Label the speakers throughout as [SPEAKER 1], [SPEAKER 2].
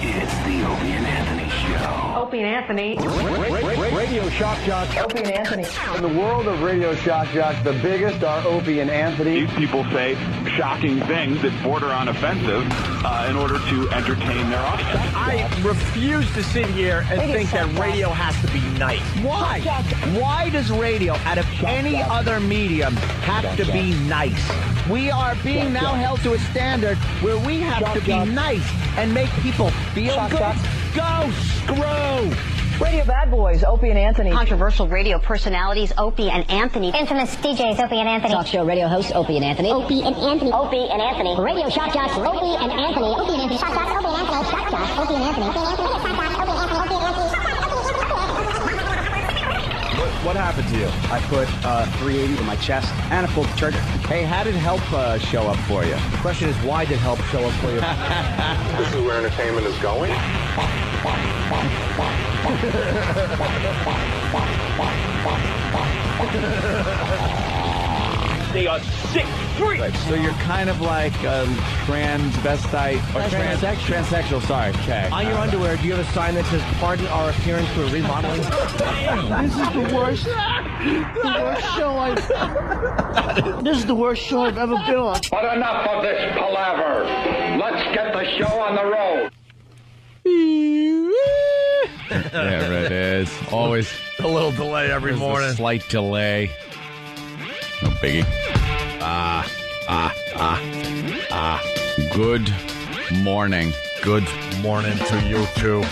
[SPEAKER 1] It's the Opie and Anthony Show.
[SPEAKER 2] Opie and Anthony.
[SPEAKER 3] Radio Shock Jock.
[SPEAKER 2] Opie and Anthony.
[SPEAKER 3] In the world of Radio Shock Jock, the biggest are Opie and Anthony.
[SPEAKER 4] These people say shocking things that border on offensive in order to entertain their audience.
[SPEAKER 5] I refuse to sit here and think that radio has to be nice. Why? Why does radio, out of any other medium, have to be nice? We are being now held to a standard where we have to be nice and make people feel good. Go screw!
[SPEAKER 2] Radio bad boys, Opie and Anthony.
[SPEAKER 6] Controversial radio personalities, Opie and Anthony.
[SPEAKER 7] Infamous DJs, Opie and Anthony.
[SPEAKER 8] Talk show radio hosts, Opie and Anthony.
[SPEAKER 7] Opie and Anthony.
[SPEAKER 6] Opie and Anthony.
[SPEAKER 7] Radio shock jocks, Opie and Anthony. Opie and Anthony. Shock jocks, Opie and Anthony. Shock jocks, Opie and Anthony. Opie and Anthony. Shock jocks, Opie and Anthony. Opie and Anthony.
[SPEAKER 5] What happened to you?
[SPEAKER 9] I put 380 in my chest and I pulled the trigger.
[SPEAKER 5] Hey, how did help show up for you? The question is, why did help show up for you?
[SPEAKER 10] This is where entertainment is going.
[SPEAKER 5] They are sick freaks.
[SPEAKER 11] Right, so you're kind of like a transvestite or transsexual. Sorry. Okay.
[SPEAKER 5] On your underwear, do you have a sign that says "Pardon our appearance for remodeling"?
[SPEAKER 12] This is the worst show This is the worst show I've ever been on.
[SPEAKER 13] But enough of this palaver. Let's get the show on the road.
[SPEAKER 11] There it is. Always
[SPEAKER 5] a little delay every morning.
[SPEAKER 11] A slight delay. No biggie. Good morning.
[SPEAKER 5] Good morning to you too.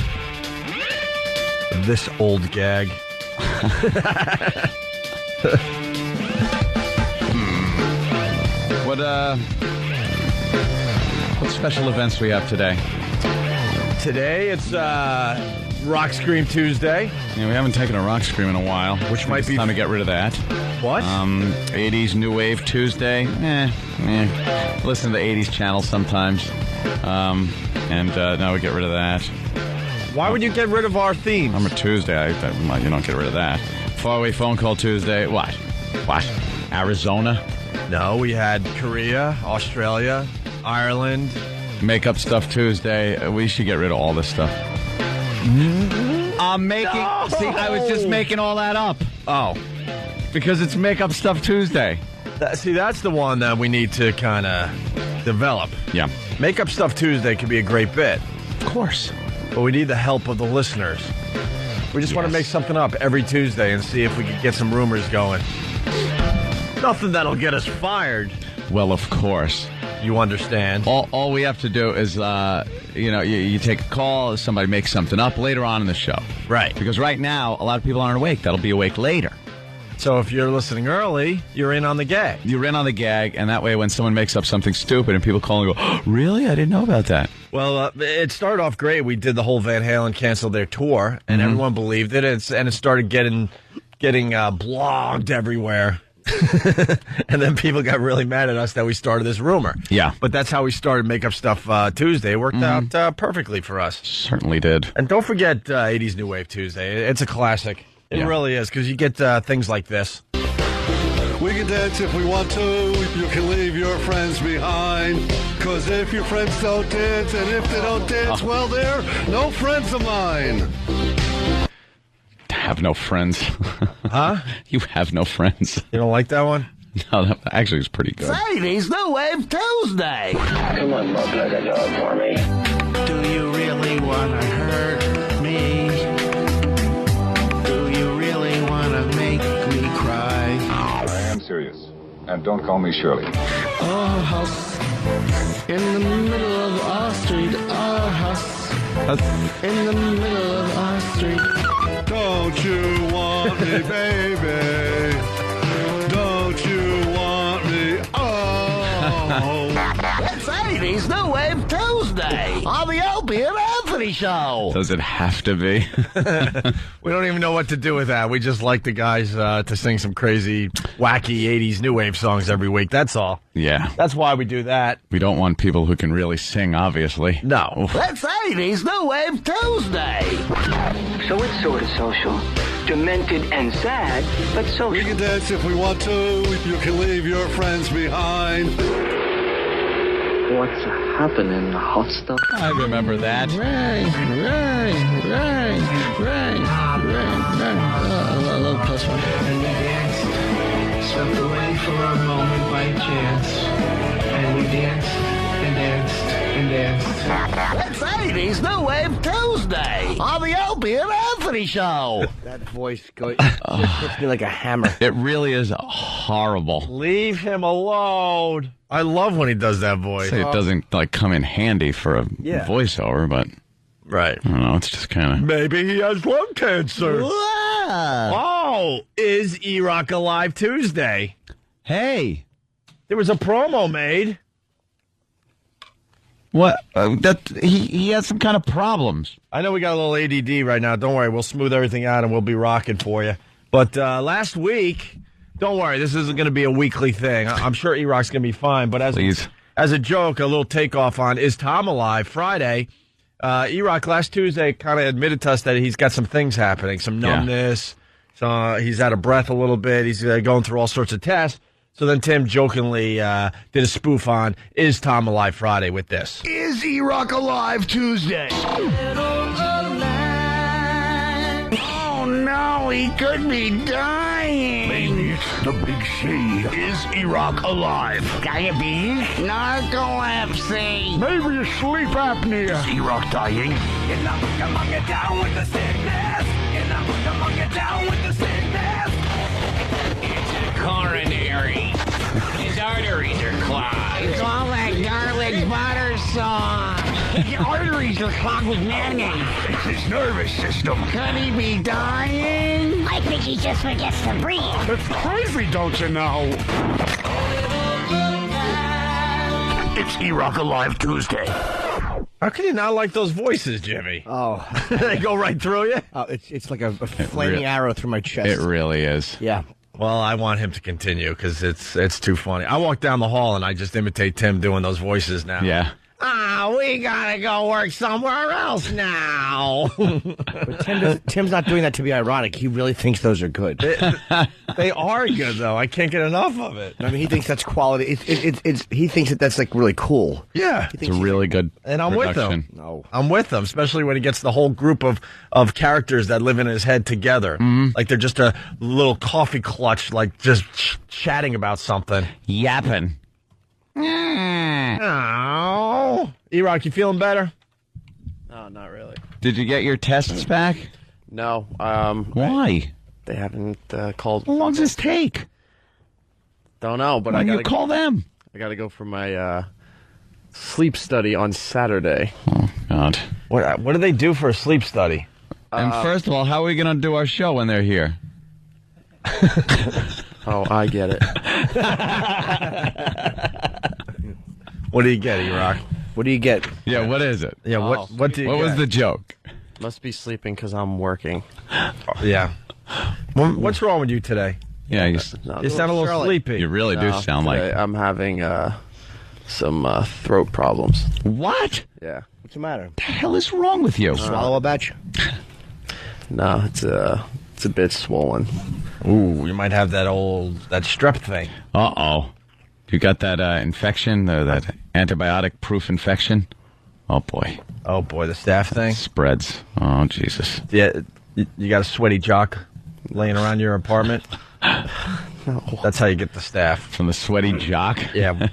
[SPEAKER 5] This old gag.
[SPEAKER 11] What special events do we have today?
[SPEAKER 5] Today it's Rock Scream Tuesday.
[SPEAKER 11] Yeah, we haven't taken a Rock Scream in a while.
[SPEAKER 5] Which might be
[SPEAKER 11] time to get rid of that.
[SPEAKER 5] What?
[SPEAKER 11] 80s New Wave Tuesday. Listen to the 80s channel sometimes. Now we get rid of that.
[SPEAKER 5] Why would you get rid of our themes?
[SPEAKER 11] Number Tuesday, you don't get rid of that. Faraway Phone Call Tuesday. What? Arizona?
[SPEAKER 5] No, we had Korea, Australia, Ireland.
[SPEAKER 11] Makeup Stuff Tuesday. We should get rid of all this stuff. I'm making... No! See, I was just making all that up.
[SPEAKER 5] Oh.
[SPEAKER 11] Because it's Makeup Stuff Tuesday.
[SPEAKER 5] That's the one that we need to kind of develop.
[SPEAKER 11] Yeah.
[SPEAKER 5] Makeup Stuff Tuesday could be a great bit.
[SPEAKER 11] Of course.
[SPEAKER 5] But we need the help of the listeners. We just want to make something up every Tuesday and see if we can get some rumors going. Nothing that'll get us fired.
[SPEAKER 11] Well, of course.
[SPEAKER 5] You understand.
[SPEAKER 11] All we have to do is, you take a call, somebody makes something up later on in the show.
[SPEAKER 5] Right.
[SPEAKER 11] Because right now, a lot of people aren't awake. That'll be awake later.
[SPEAKER 5] So if you're listening early, you're in on the gag.
[SPEAKER 11] You're in on the gag, and that way when someone makes up something stupid and people call and go, oh, really? I didn't know about that.
[SPEAKER 5] Well, it started off great. We did the whole Van Halen canceled their tour, and everyone believed it, and it started getting blogged everywhere. And then people got really mad at us that we started this rumor.
[SPEAKER 11] Yeah.
[SPEAKER 5] But that's how we started Makeup Stuff Tuesday. It worked out perfectly for us.
[SPEAKER 11] Certainly did.
[SPEAKER 5] And don't forget 80s New Wave Tuesday. It's a classic. It really is, because you get things like this.
[SPEAKER 10] We can dance if we want to. You can leave your friends behind. Because if your friends don't dance, and if they don't dance, well, they're no friends of mine.
[SPEAKER 11] Have no friends.
[SPEAKER 5] Huh?
[SPEAKER 11] You have no friends.
[SPEAKER 5] You don't like that one?
[SPEAKER 11] No, that actually was pretty good.
[SPEAKER 12] 80s New Wave Tuesday.
[SPEAKER 13] Come on, love like a dog for me.
[SPEAKER 12] Do you really want to hurt me? Do you really want to make me cry?
[SPEAKER 10] I am serious. And don't call me Shirley.
[SPEAKER 12] Our house in the middle of our street. Our house in the middle of our street.
[SPEAKER 10] Don't you want me, baby? Don't you want me? Oh.
[SPEAKER 12] It's 80s New Wave Tuesday on the Opie and Anthony Show.
[SPEAKER 11] Does it have to be?
[SPEAKER 5] We don't even know what to do with that. We just like the guys to sing some crazy, wacky 80s New Wave songs every week. That's all.
[SPEAKER 11] Yeah.
[SPEAKER 5] That's why we do that.
[SPEAKER 11] We don't want people who can really sing, obviously.
[SPEAKER 5] No.
[SPEAKER 12] It's 80s New Wave Tuesday.
[SPEAKER 2] So it's sort of social. Demented and sad, but social.
[SPEAKER 10] We can dance if we want to. You can leave your friends behind.
[SPEAKER 2] What's up?
[SPEAKER 8] happening, hot stuff?
[SPEAKER 11] I remember that.
[SPEAKER 12] Rain. A little closer. And we danced, swept away for a moment by chance. And we danced and danced and danced.
[SPEAKER 5] It's 80s New Wave Tuesday on the Opie and Anthony Show.
[SPEAKER 9] That voice hits me like a hammer.
[SPEAKER 11] It really is horrible.
[SPEAKER 5] Leave him alone.
[SPEAKER 14] I love when he does that voice.
[SPEAKER 11] It doesn't come in handy for a voiceover, but
[SPEAKER 14] right.
[SPEAKER 11] I don't know. It's just kind of
[SPEAKER 14] maybe he has lung cancer.
[SPEAKER 5] Oh, is E-Rock Alive Tuesday?
[SPEAKER 11] Hey,
[SPEAKER 5] there was a promo made.
[SPEAKER 11] What? He has some kind of problems.
[SPEAKER 14] I know we got a little ADD right now. Don't worry. We'll smooth everything out and we'll be rocking for you. But last week, don't worry. This isn't going to be a weekly thing. I'm sure E-Rock's going to be fine. But as a joke, a little takeoff on Is Tom Alive Friday, E-Rock last Tuesday kind of admitted to us that he's got some things happening, some numbness. So he's out of breath a little bit. He's going through all sorts of tests. So then Tim jokingly did a spoof on Is Tom Alive Friday with this.
[SPEAKER 5] Is E-Rock Alive Tuesday? Oh, no, he could be dying.
[SPEAKER 13] Maybe it's the big C.
[SPEAKER 5] Is E-Rock alive? Diabetes? Narcolepsy?
[SPEAKER 13] Maybe it's sleep apnea.
[SPEAKER 5] Is E-Rock dying?
[SPEAKER 1] Get down with the sickness. Get down with the sickness. It's a coronary. His arteries are clogged.
[SPEAKER 5] It's all that garlic butter sauce. His arteries are clogged with mayonnaise.
[SPEAKER 13] It's his nervous system.
[SPEAKER 5] Could he be dying?
[SPEAKER 7] I think he just forgets to breathe.
[SPEAKER 13] It's crazy, don't you know?
[SPEAKER 5] It's E-Rock Alive Tuesday.
[SPEAKER 14] How can you not like those voices, Jimmy?
[SPEAKER 9] Oh.
[SPEAKER 14] They go right through you?
[SPEAKER 9] Oh, it's like a flaming arrow through my chest.
[SPEAKER 11] It really is.
[SPEAKER 9] Yeah.
[SPEAKER 14] Well, I want him to continue because it's too funny. I walk down the hall and I just imitate Tim doing those voices now.
[SPEAKER 11] Yeah.
[SPEAKER 5] We gotta go work somewhere else now.
[SPEAKER 9] But Tim's not doing that to be ironic. He really thinks those are good.
[SPEAKER 14] They are good, though. I can't get enough of it.
[SPEAKER 9] I mean, he thinks that's quality. He thinks that's like really cool.
[SPEAKER 14] Yeah.
[SPEAKER 11] It's a really good
[SPEAKER 14] And I'm
[SPEAKER 11] production.
[SPEAKER 14] with him. No. I'm with him, especially when he gets the whole group of characters that live in his head together.
[SPEAKER 11] Mm-hmm.
[SPEAKER 14] Like they're just a little coffee clutch, like just chatting about something.
[SPEAKER 11] Yapping.
[SPEAKER 14] Oh. E-Rock, you feeling better?
[SPEAKER 8] No, not really.
[SPEAKER 11] Did you get your tests back?
[SPEAKER 8] No.
[SPEAKER 11] Why?
[SPEAKER 8] They haven't called.
[SPEAKER 11] How long does this take?
[SPEAKER 8] Don't know, but
[SPEAKER 11] Why
[SPEAKER 8] I
[SPEAKER 11] don't
[SPEAKER 8] gotta
[SPEAKER 11] you call them?
[SPEAKER 8] I gotta go for my sleep study on Saturday.
[SPEAKER 11] Oh God!
[SPEAKER 14] What do they do for a sleep study?
[SPEAKER 11] And first of all, how are we going to do our show when they're here?
[SPEAKER 8] Oh, I get it.
[SPEAKER 14] What do you get, E-Rock?
[SPEAKER 9] What do you get?
[SPEAKER 11] Yeah, what is it?
[SPEAKER 14] Yeah, what do you
[SPEAKER 11] What
[SPEAKER 14] get?
[SPEAKER 11] was the joke?
[SPEAKER 8] Must be sleeping because I'm working.
[SPEAKER 14] Yeah. What's wrong with you today?
[SPEAKER 11] Yeah, you
[SPEAKER 14] sound a little sleepy.
[SPEAKER 11] You really do sound like.
[SPEAKER 8] I'm having some throat problems.
[SPEAKER 11] What?
[SPEAKER 8] Yeah.
[SPEAKER 9] What's the matter?
[SPEAKER 11] The hell is wrong with you?
[SPEAKER 9] Swallow a batch?
[SPEAKER 8] No, it's a bit swollen.
[SPEAKER 14] Ooh, you might have that strep thing.
[SPEAKER 11] Uh-oh. You got that infection, that antibiotic-proof infection? Oh, boy.
[SPEAKER 14] Oh, boy, the Staph thing?
[SPEAKER 11] Spreads. Oh, Jesus.
[SPEAKER 14] Yeah, you got a sweaty jock laying around your apartment?
[SPEAKER 8] No.
[SPEAKER 14] That's how you get the Staph.
[SPEAKER 11] From the sweaty jock?
[SPEAKER 14] Yeah.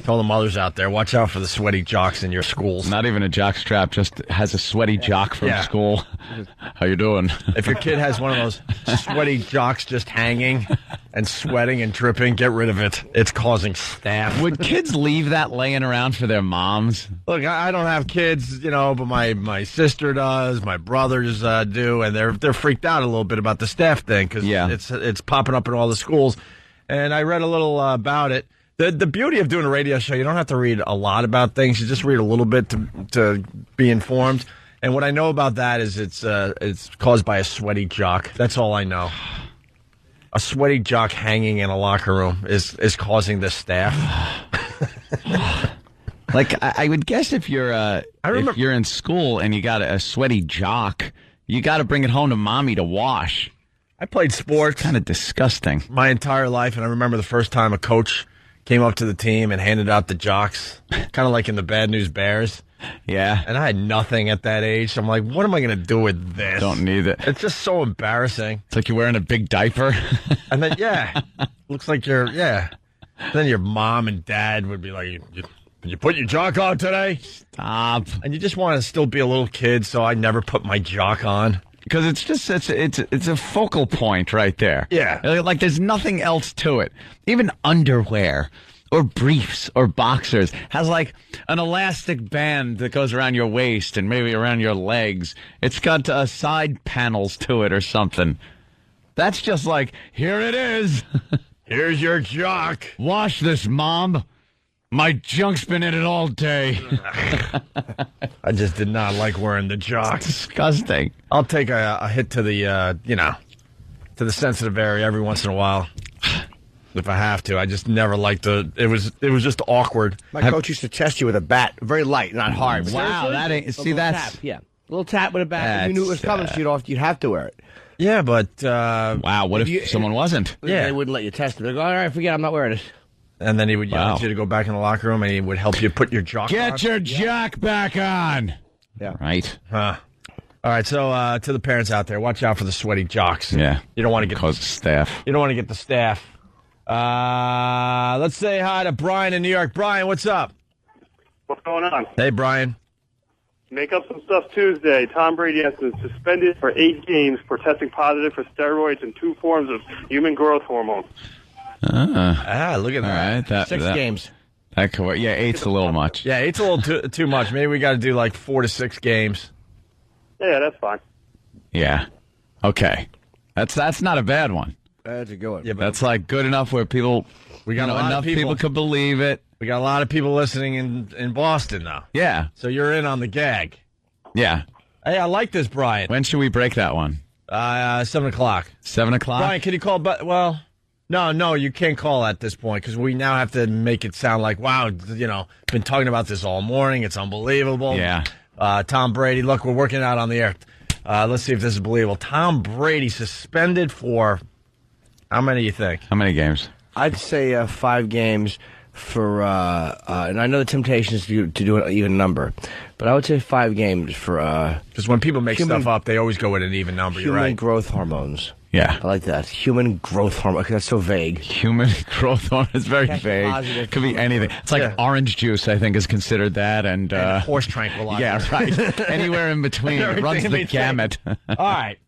[SPEAKER 14] Tell the mothers out there, watch out for the sweaty jocks in your schools.
[SPEAKER 11] Not even a jock strap, just has a sweaty jock from school. How you doing?
[SPEAKER 14] If your kid has one of those sweaty jocks just hanging and sweating and dripping, get rid of it. It's causing Staph.
[SPEAKER 11] Would kids leave that laying around for their moms?
[SPEAKER 14] Look, I don't have kids, but my sister does, my brothers do, and they're freaked out a little bit about the Staph thing because it's popping up in all the schools. And I read a little about it. The beauty of doing a radio show, you don't have to read a lot about things. You just read a little bit to be informed. And what I know about that is it's caused by a sweaty jock. That's all I know. A sweaty jock hanging in a locker room is causing this Staph.
[SPEAKER 11] Like I would guess if you're if you're in school and you got a sweaty jock, you got to bring it home to mommy to wash.
[SPEAKER 14] I played sports.
[SPEAKER 11] Kind of disgusting.
[SPEAKER 14] My entire life, and I remember the first time a coach came up to the team and handed out the jocks, kind of like in the Bad News Bears.
[SPEAKER 11] Yeah.
[SPEAKER 14] And I had nothing at that age, so I'm like, what am I going to do with this?
[SPEAKER 11] Don't need it.
[SPEAKER 14] It's just so embarrassing.
[SPEAKER 11] It's like you're wearing a big diaper.
[SPEAKER 14] And then, looks like Then your mom and dad would be like, did you put your jock on today?
[SPEAKER 11] Stop.
[SPEAKER 14] And you just want to still be a little kid, so I never put my jock on.
[SPEAKER 11] Because it's a focal point right there.
[SPEAKER 14] Yeah.
[SPEAKER 11] Like there's nothing else to it. Even underwear or briefs or boxers has like an elastic band that goes around your waist and maybe around your legs. It's got side panels to it or something. That's just like, here it is.
[SPEAKER 14] Here's your jock.
[SPEAKER 11] Wash this, Mom. My junk's been in it all day.
[SPEAKER 14] I just did not like wearing the jock.
[SPEAKER 11] Disgusting.
[SPEAKER 14] I'll take a hit to the, to the sensitive area every once in a while. If I have to. I just never liked it was just awkward.
[SPEAKER 5] My coach used to test you with a bat, very light, not hard.
[SPEAKER 11] Wow, that ain't, see, that's...
[SPEAKER 5] Tap, yeah. A little tap with a bat. If you knew it was coming, so you'd have to wear it.
[SPEAKER 14] Yeah, but...
[SPEAKER 11] wow, what if someone wasn't?
[SPEAKER 5] Yeah. They wouldn't let you test it. They'd go, all right, forget it, I'm not wearing it.
[SPEAKER 14] And then he would yell at you to go back in the locker room, and he would help you put your jock on.
[SPEAKER 11] Get your jock back on.
[SPEAKER 5] Yeah.
[SPEAKER 11] Right.
[SPEAKER 14] All right, so to the parents out there, watch out for the sweaty jocks.
[SPEAKER 11] Yeah.
[SPEAKER 14] You don't want to get...
[SPEAKER 11] Cause staph.
[SPEAKER 14] You don't want to get the staph. Let's say hi to Brian in New York. Brian, what's up?
[SPEAKER 15] What's going on?
[SPEAKER 14] Hey, Brian.
[SPEAKER 15] Make up some stuff Tuesday. Tom Brady has been suspended for 8 games for testing positive for steroids and 2 forms of human growth hormone.
[SPEAKER 14] Look at that.
[SPEAKER 11] Right,
[SPEAKER 5] 6 games.
[SPEAKER 11] That could work. Yeah, 8's a little much.
[SPEAKER 14] Yeah, 8's a little too much. Maybe we got to do like 4 to 6 games.
[SPEAKER 15] Yeah, that's fine.
[SPEAKER 11] Yeah. Okay. That's not a bad one.
[SPEAKER 5] That's a good one.
[SPEAKER 14] Yeah, but
[SPEAKER 11] that's like good enough where people,
[SPEAKER 14] we got
[SPEAKER 11] enough people could believe it.
[SPEAKER 14] We got a lot of people listening in Boston now.
[SPEAKER 11] Yeah.
[SPEAKER 14] So you're in on the gag.
[SPEAKER 11] Yeah.
[SPEAKER 14] Hey, I like this, Brian.
[SPEAKER 11] When should we break that one?
[SPEAKER 14] 7 o'clock.
[SPEAKER 11] 7 o'clock?
[SPEAKER 14] Brian, can you call? Well, no, you can't call at this point because we now have to make it sound like, wow, been talking about this all morning. It's unbelievable.
[SPEAKER 11] Yeah.
[SPEAKER 14] Tom Brady, look, we're working out on the air. Let's see if this is believable. Tom Brady suspended for how many do you think?
[SPEAKER 11] How many games?
[SPEAKER 5] I'd say 5 games for, and I know the temptation is to do an even number, but I would say 5 games for...
[SPEAKER 14] Because when people make stuff up, they always go with an even number, you're right.
[SPEAKER 5] Human growth hormones.
[SPEAKER 11] Yeah.
[SPEAKER 5] I like that. Human growth hormone. That's so vague.
[SPEAKER 11] Human growth hormone is very vague. Positive. Could be anything. It's like orange juice, I think, is considered that. And
[SPEAKER 14] horse tranquilizer.
[SPEAKER 11] Yeah, right. Anywhere in between. It runs the gamut.
[SPEAKER 14] All right.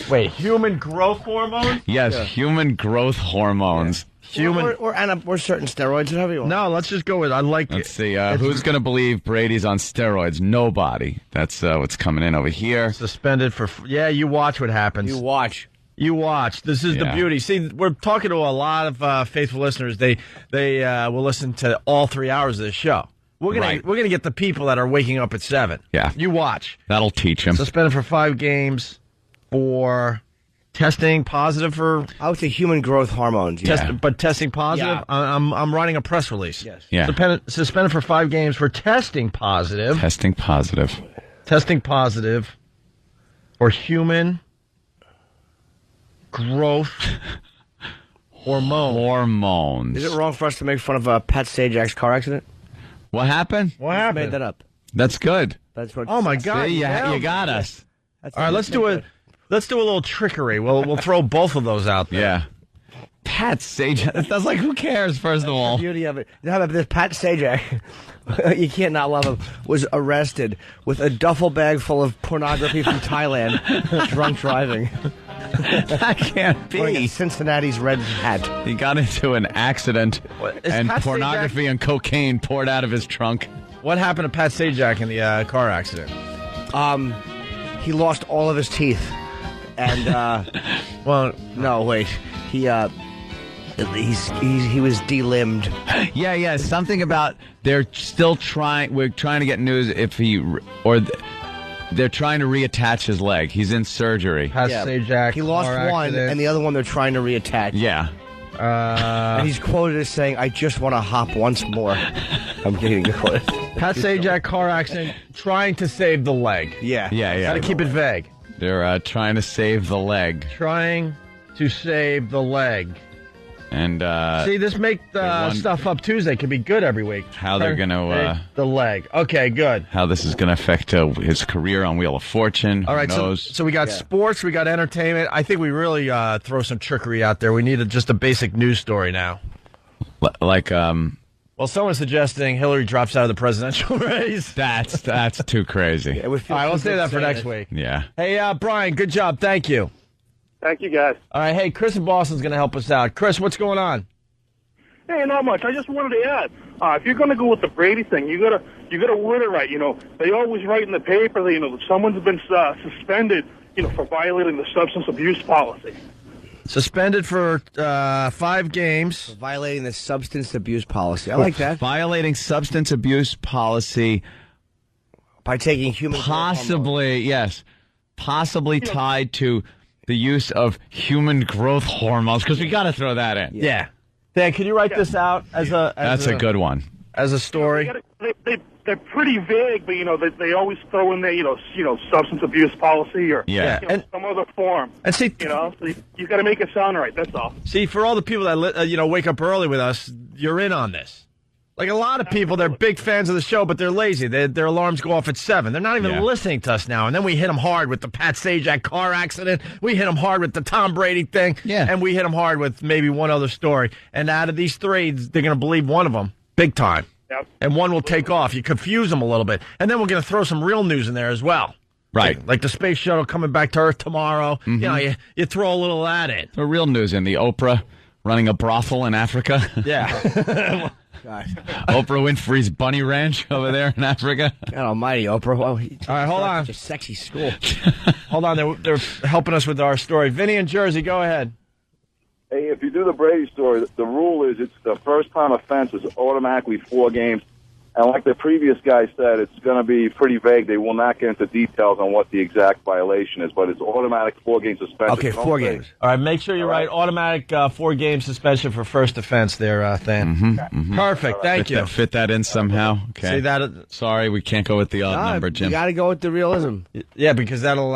[SPEAKER 14] Wait, human growth hormone?
[SPEAKER 11] Yes, human growth hormones.
[SPEAKER 5] Human or certain steroids, whatever you want.
[SPEAKER 14] No, let's just go with. I like.
[SPEAKER 11] Let's see. Who's going to believe Brady's on steroids? Nobody. That's what's coming in over here.
[SPEAKER 14] Suspended for. Yeah, you watch what happens.
[SPEAKER 5] You watch.
[SPEAKER 14] This is the beauty. See, we're talking to a lot of faithful listeners. They will listen to all 3 hours of the show. We're gonna get the people that are waking up at 7.
[SPEAKER 11] Yeah.
[SPEAKER 14] You watch.
[SPEAKER 11] That'll teach them.
[SPEAKER 14] Suspended for 5 games for testing positive for...
[SPEAKER 5] I would say human growth hormones.
[SPEAKER 14] Yeah. But testing positive?
[SPEAKER 5] Yeah.
[SPEAKER 14] I'm writing a press release.
[SPEAKER 5] Yes.
[SPEAKER 11] Yeah.
[SPEAKER 14] Suspended for 5 games for testing positive.
[SPEAKER 11] Testing positive
[SPEAKER 14] for human growth
[SPEAKER 11] hormones.
[SPEAKER 5] Is it wrong for us to make fun of Pat Sajak's car accident?
[SPEAKER 11] What happened?
[SPEAKER 14] What happened?
[SPEAKER 5] Made that up.
[SPEAKER 11] That's good.
[SPEAKER 5] That's what.
[SPEAKER 14] Oh my God!
[SPEAKER 11] See, you got us.
[SPEAKER 14] All right, let's do a little trickery. We'll throw both of those out there.
[SPEAKER 11] Yeah. Pat Sajak. That's like, who cares? First of all,
[SPEAKER 5] the beauty of it. How about this? Pat Sajak, you can't not love him, was arrested with a duffel bag full of pornography from Thailand, drunk driving.
[SPEAKER 11] That can't be.
[SPEAKER 5] Cincinnati's red hat.
[SPEAKER 11] He got into an accident, and
[SPEAKER 14] Pat
[SPEAKER 11] pornography and cocaine poured out of his trunk.
[SPEAKER 14] What happened to Pat Sajak in the car accident?
[SPEAKER 5] He lost all of his teeth, and well, no, wait, he was delimbed.
[SPEAKER 11] Yeah, something about they're still trying. We're trying to get news if he they're trying to reattach his leg. He's in surgery.
[SPEAKER 14] Pat Sajak.
[SPEAKER 5] He lost one,
[SPEAKER 14] accident.
[SPEAKER 5] and the other one they're trying to reattach.
[SPEAKER 11] Yeah.
[SPEAKER 5] And he's quoted as saying, "I just want to hop once more." I'm getting quoted.
[SPEAKER 14] Pat Sajak car accident, trying to save the leg.
[SPEAKER 5] Yeah.
[SPEAKER 14] Got to keep it vague.
[SPEAKER 11] They're trying to save the leg.
[SPEAKER 14] Trying to save the leg.
[SPEAKER 11] And
[SPEAKER 14] see, this make stuff up Tuesday could be good every week.
[SPEAKER 11] How they're going to
[SPEAKER 14] the leg. Okay, good.
[SPEAKER 11] How this is going to affect his career on Wheel of Fortune.
[SPEAKER 14] All right,
[SPEAKER 11] Who knows?
[SPEAKER 14] so we got sports, we got entertainment. I think we really throw some trickery out there. We need just a basic news story now. Well, someone's suggesting Hillary drops out of the presidential race.
[SPEAKER 11] That's too crazy.
[SPEAKER 14] All right, we'll save that for next week.
[SPEAKER 11] Yeah.
[SPEAKER 14] Hey, Brian, good job. Thank you.
[SPEAKER 15] Thank you, guys.
[SPEAKER 14] All right, hey, Chris in Boston's going to help us out. Chris, what's going on?
[SPEAKER 16] Hey, not much. I just wanted to add, if you're going to go with the Brady thing, you gotta word it right. They always write in the paper that that someone's been suspended, for violating the substance abuse policy.
[SPEAKER 14] Suspended for 5 games.
[SPEAKER 9] For violating the substance abuse policy. I like that.
[SPEAKER 11] Violating substance abuse policy
[SPEAKER 9] by taking human
[SPEAKER 11] possibly tied to the use of human growth hormones, because we got to throw that in.
[SPEAKER 14] Yeah. Dan, can you write this out as a?
[SPEAKER 11] That's a good one.
[SPEAKER 14] As a story.
[SPEAKER 16] They're pretty vague, but they always throw in there, substance abuse policy or some other form.
[SPEAKER 14] And see,
[SPEAKER 16] so you got to make it sound right. That's all.
[SPEAKER 14] See, for all the people that wake up early with us, you're in on this. Like a lot of people, they're big fans of the show, but they're lazy. Their alarms go off at 7. They're not even listening to us now. And then we hit them hard with the Pat Sajak car accident. We hit them hard with the Tom Brady thing.
[SPEAKER 11] Yeah.
[SPEAKER 14] And we hit them hard with maybe one other story. And out of these 3, they're going to believe one of them big time.
[SPEAKER 16] Yep.
[SPEAKER 14] And one will take off. You confuse them a little bit. And then we're going to throw some real news in there as well.
[SPEAKER 11] Right.
[SPEAKER 14] Like the space shuttle coming back to Earth tomorrow.
[SPEAKER 11] Mm-hmm.
[SPEAKER 14] You throw a little of that in.
[SPEAKER 11] The real news in the Oprah running a brothel in Africa.
[SPEAKER 14] Yeah.
[SPEAKER 9] God.
[SPEAKER 11] Oprah Winfrey's bunny ranch over there in Africa.
[SPEAKER 9] God almighty, Oprah. Well,
[SPEAKER 14] all right, hold on.
[SPEAKER 9] Such a sexy school.
[SPEAKER 14] Hold on. They're helping us with our story. Vinny in Jersey, go ahead.
[SPEAKER 17] Hey, if you do the Brady story, the rule is it's the first-time offense is automatically 4 games. And like the previous guy said, it's going to be pretty vague. They will not get into details on what the exact violation is, but it's automatic 4-game suspension.
[SPEAKER 9] Okay, 4 games.
[SPEAKER 14] All right, make sure you write automatic 4-game suspension for first offense there, Than.
[SPEAKER 11] Mm-hmm.
[SPEAKER 14] Perfect, thank you.
[SPEAKER 11] Fit that in somehow. Okay.
[SPEAKER 14] See that?
[SPEAKER 11] Sorry, we can't go with the odd number, Jim.
[SPEAKER 9] You got to go with the realism.
[SPEAKER 14] Yeah, because that'll,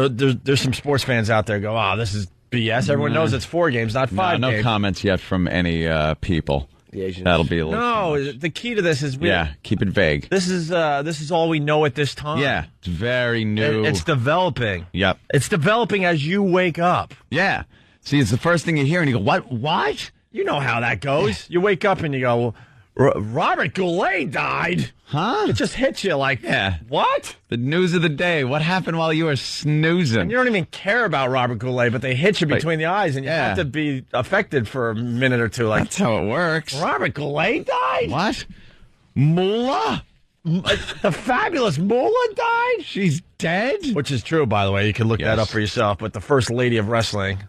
[SPEAKER 14] there's some sports fans out there go, this is BS. Everyone knows it's 4 games, not 5 games.
[SPEAKER 11] No comments yet from any people. That'll be a little.
[SPEAKER 14] No, the key to this is
[SPEAKER 11] keep it vague.
[SPEAKER 14] This is all we know at this time.
[SPEAKER 11] Yeah, it's very new.
[SPEAKER 14] It's developing.
[SPEAKER 11] Yep,
[SPEAKER 14] it's developing as you wake up.
[SPEAKER 11] Yeah. See, it's the first thing you hear, and you go, "What?
[SPEAKER 14] You know how that goes. You wake up and you go, Robert Goulet died.
[SPEAKER 11] Huh?
[SPEAKER 14] It just hits you like, what?
[SPEAKER 11] The news of the day. What happened while you were snoozing?
[SPEAKER 14] And you don't even care about Robert Goulet, but they hit you between the eyes, and you have to be affected for a minute or two. Like,
[SPEAKER 11] that's how it works.
[SPEAKER 14] Robert Goulet died?
[SPEAKER 11] What? Moolah?
[SPEAKER 14] The fabulous Moolah died?
[SPEAKER 11] She's dead?
[SPEAKER 14] Which is true, by the way. You can look that up for yourself. But the first lady of wrestling.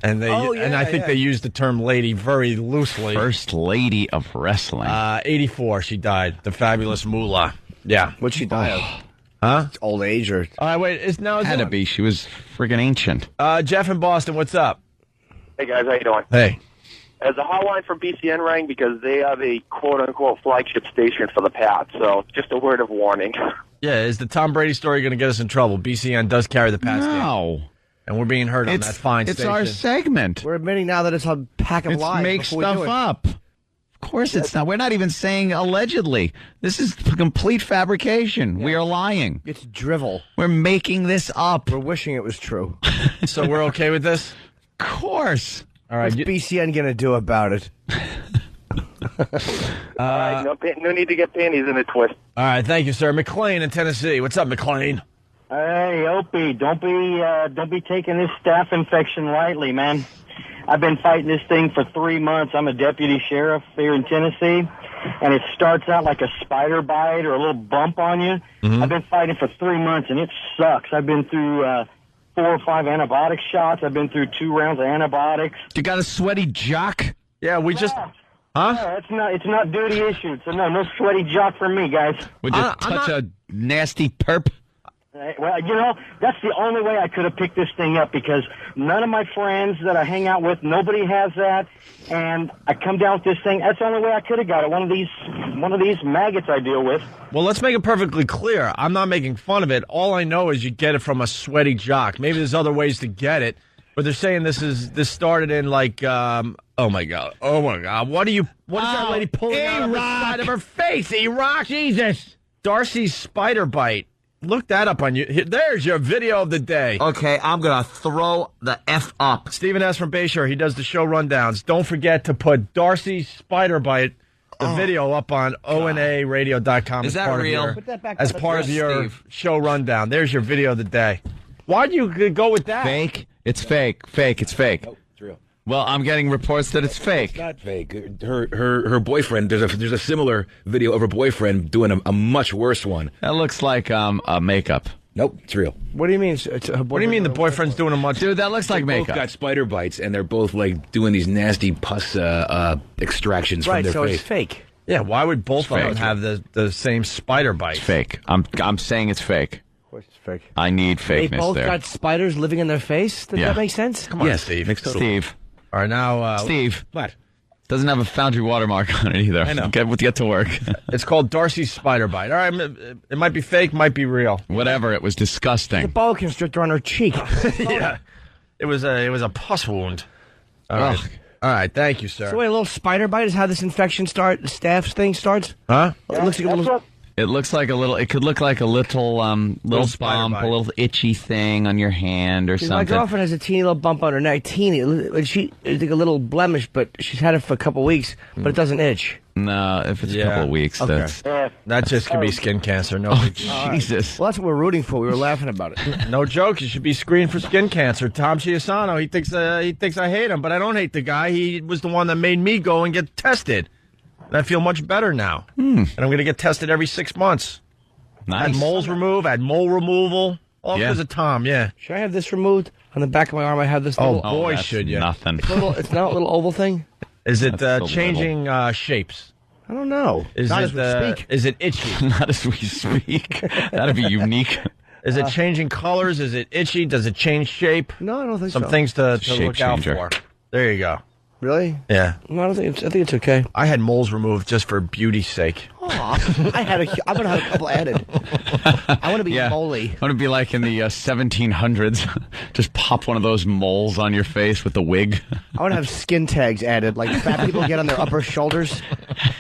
[SPEAKER 14] And I think they used the term lady very loosely.
[SPEAKER 11] First lady of wrestling.
[SPEAKER 14] 84, she died. The fabulous Moolah. Yeah.
[SPEAKER 9] What'd she die of?
[SPEAKER 14] Huh?
[SPEAKER 9] It's old age or...
[SPEAKER 14] All right, wait.
[SPEAKER 11] Had to be. She was friggin' ancient.
[SPEAKER 14] Jeff in Boston, what's up?
[SPEAKER 18] Hey, guys. How you doing?
[SPEAKER 14] Hey.
[SPEAKER 18] As a hotline from BCN rang because they have a quote-unquote flagship station for the Pats. So just a word of warning.
[SPEAKER 14] Yeah, is the Tom Brady story going to get us in trouble? BCN does carry the Pats game.
[SPEAKER 11] No.
[SPEAKER 14] And we're being heard on that fine station.
[SPEAKER 11] It's our segment.
[SPEAKER 9] We're admitting now that it's a pack of lies.
[SPEAKER 11] Make stuff up. Of course it's not. We're not even saying allegedly. This is complete fabrication. Yeah. We are lying.
[SPEAKER 9] It's drivel.
[SPEAKER 11] We're making this up.
[SPEAKER 9] We're wishing it was true.
[SPEAKER 14] So we're okay with this?
[SPEAKER 11] Of course.
[SPEAKER 9] All right. What's BCN going to do about it?
[SPEAKER 18] All right, no need to get panties in a twist.
[SPEAKER 14] All right, thank you, sir. McLean in Tennessee. What's up, McLean?
[SPEAKER 19] Hey, Opie, don't be taking this staph infection lightly, man. I've been fighting this thing for 3 months. I'm a deputy sheriff here in Tennessee, and it starts out like a spider bite or a little bump on you.
[SPEAKER 14] Mm-hmm.
[SPEAKER 19] I've been fighting for 3 months, and it sucks. I've been through 4 or 5 antibiotic shots. I've been through 2 rounds of antibiotics.
[SPEAKER 11] You got a sweaty jock?
[SPEAKER 14] Yeah, we just... Huh?
[SPEAKER 19] No, it's not duty issued, so no sweaty jock for me, guys.
[SPEAKER 11] Would you touch a nasty perp?
[SPEAKER 19] Well, that's the only way I could have picked this thing up because none of my friends that I hang out with, nobody has that, and I come down with this thing. That's the only way I could have got it. One of these maggots I deal with.
[SPEAKER 14] Well, let's make it perfectly clear. I'm not making fun of it. All I know is you get it from a sweaty jock. Maybe there's other ways to get it. But they're saying this started in like, oh my god, what is that lady pulling out of the side of her face? E-Rock, Jesus, Darcy's spider bite. Look that up on you. There's your video of the day.
[SPEAKER 5] Okay, I'm gonna throw the F up.
[SPEAKER 14] Stephen S. from Bayshore, he does the show rundowns. Don't forget to put Darcy's spider bite, the video up on onaradio.com.
[SPEAKER 11] Is that real?
[SPEAKER 14] As part of your show rundown. There's your video of the day. Why'd you go with that?
[SPEAKER 11] Fake? It's fake. It's fake.
[SPEAKER 20] Nope, it's real.
[SPEAKER 11] Well, I'm getting reports that it's fake.
[SPEAKER 20] It's not fake. Her boyfriend. There's a similar video of her boyfriend doing a much worse one.
[SPEAKER 11] That looks like a makeup.
[SPEAKER 20] Nope, it's real.
[SPEAKER 14] What do you mean? What do you mean the boyfriend's doing a much?
[SPEAKER 11] Dude, that looks like makeup.
[SPEAKER 20] Both got spider bites, and they're both like doing these nasty pus extractions from their
[SPEAKER 14] so
[SPEAKER 20] face.
[SPEAKER 14] It's fake. Yeah, why would both of them have the same spider bite?
[SPEAKER 11] It's fake. I'm saying it's fake.
[SPEAKER 14] It's fake.
[SPEAKER 11] I need fakeness
[SPEAKER 9] They both
[SPEAKER 11] there.
[SPEAKER 9] got spiders living in their face? Does that make sense?
[SPEAKER 14] Come on,
[SPEAKER 20] Yes,
[SPEAKER 14] Steve.
[SPEAKER 20] makes total
[SPEAKER 11] Steve.
[SPEAKER 14] All right, now...
[SPEAKER 11] Steve.
[SPEAKER 20] What?
[SPEAKER 11] Doesn't have a Foundry watermark on it either.
[SPEAKER 20] I know.
[SPEAKER 11] Get to work.
[SPEAKER 14] It's called Darcy's spider bite. All right, it might be fake, might be real.
[SPEAKER 11] Whatever, it was disgusting.
[SPEAKER 9] The boa constrictor on her cheek.
[SPEAKER 14] Yeah. It was a pus wound. All right. Thank you, sir.
[SPEAKER 9] So wait, a little spider bite is how this infection the staph thing starts?
[SPEAKER 14] Huh?
[SPEAKER 9] It looks like a little...
[SPEAKER 11] It looks like a little. It could look like a little
[SPEAKER 14] spider
[SPEAKER 11] bump,
[SPEAKER 14] bite.
[SPEAKER 11] a little itchy thing on your hand or
[SPEAKER 9] My
[SPEAKER 11] something.
[SPEAKER 9] girlfriend has a teeny little bump on her neck. Teeny. It's like a little blemish, but she's had it for a couple weeks, but it doesn't itch.
[SPEAKER 11] No, if it's a couple of weeks, that's
[SPEAKER 14] That just could be skin cancer. No,
[SPEAKER 11] Jesus.
[SPEAKER 9] Well, that's what we're rooting for. We were laughing about it.
[SPEAKER 14] No joke. You should be screened for skin cancer. Tom Chiasano, he thinks I hate him, but I don't hate the guy. He was the one that made me go and get tested. And I feel much better now. And I'm going to get tested every 6 months.
[SPEAKER 11] Nice.
[SPEAKER 14] Had moles removed, had mole removal. All
[SPEAKER 11] Yeah.
[SPEAKER 14] because of Tom, yeah.
[SPEAKER 9] Should I have this removed? On the back of my arm, I have this
[SPEAKER 14] Oh,
[SPEAKER 9] little...
[SPEAKER 14] boy,
[SPEAKER 11] that's
[SPEAKER 14] should you.
[SPEAKER 11] Nothing.
[SPEAKER 9] It's not a little oval thing?
[SPEAKER 14] Is it
[SPEAKER 11] That's so
[SPEAKER 14] changing shapes?
[SPEAKER 9] I don't know.
[SPEAKER 14] Not as we speak. Is it itchy?
[SPEAKER 11] Not as we speak. That'd be unique.
[SPEAKER 14] Is it changing colors? Is it itchy? Does it change shape?
[SPEAKER 9] No, I don't think so.
[SPEAKER 14] Some things to
[SPEAKER 11] Shape
[SPEAKER 14] look out
[SPEAKER 11] changer.
[SPEAKER 14] for. There you go.
[SPEAKER 9] Really?
[SPEAKER 14] Yeah.
[SPEAKER 9] No, I think it's okay.
[SPEAKER 14] I had moles removed just for beauty's sake.
[SPEAKER 9] I'm gonna have a couple added. I want to be moly.
[SPEAKER 11] I want to be like in the 1700s. Just pop one of those moles on your face with the wig.
[SPEAKER 9] I want to have skin tags added, like fat people get on their upper shoulders.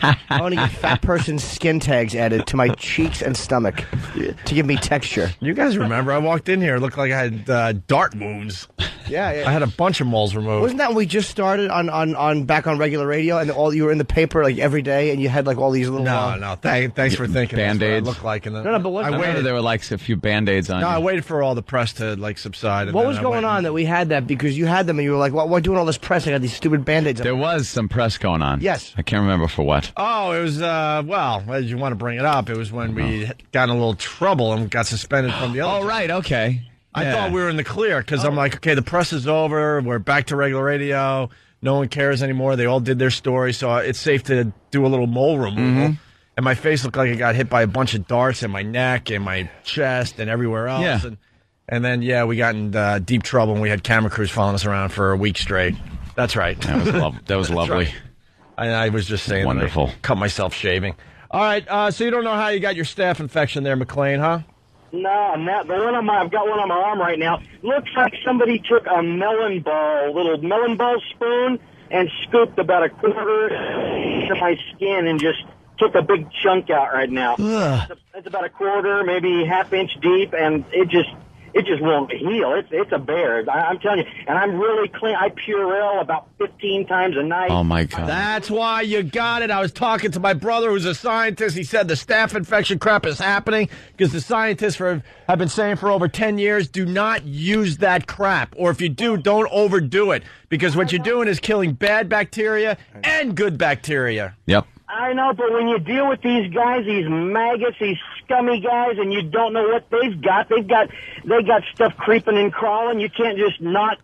[SPEAKER 9] I want to get fat person skin tags added to my cheeks and stomach to give me texture.
[SPEAKER 14] You guys remember? I walked in here, it looked like I had dart wounds.
[SPEAKER 9] Yeah.
[SPEAKER 14] I had a bunch of moles removed.
[SPEAKER 9] Wasn't that when we just started on back on regular radio, and you were in the paper like every day, and you had like all these little
[SPEAKER 14] No. Thanks for thinking.
[SPEAKER 11] Band-Aids.
[SPEAKER 14] Look like in the,
[SPEAKER 9] No, but what?
[SPEAKER 11] I waited. There were like a few Band-Aids on
[SPEAKER 14] No,
[SPEAKER 11] you.
[SPEAKER 14] I waited for all the press to like subside. And
[SPEAKER 9] What
[SPEAKER 14] then
[SPEAKER 9] was
[SPEAKER 14] I
[SPEAKER 9] going
[SPEAKER 14] went
[SPEAKER 9] on that we had that because you had them and you were like, "Why doing all this press? I got these stupid Band-Aids."
[SPEAKER 11] There was some press going on.
[SPEAKER 9] Yes.
[SPEAKER 11] I can't remember for what.
[SPEAKER 14] Oh, it was well, as you want to bring it up, it was when we got in a little trouble and got suspended from the other.
[SPEAKER 11] Oh,
[SPEAKER 14] job.
[SPEAKER 11] right. Okay.
[SPEAKER 14] I
[SPEAKER 11] Yeah.
[SPEAKER 14] thought we were in the clear because I'm like, okay, the press is over. We're back to regular radio. No one cares anymore. They all did their story, so it's safe to do a little mole removal. And my face looked like it got hit by a bunch of darts in my neck and my chest and everywhere else.
[SPEAKER 11] Yeah.
[SPEAKER 14] And then, we got in deep trouble and we had camera crews following us around for a week straight. That's right.
[SPEAKER 11] That was lovely.
[SPEAKER 14] right. I was just saying,
[SPEAKER 11] Wonderful.
[SPEAKER 14] that I cut myself shaving. All right, so you don't know how you got your staph infection there, McLean, huh?
[SPEAKER 19] No, not the one I've got one on my arm right now. Looks like somebody took a little melon ball spoon, and scooped about a quarter of my skin and just took a big chunk out right now. It's about a quarter, maybe half-inch deep, and it just won't heal. It's a bear. I'm telling you. And I'm really clean. I Purell about 15 times a night.
[SPEAKER 11] Oh, my God.
[SPEAKER 14] That's why you got it. I was talking to my brother who's a scientist. He said the staph infection crap is happening because the scientists have been saying for over 10 years, do not use that crap. Or if you do, don't overdo it. Because what you're doing is killing bad bacteria and good bacteria.
[SPEAKER 11] Yep.
[SPEAKER 19] I know, but when you deal with these guys, these maggots, these scummy guys, and you don't know what they've got stuff creeping and crawling. You can't just not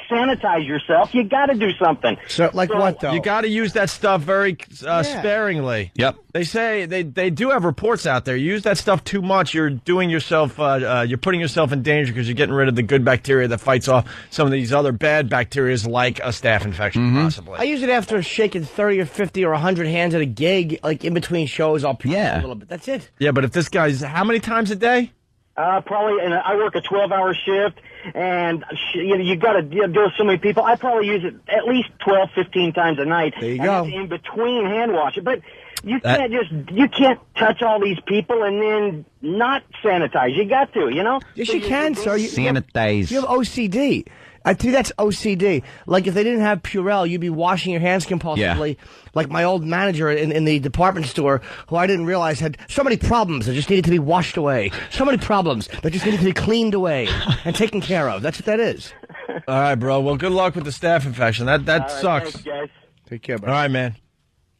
[SPEAKER 19] sanitize yourself. You got to do something.
[SPEAKER 9] So, what though?
[SPEAKER 14] You got to use that stuff very sparingly.
[SPEAKER 11] Yep.
[SPEAKER 14] They say they do have reports out there. You use that stuff too much, you're doing yourself, you're putting yourself in danger because you're getting rid of the good bacteria that fights off some of these other bad bacteria, like a staph infection, possibly.
[SPEAKER 9] I use it after shaking 30 or 50 or 100 hands at a gig, like in between shows. I'll a little bit. That's it.
[SPEAKER 14] Yeah, but if this guy's how many times a day?
[SPEAKER 19] Probably, and I work a 12-hour shift, and you got to deal with so many people. I probably use it at least 12, 15 times a night.
[SPEAKER 9] There you go.
[SPEAKER 19] In between hand washing, but you can't touch all these people and then not sanitize. You got to,
[SPEAKER 9] Yes, you can, sir.
[SPEAKER 11] Sanitize.
[SPEAKER 9] You have OCD. I think that's OCD. Like, if they didn't have Purell, you'd be washing your hands compulsively.
[SPEAKER 11] Yeah.
[SPEAKER 9] Like my old manager in the department store, who I didn't realize had so many problems that just needed to be washed away. So many problems that just needed to be cleaned away and taken care of. That's what that is.
[SPEAKER 14] All right, bro. Well, good luck with the staph infection. That sucks.
[SPEAKER 19] Thanks, guys.
[SPEAKER 9] Take care, bro.
[SPEAKER 14] All right, man.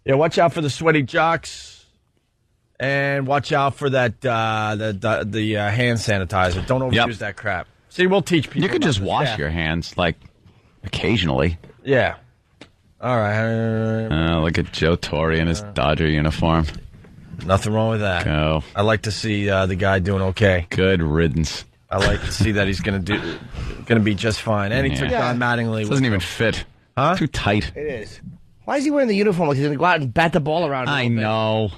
[SPEAKER 14] Yeah, watch out for the sweaty jocks, and watch out for that the hand sanitizer. Don't overuse that crap. See, we'll teach people.
[SPEAKER 11] You could just wash your hands, like, occasionally.
[SPEAKER 14] Yeah. All right.
[SPEAKER 11] Look at Joe Torre in his Dodger uniform.
[SPEAKER 14] Nothing wrong with that.
[SPEAKER 11] Go.
[SPEAKER 14] I like to see the guy doing okay.
[SPEAKER 11] Good riddance.
[SPEAKER 14] I like to see that he's going to be just fine. And he took Don Mattingly.
[SPEAKER 11] It doesn't even fit.
[SPEAKER 14] Huh?
[SPEAKER 11] Too tight.
[SPEAKER 9] It is. Why is he wearing the uniform? Like he's going to go out and bat the ball around?
[SPEAKER 11] I know.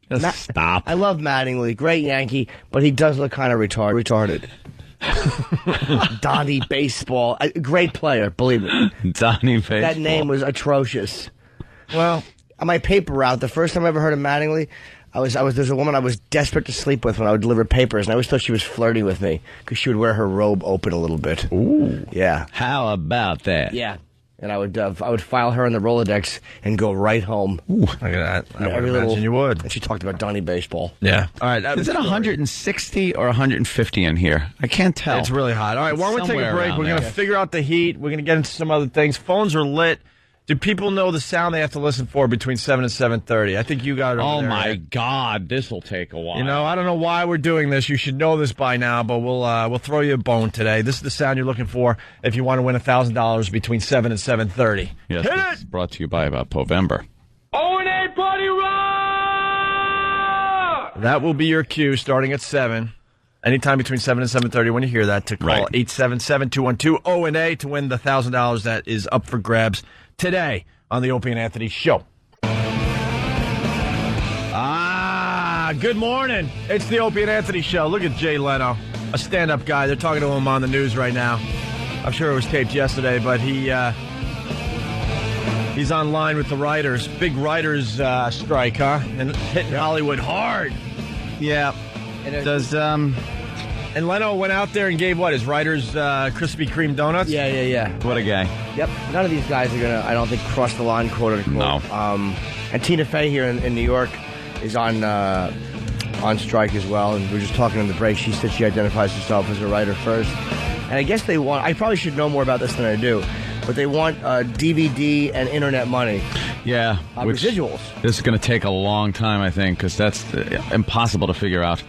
[SPEAKER 11] Just stop.
[SPEAKER 9] I love Mattingly, great Yankee, but he does look kind of retarded. Donnie Baseball, a great player, believe me.
[SPEAKER 11] Donnie Baseball.
[SPEAKER 9] That name was atrocious. Well, on my paper route, the first time I ever heard of Mattingly, there's a woman I was desperate to sleep with when I would deliver papers, and I always thought she was flirting with me because she would wear her robe open a little bit.
[SPEAKER 11] Ooh,
[SPEAKER 9] yeah.
[SPEAKER 11] How about that?
[SPEAKER 9] Yeah. And I would file her in the Rolodex and go right home.
[SPEAKER 14] Ooh, look at that. I would imagine you would.
[SPEAKER 9] And she talked about Donnie Baseball.
[SPEAKER 14] Yeah. All right.
[SPEAKER 11] Is it 160 or 150 in here? I can't tell.
[SPEAKER 14] It's really hot. All right, why don't we take a break? We're going to figure out the heat. We're going to get into some other things. Phones are lit. Do people know the sound they have to listen for between 7 and 7:30? I think you got it over there.
[SPEAKER 11] My God, this will take a while.
[SPEAKER 14] I don't know why we're doing this. You should know this by now, but we'll throw you a bone today. This is the sound you're looking for if you want to win $1,000 between 7 and 7:30.
[SPEAKER 11] Yes, this is brought to you by Povember.
[SPEAKER 1] O&A Party Rock!
[SPEAKER 14] That will be your cue starting at 7. Anytime between 7 and 7:30 when you hear that to call 877-212-O&A to win the $1,000 that is up for grabs today on the Opie and Anthony Show. Good morning. It's the Opie and Anthony Show. Look at Jay Leno, a stand-up guy. They're talking to him on the news right now. I'm sure it was taped yesterday, but he's online with the writers. Big writers strike, huh? And hitting Hollywood hard. Yeah. And Leno went out there and gave his writers Krispy Kreme donuts?
[SPEAKER 9] Yeah.
[SPEAKER 11] What a guy.
[SPEAKER 9] Yep. None of these guys are going to, I don't think, cross the line, quote unquote.
[SPEAKER 11] No.
[SPEAKER 9] And Tina Fey here in New York is on strike as well. And we were just talking in the break. She said she identifies herself as a writer first. And I guess they want, I probably should know more about this than I do, but they want DVD and internet money.
[SPEAKER 11] Yeah.
[SPEAKER 9] Residuals.
[SPEAKER 11] This is going to take a long time, I think, because that's impossible to figure out.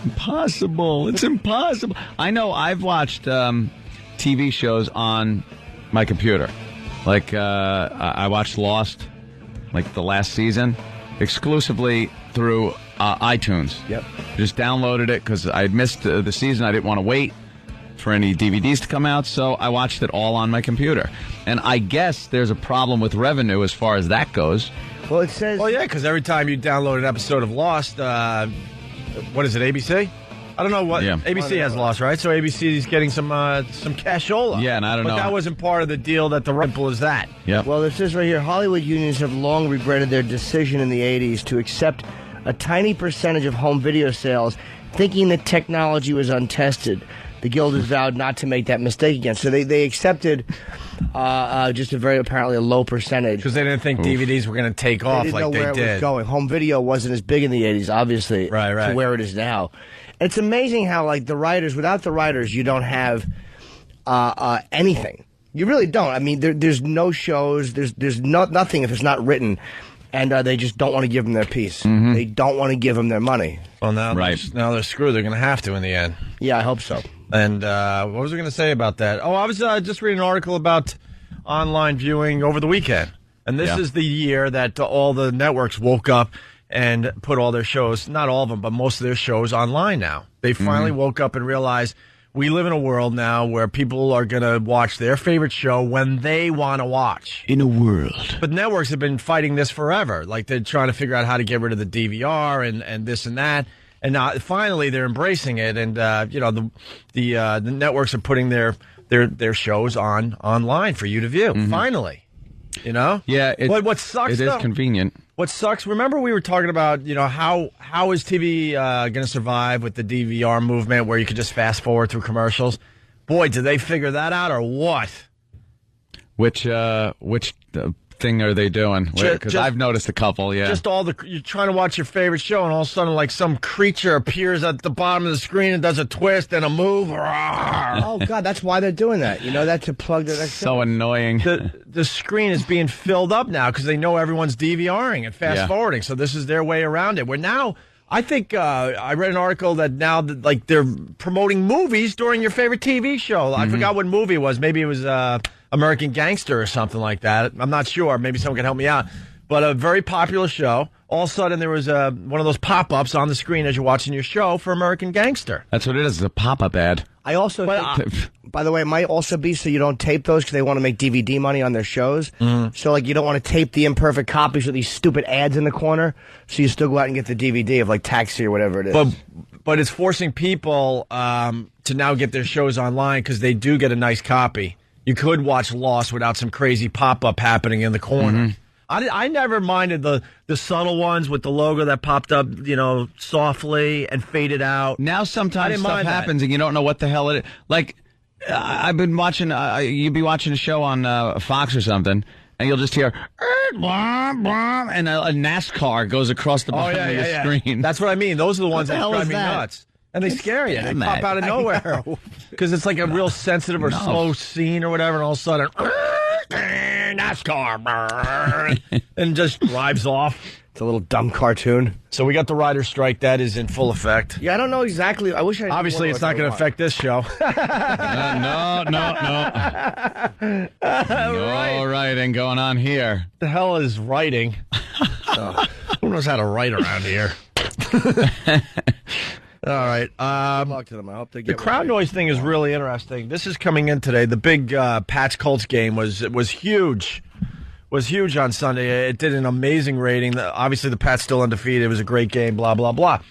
[SPEAKER 11] Impossible. It's impossible. I know I've watched TV shows on my computer. Like, I watched Lost, like the last season, exclusively through iTunes.
[SPEAKER 9] Yep.
[SPEAKER 11] Just downloaded it because I had missed the season. I didn't want to wait for any DVDs to come out, so I watched it all on my computer. And I guess there's a problem with revenue as far as that goes.
[SPEAKER 9] Well, it says...
[SPEAKER 14] Well, yeah, because every time you download an episode of Lost... what is it, ABC? I don't know what. Yeah. ABC has Lost, right? So ABC is getting some cashola.
[SPEAKER 11] Yeah, and I don't know.
[SPEAKER 14] But that wasn't part of the deal that the simple as that.
[SPEAKER 11] Yeah.
[SPEAKER 9] Well, it says right here, Hollywood unions have long regretted their decision in the 80s to accept a tiny percentage of home video sales, thinking the technology was untested. The Guild has vowed not to make that mistake again. So they accepted just apparently a low percentage.
[SPEAKER 14] Because they didn't think DVDs were going to take off like they did.
[SPEAKER 9] They didn't know where it was going. Home video wasn't as big in the 80s, obviously,
[SPEAKER 14] right.
[SPEAKER 9] to where it is now. It's amazing how, like, the writers, without the writers, you don't have anything. You really don't. I mean, there's no shows. There's nothing if it's not written. And they just don't want to give them their piece. Mm-hmm. They don't want to give them their money.
[SPEAKER 14] Well, now they're screwed. They're going to have to in the end.
[SPEAKER 9] Yeah, I hope so.
[SPEAKER 14] And what was I going to say about that? Oh, I was just reading an article about online viewing over the weekend. And this is the year that all the networks woke up and put all their shows, not all of them, but most of their shows online now. They finally woke up and realized we live in a world now where people are going to watch their favorite show when they want to watch.
[SPEAKER 11] In a world.
[SPEAKER 14] But networks have been fighting this forever. Like, they're trying to figure out how to get rid of the DVR and this and that. And now finally they're embracing it, and the networks are putting their shows online for you to view. Finally.
[SPEAKER 11] Yeah.
[SPEAKER 14] What sucks?
[SPEAKER 11] It is convenient.
[SPEAKER 14] What sucks? Remember we were talking about how is TV going to survive with the DVR movement where you could just fast forward through commercials? Boy, did they figure that out or what?
[SPEAKER 11] Which thing are they doing? Because I've noticed a couple. Yeah,
[SPEAKER 14] just you're trying to watch your favorite show, and all of a sudden, like some creature appears at the bottom of the screen and does a twist and a move.
[SPEAKER 9] Oh God, that's why they're doing that. That's a plug.
[SPEAKER 11] So annoying.
[SPEAKER 14] The screen is being filled up now because they know everyone's DVRing and fast forwarding. So this is their way around it. Where now, I think I read an article that now they're promoting movies during your favorite TV show. I forgot what movie it was. Maybe it was American Gangster or something like that. I'm not sure. Maybe someone can help me out. But a very popular show. All of a sudden, there was one of those pop-ups on the screen as you're watching your show for American Gangster.
[SPEAKER 11] That's what it is. It's a pop-up ad.
[SPEAKER 9] I also think, by the way, it might also be so you don't tape those because they want to make DVD money on their shows. So, you don't want to tape the imperfect copies with these stupid ads in the corner. So you still go out and get the DVD of, Taxi or whatever it is.
[SPEAKER 14] But it's forcing people to now get their shows online because they do get a nice copy. You could watch Lost without some crazy pop-up happening in the corner. I never minded the subtle ones with the logo that popped up, softly and faded out.
[SPEAKER 11] Now sometimes stuff happens and you don't know what the hell it is. Like, I've been watching, you'd be watching a show on Fox or something, and you'll just hear, blah, blah, and a NASCAR goes across the bottom of the screen.
[SPEAKER 14] That's what I mean. Those are the ones that drive me nuts. And they scare you. They pop out of nowhere. Because it's like a real sensitive or slow scene or whatever, and all of a sudden, NASCAR, and just drives off.
[SPEAKER 9] It's a little dumb cartoon.
[SPEAKER 14] So we got the writer's strike. That is in full effect.
[SPEAKER 9] Yeah, I don't know exactly. I wish I
[SPEAKER 14] Obviously, it's not going to affect this show.
[SPEAKER 11] No writing going on here.
[SPEAKER 14] What the hell is writing? Who knows how to write around here? All right.
[SPEAKER 9] Talk to them. I hope they get
[SPEAKER 14] the crowd noise thing is really interesting. This is coming in today. The big Pats Colts game was huge. Was huge on Sunday. It did an amazing rating. Obviously, the Pats still undefeated. It was a great game. Blah blah blah.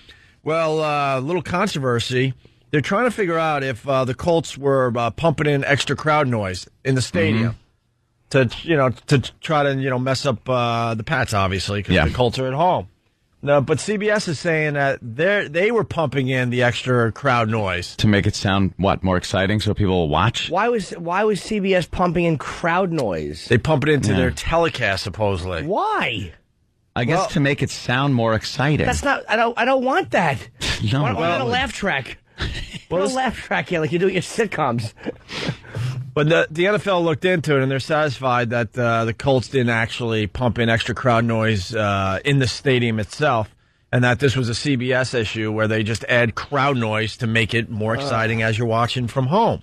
[SPEAKER 14] Well, little controversy. They're trying to figure out if the Colts were pumping in extra crowd noise in the stadium to try to mess up the Pats, obviously, because the Colts are at home. No, but CBS is saying that they were pumping in the extra crowd noise
[SPEAKER 11] to make it sound more exciting, so people will watch.
[SPEAKER 9] Why was CBS pumping in crowd noise?
[SPEAKER 14] They pump it into their telecast, supposedly.
[SPEAKER 9] Why?
[SPEAKER 11] I guess to make it sound more exciting.
[SPEAKER 9] That's not. I don't want that.
[SPEAKER 11] No,
[SPEAKER 9] why not a laugh track? Put a laugh track like you do at your sitcoms.
[SPEAKER 14] But the NFL looked into it, and they're satisfied that the Colts didn't actually pump in extra crowd noise in the stadium itself, and that this was a CBS issue where they just add crowd noise to make it more exciting as you're watching from home.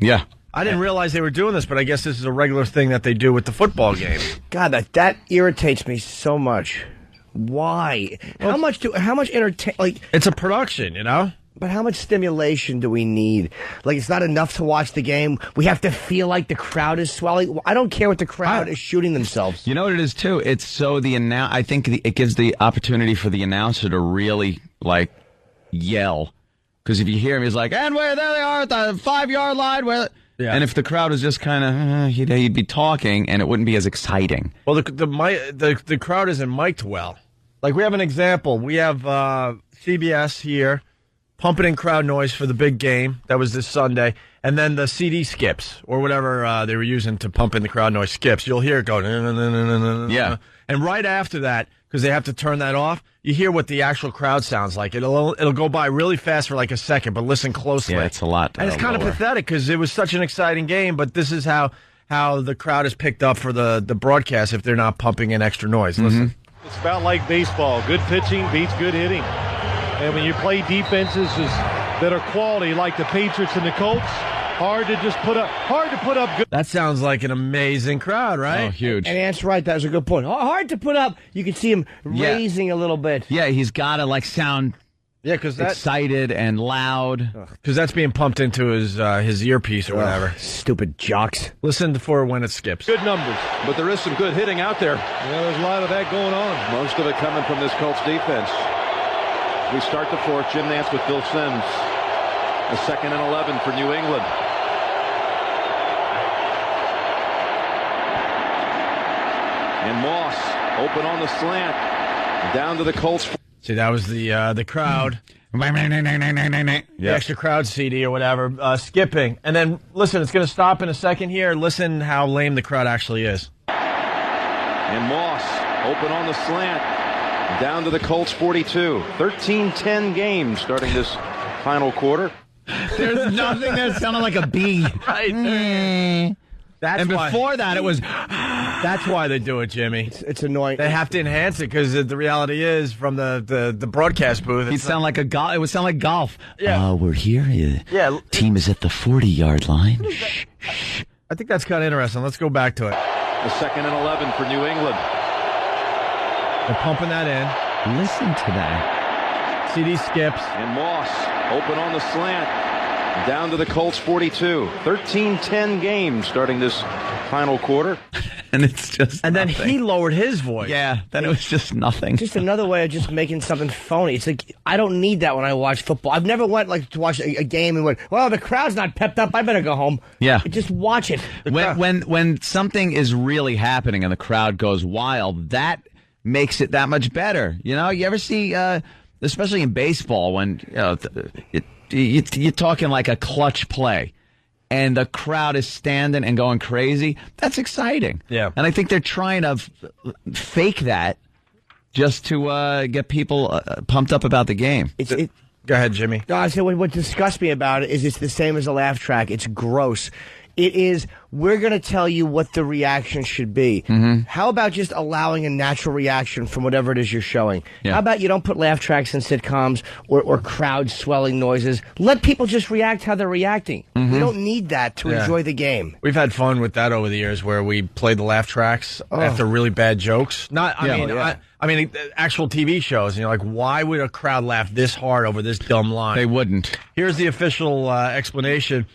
[SPEAKER 11] Yeah.
[SPEAKER 14] I didn't realize they were doing this, but I guess this is a regular thing that they do with the football game.
[SPEAKER 9] God, that irritates me so much. Why?
[SPEAKER 14] Well,
[SPEAKER 9] how much entertain?
[SPEAKER 14] It's a production,
[SPEAKER 9] But how much stimulation do we need? It's not enough to watch the game. We have to feel like the crowd is swelling. I don't care what the crowd is shooting themselves.
[SPEAKER 11] You know what it is, too? It's so I think it gives the opportunity for the announcer to really, yell. Because if you hear him, he's like, and there they are at the 5-yard line. And if the crowd was just kind of, he'd be talking, and it wouldn't be as exciting.
[SPEAKER 14] Well, the crowd isn't mic'd well. We have an example. We have CBS here pumping in crowd noise for the big game that was this Sunday, and then the CD skips or whatever they were using to pump in the crowd noise skips. You'll hear it go,
[SPEAKER 11] yeah.
[SPEAKER 14] And right after that, because they have to turn that off, you hear what the actual crowd sounds like. It'll go by really fast for a second, but listen closely.
[SPEAKER 11] Yeah, it's a lot.
[SPEAKER 14] And it's kind of pathetic because it was such an exciting game, but this is how the crowd is picked up for the broadcast if they're not pumping in extra noise. Listen.
[SPEAKER 21] It's about like baseball. Good pitching beats good hitting. And when you play defenses that are quality, like the Patriots and the Colts, hard to put up good.
[SPEAKER 14] That sounds like an amazing crowd, right?
[SPEAKER 11] Oh, huge.
[SPEAKER 9] And Ant's right. That was a good point. Hard to put up. You can see him raising a little bit.
[SPEAKER 11] Yeah, he's got to sound excited and loud.
[SPEAKER 14] Because that's being pumped into his earpiece or whatever.
[SPEAKER 9] Stupid jocks.
[SPEAKER 14] Listen for when it skips.
[SPEAKER 21] Good numbers, but there is some good hitting out there. Yeah, there's a lot of that going on.
[SPEAKER 22] Most of it coming from this Colts defense.
[SPEAKER 3] We start the fourth. Jim Nantz with Bill Sims. A 2nd and 11 for New England. And Moss open on the slant. Down to the Colts.
[SPEAKER 14] See, that was the crowd. The extra crowd CD or whatever, skipping. And then, listen, it's going to stop in a second here. Listen how lame the crowd actually is.
[SPEAKER 3] And Moss open on the slant. Down to the Colts 42. 13-10 game starting this final quarter.
[SPEAKER 11] There's nothing that sounded like a bee.
[SPEAKER 14] Right.
[SPEAKER 9] That's
[SPEAKER 11] before that, it was.
[SPEAKER 14] That's why they do it, Jimmy.
[SPEAKER 9] It's annoying.
[SPEAKER 14] They have to enhance it because the reality is from the broadcast booth.
[SPEAKER 11] He'd sound like golf. It would sound like golf.
[SPEAKER 14] Yeah.
[SPEAKER 11] We're here.
[SPEAKER 14] Yeah.
[SPEAKER 11] Team is at the 40-yard line.
[SPEAKER 14] I think that's kind of interesting. Let's go back to it.
[SPEAKER 3] The 2nd and 11 for New England.
[SPEAKER 14] They're pumping that in.
[SPEAKER 11] Listen to that.
[SPEAKER 14] CD skips.
[SPEAKER 3] And Moss open on the slant. Down to the Colts 42. 13-10 game starting this final quarter.
[SPEAKER 11] And it's just
[SPEAKER 14] And then
[SPEAKER 11] nothing.
[SPEAKER 14] he lowered his voice.
[SPEAKER 11] Yeah, then it was just nothing.
[SPEAKER 9] Just another way of just making something phony. It's like, I don't need that when I watch football. I've never went to watch a game and went, well, the crowd's not pepped up. I better go home.
[SPEAKER 11] Yeah.
[SPEAKER 9] Just watch it.
[SPEAKER 11] When something is really happening and the crowd goes wild, that makes it that much better. You know, you ever see, especially in baseball, when you're talking like a clutch play, and the crowd is standing and going crazy. That's exciting.
[SPEAKER 14] Yeah,
[SPEAKER 11] and I think they're trying to fake that just to get people pumped up about the game.
[SPEAKER 14] Go ahead, Jimmy.
[SPEAKER 9] No, I said what disgusts me about it is it's the same as a laugh track. It's gross. It is, we're going to tell you what the reaction should be.
[SPEAKER 11] Mm-hmm.
[SPEAKER 9] How about just allowing a natural reaction from whatever it is you're showing?
[SPEAKER 11] Yeah.
[SPEAKER 9] How about you don't put laugh tracks in sitcoms or crowd swelling noises? Let people just react how they're reacting.
[SPEAKER 11] Mm-hmm.
[SPEAKER 9] We don't need that to enjoy the game.
[SPEAKER 14] We've had fun with that over the years where we played the laugh tracks after really bad jokes. I mean, actual TV shows. And you're like, why would a crowd laugh this hard over this dumb line?
[SPEAKER 11] They wouldn't.
[SPEAKER 14] Here's the official explanation.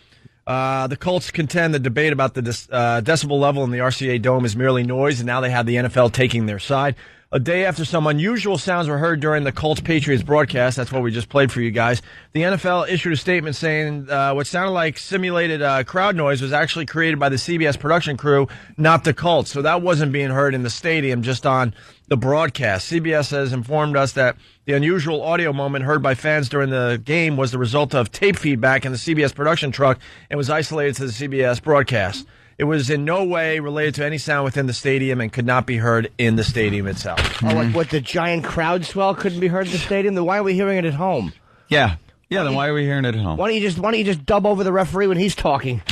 [SPEAKER 14] The Colts contend the debate about the decibel level in the RCA Dome is merely noise, and now they have the NFL taking their side. A day after some unusual sounds were heard during the Colts-Patriots broadcast, that's what we just played for you guys, the NFL issued a statement saying what sounded like simulated crowd noise was actually created by the CBS production crew, not the Colts. So that wasn't being heard in the stadium, just on the broadcast. CBS has informed us that the unusual audio moment heard by fans during the game was the result of tape feedback in the CBS production truck and was isolated to the CBS broadcast. It was in no way related to any sound within the stadium and could not be heard in the stadium itself.
[SPEAKER 9] Oh, like what, the giant crowd swell couldn't be heard in the stadium? Then why are we hearing it at home?
[SPEAKER 11] Yeah. Yeah, then why are we hearing it at home?
[SPEAKER 9] Why don't you just dub over the referee when he's talking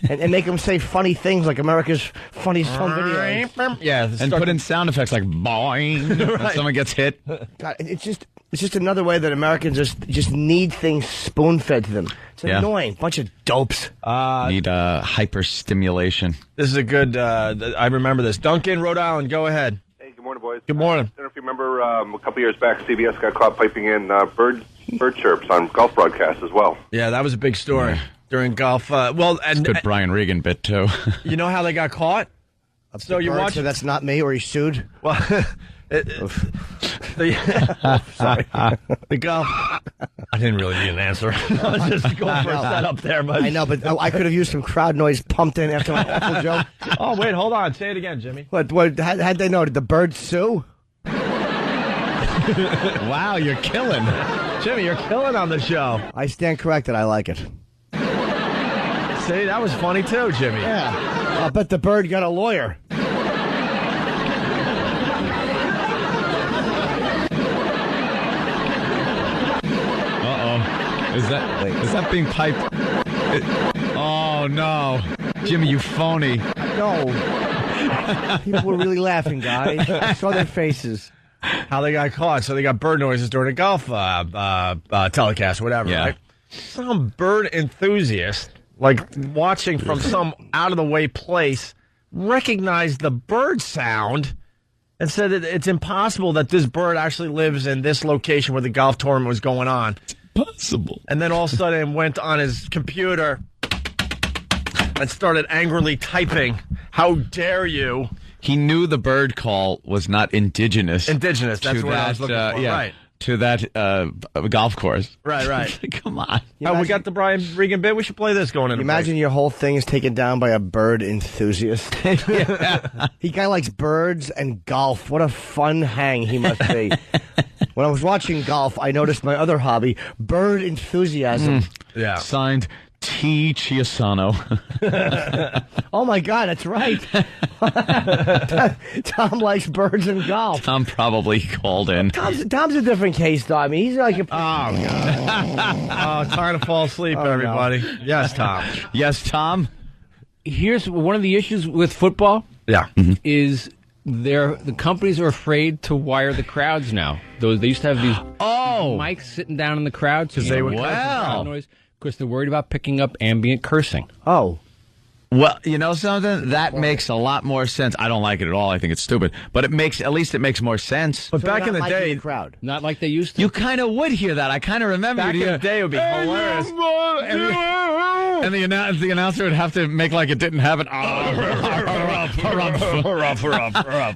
[SPEAKER 9] and make him say funny things like America's Funniest Home Videos?
[SPEAKER 14] Yeah,
[SPEAKER 11] and put in sound effects like boing when someone gets hit.
[SPEAKER 9] God, it's just another way that Americans just need things spoon-fed to them. It's annoying. Bunch of dopes.
[SPEAKER 11] Need hyper stimulation.
[SPEAKER 14] This is a good, I remember this. Duncan, Rhode Island, go ahead.
[SPEAKER 22] Hey, good morning, boys.
[SPEAKER 14] Good morning.
[SPEAKER 22] I don't know if you remember a couple years back, CBS got caught piping in bird chirps on golf broadcasts as well.
[SPEAKER 14] Yeah, that was a big story during golf.
[SPEAKER 11] And good Brian Regan bit, too.
[SPEAKER 14] You know how they got caught? So you watch.
[SPEAKER 9] So that's not me, or he sued?
[SPEAKER 14] Well, sorry. The golf. I didn't really need an answer. I was just going for a setup there, but
[SPEAKER 9] I know, but I could have used some crowd noise pumped in after my awful joke.
[SPEAKER 14] Oh, wait, hold on. Say it again, Jimmy.
[SPEAKER 9] What how'd they know? Did the bird sue?
[SPEAKER 11] Wow, you're killing.
[SPEAKER 14] Jimmy, you're killing on the show.
[SPEAKER 9] I stand corrected. I like it.
[SPEAKER 14] See, that was funny too, Jimmy.
[SPEAKER 9] Yeah. I'll bet the bird got a lawyer.
[SPEAKER 11] Is that being piped? Oh, no. Jimmy, you phony.
[SPEAKER 9] No. People were really laughing, guys. I saw their faces.
[SPEAKER 14] How they got caught. So they got bird noises during a golf telecast, whatever, right? Some bird enthusiast, like watching from some out-of-the-way place, recognized the bird sound and said that it's impossible that this bird actually lives in this location where the golf tournament was going on.
[SPEAKER 11] Possible.
[SPEAKER 14] And then all of a sudden went on his computer and started angrily typing, "How dare you?"
[SPEAKER 11] He knew the bird call was not indigenous.
[SPEAKER 14] Indigenous, that's what I was looking for, right.
[SPEAKER 11] to that golf course.
[SPEAKER 14] Right.
[SPEAKER 11] Come on.
[SPEAKER 14] Oh, we got the Brian Regan bit. We should play this going in.
[SPEAKER 9] You imagine your whole thing is taken down by a bird enthusiast. He guy likes birds and golf. What a fun hang he must be. When I was watching golf, I noticed my other hobby, bird enthusiasm.
[SPEAKER 14] Yeah.
[SPEAKER 11] Signed T. Chiasano.
[SPEAKER 9] Oh my God, that's right. Tom likes birds and golf.
[SPEAKER 11] Tom probably called in.
[SPEAKER 9] Tom's a different case, though. I mean, he's like a...
[SPEAKER 14] Oh, God. Time to fall asleep, everybody. No. Yes, Tom.
[SPEAKER 11] Yes, Tom.
[SPEAKER 4] Here's one of the issues with football.
[SPEAKER 14] Yeah.
[SPEAKER 4] Is the companies are afraid to wire the crowds now. They used to have these mics sitting down in the crowd so they would crowd noise because they're worried about picking up ambient cursing.
[SPEAKER 9] Oh.
[SPEAKER 11] Well, you know something? That makes a lot more sense. I don't like it at all. I think it's stupid. But at least it makes more sense.
[SPEAKER 14] But back in the day,
[SPEAKER 9] crowd.
[SPEAKER 4] Not like they used to.
[SPEAKER 11] You kind of would hear that. I kind of remember.
[SPEAKER 14] Back in the day, it would be hilarious.
[SPEAKER 11] And the announcer would have to make like it didn't happen.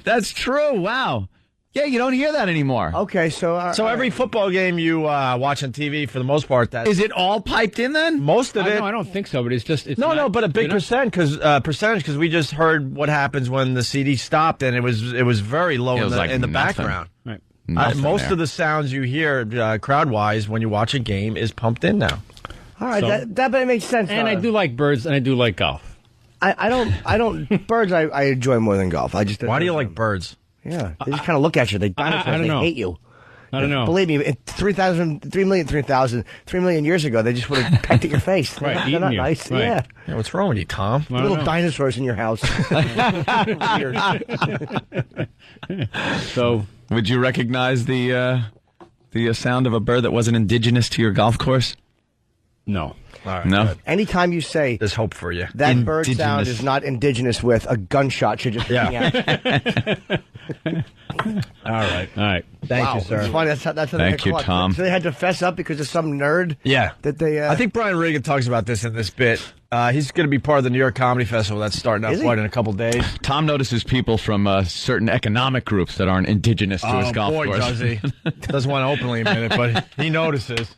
[SPEAKER 11] That's true. Wow. Yeah, you don't hear that anymore.
[SPEAKER 9] Okay, so
[SPEAKER 14] every football game you watch on TV, for the most part,
[SPEAKER 11] is it all piped in then?
[SPEAKER 14] Most of it.
[SPEAKER 4] No, I don't think so. But it's just
[SPEAKER 14] but a big percentage because we just heard what happens when the CD stopped, and it was very low in the background.
[SPEAKER 4] Right.
[SPEAKER 14] Most of the sounds you hear crowd wise when you watch a game is pumped in now.
[SPEAKER 9] All right, that makes sense.
[SPEAKER 4] And I do like birds, and I do like golf.
[SPEAKER 9] I don't birds. I enjoy more than golf.
[SPEAKER 14] Why do you like birds?
[SPEAKER 9] Yeah, they just kind of look at you. They hate you.
[SPEAKER 4] I don't know.
[SPEAKER 9] Believe me, 3 million years ago, they just would have pecked at your face.
[SPEAKER 4] Right,
[SPEAKER 9] They're not nice.
[SPEAKER 4] Right.
[SPEAKER 9] Yeah.
[SPEAKER 14] What's wrong with you, Tom?
[SPEAKER 9] Little dinosaurs in your house.
[SPEAKER 4] So,
[SPEAKER 11] would you recognize the sound of a bird that wasn't indigenous to your golf course?
[SPEAKER 4] No.
[SPEAKER 14] All right,
[SPEAKER 11] no.
[SPEAKER 14] Good.
[SPEAKER 9] Anytime you say
[SPEAKER 14] there's hope for you,
[SPEAKER 9] that bird sound is not indigenous with, a gunshot should just ring out.
[SPEAKER 14] All right.
[SPEAKER 9] Thank you, sir. It's funny. That's how
[SPEAKER 11] Thank you, Tom.
[SPEAKER 9] So they had to fess up because of some nerd.
[SPEAKER 14] Yeah.
[SPEAKER 9] That they.
[SPEAKER 14] I think Brian Regan talks about this in this bit. He's going to be part of the New York Comedy Festival that's starting up in a couple days.
[SPEAKER 11] Tom notices people from certain economic groups that aren't indigenous to his golf course.
[SPEAKER 14] Does he? Doesn't want to openly admit it, but he notices.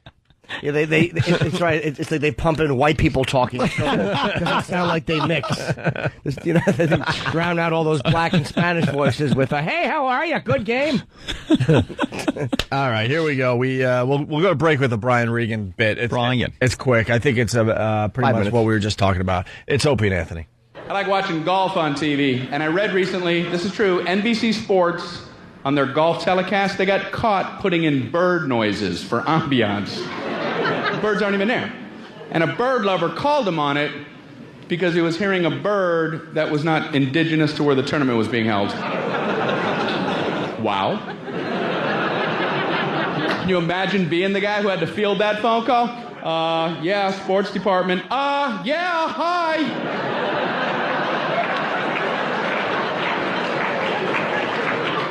[SPEAKER 9] Yeah, it's right. It's like they pump in white people talking. So it doesn't sound like they mix. They drown out all those black and Spanish voices with a "Hey, how are you? Good game."
[SPEAKER 14] All right, here we go. We'll go to break with the Brian Regan bit. It's quick. I think it's pretty much what we were just talking about. It's Opie and Anthony.
[SPEAKER 6] I like watching golf on TV, and I read recently, this is true, NBC Sports, on their golf telecast, they got caught putting in bird noises for ambiance. The birds aren't even there. And a bird lover called him on it because he was hearing a bird that was not indigenous to where the tournament was being held. Wow. Can you imagine being the guy who had to field that phone call? Yeah, sports department. Yeah, hi.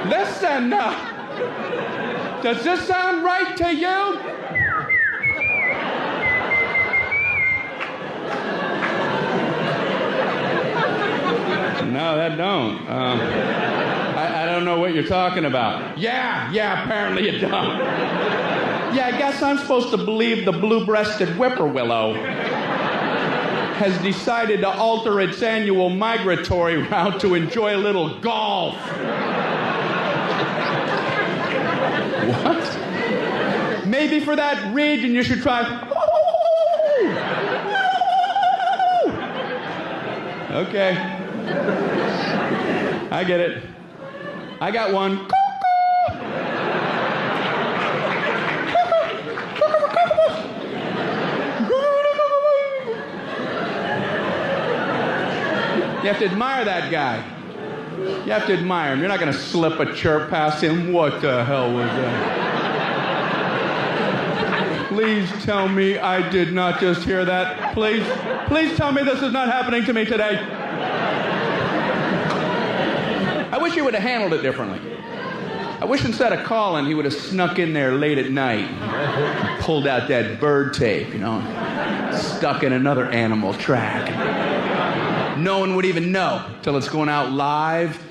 [SPEAKER 6] Listen, does this sound right to you? No, that don't. I don't know what you're talking about. Yeah, apparently you don't. Yeah, I guess I'm supposed to believe the blue-breasted whippoorwillow has decided to alter its annual migratory route to enjoy a little golf. What? Maybe for that region you should try... Okay. I get it. I got one. You have to admire that guy. You have to admire him. You're not going to slip a chirp past him. What the hell was that? Please tell me I did not just hear that. Please tell me this is not happening to me today. I wish he would have handled it differently. I wish instead of calling, he would have snuck in there late at night, pulled out that bird tape, stuck in another animal track. No one would even know till it's going out live.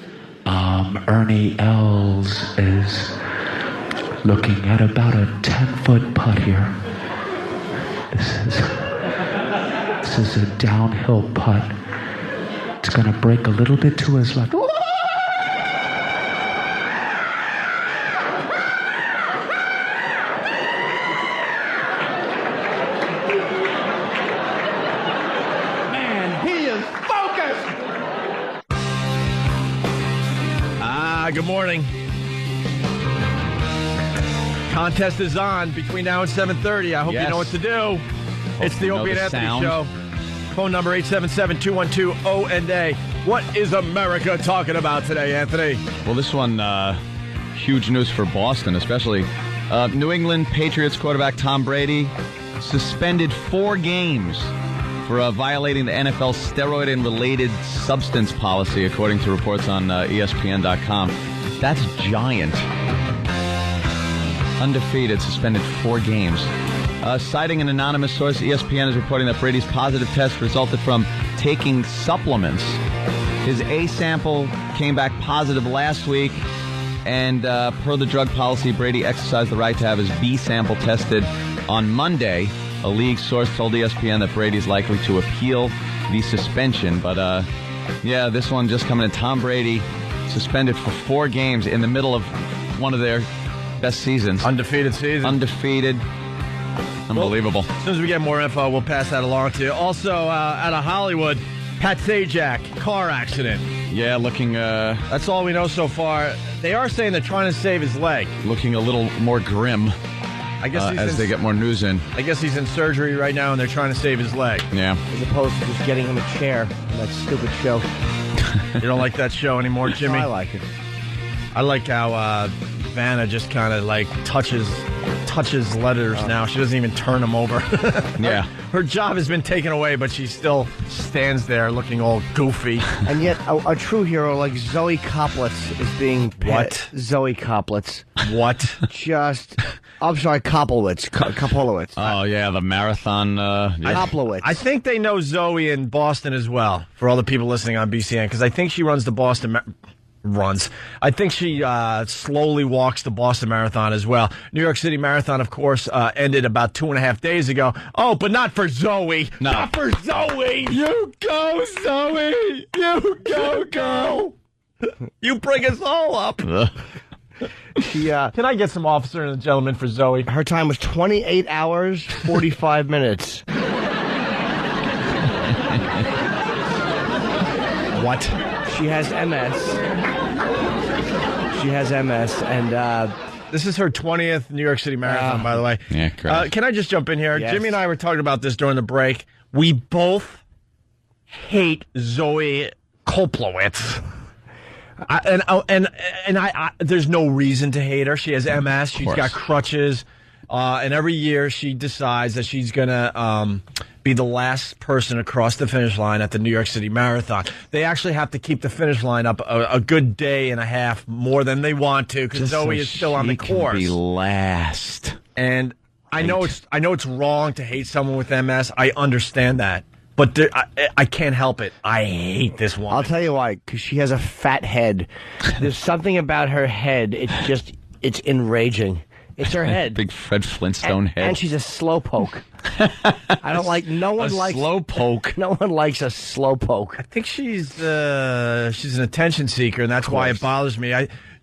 [SPEAKER 6] Ernie Els is
[SPEAKER 12] looking at about a 10-foot putt here. This is a downhill putt. It's going to break a little bit to his left.
[SPEAKER 14] Good morning. Contest is on between now and 7:30. I hope you know what to do. It's the Opie and Anthony Show. Phone number 877-212-ONA. What is America talking about today, Anthony?
[SPEAKER 11] Well, this one, huge news for Boston, especially. New England Patriots quarterback Tom Brady suspended 4 games for violating the NFL steroid and related substance policy, according to reports on ESPN.com. That's giant. Undefeated, suspended 4 games. Citing an anonymous source, ESPN is reporting that Brady's positive test resulted from taking supplements. His A sample came back positive last week, and per the drug policy, Brady exercised the right to have his B sample tested on Monday. A league source told ESPN that Brady's likely to appeal the suspension. But, this one just coming in. Tom Brady suspended for 4 games in the middle of one of their best seasons.
[SPEAKER 14] Undefeated season.
[SPEAKER 11] Undefeated. Unbelievable.
[SPEAKER 14] Well, as soon as we get more info, we'll pass that along to you. Also, out of Hollywood, Pat Sajak, car accident.
[SPEAKER 11] Yeah, looking...
[SPEAKER 14] That's all we know so far. They are saying they're trying to save his leg.
[SPEAKER 11] Looking a little more grim.
[SPEAKER 14] I guess
[SPEAKER 11] as they get more news in.
[SPEAKER 14] I guess he's in surgery right now, and they're trying to save his leg.
[SPEAKER 11] Yeah.
[SPEAKER 9] As opposed to just getting him a chair in that stupid show.
[SPEAKER 14] You don't like that show anymore, Jimmy?
[SPEAKER 9] No, I like it.
[SPEAKER 14] I like how Vanna just kind of like touches letters now. She doesn't even turn them over.
[SPEAKER 11] Yeah.
[SPEAKER 14] Her job has been taken away, but she still stands there looking all goofy.
[SPEAKER 9] And yet, a true hero like Zoe Koplowitz is being...
[SPEAKER 14] What?
[SPEAKER 9] Zoe Koplowitz.
[SPEAKER 14] What?
[SPEAKER 9] I'm sorry, Koplowitz.
[SPEAKER 11] Oh, yeah, the marathon...
[SPEAKER 9] Koplowitz.
[SPEAKER 14] I think they know Zoe in Boston as well, for all the people listening on BCN, because I think she runs the Boston... I think she slowly walks the Boston Marathon as well. New York City Marathon, of course, ended about 2.5 days ago. Oh, but not for Zoe.
[SPEAKER 11] No.
[SPEAKER 14] Not for Zoe. You go, Zoe. You go, girl. You bring us all up. Can I get some officer and gentlemen for Zoe?
[SPEAKER 9] Her time was 28 hours, 45 minutes.
[SPEAKER 14] What?
[SPEAKER 9] She has MS. And
[SPEAKER 14] this is her 20th New York City Marathon, by the way.
[SPEAKER 11] Yeah, correct.
[SPEAKER 14] Can I just jump in here?
[SPEAKER 9] Yes.
[SPEAKER 14] Jimmy and I were talking about this during the break. We both hate Zoe Koplowitz. I there's no reason to hate her. She has MS. She's got crutches. And every year she decides that she's going to be the last person across the finish line at the New York City Marathon. They actually have to keep the finish line up a good day and a half more than they want to because Zoe is still on the course.
[SPEAKER 11] Can be last.
[SPEAKER 14] And I know it's wrong to hate someone with MS. I understand that. But I can't help it. I hate this woman.
[SPEAKER 9] I'll tell you why, because she has a fat head. There's something about her head. It's enraging. It's her head.
[SPEAKER 11] Big Fred Flintstone head.
[SPEAKER 9] And she's a slowpoke. I don't like. No one likes
[SPEAKER 11] slowpoke.
[SPEAKER 9] No one likes a slowpoke.
[SPEAKER 14] I think she's an attention seeker, and that's why it bothers me.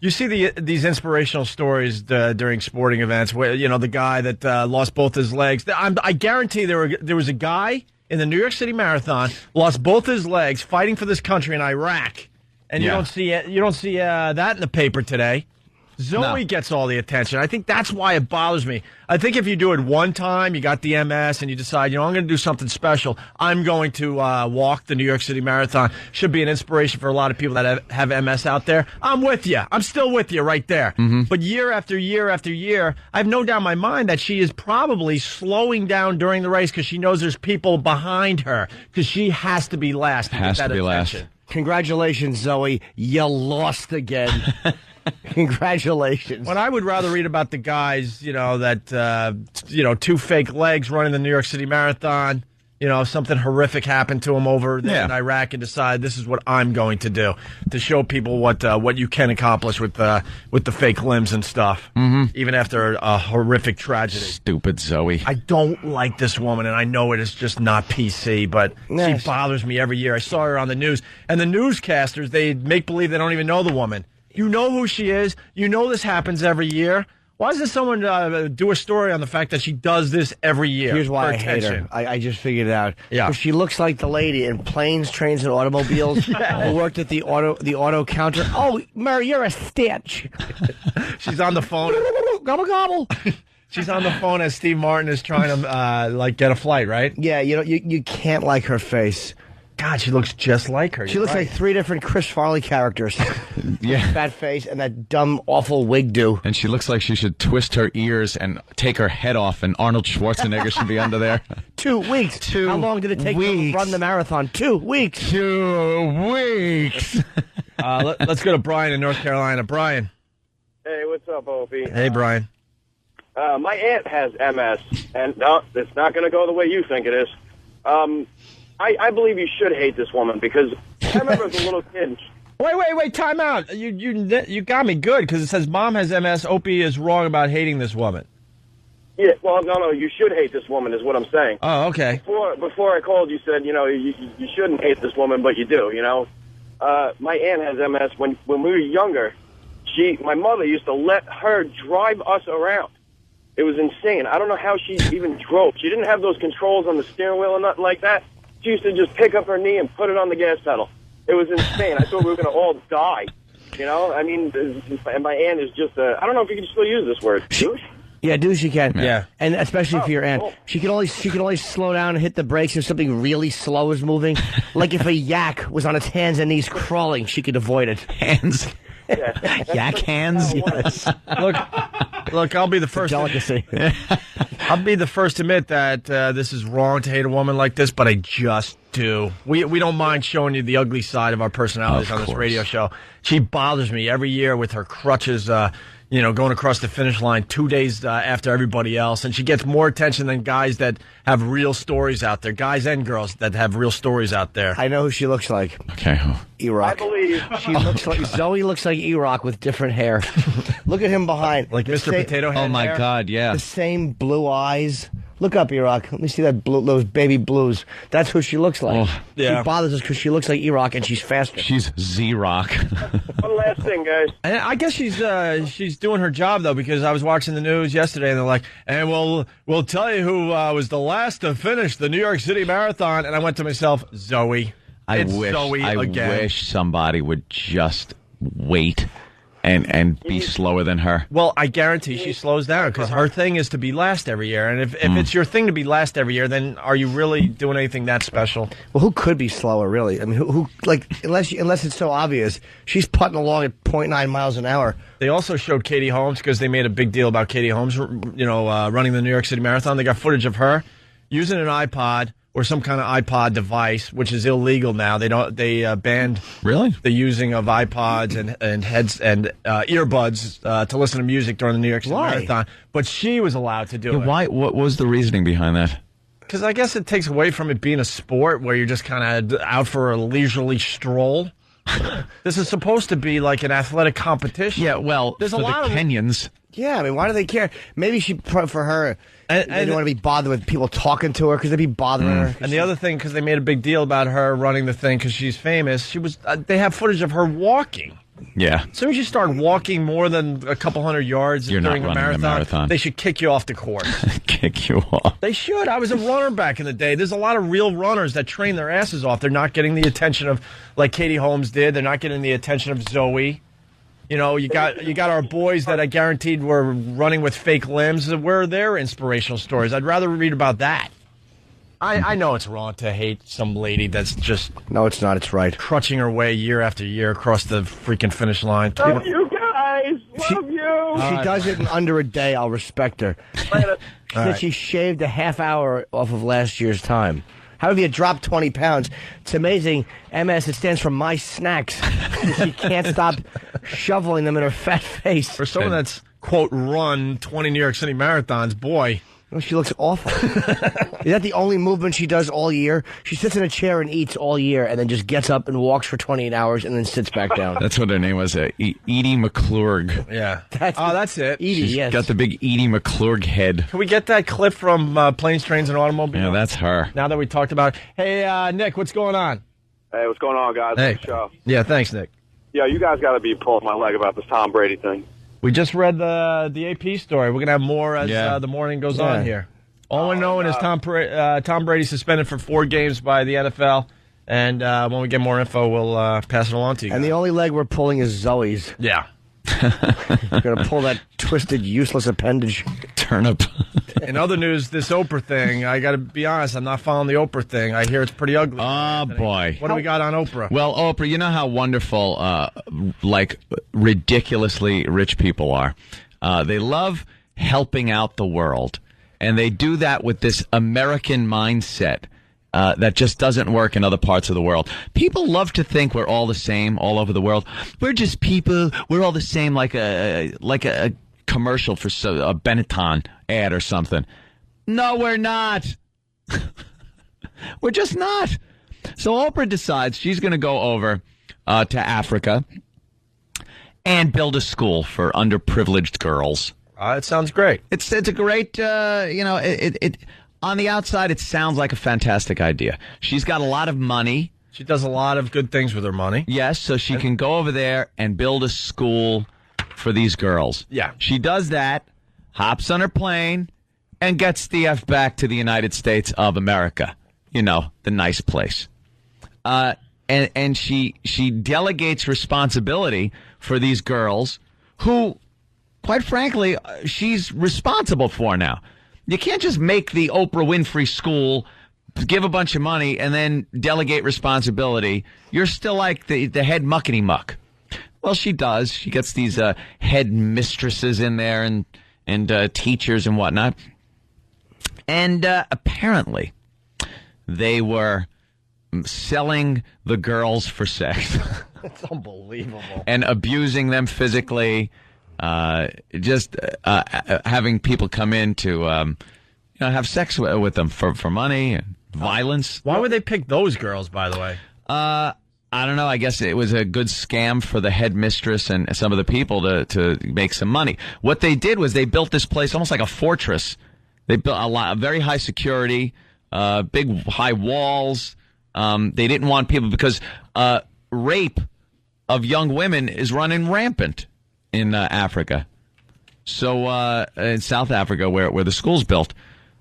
[SPEAKER 14] You see these inspirational stories during sporting events where the guy that lost both his legs. I guarantee there was a guy in the New York City Marathon lost both his legs fighting for this country in Iraq, and you don't see that in the paper today. Zoe gets all the attention. I think that's why it bothers me. I think if you do it one time, you got the MS, and you decide, I'm going to do something special. I'm going to walk the New York City Marathon. Should be an inspiration for a lot of people that have MS out there. I'm with you. I'm still with you right there. Mm-hmm. But year after year after year, I have no doubt in my mind that she is probably slowing down during the race because she knows there's people behind her because she has to be last.
[SPEAKER 11] Has to be last.
[SPEAKER 9] Congratulations, Zoe. You lost again. Congratulations.
[SPEAKER 14] When I would rather read about the guys, that 2 fake legs running the New York City Marathon, something horrific happened to him over there in Iraq and decide this is what I'm going to do to show people what you can accomplish with the fake limbs and stuff, even after a horrific tragedy.
[SPEAKER 11] Stupid Zoe.
[SPEAKER 14] I don't like this woman, and I know it is just not PC, but she bothers me every year. I saw her on the news, and the newscasters, they make believe they don't even know the woman. You know who she is. You know this happens every year. Why doesn't someone do a story on the fact that she does this every year?
[SPEAKER 9] Here's why I hate her. I just figured it out.
[SPEAKER 14] Yeah.
[SPEAKER 9] 'Cause she looks like the lady in Planes, Trains, and Automobiles who worked at the auto counter. Oh, Mary, you're a stench.
[SPEAKER 14] She's on the phone.
[SPEAKER 9] Gobble, gobble.
[SPEAKER 14] She's on the phone as Steve Martin is trying to get a flight, right?
[SPEAKER 9] Yeah, you can't like her face.
[SPEAKER 14] God, she looks just like her.
[SPEAKER 9] She looks like 3 different Chris Farley characters. Fat face and that dumb, awful wig do.
[SPEAKER 11] And she looks like she should twist her ears and take her head off, and Arnold Schwarzenegger should be under there.
[SPEAKER 9] 2 weeks. How long did it take to run the marathon? 2 weeks.
[SPEAKER 11] 2 weeks.
[SPEAKER 14] Let's go to Brian in North Carolina. Brian.
[SPEAKER 2] Hey, what's up, Opie?
[SPEAKER 14] Hey, Brian.
[SPEAKER 2] My aunt has MS, and no, it's not going to go the way you think it is. I believe you should hate this woman because I remember as a little kid.
[SPEAKER 14] Wait, time out. You got me good because it says mom has MS. Opie is wrong about hating this woman.
[SPEAKER 2] Yeah, well, no, you should hate this woman is what I'm saying.
[SPEAKER 14] Oh, okay.
[SPEAKER 2] Before I called, you said, you shouldn't hate this woman, but you do, My aunt has MS. When we were younger, my mother used to let her drive us around. It was insane. I don't know how she even drove. She didn't have those controls on the steering wheel or nothing like that. She used to just pick up her knee and put it on the gas pedal. It was insane. I thought we were going to all die. I mean, and my aunt is just I don't know if you can still use this word. Douche?
[SPEAKER 9] Yeah, douche you can.
[SPEAKER 14] Yeah.
[SPEAKER 9] And especially for your aunt.
[SPEAKER 2] Cool.
[SPEAKER 9] She can only slow down and hit the brakes if something really slow is moving. Like if a yak was on its hands and knees crawling, she could avoid it.
[SPEAKER 11] Hands. Yak hands.
[SPEAKER 14] Yes. Look, I'll be the first.
[SPEAKER 9] Delicacy.
[SPEAKER 14] I'll be the first to admit that this is wrong to hate a woman like this, but I just do. We don't mind showing you the ugly side of our personalities on this radio show. She bothers me every year with her crutches, going across the finish line 2 days after everybody else, and she gets more attention than guys that have real stories out there, guys and girls that have real stories out there.
[SPEAKER 9] I know who she looks like.
[SPEAKER 11] Okay.
[SPEAKER 9] E-Rock.
[SPEAKER 2] I believe.
[SPEAKER 9] She looks like Zoe looks like E-Rock with different hair. Look at him behind.
[SPEAKER 14] Like Mr. Potato Head.
[SPEAKER 11] Oh, my
[SPEAKER 14] hair.
[SPEAKER 11] God, yeah.
[SPEAKER 9] The same blue eyes. Look up, E-Rock. Let me see that blue, those baby blues. That's who she looks like.
[SPEAKER 11] Oh,
[SPEAKER 14] yeah.
[SPEAKER 9] She bothers us because she looks like E-Rock and she's faster.
[SPEAKER 11] She's Z-Rock.
[SPEAKER 2] One last thing, guys.
[SPEAKER 14] And I guess she's doing her job, though, because I was watching the news yesterday, and they're like, and we'll tell you who was the last to finish the New York City Marathon. And I went to myself, Zoe.
[SPEAKER 11] I wish somebody would just wait and be slower than her.
[SPEAKER 14] Well, I guarantee she slows down because her thing is to be last every year. And if it's your thing to be last every year, then are you really doing anything that special?
[SPEAKER 9] Well, who could be slower, really? I mean, who unless it's so obvious, she's putting along at 0.9 miles an hour.
[SPEAKER 14] They also showed Katie Holmes because they made a big deal about Katie Holmes, running the New York City Marathon. They got footage of her using an iPod or some kind of iPod device, which is illegal now. They banned the using of iPods and heads and earbuds to listen to music during the New York City Marathon. But she was allowed to do it.
[SPEAKER 11] Why? What was the reasoning behind that?
[SPEAKER 14] Because I guess it takes away from it being a sport where you're just kind of out for a leisurely stroll. This is supposed to be like an athletic competition.
[SPEAKER 11] Yeah, well,
[SPEAKER 14] there's
[SPEAKER 11] for
[SPEAKER 14] a lot
[SPEAKER 11] the
[SPEAKER 14] of
[SPEAKER 11] Kenyans.
[SPEAKER 9] Yeah, I mean, why do they care? Maybe for her, they don't want to be bothered with people talking to her because they'd be bothering her.
[SPEAKER 14] And the other thing, because they made a big deal about her running the thing because she's famous, she was. They have footage of her walking.
[SPEAKER 11] Yeah.
[SPEAKER 14] As soon as you start walking more than a couple hundred yards during a marathon, they should kick you off the course.
[SPEAKER 11] Kick you off.
[SPEAKER 14] They should. I was a runner back in the day. There's a lot of real runners that train their asses off. They're not getting the attention of like Katie Holmes did. They're not getting the attention of Zoe. You got our boys that I guaranteed were running with fake limbs. Where are their inspirational stories? I'd rather read about that. I know it's wrong to hate some lady that's just...
[SPEAKER 9] No, it's not. It's right.
[SPEAKER 14] ...crutching her way year after year across the freaking finish line.
[SPEAKER 2] Love you guys. Love you.
[SPEAKER 9] If she does it in under a day, I'll respect her. She shaved a half hour off of last year's time. How have you dropped 20 pounds? It's amazing. MS, it stands for My Snacks. She can't stop shoveling them in her fat face.
[SPEAKER 14] For someone that's, quote, run 20 New York City marathons, boy...
[SPEAKER 9] Oh, she looks awful. Is that the only movement she does all year? She sits in a chair and eats all year and then just gets up and walks for 28 hours and then sits back down.
[SPEAKER 11] That's what her name was, Edie McClurg.
[SPEAKER 14] Yeah. That's it.
[SPEAKER 9] Edie,
[SPEAKER 11] She's
[SPEAKER 9] yes.
[SPEAKER 11] got the big Edie McClurg head.
[SPEAKER 14] Can we get that clip from Planes, Trains, and Automobiles?
[SPEAKER 11] Yeah, that's her.
[SPEAKER 14] Now that we talked about it. Hey, Nick, what's going on?
[SPEAKER 22] Hey, what's going on, guys?
[SPEAKER 14] Hey.
[SPEAKER 22] Good show.
[SPEAKER 14] Yeah, thanks, Nick.
[SPEAKER 22] Yeah, you guys got to be pulling my leg about this Tom Brady thing.
[SPEAKER 14] We just read the AP story. We're going to have more as the morning goes on here. All we're knowing is Tom Brady suspended for 4 games by the NFL. And when we get more info, we'll pass it along to you.
[SPEAKER 9] And the only leg we're pulling is Zoe's.
[SPEAKER 14] Yeah.
[SPEAKER 9] We're going to pull that twisted, useless appendage.
[SPEAKER 11] Turnip.
[SPEAKER 14] In other news, this Oprah thing, I got to be honest, I'm not following the Oprah thing. I hear it's pretty ugly.
[SPEAKER 11] Oh, boy.
[SPEAKER 14] What do we got on Oprah?
[SPEAKER 11] Well, Oprah, you know how wonderful, ridiculously rich people are. They love helping out the world, and they do that with this American mindset that just doesn't work in other parts of the world. People love to think we're all the same all over the world. We're just people. We're all the same, like a commercial for a Benetton ad or something. No, we're not. We're just not. So Oprah decides she's going to go over to Africa and build a school for underprivileged girls.
[SPEAKER 14] It sounds great.
[SPEAKER 11] It's a great, it on the outside, it sounds like a fantastic idea. She's got a lot of money.
[SPEAKER 14] She does a lot of good things with her money.
[SPEAKER 11] Yes, so she can go over there and build a school for these girls.
[SPEAKER 14] Yeah.
[SPEAKER 11] She does that, hops on her plane, and gets the F back to the United States of America. You know, the nice place. And she delegates responsibility for these girls who, quite frankly, she's responsible for now. You can't just make the Oprah Winfrey School, give a bunch of money, and then delegate responsibility. You're still like the head muckety-muck. Well, she does. She gets these head mistresses in there and teachers and whatnot. And apparently, they were selling the girls for sex.
[SPEAKER 14] That's unbelievable.
[SPEAKER 11] And abusing them physically. Just having people come in to have sex with them for money and violence.
[SPEAKER 14] Why would they pick those girls, by the way?
[SPEAKER 11] I don't know. I guess it was a good scam for the headmistress and some of the people to make some money. What they did was they built this place almost like a fortress. They built very high security, big high walls. They didn't want people because rape of young women is running rampant in Africa. So in South Africa where the school's built.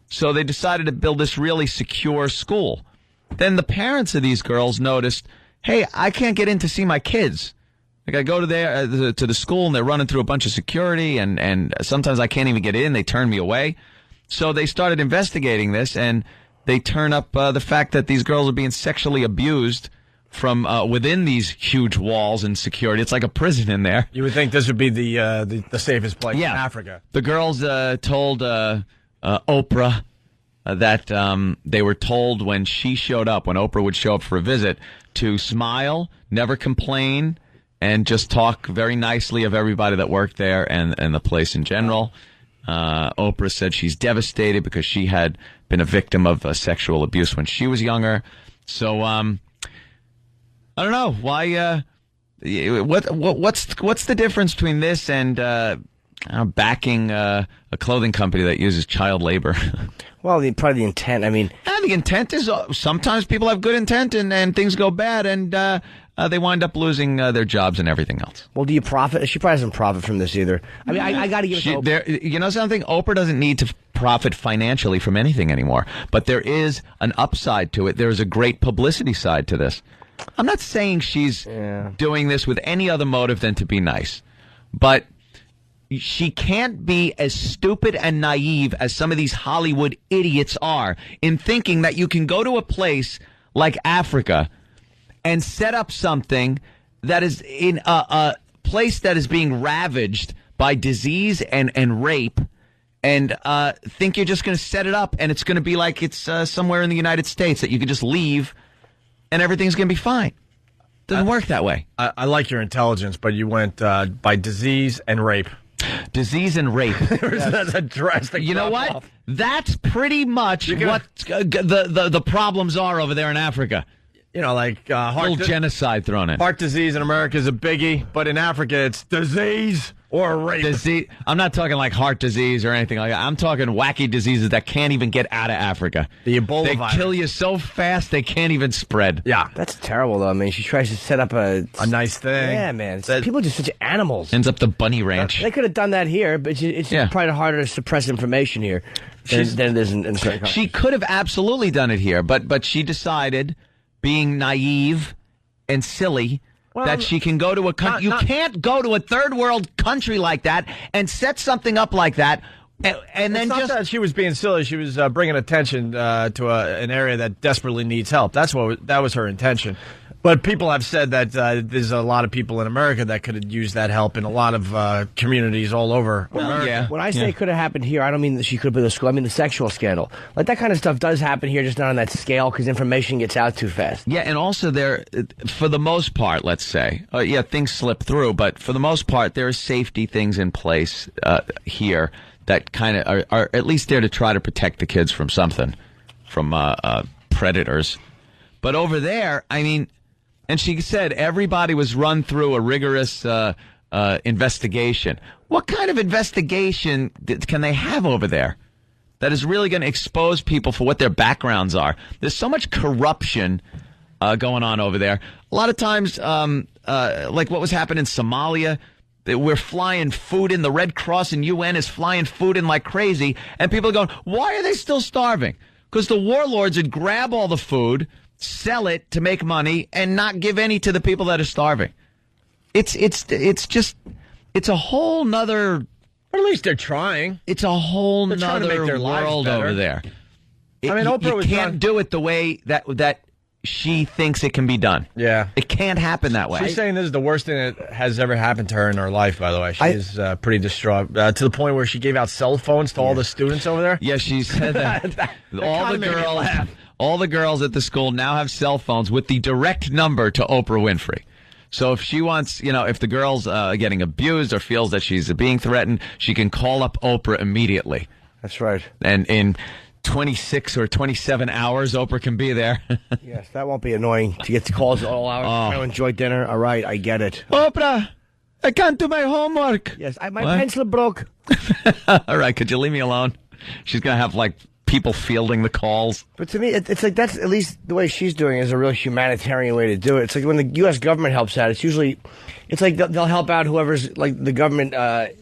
[SPEAKER 11] So they decided to build this really secure school. Then the parents of these girls noticed, hey, I can't get in to see my kids. Like I go to the school and they're running through a bunch of security and sometimes I can't even get in. They turn me away. So they started investigating this and they turn up the fact that these girls are being sexually abused from within these huge walls and security. It's like a prison in there.
[SPEAKER 14] You would think this would be the safest place in Africa.
[SPEAKER 11] The girls told Oprah that they were told when she showed up, when Oprah would show up for a visit, to smile, never complain, and just talk very nicely of everybody that worked there and the place in general. Oprah said she's devastated because she had been a victim of sexual abuse when she was younger. So, I don't know why. What's the difference between this and backing a clothing company that uses child labor?
[SPEAKER 9] Well, probably the intent. I mean,
[SPEAKER 11] the intent is sometimes people have good intent and things go bad and they wind up losing their jobs and everything else.
[SPEAKER 9] Well, do you profit? She probably doesn't profit from this either. I mean, I got to give it to Oprah.
[SPEAKER 11] You know something? Oprah doesn't need to profit financially from anything anymore. But there is an upside to it. There is a great publicity side to this. I'm not saying she's doing this with any other motive than to be nice. But she can't be as stupid and naive as some of these Hollywood idiots are in thinking that you can go to a place like Africa and set up something that is in a place that is being ravaged by disease and rape and think you're just going to set it up and it's going to be like it's somewhere in the United States that you can just leave and everything's going to be fine. Doesn't work that way.
[SPEAKER 14] I like your intelligence, but you went by disease and rape.
[SPEAKER 11] disease and rape.
[SPEAKER 14] That's a drastic.
[SPEAKER 11] You know what?
[SPEAKER 14] Off.
[SPEAKER 11] That's pretty much what the problems are over there in Africa.
[SPEAKER 14] You know, like
[SPEAKER 11] little genocide thrown in.
[SPEAKER 14] Heart disease in America is a biggie, but in Africa it's disease or rape.
[SPEAKER 11] Disease. I'm not talking like heart disease or anything like that. I'm talking wacky diseases that can't even get out of Africa.
[SPEAKER 14] The Ebola
[SPEAKER 11] virus. They kill you so fast they can't even spread.
[SPEAKER 14] Yeah.
[SPEAKER 9] That's terrible, though. I mean, she tries to set up a
[SPEAKER 14] nice thing.
[SPEAKER 9] Yeah, man. People are just such animals.
[SPEAKER 11] Ends up the bunny ranch.
[SPEAKER 9] They could have done that here, but it's probably harder to suppress information here than it is in certain countries.
[SPEAKER 11] She could have absolutely done it here, but she decided, being naive and silly, that she can go to a country. You can't go to a third world country like that and set something up like that. And then
[SPEAKER 14] not that she was being silly. She was bringing attention to an area that desperately needs help. That was her intention. But people have said that there's a lot of people in America that could use that help in a lot of communities all over America.
[SPEAKER 9] Yeah. When I say it could have happened here, I don't mean that she could have been in the school. I mean the sexual scandal. Like, that kind of stuff does happen here, just not on that scale because information gets out too fast.
[SPEAKER 11] Yeah, and also there, for the most part, let's say, things slip through, but for the most part, there are safety things in place here that kind of are at least there to try to protect the kids from something, from predators. But over there, I mean... And she said everybody was run through a rigorous investigation. What kind of investigation can they have over there that is really going to expose people for what their backgrounds are? There's so much corruption going on over there. A lot of times, like what was happening in Somalia, we're flying food in. The Red Cross and UN is flying food in like crazy. And people are going, why are they still starving? Because the warlords would grab all the food, sell it to make money, and not give any to the people that are starving. It's a whole nother...
[SPEAKER 14] Or at least they're trying.
[SPEAKER 11] It's a whole nother world over there. Oprah can't do it the way that she thinks it can be done.
[SPEAKER 14] Yeah.
[SPEAKER 11] It can't happen that way.
[SPEAKER 14] She's saying this is the worst thing that has ever happened to her in her life, by the way. She is pretty distraught, to the point where she gave out cell phones to all the students over there.
[SPEAKER 11] Yeah, she said that. All the girls at the school now have cell phones with the direct number to Oprah Winfrey. So if she wants, if the girl's getting abused or feels that she's being threatened, she can call up Oprah immediately.
[SPEAKER 9] That's right.
[SPEAKER 11] And in 26 or 27 hours, Oprah can be there.
[SPEAKER 9] Yes, that won't be annoying to get the calls all hours. Trying to enjoy dinner. All right, I get it.
[SPEAKER 11] Oprah, I can't do my homework.
[SPEAKER 9] Yes, my pencil broke.
[SPEAKER 11] All right, could you leave me alone? She's going to have, people fielding the calls.
[SPEAKER 9] But to me, it's like that's at least the way she's doing it is a real humanitarian way to do it. It's like when the U.S. government helps out, it's like they'll help out whoever's like the government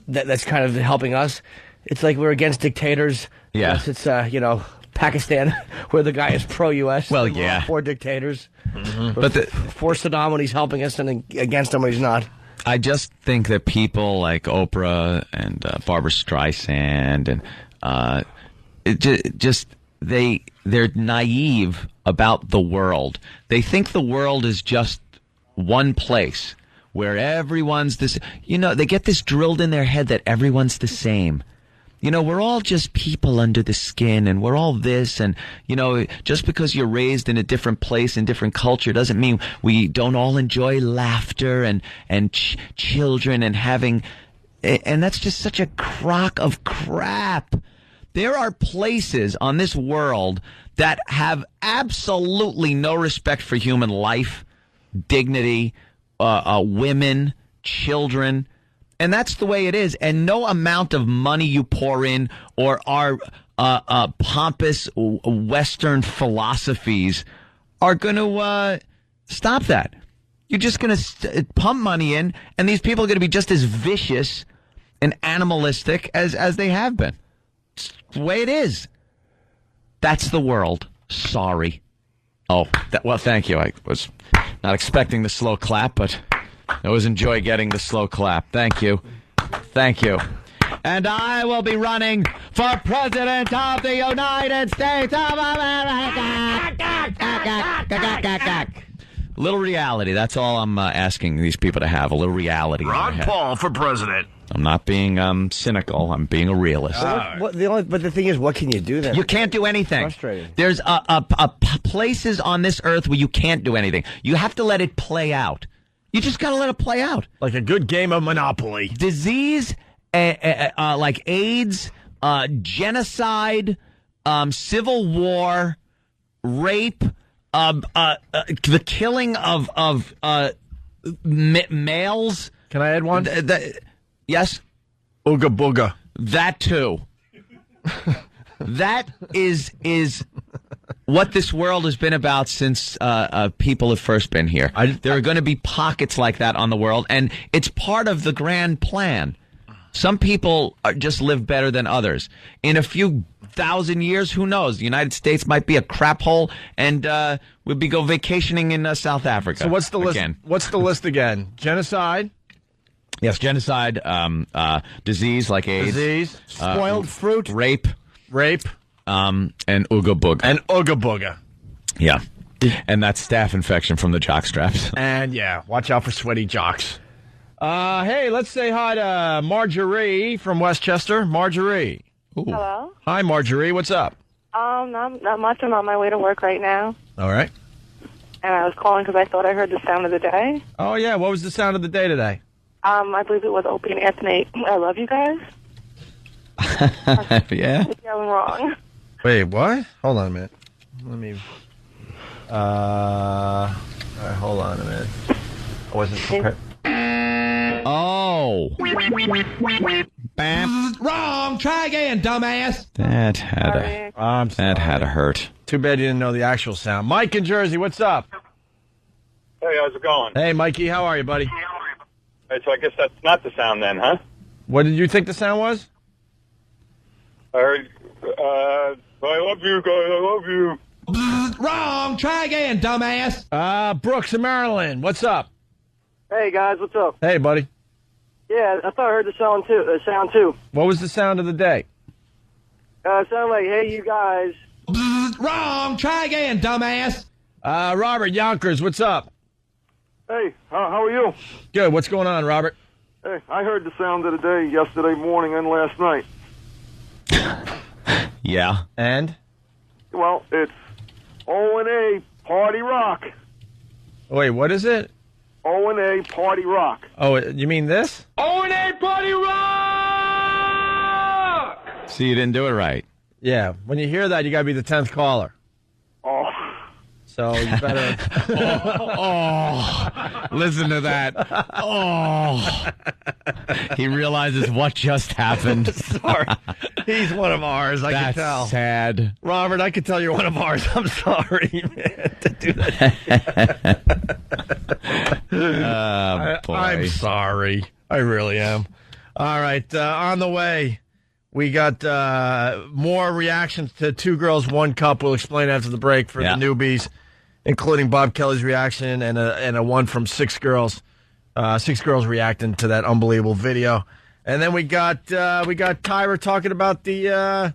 [SPEAKER 9] that's kind of helping us. It's like we're against dictators.
[SPEAKER 11] Yeah.
[SPEAKER 9] Unless it's, Pakistan, where the guy is pro-U.S.
[SPEAKER 11] Well, yeah.
[SPEAKER 9] For dictators.
[SPEAKER 11] Mm-hmm.
[SPEAKER 9] But for Saddam when he's helping us and against him when he's not.
[SPEAKER 11] I just think that people like Oprah and Barbara Streisand and... they're naive about the world. They think the world is just one place where everyone's this. They get this drilled in their head that everyone's the same. We're all just people under the skin, and we're all this, and just because you're raised in a different place and different culture doesn't mean we don't all enjoy laughter and children and having. And that's just such a crock of crap. There are places on this world that have absolutely no respect for human life, dignity, women, children, and that's the way it is. And no amount of money you pour in or our pompous Western philosophies are going to stop that. You're just going to pump money in, and these people are going to be just as vicious and animalistic as they have been. The way it is. That's the world. Sorry. Oh, well, thank you. I was not expecting the slow clap, but I always enjoy getting the slow clap. Thank you. Thank you. And I will be running for President of the United States of America. Little reality. That's all I'm asking these people to have. A little reality.
[SPEAKER 14] Ron Paul for president.
[SPEAKER 11] I'm not being cynical. I'm being a realist.
[SPEAKER 9] But the thing is, what can you do then?
[SPEAKER 11] You can't do anything.
[SPEAKER 9] Frustrating.
[SPEAKER 11] There's places on this earth where you can't do anything. You have to let it play out. You just got to let it play out.
[SPEAKER 14] Like a good game of Monopoly.
[SPEAKER 11] Disease like AIDS, genocide, civil war, rape, the killing of males.
[SPEAKER 14] Can I add one?
[SPEAKER 11] Yes.
[SPEAKER 14] Ooga booga.
[SPEAKER 11] That too. That is what this world has been about since people have first been here. There are going to be pockets like that on the world, and it's part of the grand plan. Some people just live better than others. In a few thousand years, who knows? The United States might be a crap hole, and we'd go vacationing in South Africa.
[SPEAKER 14] So what's the list? What's the list again? Genocide.
[SPEAKER 11] Yes, genocide, disease like AIDS,
[SPEAKER 9] spoiled fruit,
[SPEAKER 11] rape, and ooga booga. Yeah, and that's staph infection from the jock straps.
[SPEAKER 14] And yeah, watch out for sweaty jocks. Hey, let's say hi to Marjorie from Westchester. Marjorie. Ooh.
[SPEAKER 7] Hello.
[SPEAKER 14] Hi, Marjorie. What's up?
[SPEAKER 7] Not much. I'm on my way to work right now.
[SPEAKER 14] All right.
[SPEAKER 7] And I was calling because I thought I heard the sound of the day.
[SPEAKER 14] Oh yeah, what was the sound of the day today?
[SPEAKER 7] I believe it was Opie and Anthony. I love you guys.
[SPEAKER 11] Yeah.
[SPEAKER 7] It's going wrong.
[SPEAKER 14] Wait, what? Hold on a minute. Let me. All right, hold on a minute. I wasn't prepared.
[SPEAKER 11] Oh. Bam.
[SPEAKER 1] Wrong. Try again, dumbass.
[SPEAKER 11] That had to hurt.
[SPEAKER 14] Too bad you didn't know the actual sound. Mike in Jersey, what's up?
[SPEAKER 10] Hey, how's it going?
[SPEAKER 14] Hey, Mikey, how are you, buddy?
[SPEAKER 10] Hey, so I guess that's not the sound then, huh?
[SPEAKER 14] What did you think the sound was?
[SPEAKER 10] I heard, I love you, guys, I love you.
[SPEAKER 1] Wrong. Try again, dumbass.
[SPEAKER 14] Brooks in Maryland, what's up?
[SPEAKER 23] Hey, guys, what's up?
[SPEAKER 14] Hey, buddy.
[SPEAKER 23] Yeah, I thought I heard the sound too.
[SPEAKER 14] What was the sound of the day?
[SPEAKER 23] It sounded like, hey, you guys.
[SPEAKER 1] Wrong. Try again, dumbass.
[SPEAKER 14] Robert Yonkers, what's up?
[SPEAKER 23] Hey, how are you?
[SPEAKER 14] Good. What's going on, Robert?
[SPEAKER 23] Hey, I heard the sound of the day yesterday morning and last night.
[SPEAKER 11] Yeah.
[SPEAKER 14] And?
[SPEAKER 23] Well, it's O&A Party Rock.
[SPEAKER 14] Wait, what is it?
[SPEAKER 23] O&A Party Rock.
[SPEAKER 14] Oh, you mean this?
[SPEAKER 1] O&A Party Rock!
[SPEAKER 11] See, you didn't do it right.
[SPEAKER 14] Yeah. When you hear that, you got to be the 10th caller.
[SPEAKER 23] Oh.
[SPEAKER 14] So you better.
[SPEAKER 11] Listen to that. Oh. He realizes what just happened.
[SPEAKER 14] Sorry. He's one of ours, I can tell.
[SPEAKER 11] That's sad.
[SPEAKER 14] Robert, I can tell you're one of ours. I'm sorry, man, to do that.
[SPEAKER 11] Boy.
[SPEAKER 14] I'm sorry. I really am. All right. On the way, we got more reactions to Two Girls, One Cup. We'll explain after the break for the newbies, including Bob Kelly's reaction and a one from Six Girls. Six Girls reacting to that unbelievable video. And then we got Tyra talking about the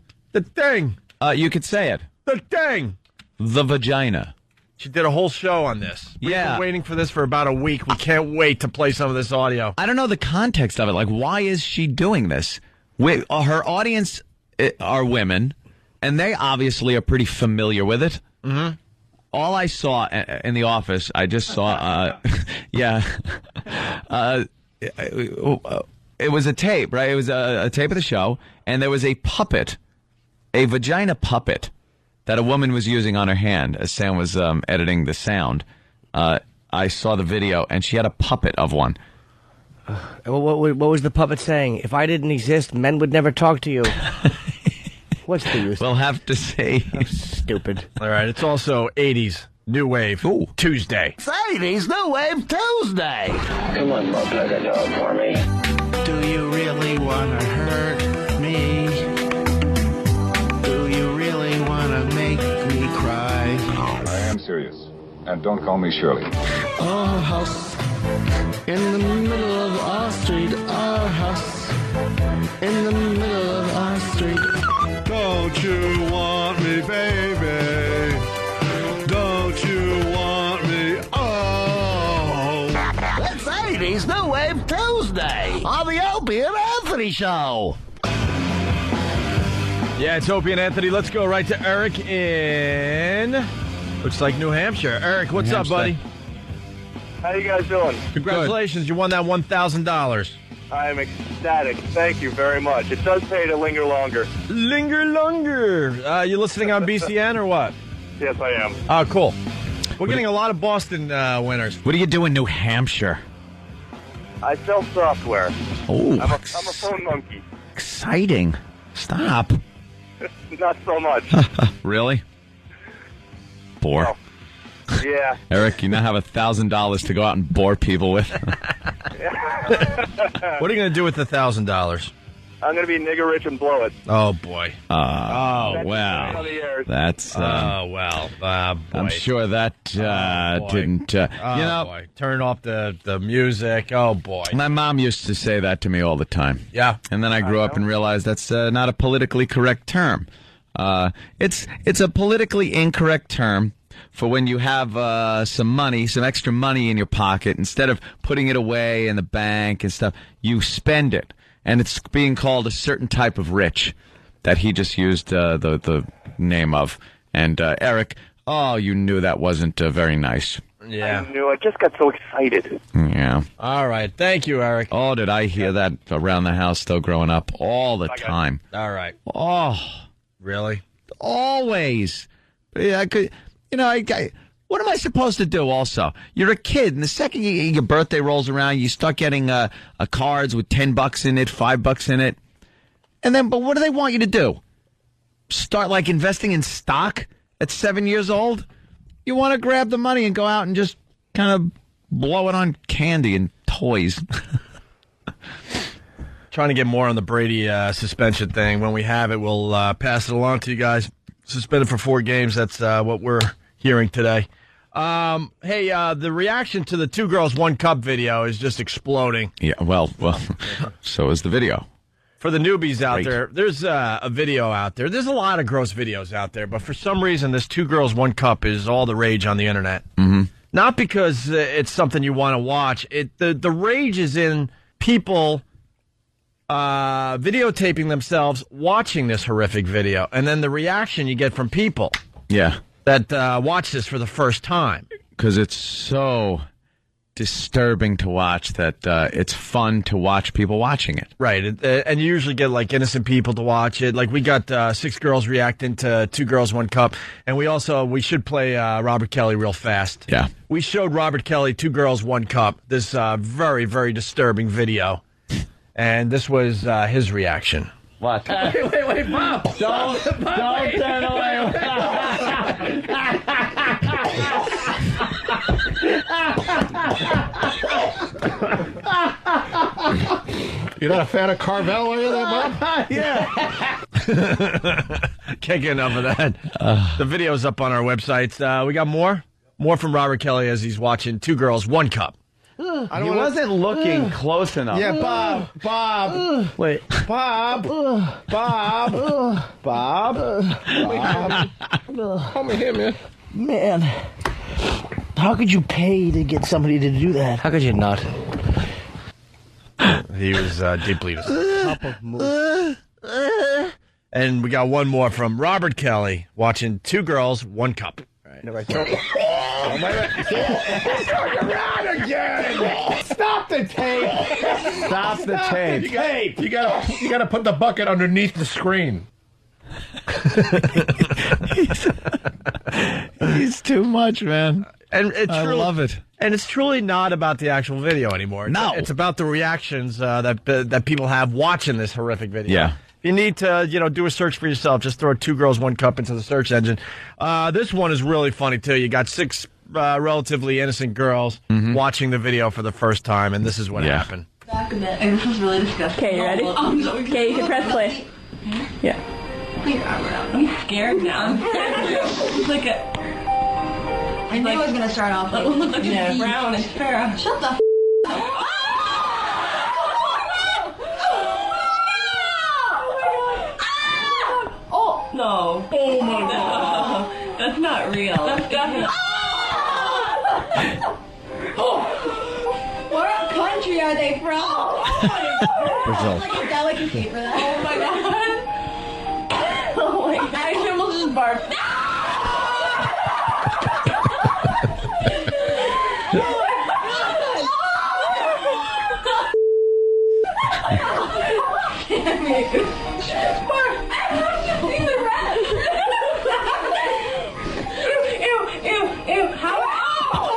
[SPEAKER 14] thing.
[SPEAKER 11] You could say it.
[SPEAKER 14] The thing.
[SPEAKER 11] The vagina.
[SPEAKER 14] She did a whole show on this. We've been waiting for this for about a week. We can't wait to play some of this audio.
[SPEAKER 11] I don't know the context of it. Like, why is she doing this? Her audience are women, and they obviously are pretty familiar with it.
[SPEAKER 14] Mm-hmm.
[SPEAKER 11] All I saw in the office, I just saw, it was a tape, right? It was a tape of the show, and there was a puppet, a vagina puppet, that a woman was using on her hand as Sam was editing the sound. I saw the video, and she had a puppet of one.
[SPEAKER 9] What was the puppet saying? If I didn't exist, men would never talk to you. What's the use?
[SPEAKER 11] We'll have to say.
[SPEAKER 9] Stupid.
[SPEAKER 14] All right, it's also 80s New Wave Tuesday.
[SPEAKER 5] It's 80s New Wave Tuesday.
[SPEAKER 13] Come on, Bob, play that dog for me.
[SPEAKER 12] Do you really want to hurt me? Do you really want to make me cry?
[SPEAKER 24] I am serious. And don't call me Shirley.
[SPEAKER 12] Our house in the middle of our street. Our house in the middle of our street.
[SPEAKER 25] Don't you want me, baby? Don't you want me? Oh.
[SPEAKER 5] It's 80s New Wave Tuesday on the Opie and Anthony Show.
[SPEAKER 14] Yeah, it's Opie and Anthony. Let's go right to Eric in, looks like New Hampshire. Eric, what's up, buddy?
[SPEAKER 23] How you guys doing?
[SPEAKER 14] Congratulations, you won that $1,000.
[SPEAKER 2] I am ecstatic. Thank you very much. It does pay to linger longer.
[SPEAKER 14] Linger longer. You listening on BCN or what?
[SPEAKER 2] Yes, I am.
[SPEAKER 14] Oh, cool. We're getting a lot of Boston winners.
[SPEAKER 11] What do you do in New Hampshire?
[SPEAKER 2] I sell software.
[SPEAKER 11] Oh,
[SPEAKER 2] I'm a phone monkey.
[SPEAKER 11] Exciting. Stop.
[SPEAKER 2] Not so much.
[SPEAKER 11] Really? Bore.
[SPEAKER 2] No. Yeah.
[SPEAKER 11] Eric, you now have $1,000 to go out and bore people with.
[SPEAKER 14] What are you going to do with the $1,000?
[SPEAKER 2] I'm going to be nigger rich and blow it.
[SPEAKER 14] Oh, boy.
[SPEAKER 11] Well. That's.
[SPEAKER 14] Boy.
[SPEAKER 11] I'm sure that didn't.
[SPEAKER 14] Boy. Turn off the music. Oh, boy.
[SPEAKER 11] My mom used to say that to me all the time.
[SPEAKER 14] Yeah.
[SPEAKER 11] And then I grew up and realized that's not a politically correct term. It's a politically incorrect term for when you have some extra money in your pocket. Instead of putting it away in the bank and stuff, you spend it. And it's being called a certain type of rich that he just used the name of. And Eric, you knew that wasn't very nice.
[SPEAKER 14] Yeah.
[SPEAKER 2] I knew. I just got so excited.
[SPEAKER 11] Yeah.
[SPEAKER 14] All right. Thank you, Eric.
[SPEAKER 11] Oh, did I hear that around the house still growing up all the time.
[SPEAKER 14] All right.
[SPEAKER 11] Oh.
[SPEAKER 14] Really?
[SPEAKER 11] Always. Yeah, I could. What am I supposed to do also? You're a kid, and the second your birthday rolls around, you start getting cards with $10 in it, $5 in it. And then, but what do they want you to do? Start, investing in stock at 7 years old? You want to grab the money and go out and just kind of blow it on candy and toys.
[SPEAKER 14] Trying to get more on the Brady suspension thing. When we have it, we'll pass it along to you guys. Suspended for 4 games. That's what we're hearing today. Hey, the reaction to the 2 Girls, 1 Cup video is just exploding.
[SPEAKER 11] Yeah, well, so is the video.
[SPEAKER 14] For the newbies out there, there's a video out there. There's a lot of gross videos out there, but for some reason, this 2 Girls, 1 Cup is all the rage on the internet.
[SPEAKER 11] Mm-hmm.
[SPEAKER 14] Not because it's something you want to watch. The rage is in people videotaping themselves watching this horrific video, and then the reaction you get from people.
[SPEAKER 11] Yeah.
[SPEAKER 14] That watch this for the first time.
[SPEAKER 11] Because it's so disturbing to watch that it's fun to watch people watching it.
[SPEAKER 14] Right. And you usually get innocent people to watch it. We got 6 girls reacting to 2 Girls, 1 Cup. And we should play Robert Kelly real fast.
[SPEAKER 11] Yeah.
[SPEAKER 14] We showed Robert Kelly 2 Girls, 1 Cup, this very, very disturbing video. And this was his reaction.
[SPEAKER 11] What?
[SPEAKER 1] Wait, Bob!
[SPEAKER 11] Don't turn away.
[SPEAKER 21] You're not a fan of Carvel, are you, there, Bob?
[SPEAKER 14] Yeah. Can't get enough of that. The video's up on our websites. We got more from Robert Kelly as he's watching 2 Girls, 1 Cup.
[SPEAKER 11] He wasn't looking close enough.
[SPEAKER 21] Yeah, Bob.
[SPEAKER 14] Wait.
[SPEAKER 21] Bob. Come here, man.
[SPEAKER 9] Man, how could you pay to get somebody to do that?
[SPEAKER 4] How could you not?
[SPEAKER 14] He was deeply And we got one more from Robert Kelly watching 2 Girls, 1 Cup.
[SPEAKER 21] Right. Oh, my God. Around again. Stop the tape.
[SPEAKER 11] Stop the tape.
[SPEAKER 21] You gotta put the bucket underneath the screen.
[SPEAKER 11] He's too much, man.
[SPEAKER 14] And
[SPEAKER 11] I love it.
[SPEAKER 14] And it's truly not about the actual video anymore.
[SPEAKER 11] No.
[SPEAKER 14] It's about the reactions that people have watching this horrific video.
[SPEAKER 11] Yeah.
[SPEAKER 14] You need to, do a search for yourself. Just throw 2 Girls, 1 Cup into the search engine. This one is really funny, too. You got 6 relatively innocent girls watching the video for the first time, and this is what happened.
[SPEAKER 8] Back a bit. This is really disgusting. Okay, you ready? Okay, you can press play. Yeah. I'm scared now. It's like a... I knew I was going to start off like... Look at brown and Farrah. Shut the up. No. Oh my God. That's not real. That's definitely. What country are they from?
[SPEAKER 11] Brazil.
[SPEAKER 8] Like a delicacy for that. Oh my God. Oh my God. I almost just barfed.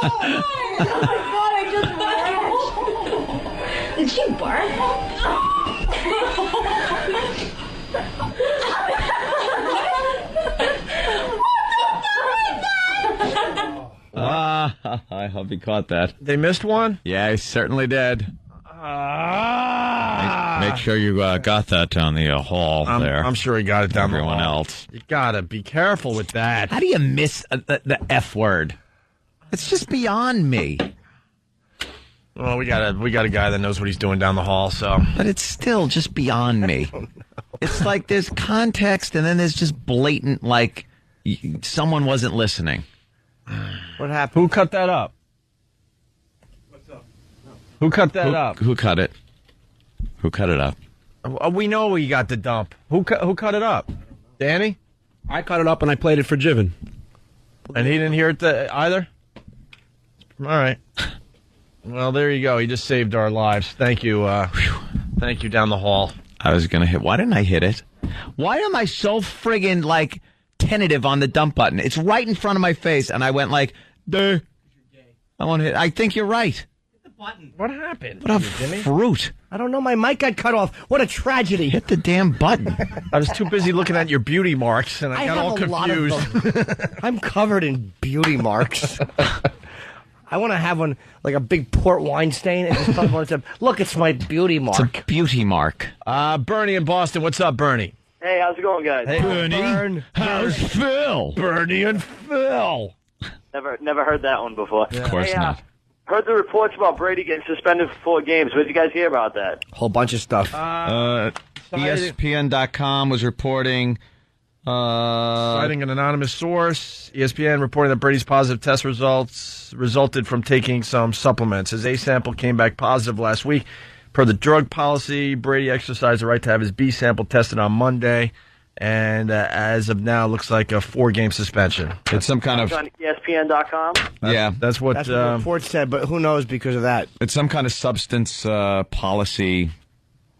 [SPEAKER 8] God, I just barked. Did she bark?
[SPEAKER 11] I hope he caught that.
[SPEAKER 14] They missed one?
[SPEAKER 11] Yeah, he certainly did. Make sure you got that down the hall there.
[SPEAKER 14] I'm sure he got it down
[SPEAKER 11] Everyone
[SPEAKER 14] the hall.
[SPEAKER 11] else.
[SPEAKER 14] You gotta be careful with that.
[SPEAKER 11] How do you miss the F word? It's just beyond me.
[SPEAKER 14] Well, we got a guy that knows what he's doing down the hall, so.
[SPEAKER 11] But it's still just beyond me. It's like there's context, and then there's just blatant, like, someone wasn't listening.
[SPEAKER 14] What happened? Who cut that up? What's up? Who cut that up?
[SPEAKER 11] Who cut it? Who cut it up?
[SPEAKER 14] We know we got the dump. Who cut it up? Danny?
[SPEAKER 15] I cut it up and I played it for Jiven.
[SPEAKER 14] And he didn't hear it either? All right. Well, there you go. He just saved our lives. Thank you. Thank you down the hall.
[SPEAKER 11] I was going to hit. Why didn't I hit it? Why am I so friggin' like tentative on the dump button? It's right in front of my face, and I went like, duh. I want to hit. I think you're right.
[SPEAKER 9] Hit the button.
[SPEAKER 14] What happened?
[SPEAKER 11] What a fruit.
[SPEAKER 9] I don't know. My mic got cut off. What a tragedy.
[SPEAKER 11] Hit the damn button.
[SPEAKER 14] I was too busy looking at your beauty marks, and I got all confused.
[SPEAKER 9] I'm covered in beauty marks. I want to have one, like a big port wine stain, and just talk about it. Look, it's my beauty mark.
[SPEAKER 11] It's a beauty mark.
[SPEAKER 14] Bernie in Boston. What's up, Bernie?
[SPEAKER 2] Hey, how's it going, guys?
[SPEAKER 14] Hey, Bernie.
[SPEAKER 11] How's Phil?
[SPEAKER 14] Bernie and Phil.
[SPEAKER 2] Never heard that one before.
[SPEAKER 11] Of course not.
[SPEAKER 2] Heard the reports about Brady getting suspended for 4 games. What did you guys hear about that?
[SPEAKER 9] Whole bunch of stuff.
[SPEAKER 11] ESPN.com was reporting...
[SPEAKER 14] citing an anonymous source, ESPN reporting that Brady's positive test results resulted from taking some supplements. His A sample came back positive last week. Per the drug policy, Brady exercised the right to have his B sample tested on Monday, and as of now, looks like a 4-game suspension.
[SPEAKER 11] It's some kind of...
[SPEAKER 2] on ESPN.com?
[SPEAKER 11] Yeah.
[SPEAKER 14] That's what
[SPEAKER 9] the report said, but who knows because of that.
[SPEAKER 11] It's some kind of substance policy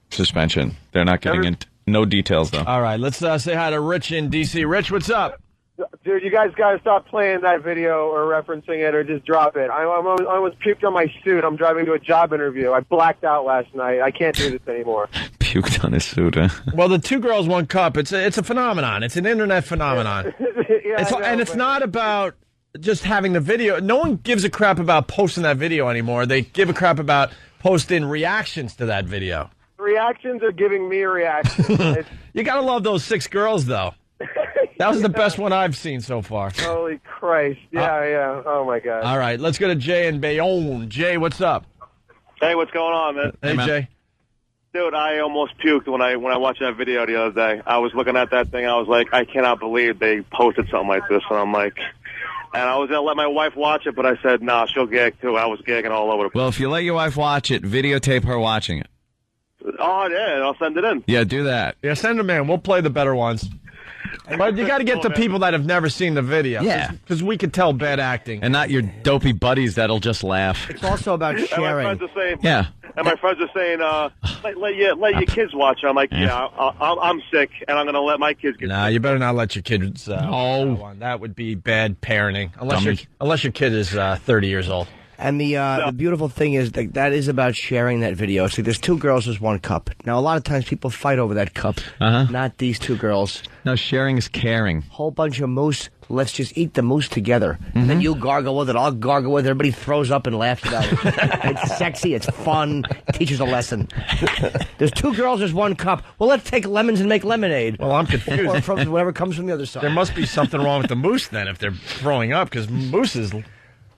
[SPEAKER 11] suspension. They're not getting into... No details, though.
[SPEAKER 14] All right, let's say hi to Rich in D.C. Rich, what's up?
[SPEAKER 10] Dude, you guys got to stop playing that video or referencing it or just drop it. I almost puked on my suit. I'm driving to a job interview. I blacked out last night. I can't do this anymore.
[SPEAKER 11] Puked on his suit, huh?
[SPEAKER 14] Well, the 2 girls, 1 cup, it's a phenomenon. It's an internet phenomenon. It's not about just having the video. No one gives a crap about posting that video anymore. They give a crap about posting reactions to that video.
[SPEAKER 10] Reactions are giving me reactions.
[SPEAKER 14] You gotta love those 6 girls, though. That was the best one I've seen so far.
[SPEAKER 10] Holy Christ. Yeah. Oh, my God.
[SPEAKER 14] All right, let's go to Jay in Bayonne. Jay, what's up?
[SPEAKER 16] Hey, what's going on, man?
[SPEAKER 14] Hey, Jay.
[SPEAKER 16] Dude, I almost puked when I watched that video the other day. I was looking at that thing. I was like, I cannot believe they posted something like this. And I'm like... And I was going to let my wife watch it, but I said, nah, she'll gag, too. I was gagging all over the place.
[SPEAKER 11] Well, if you let your wife watch it, videotape her watching it.
[SPEAKER 16] Oh, yeah, I'll send it in.
[SPEAKER 11] Yeah, do that.
[SPEAKER 14] Yeah, send them in. We'll play the better ones. But you got to get to people that have never seen the video.
[SPEAKER 11] Yeah.
[SPEAKER 14] Because we can tell bad acting.
[SPEAKER 11] And not your dopey buddies that'll just laugh.
[SPEAKER 9] It's also about sharing.
[SPEAKER 16] And my friends are saying,
[SPEAKER 11] yeah.
[SPEAKER 16] And my friends are saying, let your kids watch it. I'm like, I'm sick, and I'm going to let my kids get
[SPEAKER 14] sick. You better not let your kids that would be bad parenting. Unless your kid is 30 years old.
[SPEAKER 9] And the beautiful thing is that is about sharing that video. See, there's 2 girls, there's 1 cup. Now, a lot of times people fight over that cup. Not these 2 girls.
[SPEAKER 11] No, sharing is caring.
[SPEAKER 9] Whole bunch of moose. Let's just eat the moose together. And then you gargle with it, I'll gargle with it. Everybody throws up and laughs about it. It's sexy, it's fun, teaches a lesson. There's 2 girls, there's 1 cup. Well, let's take lemons and make lemonade.
[SPEAKER 14] Well, I'm confused.
[SPEAKER 9] Or from whatever comes from the other side.
[SPEAKER 14] There must be something wrong with the moose then if they're throwing up, because moose is...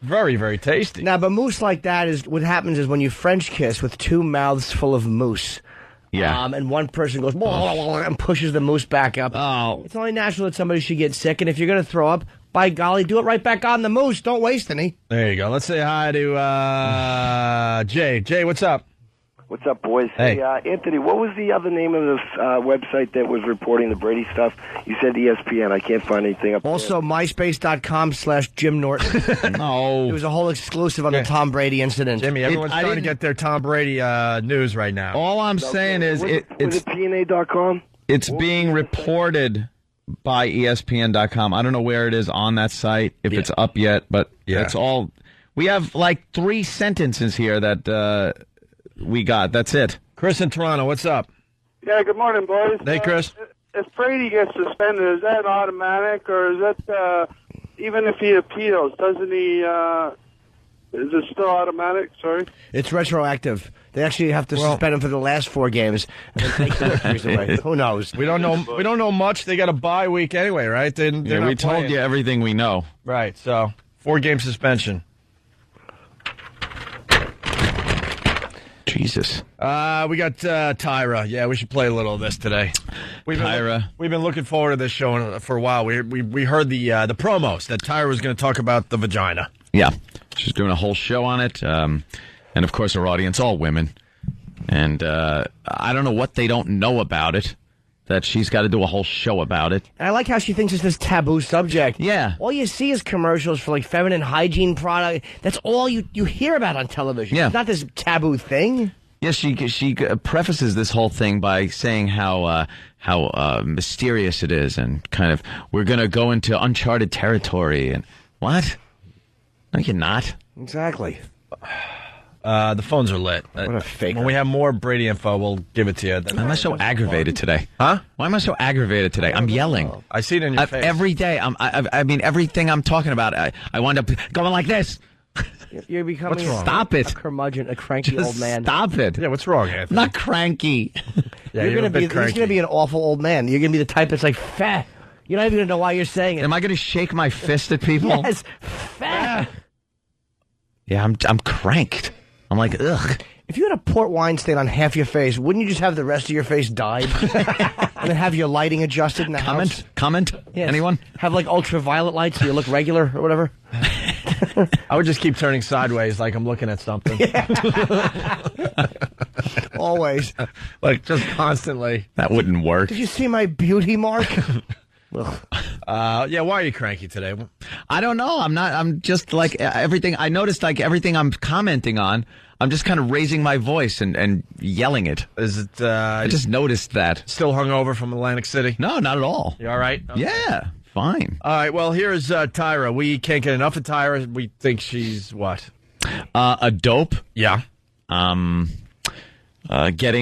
[SPEAKER 14] very, very tasty.
[SPEAKER 9] Now, but moose like that is what happens is when you French kiss with 2 mouths full of moose.
[SPEAKER 11] Yeah.
[SPEAKER 9] And one person goes and pushes the moose back up.
[SPEAKER 11] Oh.
[SPEAKER 9] It's only natural that somebody should get sick. And if you're going to throw up, by golly, do it right back on the moose. Don't waste any.
[SPEAKER 14] There you go. Let's say hi to Jay. Jay, what's up?
[SPEAKER 17] What's up, boys?
[SPEAKER 14] Hey,
[SPEAKER 17] Anthony, what was the other name of the website that was reporting the Brady stuff? You said ESPN. I can't find anything up
[SPEAKER 9] also,
[SPEAKER 17] there.
[SPEAKER 9] MySpace.com/Jim Norton.
[SPEAKER 11] No.
[SPEAKER 9] It was a whole exclusive on the Tom Brady incident.
[SPEAKER 14] Jimmy, everyone's trying to get their Tom Brady news right now.
[SPEAKER 11] All I'm saying is
[SPEAKER 17] was it PNA.com?
[SPEAKER 11] It's being reported by ESPN.com. I don't know where it is on that site, if it's up yet, but it's all... We have like 3 sentences here that we got. That's it.
[SPEAKER 14] Chris in Toronto, what's up?
[SPEAKER 10] Yeah, good morning, boys.
[SPEAKER 14] Hey, Chris.
[SPEAKER 10] If Brady gets suspended, is that automatic, or is that even if he appeals, doesn't he? Is it still automatic? Sorry.
[SPEAKER 9] It's retroactive. They actually have to suspend him for the last 4 games and then take the victories away. Who knows?
[SPEAKER 14] We don't know. We don't know much. They got a bye week anyway, right?
[SPEAKER 11] We told you everything we know.
[SPEAKER 14] Right. So 4-game suspension.
[SPEAKER 11] Jesus.
[SPEAKER 14] We got Tyra. Yeah, we should play a little of this today.
[SPEAKER 11] Tyra.
[SPEAKER 14] We've been looking forward to this show for a while. We heard the promos that Tyra was going to talk about the vagina.
[SPEAKER 11] Yeah, she's doing a whole show on it, and of course her audience, all women. And I don't know what they don't know about it, that she's got to do a whole show about it.
[SPEAKER 9] And I like how she thinks it's this taboo subject.
[SPEAKER 11] Yeah.
[SPEAKER 9] All you see is commercials for like feminine hygiene product. That's all you hear about on television.
[SPEAKER 11] Yeah.
[SPEAKER 9] It's not this taboo thing.
[SPEAKER 11] Yes, she prefaces this whole thing by saying how mysterious it is, and kind of we're going to go into uncharted territory. And what? No, you're not.
[SPEAKER 9] Exactly.
[SPEAKER 14] The phones are lit.
[SPEAKER 9] What a fake.
[SPEAKER 14] When we have more Brady info, we'll give it to you.
[SPEAKER 11] Why am I so aggravated today?
[SPEAKER 14] Huh?
[SPEAKER 11] Why am I so aggravated today? I'm yelling.
[SPEAKER 14] I see it in your face.
[SPEAKER 11] Every day. I mean, everything I'm talking about, I wind up going like this.
[SPEAKER 9] You're becoming
[SPEAKER 11] Stop it.
[SPEAKER 9] A curmudgeon, a cranky old man.
[SPEAKER 11] Stop it.
[SPEAKER 14] Yeah, what's wrong, Anthony?
[SPEAKER 11] I'm not cranky.
[SPEAKER 14] Yeah,
[SPEAKER 9] you're going to be an awful old man. You're going to be the type that's like, fat. You're not even going to know why you're saying it.
[SPEAKER 11] Am I going to shake my fist at people?
[SPEAKER 9] Yes, fat.
[SPEAKER 11] Yeah, I'm cranked. I'm like, ugh.
[SPEAKER 9] If you had a port wine stain on half your face, wouldn't you just have the rest of your face dyed? And then have your lighting adjusted in the house?
[SPEAKER 11] Comment?
[SPEAKER 9] Yes.
[SPEAKER 11] Anyone?
[SPEAKER 9] Have like ultraviolet lights so you look regular or whatever?
[SPEAKER 14] I would just keep turning sideways like I'm looking at something.
[SPEAKER 9] Always.
[SPEAKER 14] Like, just constantly.
[SPEAKER 11] That wouldn't work.
[SPEAKER 9] Did you see my beauty mark?
[SPEAKER 14] Yeah, why are you cranky today?
[SPEAKER 11] I don't know. I'm just like everything. I noticed like everything I'm commenting on, I'm just kind of raising my voice and yelling it.
[SPEAKER 14] Is it?
[SPEAKER 11] I just noticed that.
[SPEAKER 14] Still hungover from Atlantic City?
[SPEAKER 11] No, not at all.
[SPEAKER 14] You all right? Okay.
[SPEAKER 11] Yeah, fine.
[SPEAKER 14] All right, well, here's Tyra. We can't get enough of Tyra. We think she's what?
[SPEAKER 11] A dope.
[SPEAKER 14] Yeah.
[SPEAKER 11] Getting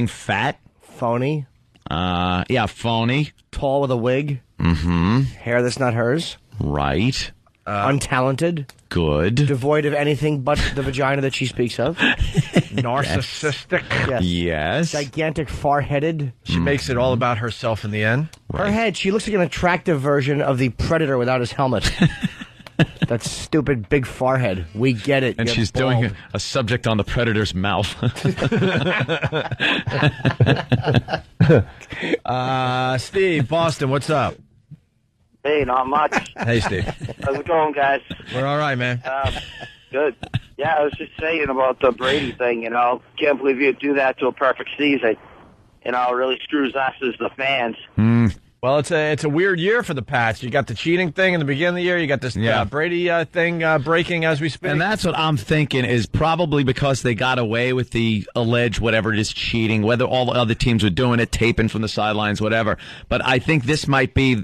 [SPEAKER 11] fat.
[SPEAKER 9] Phony.
[SPEAKER 11] Yeah, phony.
[SPEAKER 9] Tall with a wig.
[SPEAKER 11] Mm-hmm.
[SPEAKER 9] Hair that's not hers.
[SPEAKER 11] Right.
[SPEAKER 9] Untalented.
[SPEAKER 11] Good.
[SPEAKER 9] Devoid of anything but the vagina that she speaks of.
[SPEAKER 14] Narcissistic.
[SPEAKER 11] Yes.
[SPEAKER 9] Gigantic, far-headed.
[SPEAKER 14] She makes it all about herself in the end.
[SPEAKER 9] Her head, she looks like an attractive version of the Predator without his helmet. That stupid big forehead. We get it.
[SPEAKER 11] And she's doing a subject on the Predator's mouth.
[SPEAKER 14] Steve, Boston, what's up?
[SPEAKER 3] Hey, not much.
[SPEAKER 14] Hey, Steve.
[SPEAKER 3] How's it going, guys?
[SPEAKER 14] We're all right, man.
[SPEAKER 3] Good. Yeah, I was just saying about the Brady thing, Can't believe you'd do that to a perfect season. It really screws us as the fans.
[SPEAKER 14] Well, it's a weird year for the Pats. You got the cheating thing in the beginning of the year. You got this Brady thing breaking as we speak.
[SPEAKER 11] And that's what I'm thinking is probably because they got away with the alleged whatever it is cheating, whether all the other teams were doing it, taping from the sidelines, whatever. But I think this might be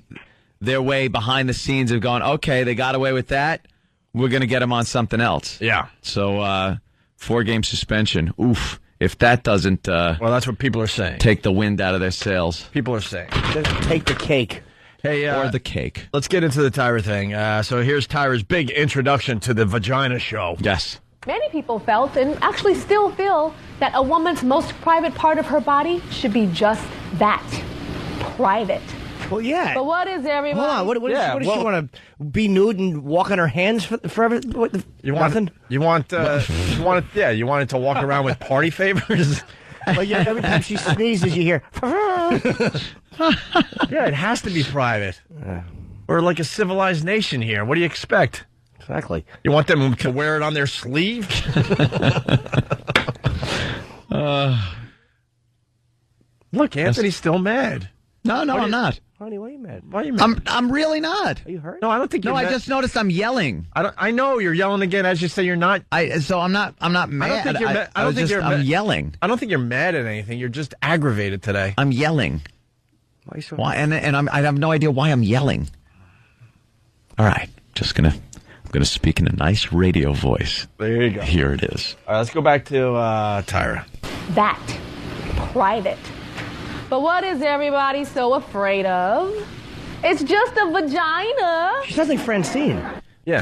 [SPEAKER 11] their way behind the scenes of going, okay, they got away with that. We're going to get them on something else.
[SPEAKER 14] Yeah.
[SPEAKER 11] So 4-game suspension. Oof. If that doesn't
[SPEAKER 14] well, that's what people are saying.
[SPEAKER 11] Take the wind out of their sails.
[SPEAKER 14] People are saying.
[SPEAKER 9] Take the cake.
[SPEAKER 14] Hey,
[SPEAKER 11] or the cake.
[SPEAKER 14] Let's get into the Tyra thing. So here's Tyra's big introduction to the Vagina show.
[SPEAKER 11] Yes.
[SPEAKER 6] Many people felt, and actually still feel, that a woman's most private part of her body should be just that, private.
[SPEAKER 9] Well, yeah.
[SPEAKER 6] But what is everybody?
[SPEAKER 9] Hold on. What does she want to be nude and walk on her hands forever? Nothing?
[SPEAKER 14] You want it to walk around with party favors?
[SPEAKER 9] Well, yeah, every time she sneezes, you hear.
[SPEAKER 14] Yeah, it has to be private. We're like a civilized nation here. What do you expect?
[SPEAKER 9] Exactly.
[SPEAKER 14] You want them to wear it on their sleeve? Look, Anthony's still mad.
[SPEAKER 11] No, I'm not.
[SPEAKER 9] Honey, why are you mad?
[SPEAKER 14] Why are you mad?
[SPEAKER 11] I'm really not.
[SPEAKER 9] Are you hurt?
[SPEAKER 14] No, I don't think you're
[SPEAKER 11] No,
[SPEAKER 14] mad.
[SPEAKER 11] I just noticed I'm yelling.
[SPEAKER 14] I know you're yelling again. As you say, you're not.
[SPEAKER 11] So I'm not mad.
[SPEAKER 14] I don't think you're mad.
[SPEAKER 11] I'm yelling.
[SPEAKER 14] I don't think you're mad at anything. You're just aggravated today.
[SPEAKER 11] I'm yelling.
[SPEAKER 9] Why are you so
[SPEAKER 11] why? And I have no idea why I'm yelling. All right, just gonna going to speak in a nice radio voice.
[SPEAKER 14] There you go.
[SPEAKER 11] Here it is.
[SPEAKER 14] All right, let's go back to Tyra.
[SPEAKER 6] That. Private. But what is everybody so afraid of? It's just a vagina.
[SPEAKER 9] She sounds like Francine.
[SPEAKER 14] Yeah.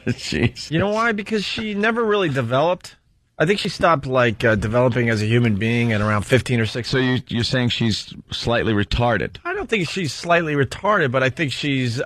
[SPEAKER 11] Jeez.
[SPEAKER 14] You know why? Because she never really developed. I think she stopped developing as a human being at around 15 or 16.
[SPEAKER 11] So you're saying she's slightly retarded?
[SPEAKER 14] I don't think she's slightly retarded, but I think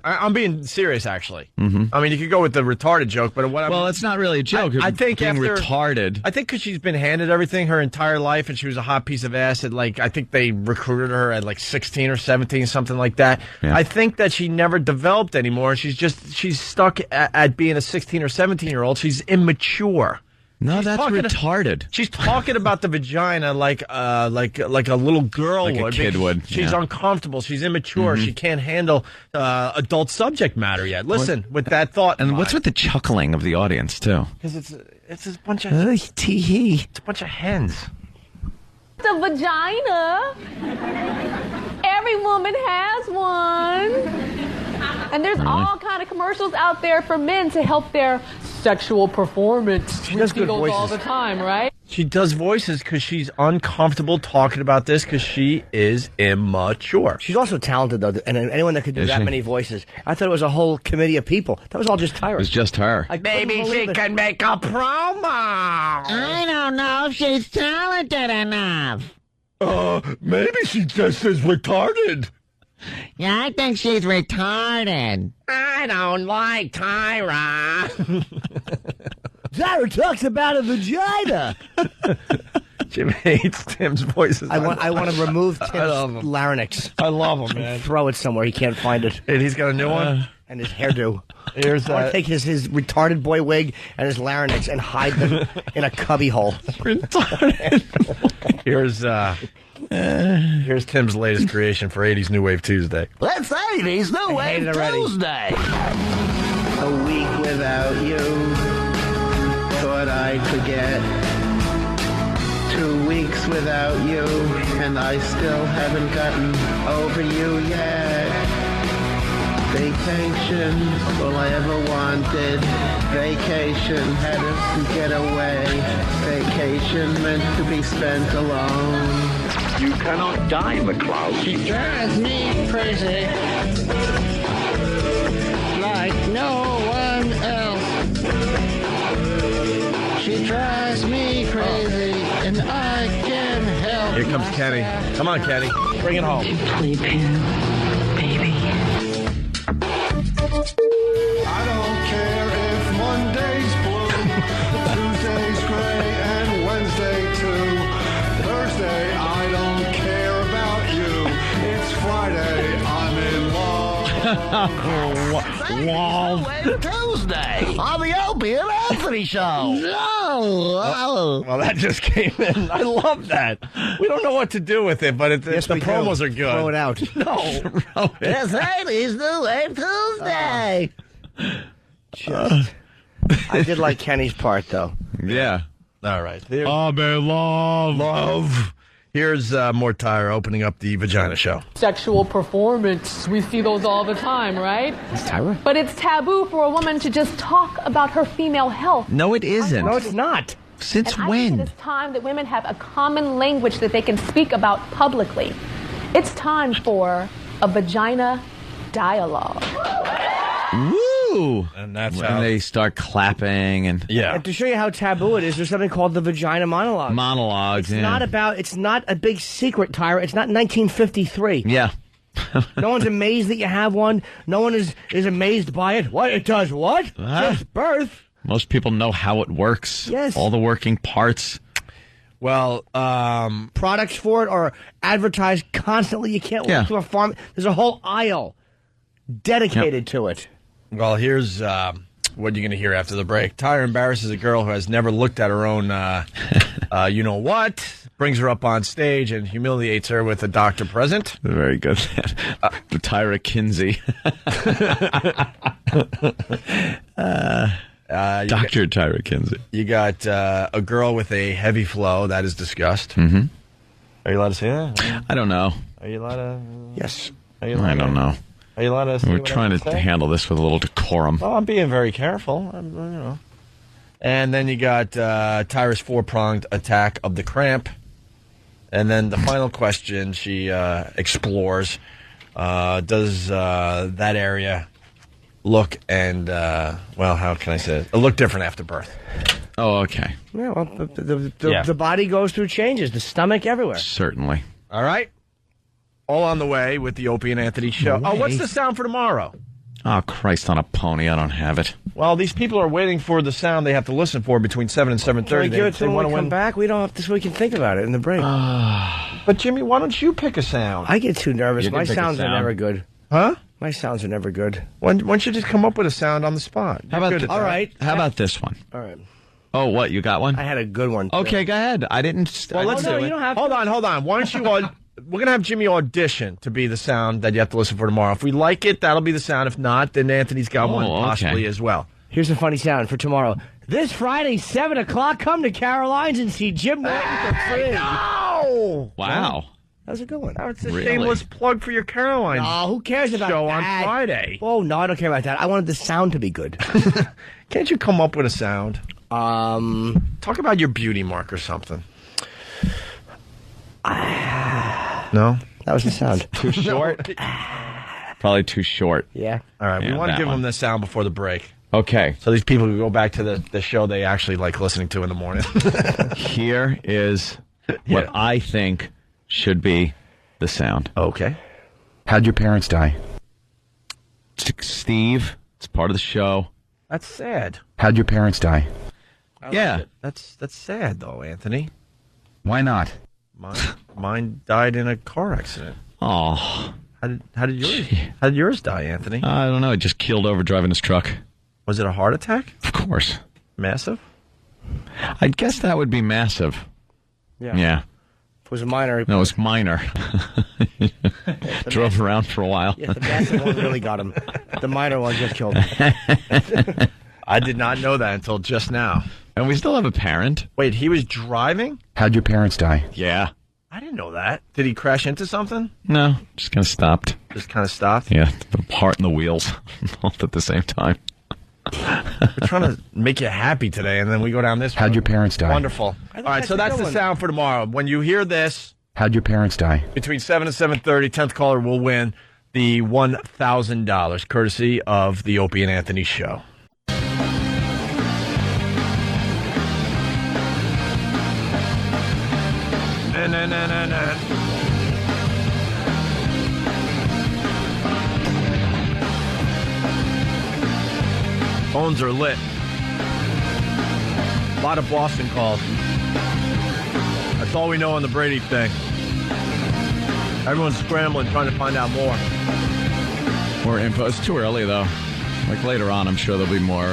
[SPEAKER 14] I'm being serious, actually.
[SPEAKER 11] Mm-hmm.
[SPEAKER 14] I mean, you could go with the retarded joke, but
[SPEAKER 11] well, it's not really a joke.
[SPEAKER 14] I think
[SPEAKER 11] being retarded.
[SPEAKER 14] I think because she's been handed everything her entire life, and she was a hot piece of ass. I think they recruited her at 16 or 17, something like that.
[SPEAKER 11] Yeah.
[SPEAKER 14] I think that she never developed anymore. She's stuck at being a 16 or 17-year-old. She's immature.
[SPEAKER 11] No, that's retarded.
[SPEAKER 14] She's talking about the vagina like a little girl
[SPEAKER 11] would. Like a kid would.
[SPEAKER 14] She's uncomfortable. She's immature. She can't handle adult subject matter yet. Listen, with that thought.
[SPEAKER 11] And what's with the chuckling of the audience, too?
[SPEAKER 14] Because it's a bunch of... It's a bunch of hens.
[SPEAKER 6] It's a vagina. Every woman has one. And there's all kind of commercials out there for men to help their sexual performance.
[SPEAKER 9] She does good voices
[SPEAKER 6] all the time, right?
[SPEAKER 14] She does voices because she's uncomfortable talking about this because she is immature.
[SPEAKER 9] She's also talented, though, and anyone that could do that many voices. I thought it was a whole committee of people. That was all just Tyra.
[SPEAKER 11] It was just her.
[SPEAKER 9] Maybe she can make a promo.
[SPEAKER 5] I don't know if she's talented enough.
[SPEAKER 14] Maybe she just is retarded.
[SPEAKER 5] Yeah, I think she's retarded.
[SPEAKER 9] I don't like Tyra. Tyra talks about a vagina.
[SPEAKER 14] Jim hates Tim's voices.
[SPEAKER 9] I want to remove Tim's larynx.
[SPEAKER 14] I love him, man.
[SPEAKER 9] Throw it somewhere. He can't find it.
[SPEAKER 14] And he's got a new one?
[SPEAKER 9] And his hairdo.
[SPEAKER 14] I want
[SPEAKER 9] to take his retarded boy wig and his larynx and hide them in a cubby hole.
[SPEAKER 14] Retarded. Here's Tim's latest creation for 80s New Wave Tuesday.
[SPEAKER 5] Let's 80s New Wave Tuesday.
[SPEAKER 12] A week without you, thought I'd forget. 2 weeks without you, and I still haven't gotten over you yet. Vacation, all I ever wanted. Vacation, had to get away. Vacation meant to be spent alone.
[SPEAKER 13] You cannot die in the clouds.
[SPEAKER 5] She drives me crazy, like no one else. She drives me crazy, and I can't help.
[SPEAKER 14] Here comes Kenny. Come on, Kenny. Bring it home.
[SPEAKER 5] Playpen, baby.
[SPEAKER 25] I don't care if Monday's blue, Tuesday's gray, and Wednesday too. Thursday, I don't care about you. It's Friday, I'm in love.
[SPEAKER 5] Tuesday on the Opie and Anthony show.
[SPEAKER 14] Well, that just came in. I love that. We don't know what to do with it, but the promos are good.
[SPEAKER 9] Throw it out.
[SPEAKER 14] No.
[SPEAKER 5] It's 80s New Wave Tuesday.
[SPEAKER 9] I did like Kenny's part, though.
[SPEAKER 11] Yeah.
[SPEAKER 14] All right.
[SPEAKER 11] I'm in love.
[SPEAKER 14] Love. Here's more Tyra opening up the Vagina show.
[SPEAKER 6] Sexual performance. We see those all the time, right?
[SPEAKER 9] It's Tyra?
[SPEAKER 6] But it's taboo for a woman to just talk about her female health.
[SPEAKER 11] No, it isn't.
[SPEAKER 9] No, it's not.
[SPEAKER 11] Since
[SPEAKER 6] and
[SPEAKER 11] when?
[SPEAKER 6] I think it's time that women have a common language that they can speak about publicly. It's time for a vagina dialogue.
[SPEAKER 11] Woo!
[SPEAKER 14] And that's
[SPEAKER 11] when
[SPEAKER 14] how
[SPEAKER 11] they start clapping and
[SPEAKER 9] And to show you how taboo it is, there's something called the vagina monologue.
[SPEAKER 11] Monologues.
[SPEAKER 9] It's not a big secret, Tyra. It's not 1953.
[SPEAKER 11] Yeah.
[SPEAKER 9] No one's amazed that you have one. No one is amazed by it. What? It does what? Just birth.
[SPEAKER 11] Most people know how it works.
[SPEAKER 9] Yes.
[SPEAKER 11] All the working parts.
[SPEAKER 14] Well,
[SPEAKER 9] products for it are advertised constantly. You can't walk to a farm. There's a whole aisle dedicated to it.
[SPEAKER 14] Well, here's what you're going to hear after the break. Tyra embarrasses a girl who has never looked at her own you-know-what, brings her up on stage and humiliates her with a doctor present.
[SPEAKER 11] Very good. Tyra Kinsey. Dr. Tyra Kinsey.
[SPEAKER 14] You got a girl with a heavy flow. That is discussed.
[SPEAKER 11] Mm-hmm.
[SPEAKER 14] Are you allowed to say that?
[SPEAKER 11] I don't know.
[SPEAKER 14] Are you allowed to?
[SPEAKER 9] Yes.
[SPEAKER 14] Are you allowed
[SPEAKER 11] I don't know.
[SPEAKER 14] Are you allowed to?
[SPEAKER 11] We're trying to handle this with a little decorum.
[SPEAKER 14] Well, I'm being very careful. And then you got Tyra's 4-pronged attack of the cramp. And then the final question she explores, does that area look and, how can I say it? Look different after birth.
[SPEAKER 11] Oh, okay.
[SPEAKER 9] Yeah, well, the body goes through changes. The stomach, everywhere.
[SPEAKER 11] Certainly.
[SPEAKER 14] All right. All on the way with the Opie and Anthony show.
[SPEAKER 9] No way.
[SPEAKER 14] Oh, what's the sound for tomorrow?
[SPEAKER 11] Oh, Christ on a pony. I don't have it.
[SPEAKER 14] Well, these people are waiting for the sound they have to listen for between 7 and 7:30.
[SPEAKER 9] Can we give it to them when we come back? We don't have to, so we can think about it in the break.
[SPEAKER 14] But, Jimmy, why don't you pick a sound?
[SPEAKER 9] I get too nervous. My sounds are never good.
[SPEAKER 14] Huh?
[SPEAKER 9] My sounds are never good.
[SPEAKER 14] Why don't you just come up with a sound on the spot?
[SPEAKER 11] How about
[SPEAKER 9] all right.
[SPEAKER 11] How about this one?
[SPEAKER 9] All right.
[SPEAKER 11] Oh, what? You got one?
[SPEAKER 9] I had a good one.
[SPEAKER 11] Okay, go ahead. I didn't.
[SPEAKER 14] Well, let's do it.
[SPEAKER 9] You don't have
[SPEAKER 14] hold on. Why don't you all... We're going to have Jimmy audition to be the sound that you have to listen for tomorrow. If we like it, that'll be the sound. If not, then Anthony's got one possibly as well.
[SPEAKER 9] Here's a funny sound for tomorrow. This Friday, 7 o'clock, come to Caroline's and see Jim Norton for free.
[SPEAKER 14] No!
[SPEAKER 11] Wow.
[SPEAKER 9] That was a good one.
[SPEAKER 14] It's a shameless plug for your Caroline
[SPEAKER 9] who cares about
[SPEAKER 14] show
[SPEAKER 9] that?
[SPEAKER 14] on Friday.
[SPEAKER 9] Oh, no, I don't care about that. I wanted the sound to be good.
[SPEAKER 14] Can't you come up with a sound? Talk about your beauty mark or something. No?
[SPEAKER 9] That was the sound.
[SPEAKER 11] Too short? Probably too short.
[SPEAKER 9] Yeah.
[SPEAKER 14] All right, we want to give them the sound before the break.
[SPEAKER 11] Okay.
[SPEAKER 14] So these people can go back to the show they actually like listening to in the morning.
[SPEAKER 11] Here is what I think should be the sound.
[SPEAKER 14] Okay.
[SPEAKER 11] How'd your parents die? Steve, it's part of the show.
[SPEAKER 14] That's sad.
[SPEAKER 11] How'd your parents die?
[SPEAKER 14] That's sad, though, Anthony.
[SPEAKER 11] Why not?
[SPEAKER 14] Mine died in a car accident.
[SPEAKER 11] Oh.
[SPEAKER 14] How did yours die, Anthony?
[SPEAKER 11] I don't know. He just keeled over driving his truck.
[SPEAKER 14] Was it a heart attack?
[SPEAKER 11] Of course.
[SPEAKER 14] Massive?
[SPEAKER 11] I guess that would be massive. Yeah.
[SPEAKER 9] If it was a minor.
[SPEAKER 11] No, it was minor. Drove around for a while.
[SPEAKER 9] Yeah, the massive one really got him. The minor one just killed him.
[SPEAKER 14] I did not know that until just now.
[SPEAKER 11] And we still have a parent.
[SPEAKER 14] Wait, he was driving?
[SPEAKER 11] How'd your parents die?
[SPEAKER 14] Yeah. I didn't know that. Did he crash into something?
[SPEAKER 11] No, just kind of stopped.
[SPEAKER 14] Just kind of stopped?
[SPEAKER 11] Yeah, the heart and the wheels both at the same time.
[SPEAKER 14] We're trying to make you happy today, and then we go down this
[SPEAKER 11] How'd your parents die?
[SPEAKER 14] Wonderful. All right, so that's the sound for tomorrow. When you hear this...
[SPEAKER 11] How'd your parents die?
[SPEAKER 14] Between 7 and 7:30, 10th caller will win the $1,000, courtesy of the Opie and Anthony show. Phones are lit. A lot of Boston calls. That's all we know on the Brady thing. Everyone's scrambling, trying to find out more.
[SPEAKER 11] More info. It's too early, though. Like later on, I'm sure there'll be more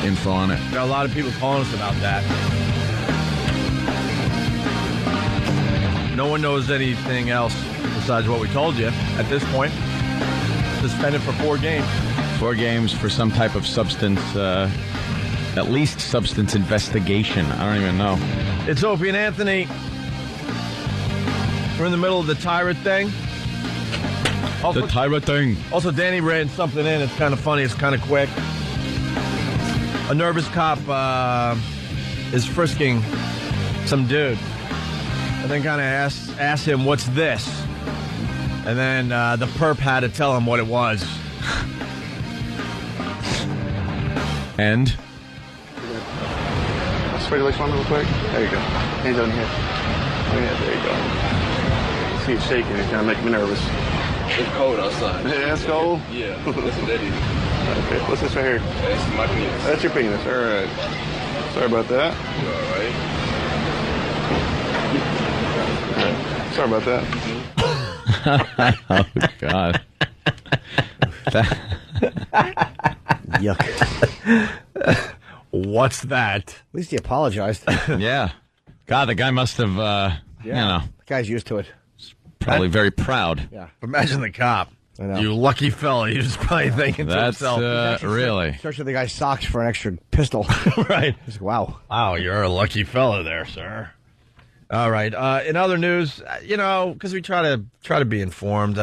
[SPEAKER 11] info on it.
[SPEAKER 14] Got a lot of people calling us about that. No one knows anything else besides what we told you at this point. Suspended for 4 games.
[SPEAKER 11] 4 games for some type of substance, at least substance investigation. I don't even know.
[SPEAKER 14] It's Opie and Anthony. We're in the middle of the Tyra thing. Also,
[SPEAKER 11] the Tyra thing.
[SPEAKER 14] Also, Danny ran something in. It's kind of funny. It's kind of quick. A nervous cop is frisking some dude. And then kind of asked him, what's this? And then the perp had to tell him what it was.
[SPEAKER 11] And?
[SPEAKER 7] Spread your legs on real quick. There you go. Hands on here. Yeah, there you go. See it shaking. It kind of making me nervous.
[SPEAKER 18] It's cold outside.
[SPEAKER 7] Yeah, it's cold?
[SPEAKER 18] Yeah, that's what that is.
[SPEAKER 7] Okay, what's this right here?
[SPEAKER 18] That's my penis.
[SPEAKER 7] That's your penis. All right. Sorry about that.
[SPEAKER 18] You all right?
[SPEAKER 7] Sorry about that.
[SPEAKER 11] Oh, God.
[SPEAKER 9] Yuck.
[SPEAKER 14] What's that?
[SPEAKER 9] At least he apologized.
[SPEAKER 11] Yeah. God, the guy must have, you know.
[SPEAKER 9] The guy's used to it.
[SPEAKER 11] Probably very proud.
[SPEAKER 9] Yeah.
[SPEAKER 14] Imagine the cop.
[SPEAKER 9] I know.
[SPEAKER 14] You lucky fella. He was probably thinking to himself.
[SPEAKER 11] That's really.
[SPEAKER 9] Searching the guy's socks for an extra pistol.
[SPEAKER 14] Right.
[SPEAKER 9] He's like, wow.
[SPEAKER 14] Wow, you're a lucky fella there, sir. All right. In other news, because we try to be informed,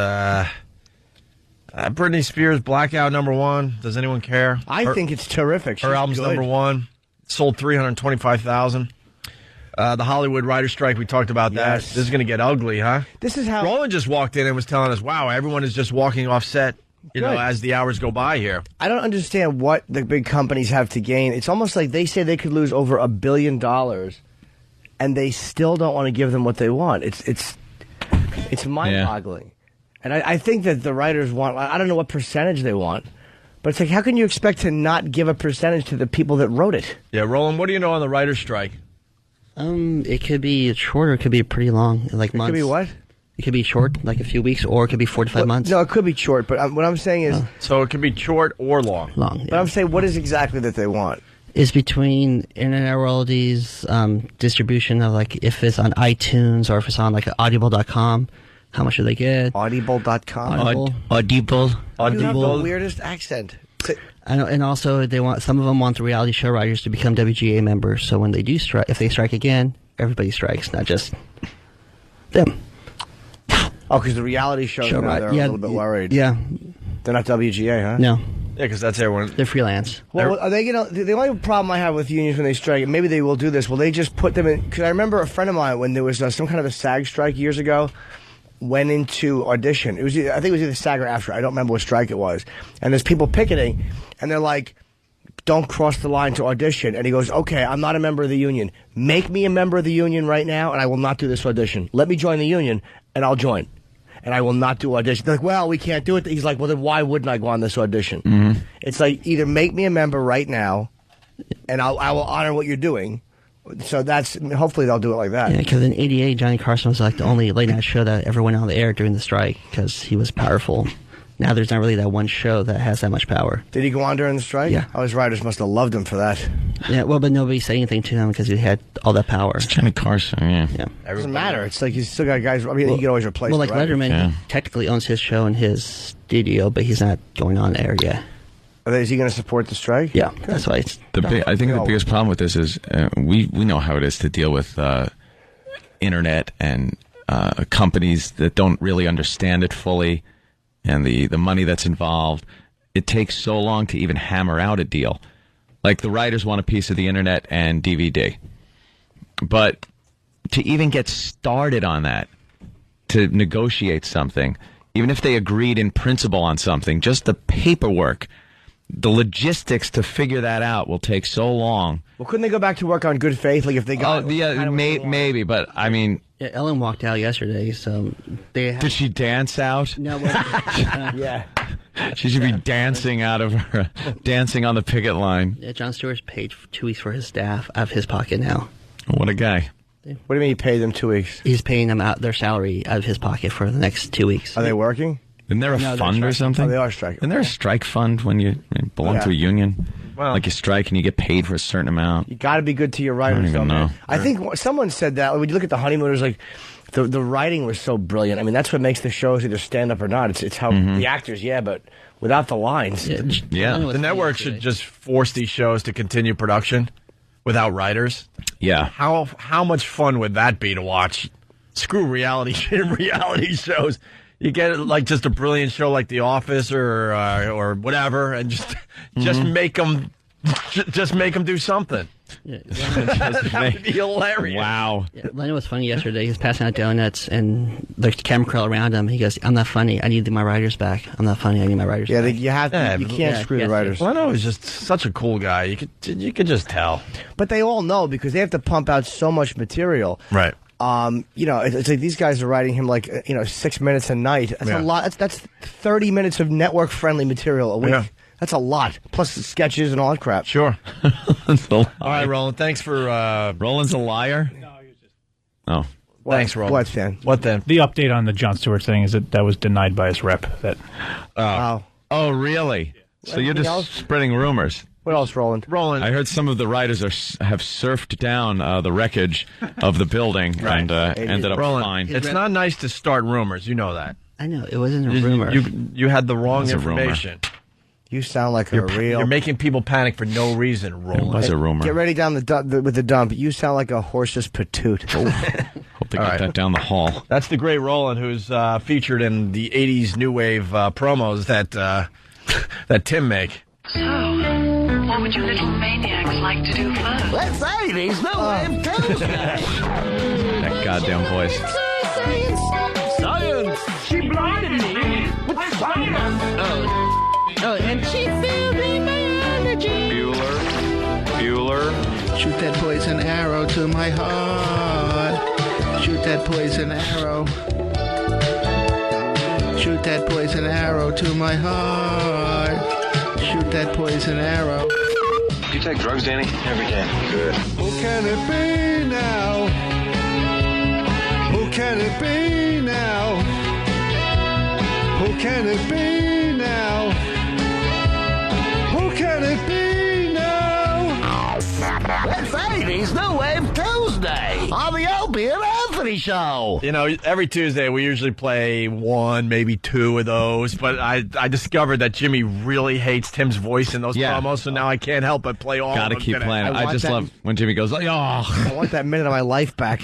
[SPEAKER 14] Britney Spears, Blackout #1. Does anyone care?
[SPEAKER 9] I think it's terrific.
[SPEAKER 14] Her album's
[SPEAKER 9] good.
[SPEAKER 14] #1. Sold 325,000. The Hollywood writer strike, we talked about that. This is going to get ugly, huh?
[SPEAKER 9] This is how...
[SPEAKER 14] Roland just walked in and was telling us, wow, everyone is just walking off set, as the hours go by here.
[SPEAKER 9] I don't understand what the big companies have to gain. It's almost like they say they could lose over $1 billion, and they still don't want to give them what they want. It's mind-boggling. And I think that the writers want, I don't know what percentage they want, but it's like, how can you expect to not give a percentage to the people that wrote it?
[SPEAKER 14] Yeah, Roland, what do you know on the writer's strike?
[SPEAKER 19] It could be short or it could be pretty long, like months.
[SPEAKER 9] It could be what?
[SPEAKER 19] It could be short, like a few weeks, or it could be 4 to 5 months.
[SPEAKER 9] No, it could be short, but what I'm saying is...
[SPEAKER 14] So it could be short or long.
[SPEAKER 19] Long, yeah.
[SPEAKER 9] But I'm saying, what is exactly that they want?
[SPEAKER 19] Is between internet royalties, distribution of, like, if it's on iTunes or if it's on, like, audible.com, how much do they get?
[SPEAKER 9] Audible.com?
[SPEAKER 19] Audible.
[SPEAKER 9] You have the weirdest accent.
[SPEAKER 19] I know, and also some of them want the reality show writers to become WGA members. So when they do strike, if they strike again, everybody strikes, not just them.
[SPEAKER 9] Oh, because the reality shows now, they're a little bit worried.
[SPEAKER 19] Yeah,
[SPEAKER 9] they're not WGA, huh?
[SPEAKER 19] No.
[SPEAKER 14] Yeah, because that's everyone.
[SPEAKER 19] They're freelance.
[SPEAKER 9] Well, are they gonna? The only problem I have with unions when they strike, and maybe they will do this. Will they just put them in? Because I remember a friend of mine when there was some kind of a SAG strike years ago. Went into audition. I think it was either SAG or AFTRA. I don't remember what strike it was. And there's people picketing, and they're like, "Don't cross the line to audition." And he goes, "Okay, I'm not a member of the union. Make me a member of the union right now, and I will not do this audition. Let me join the union, and I'll join. And I will not do audition." They're like, "Well, we can't do it." He's like, "Well, then why wouldn't I go on this audition?"
[SPEAKER 14] Mm-hmm.
[SPEAKER 9] It's like, either make me a member right now, and I will honor what you're doing. So hopefully they'll do it like that.
[SPEAKER 19] Yeah, because in '88, Johnny Carson was like the only late night show that ever went on the air during the strike because he was powerful. Now there's not really that one show that has that much power.
[SPEAKER 9] Did he go on during the strike?
[SPEAKER 19] Yeah.
[SPEAKER 9] Oh, his writers must have loved him for that.
[SPEAKER 19] Yeah, well, but nobody said anything to him because he had all that power.
[SPEAKER 11] It's Johnny Carson, yeah.
[SPEAKER 19] Yeah.
[SPEAKER 9] It doesn't matter. It's like he's still got guys. I mean, he can always replace.
[SPEAKER 19] Well, like
[SPEAKER 9] the writers.
[SPEAKER 19] Letterman, he technically owns his show in his studio, but he's not going on air yet.
[SPEAKER 9] Is he going to support the strike?
[SPEAKER 19] Yeah, that's why it's...
[SPEAKER 11] I think the biggest problem with this is we know how it is to deal with internet and companies that don't really understand it fully and the money that's involved. It takes so long to even hammer out a deal. Like the writers want a piece of the internet and DVD. But to even get started on that, to negotiate something, even if they agreed in principle on something, just the paperwork... The logistics to figure that out will take so long.
[SPEAKER 9] Well, couldn't they go back to work on good faith? Like if they got...
[SPEAKER 11] maybe, but I mean...
[SPEAKER 19] Yeah, Ellen walked out yesterday, so they...
[SPEAKER 11] Did she dance out?
[SPEAKER 19] No,
[SPEAKER 9] yeah.
[SPEAKER 11] She should be dancing out of her... dancing on the picket line.
[SPEAKER 19] Yeah, Jon Stewart's paid 2 weeks for his staff out of his pocket now.
[SPEAKER 11] What a guy.
[SPEAKER 9] What do you mean he paid them 2 weeks?
[SPEAKER 19] He's paying them out their salary out of his pocket for the next 2 weeks.
[SPEAKER 9] Are they working?
[SPEAKER 11] Isn't there a fund or something?
[SPEAKER 9] Oh, they are striking.
[SPEAKER 11] Isn't there a strike fund when you belong to a union?
[SPEAKER 9] Well,
[SPEAKER 11] like you strike and you get paid for a certain amount.
[SPEAKER 9] You got to be good to your writers.
[SPEAKER 11] I don't even know.
[SPEAKER 9] I think someone said that when you look at the Honeymooners, like the writing was so brilliant. I mean, that's what makes the shows either stand up or not. It's how the actors, but without the lines.
[SPEAKER 14] Yeah. The network should just force these shows to continue production without writers.
[SPEAKER 11] Yeah.
[SPEAKER 14] How much fun would that be to watch? Screw reality shows. You get like just a brilliant show like The Office or whatever, and just make them do something.
[SPEAKER 19] Yeah,
[SPEAKER 14] that would be hilarious.
[SPEAKER 11] Wow.
[SPEAKER 19] Yeah, Lennon was funny yesterday. He was passing out donuts, and the camera crew around him. He goes, "I'm not funny. I need my writers back. I'm not funny. I need my writers back."
[SPEAKER 9] You have to. You can't screw the writers.
[SPEAKER 14] Leno is just such a cool guy. You could just tell.
[SPEAKER 9] But they all know because they have to pump out so much material.
[SPEAKER 14] Right.
[SPEAKER 9] It's like these guys are writing him 6 minutes a night. That's a lot. That's 30 minutes of network-friendly material a week. Yeah. That's a lot. Plus the sketches and all that crap.
[SPEAKER 14] Sure. All right, Roland. Thanks for...
[SPEAKER 11] Roland's a liar?
[SPEAKER 20] No, he was just...
[SPEAKER 11] Oh.
[SPEAKER 14] Thanks, Roland.
[SPEAKER 9] What then?
[SPEAKER 14] What then?
[SPEAKER 20] The update on the Jon Stewart thing is that was denied by his rep.
[SPEAKER 11] Oh, really? Yeah. So you're just spreading rumors.
[SPEAKER 9] What else, Roland?
[SPEAKER 11] I heard some of the writers have surfed down the wreckage of the building and ended up fine.
[SPEAKER 14] It's not nice to start rumors. You know that.
[SPEAKER 19] I know. It wasn't a rumor.
[SPEAKER 14] You had the wrong information.
[SPEAKER 9] You sound like
[SPEAKER 14] You're making people panic for no reason, Roland.
[SPEAKER 11] It was a rumor.
[SPEAKER 9] Get ready down with the dump. You sound like a horse's patoot.
[SPEAKER 11] Hope they
[SPEAKER 14] All
[SPEAKER 11] got
[SPEAKER 14] right.
[SPEAKER 11] that down the hall.
[SPEAKER 14] That's the great Roland, who's featured in the 80s new wave promos that Tim make.
[SPEAKER 1] So, what would you little maniacs like to do first?
[SPEAKER 5] Let's say these new wave Tuesday.
[SPEAKER 11] That goddamn voice.
[SPEAKER 5] Science. She blinded me with science. Oh, and she filled me my energy.
[SPEAKER 12] Bueller. Shoot that poison arrow to my heart. Shoot that poison arrow. Shoot that poison arrow to my heart. Shoot that poison arrow.
[SPEAKER 18] Do you take drugs, Danny? Every day. Good.
[SPEAKER 25] Who can it be now? Who can it be now? Who can it be now? Who can it be now?
[SPEAKER 5] Let's say these new wave Tuesday on the Opie and Anthony show.
[SPEAKER 14] You know, every Tuesday we usually play one, maybe two of those, but I discovered that Jimmy really hates Tim's voice in those promos, so now I can't help but play all
[SPEAKER 11] Gotta
[SPEAKER 14] of them
[SPEAKER 11] keep
[SPEAKER 14] today.
[SPEAKER 11] playing it. I just love when Jimmy goes, like, oh.
[SPEAKER 9] I want that minute of my life back.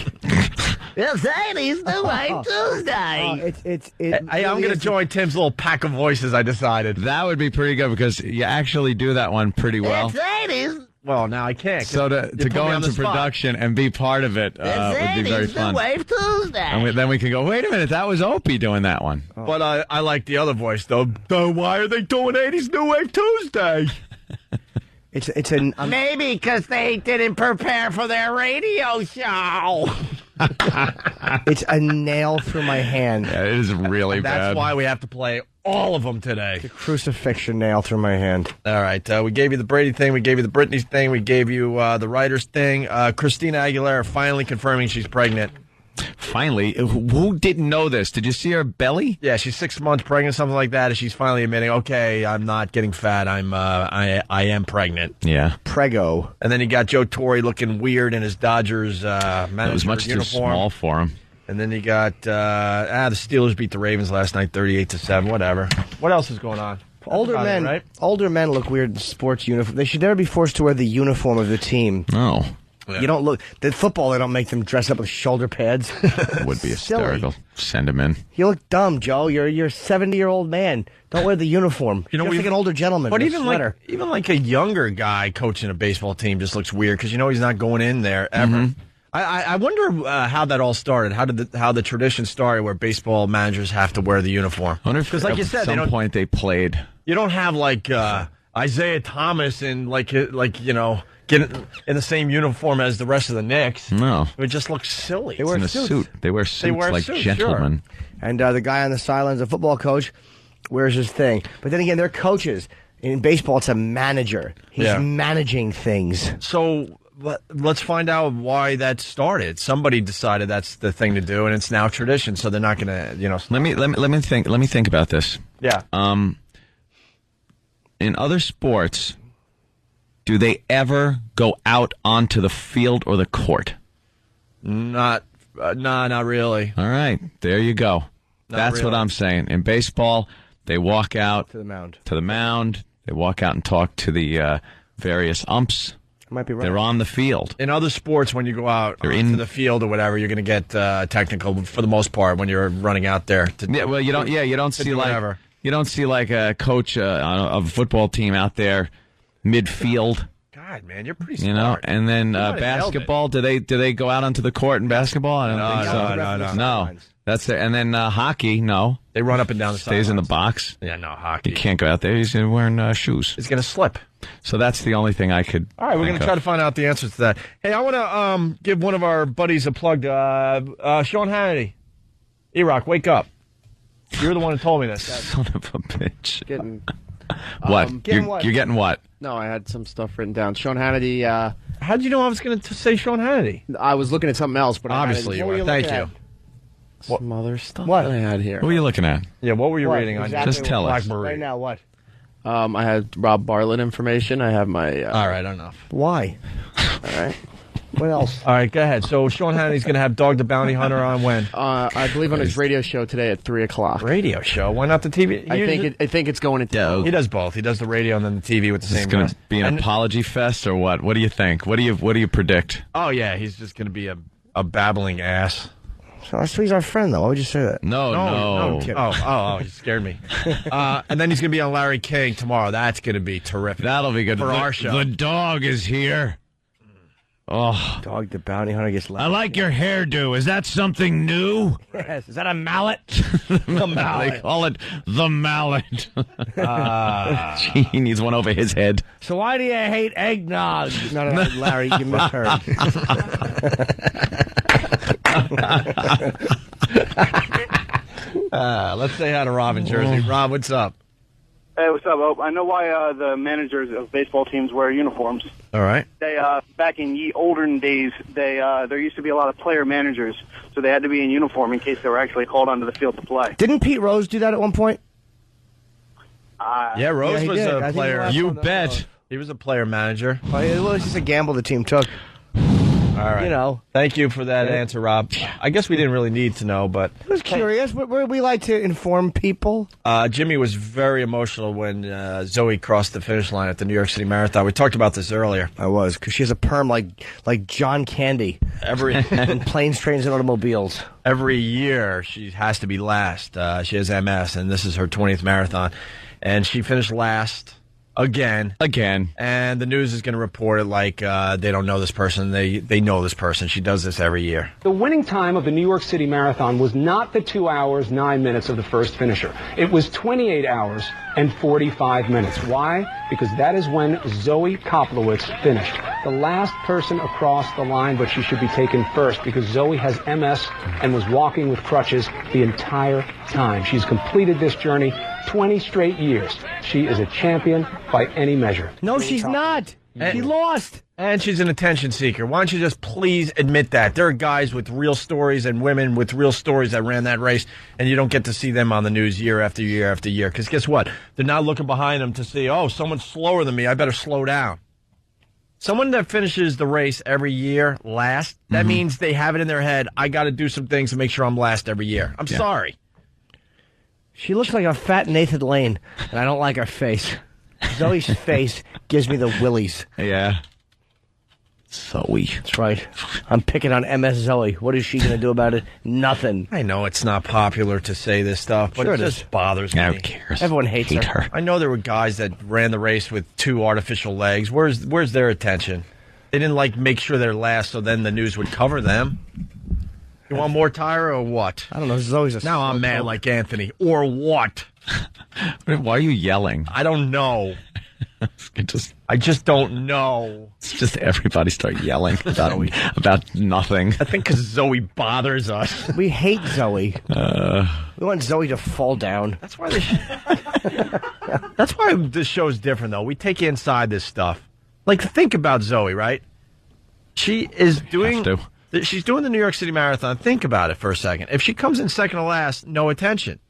[SPEAKER 5] Let's say these new wave Tuesday.
[SPEAKER 14] Hey, I'm going to join Tim's little pack of voices, I decided.
[SPEAKER 11] That would be pretty good because you actually do that one pretty well.
[SPEAKER 5] Let's say these.
[SPEAKER 14] Well, now I can't.
[SPEAKER 11] So to go into production and be part of it would be very fun.
[SPEAKER 5] New wave Tuesday.
[SPEAKER 11] And then we can go, wait a minute, that was Opie doing that one.
[SPEAKER 14] But I like the other voice, though. Why are they doing 80s New Wave Tuesday?
[SPEAKER 5] Maybe because they didn't prepare for their radio show.
[SPEAKER 9] It's a nail through my hand.
[SPEAKER 11] Yeah, it is really bad.
[SPEAKER 14] That's why we have to play all of them today.
[SPEAKER 9] The crucifixion nail through my hand.
[SPEAKER 14] All right. We gave you the Brady thing. We gave you the Britney thing. We gave you the writers thing. Christina Aguilera finally confirming she's pregnant.
[SPEAKER 11] Finally? Who didn't know this? Did you see her belly?
[SPEAKER 14] Yeah, she's 6 months pregnant, something like that, and she's finally admitting, okay, I'm not getting fat. I am pregnant.
[SPEAKER 11] Yeah.
[SPEAKER 9] Prego.
[SPEAKER 14] And then you got Joe Torre looking weird in his Dodgers manager
[SPEAKER 11] It was much
[SPEAKER 14] uniform.
[SPEAKER 11] too small for him.
[SPEAKER 14] And then you got the Steelers beat the Ravens last night, 38-7. Whatever. What else is going on?
[SPEAKER 9] Older men look weird in sports uniform. They should never be forced to wear the uniform of the team.
[SPEAKER 11] No.
[SPEAKER 14] Yeah.
[SPEAKER 9] You don't look. The football, they don't make them dress up with shoulder pads.
[SPEAKER 11] It would be hysterical. Send him in.
[SPEAKER 9] You look dumb, Joe. You're a 70-year-old man. Don't wear the uniform. You're like an older gentleman.
[SPEAKER 14] But
[SPEAKER 9] with a sweater.
[SPEAKER 14] even like a younger guy coaching a baseball team just looks weird because he's not going in there ever.
[SPEAKER 11] Mm-hmm.
[SPEAKER 14] I wonder how that all started. How the tradition started where baseball managers have to wear the uniform.
[SPEAKER 11] I wonder if
[SPEAKER 14] because, like you said,
[SPEAKER 11] at some point they played.
[SPEAKER 14] You don't have like Isaiah Thomas and get in the same uniform as the rest of the Knicks.
[SPEAKER 11] No.
[SPEAKER 14] It just looks silly.
[SPEAKER 9] They wear
[SPEAKER 11] in
[SPEAKER 9] suits.
[SPEAKER 11] a suit. They wear suits like
[SPEAKER 14] suits,
[SPEAKER 11] gentlemen.
[SPEAKER 14] Sure.
[SPEAKER 9] And the guy on the sidelines, the football coach, wears his thing. But then again, they're coaches. In baseball, it's a manager. He's managing things.
[SPEAKER 14] So let's find out why that started. Somebody decided that's the thing to do, and it's now tradition. So they're not going to,
[SPEAKER 11] Let me think about this.
[SPEAKER 14] Yeah.
[SPEAKER 11] In other sports, do they ever go out onto the field or the court?
[SPEAKER 14] Not really.
[SPEAKER 11] All right, there you go. That's
[SPEAKER 14] really.
[SPEAKER 11] what I'm saying. In baseball, they walk out
[SPEAKER 9] to the mound.
[SPEAKER 11] They walk out and talk to the various umps.
[SPEAKER 9] Might be right.
[SPEAKER 11] They're on the field.
[SPEAKER 14] In other sports, when you go out into the field or whatever, you're going to get technical for the most part when you're running out there.
[SPEAKER 11] You don't see like a coach of a football team out there midfield.
[SPEAKER 14] God, man, you're pretty smart.
[SPEAKER 11] And then basketball. Do they go out onto the court in basketball? I don't think so. No. That's it. And then hockey, no.
[SPEAKER 14] They run up and down the
[SPEAKER 11] stays in the box.
[SPEAKER 14] Yeah, no, hockey.
[SPEAKER 11] You can't go out there. He's wearing shoes.
[SPEAKER 14] It's going to slip.
[SPEAKER 11] So that's the only thing I could.
[SPEAKER 14] All right, we're going to try to find out the answers to that. Hey, I want to give one of our buddies a plug. Sean Hannity. E-Rock, wake up. You're the one who told me this.
[SPEAKER 11] Son of a bitch.
[SPEAKER 4] What?
[SPEAKER 11] You're getting what?
[SPEAKER 4] No, I had some stuff written down. Sean Hannity.
[SPEAKER 14] How did you know I was going to say Sean Hannity?
[SPEAKER 4] I was looking at something else, but
[SPEAKER 14] obviously you were. Thank you.
[SPEAKER 4] Some other stuff
[SPEAKER 9] What?
[SPEAKER 4] that I had here.
[SPEAKER 11] What were you looking at?
[SPEAKER 14] Yeah, what were you reading on?
[SPEAKER 11] Just tell us.
[SPEAKER 9] Right now, what?
[SPEAKER 4] I had Rob Bartlett information. I have my.
[SPEAKER 14] All right, enough.
[SPEAKER 9] Why?
[SPEAKER 4] All right.
[SPEAKER 9] What else?
[SPEAKER 14] All right, go ahead. So Sean Hannity's going to have Dog the Bounty Hunter on when?
[SPEAKER 4] I believe on his radio show today at 3:00.
[SPEAKER 14] Radio show? Why not the TV?
[SPEAKER 4] I think it's going into.
[SPEAKER 11] Yeah,
[SPEAKER 14] he does both. He does the radio and then the TV with the same.
[SPEAKER 11] It's going to be an apology fest or what? What do you think? What do you predict?
[SPEAKER 14] Oh yeah, he's just going to be a babbling ass.
[SPEAKER 9] So he's our friend, though. Why would you say that?
[SPEAKER 11] No.
[SPEAKER 14] I'm kidding. Oh, you scared me. And then he's going to be on Larry King tomorrow. That's going to be terrific.
[SPEAKER 11] That'll be good
[SPEAKER 14] for our show.
[SPEAKER 11] The dog is here. Oh,
[SPEAKER 9] Dog the bounty hunter gets.
[SPEAKER 11] I like your hairdo. Is that something new?
[SPEAKER 9] Yes. Is that a mallet?
[SPEAKER 11] The mallet. They call it the mallet. He needs one over his head.
[SPEAKER 9] So why do you hate eggnog? No, Larry, you misheard.
[SPEAKER 14] Let's say hi to Rob in Jersey. Rob, what's up?
[SPEAKER 8] Hey, what's up, Ope? I know why the managers of baseball teams wear uniforms.
[SPEAKER 14] All right.
[SPEAKER 8] They back in ye olden days, there used to be a lot of player managers, so they had to be in uniform in case they were actually called onto the field to play.
[SPEAKER 9] Didn't Pete Rose do that at one point?
[SPEAKER 14] Yeah, Rose was
[SPEAKER 9] did.
[SPEAKER 14] a player.
[SPEAKER 11] You bet.
[SPEAKER 14] He was a player manager.
[SPEAKER 9] Well, it was just a gamble the team took.
[SPEAKER 14] All right.
[SPEAKER 9] You know.
[SPEAKER 14] Thank you for that answer, Rob. I guess we didn't really need to know, but...
[SPEAKER 9] I was curious. We like to inform people.
[SPEAKER 14] Jimmy was very emotional when Zoe crossed the finish line at the New York City Marathon. We talked about this earlier.
[SPEAKER 9] I was, because she has a perm like John Candy. In Planes, Trains, and Automobiles.
[SPEAKER 14] Every year, she has to be last. She has MS, and this is her 20th marathon. And she finished last... Again. And the news is going to report it like they don't know this person. They know this person. She does this every year.
[SPEAKER 21] The winning time of the New York City Marathon was not the 2 hours, 9 minutes of the first finisher. It was 28 hours and 45 minutes. Why? Because that is when Zoe Koplowitz finished. The last person across the line, but she should be taken first because Zoe has MS and was walking with crutches the entire time. She's completed this journey 20 straight years. She is a champion by any measure.
[SPEAKER 9] No, she's not. She lost.
[SPEAKER 14] And she's an attention seeker. Why don't you just please admit that? There are guys with real stories and women with real stories that ran that race, and you don't get to see them on the news year after year after year. Because guess what? They're not looking behind them to see, oh, someone's slower than me. I better slow down. Someone that finishes the race every year last, that means they have it in their head, I got to do some things to make sure I'm last every year. I'm sorry.
[SPEAKER 9] She looks like a fat Nathan Lane, and I don't like her face. Zoe's face gives me the willies.
[SPEAKER 11] Yeah. Zoe.
[SPEAKER 9] That's right. I'm picking on MS Zoe. What is she going to do about it? Nothing.
[SPEAKER 14] I know it's not popular to say this stuff, but
[SPEAKER 9] Sure
[SPEAKER 14] it
[SPEAKER 9] it is.
[SPEAKER 14] just bothers me.
[SPEAKER 11] Who cares?
[SPEAKER 9] Everyone hates her.
[SPEAKER 14] I know there were guys that ran the race with 2 artificial legs. Where's their attention? They didn't make sure they're last, so then the news would cover them. You want more Tyra or what?
[SPEAKER 9] I don't know. Zoe's
[SPEAKER 14] now I'm mad like Anthony. Or what?
[SPEAKER 11] Why are you yelling?
[SPEAKER 14] I don't know. I just don't know.
[SPEAKER 11] It's just everybody start yelling about nothing.
[SPEAKER 14] I think because Zoe bothers us.
[SPEAKER 9] We hate Zoe. We want Zoe to fall down.
[SPEAKER 14] That's why That's why this show's different, though. We take you inside this stuff. Like, think about Zoe, right? She is doing... She's doing the New York City Marathon. Think about it for a second. If she comes in second to last, no attention.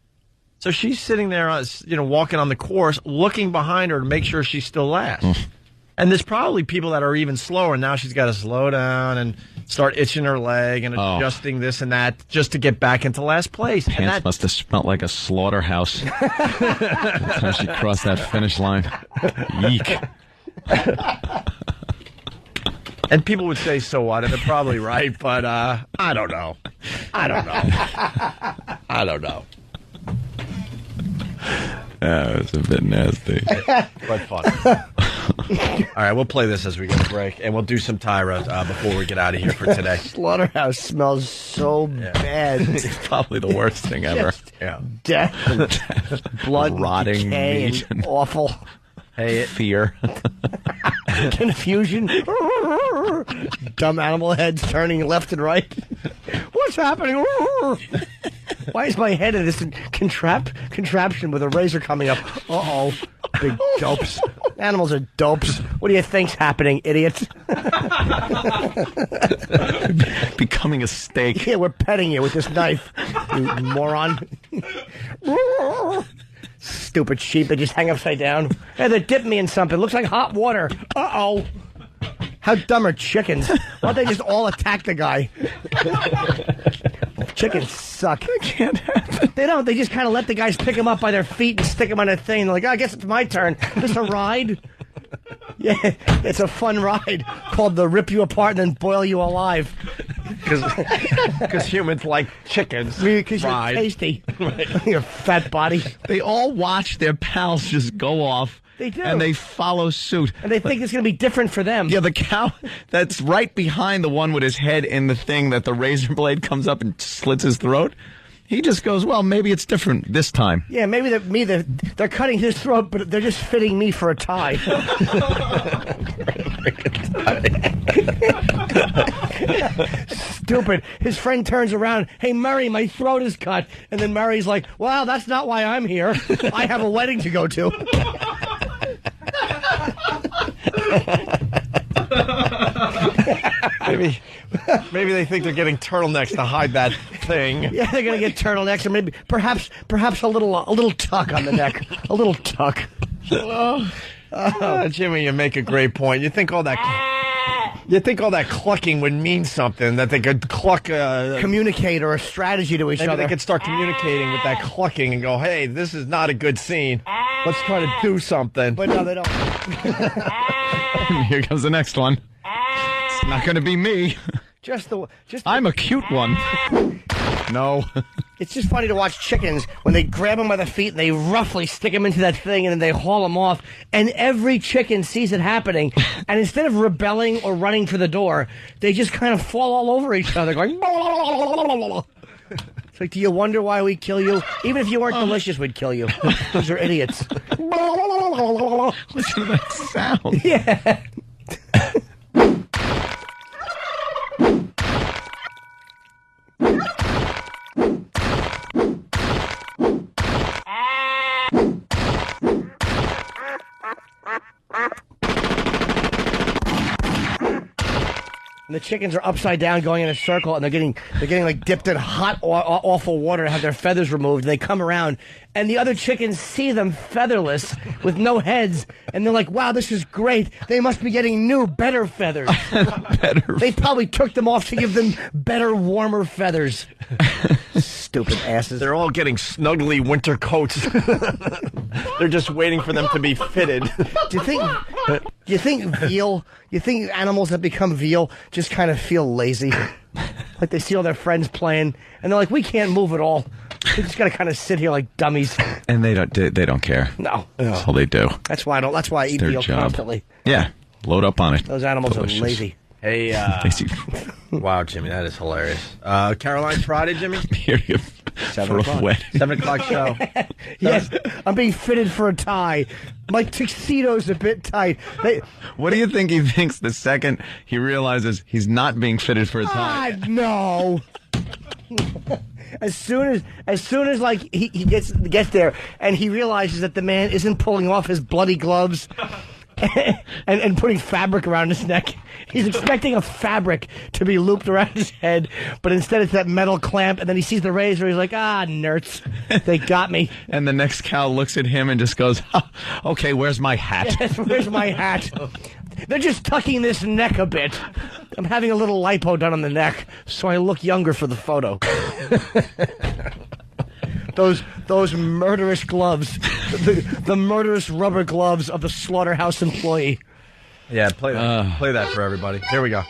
[SPEAKER 14] So she's sitting there, walking on the course, looking behind her to make sure she's still last. And there's probably people that are even slower. Now she's got to slow down and start itching her leg and adjusting this and that just to get back into last place.
[SPEAKER 11] Pants must have smelled like a slaughterhouse. That's how she crossed that finish line. Yeek.
[SPEAKER 14] And people would say, so what? And they're probably right, but I don't know. I don't know.
[SPEAKER 11] That was a bit nasty.
[SPEAKER 14] But fun. All right, we'll play this as we get a break, and we'll do some Tyra before we get out of here for today.
[SPEAKER 9] Slaughterhouse smells so bad.
[SPEAKER 11] It's probably the worst thing ever.
[SPEAKER 9] Death and blood,
[SPEAKER 11] rotting
[SPEAKER 9] decay,
[SPEAKER 11] meat,
[SPEAKER 9] and awful.
[SPEAKER 14] Hey,
[SPEAKER 11] fear,
[SPEAKER 9] confusion, dumb animal heads turning left and right. What's happening? Why is my head in this contraption with a razor coming up? Uh-oh. Big dopes. Animals are dopes. What do you think's happening, idiots?
[SPEAKER 11] Becoming a steak.
[SPEAKER 9] Yeah, we're petting you with this knife, you moron. Stupid sheep, they just hang upside down. Hey, they dip me in something. Looks like hot water. Uh-oh. How dumb are chickens? Why don't they just all attack the guy? Chickens suck.
[SPEAKER 11] That can't happen.
[SPEAKER 9] They don't. They just kind of let the guys pick them up by their feet and stick them on a thing. They're like, I guess it's my turn. This a ride? Yeah, it's a fun ride called the Rip You Apart and Then Boil You Alive.
[SPEAKER 14] Because humans like chickens.
[SPEAKER 9] Because you're
[SPEAKER 14] fried.
[SPEAKER 9] tasty. Your fat body.
[SPEAKER 11] They all watch their pals just go off.
[SPEAKER 9] They do.
[SPEAKER 11] And they follow suit.
[SPEAKER 9] And they think it's going to be different for them.
[SPEAKER 11] Yeah, the cow that's right behind the one with his head in the thing that the razor blade comes up and slits his throat. He just goes, well, maybe it's different this time.
[SPEAKER 9] Yeah, maybe they're cutting his throat, but they're just fitting me for a tie. Stupid. His friend turns around, hey, Murray, my throat is cut. And then Murray's like, well, that's not why I'm here. I have a wedding to go to.
[SPEAKER 14] Maybe they think they're getting turtlenecks to hide that thing.
[SPEAKER 9] Yeah, they're gonna get turtlenecks, or maybe perhaps a little tuck on the neck, a little tuck.
[SPEAKER 14] Jimmy, you make a great point. You think all that clucking would mean something, that they could cluck
[SPEAKER 9] communicate or a strategy to each other.
[SPEAKER 14] They could start communicating with that clucking and go, hey, this is not a good scene. Let's try to do something.
[SPEAKER 9] But no, they don't.
[SPEAKER 11] Here comes the next one. It's not going to be me. I'm a cute one. No.
[SPEAKER 9] It's just funny to watch chickens when they grab them by the feet and they roughly stick them into that thing and then they haul them off. And every chicken sees it happening. And instead of rebelling or running for the door, they just kind of fall all over each other going, it's like, do you wonder why we kill you? Even if you weren't delicious, we'd kill you. Those are idiots.
[SPEAKER 11] Listen to that sound.
[SPEAKER 9] Yeah. And the chickens are upside down going in a circle, and they're getting like dipped in hot, awful water to have their feathers removed. And they come around, and the other chickens see them featherless with no heads, and they're like, wow, this is great. They must be getting new, better feathers. They probably took them off to give them better, warmer feathers. Stupid asses.
[SPEAKER 14] They're all getting snuggly winter coats. They're just waiting for them to be fitted.
[SPEAKER 9] Do you think animals that become veal just kind of feel lazy? Like they see all their friends playing, and they're like, we can't move at all. We just got to kind of sit here like dummies.
[SPEAKER 11] And they don't care.
[SPEAKER 9] No.
[SPEAKER 11] That's all they do.
[SPEAKER 9] That's why I eat veal constantly.
[SPEAKER 11] Yeah. Load up on it.
[SPEAKER 9] Those animals
[SPEAKER 11] Delicious.
[SPEAKER 9] are lazy.
[SPEAKER 14] Hey, wow, Jimmy, that is hilarious. Caroline's Friday, Jimmy?
[SPEAKER 11] Here you
[SPEAKER 14] 7 o'clock. 7 o'clock show.
[SPEAKER 9] Yes, I'm being fitted for a tie. My tuxedo's a bit tight.
[SPEAKER 11] What do you think he thinks the second he realizes he's not being fitted for a tie?
[SPEAKER 9] No. As soon as like he gets there and he realizes that the man isn't pulling off his bloody gloves and putting fabric around his neck. He's expecting a fabric to be looped around his head, but instead it's that metal clamp, and then he sees the razor, he's like, nerds, they got me.
[SPEAKER 11] And the next cow looks at him and just goes, okay, where's my hat?
[SPEAKER 9] Yes, where's my hat? They're just tucking this neck a bit. I'm having a little lipo done on the neck, so I look younger for the photo. Those murderous gloves, the murderous rubber gloves of the slaughterhouse employee.
[SPEAKER 14] Yeah, play that for everybody. Here we go.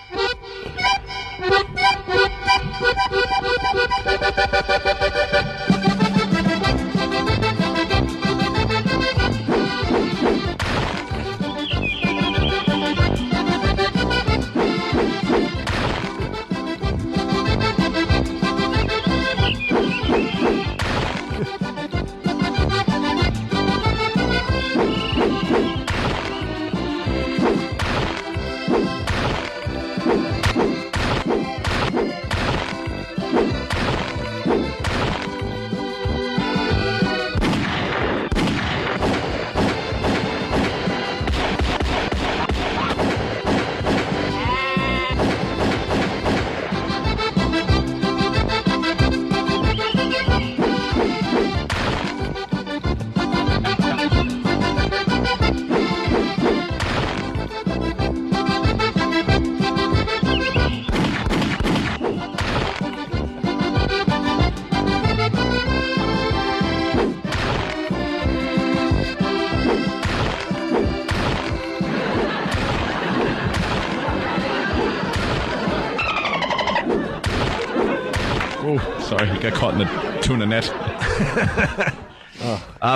[SPEAKER 11] sorry. He got caught in the tuna net.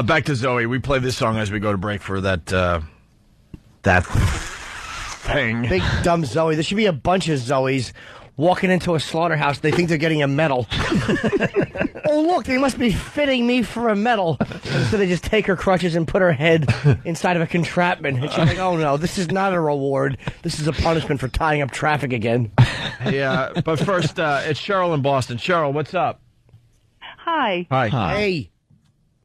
[SPEAKER 14] Back to Zoe. We play this song as we go to break for that thing.
[SPEAKER 9] Big dumb Zoe. There should be a bunch of Zoes walking into a slaughterhouse. They think they're getting a medal. Oh, look, they must be fitting me for a medal. And so they just take her crutches and put her head inside of a contraption. And she's like, oh, no, this is not a reward. This is a punishment for tying up traffic again.
[SPEAKER 14] Yeah, but first, it's Cheryl in Boston. Cheryl, what's up?
[SPEAKER 2] Hi.
[SPEAKER 14] Hi.
[SPEAKER 9] Hey.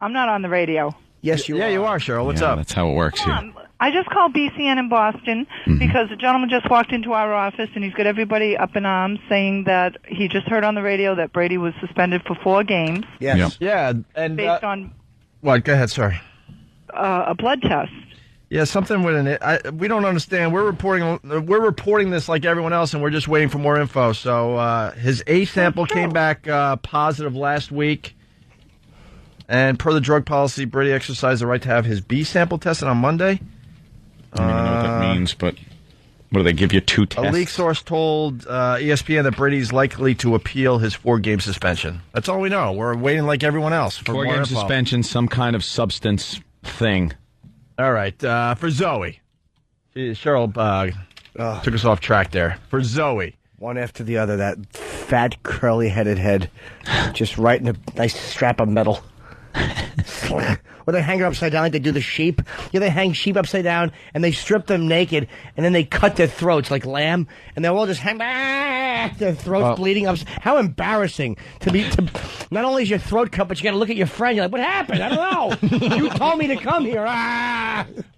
[SPEAKER 2] I'm not on the radio.
[SPEAKER 9] Yes, you are.
[SPEAKER 14] Yeah, you are, Cheryl. What's up?
[SPEAKER 11] That's how it works here.
[SPEAKER 2] I just called BCN in Boston because a gentleman just walked into our office and he's got everybody up in arms saying that he just heard on the radio that Brady was suspended for 4 games.
[SPEAKER 14] Yes. Yeah, and
[SPEAKER 2] based on
[SPEAKER 14] what? Go ahead. Sorry.
[SPEAKER 2] A blood test.
[SPEAKER 14] Yeah, something with it. We don't understand. We're reporting this like everyone else, and we're just waiting for more info. So his A sample came back positive last week. And per the drug policy, Brady exercised the right to have his B sample tested on Monday.
[SPEAKER 11] I don't even know what that means, but what do they give you 2 tests?
[SPEAKER 14] A leak source told ESPN that Brady's likely to appeal his 4-game suspension. That's all we know. We're waiting like everyone else for more
[SPEAKER 11] 4-game
[SPEAKER 14] info.
[SPEAKER 11] suspension, some kind of substance thing.
[SPEAKER 14] All right, for Zoe. Cheryl took us off track there. For Zoe.
[SPEAKER 9] One after the other, that fat, curly-headed head. Just right in a nice strap of metal. Or they hang her upside down like they do the sheep. Yeah, they hang sheep upside down, and they strip them naked, and then they cut their throats like lamb, and they'll all just hang back, their throats bleeding up. How embarrassing to not only is your throat cut, but you got to look at your friend. You're like, what happened? I don't know. You told me to come here.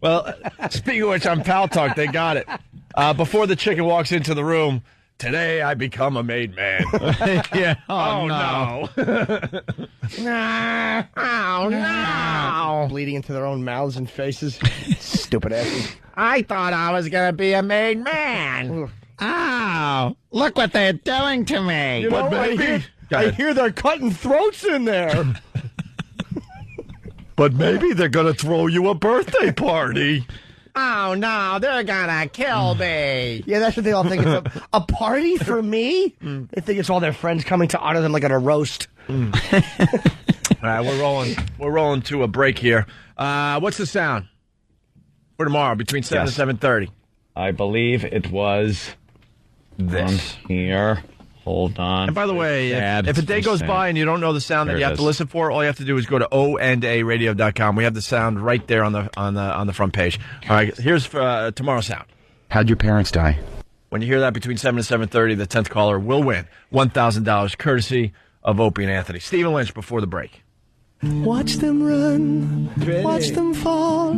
[SPEAKER 14] Well, speaking of which, on Pal Talk, they got it. Before the chicken walks into the room, today I become a made man.
[SPEAKER 11] Yeah.
[SPEAKER 14] Oh, no.
[SPEAKER 9] Oh, no. Bleeding into their own mouths and faces. Stupid asses. I thought I was going to be a made man.
[SPEAKER 5] Oh, look what they're doing to me.
[SPEAKER 9] You know, I hear they're cutting throats in there.
[SPEAKER 14] But maybe they're going to throw you a birthday party.
[SPEAKER 9] Oh, no, they're gonna kill me. Yeah, that's what they all think. It's a party for me? They think it's all their friends coming to honor them like at a roast.
[SPEAKER 14] All right, we're rolling to a break here. What's the sound for tomorrow between 7 and 7:30?
[SPEAKER 11] I believe it was this here. Hold on.
[SPEAKER 14] And by the way, if a day goes by and you don't know the sound that you have to listen for, all you have to do is go to ondaradio.com. We have the sound right there on the front page. All right, here's tomorrow's sound.
[SPEAKER 15] How'd your parents die?
[SPEAKER 14] When you hear that between 7 and 7:30, the 10th caller will win $1,000 courtesy of Opie and Anthony. Stephen Lynch before the break.
[SPEAKER 12] Watch them run, watch them fall,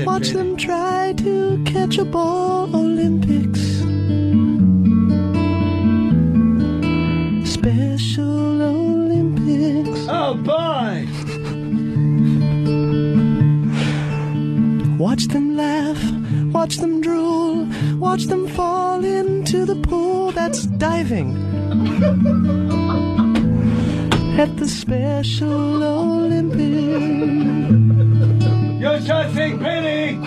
[SPEAKER 12] watch them try to catch a ball. Olympics. Special Olympics.
[SPEAKER 5] Oh, boy!
[SPEAKER 12] Watch them laugh, watch them drool, watch them fall into the pool. That's diving. At the Special Olympics.
[SPEAKER 5] You're chasing pity!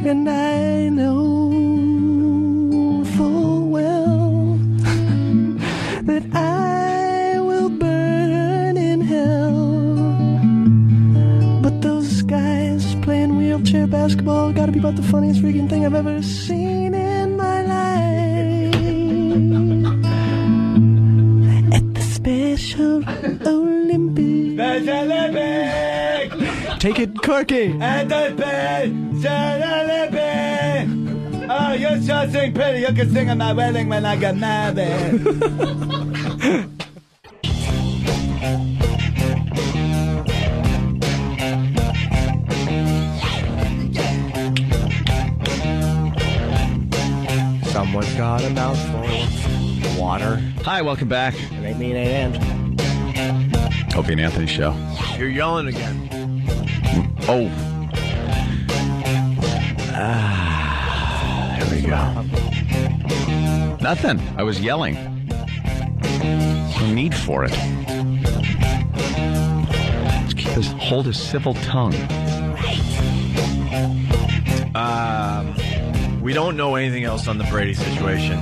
[SPEAKER 12] And I know full well that I will burn in hell. But those guys playing wheelchair basketball gotta be about the funniest freaking thing I've ever seen in my life. At the Special Olympics.
[SPEAKER 5] Special Olympics!
[SPEAKER 12] Take it, Corky.
[SPEAKER 5] At the Special Olympics! Oh, you sure sing pretty. You can sing at my wedding when I get married.
[SPEAKER 9] Someone's got a mouthful of water.
[SPEAKER 11] Hi, welcome back.
[SPEAKER 9] And they mean and.
[SPEAKER 11] Opie and Anthony show.
[SPEAKER 14] You're yelling again.
[SPEAKER 11] Oh. There we go. Nothing. I was yelling. No need for it. Hold his civil tongue.
[SPEAKER 14] We don't know anything else on the Brady situation.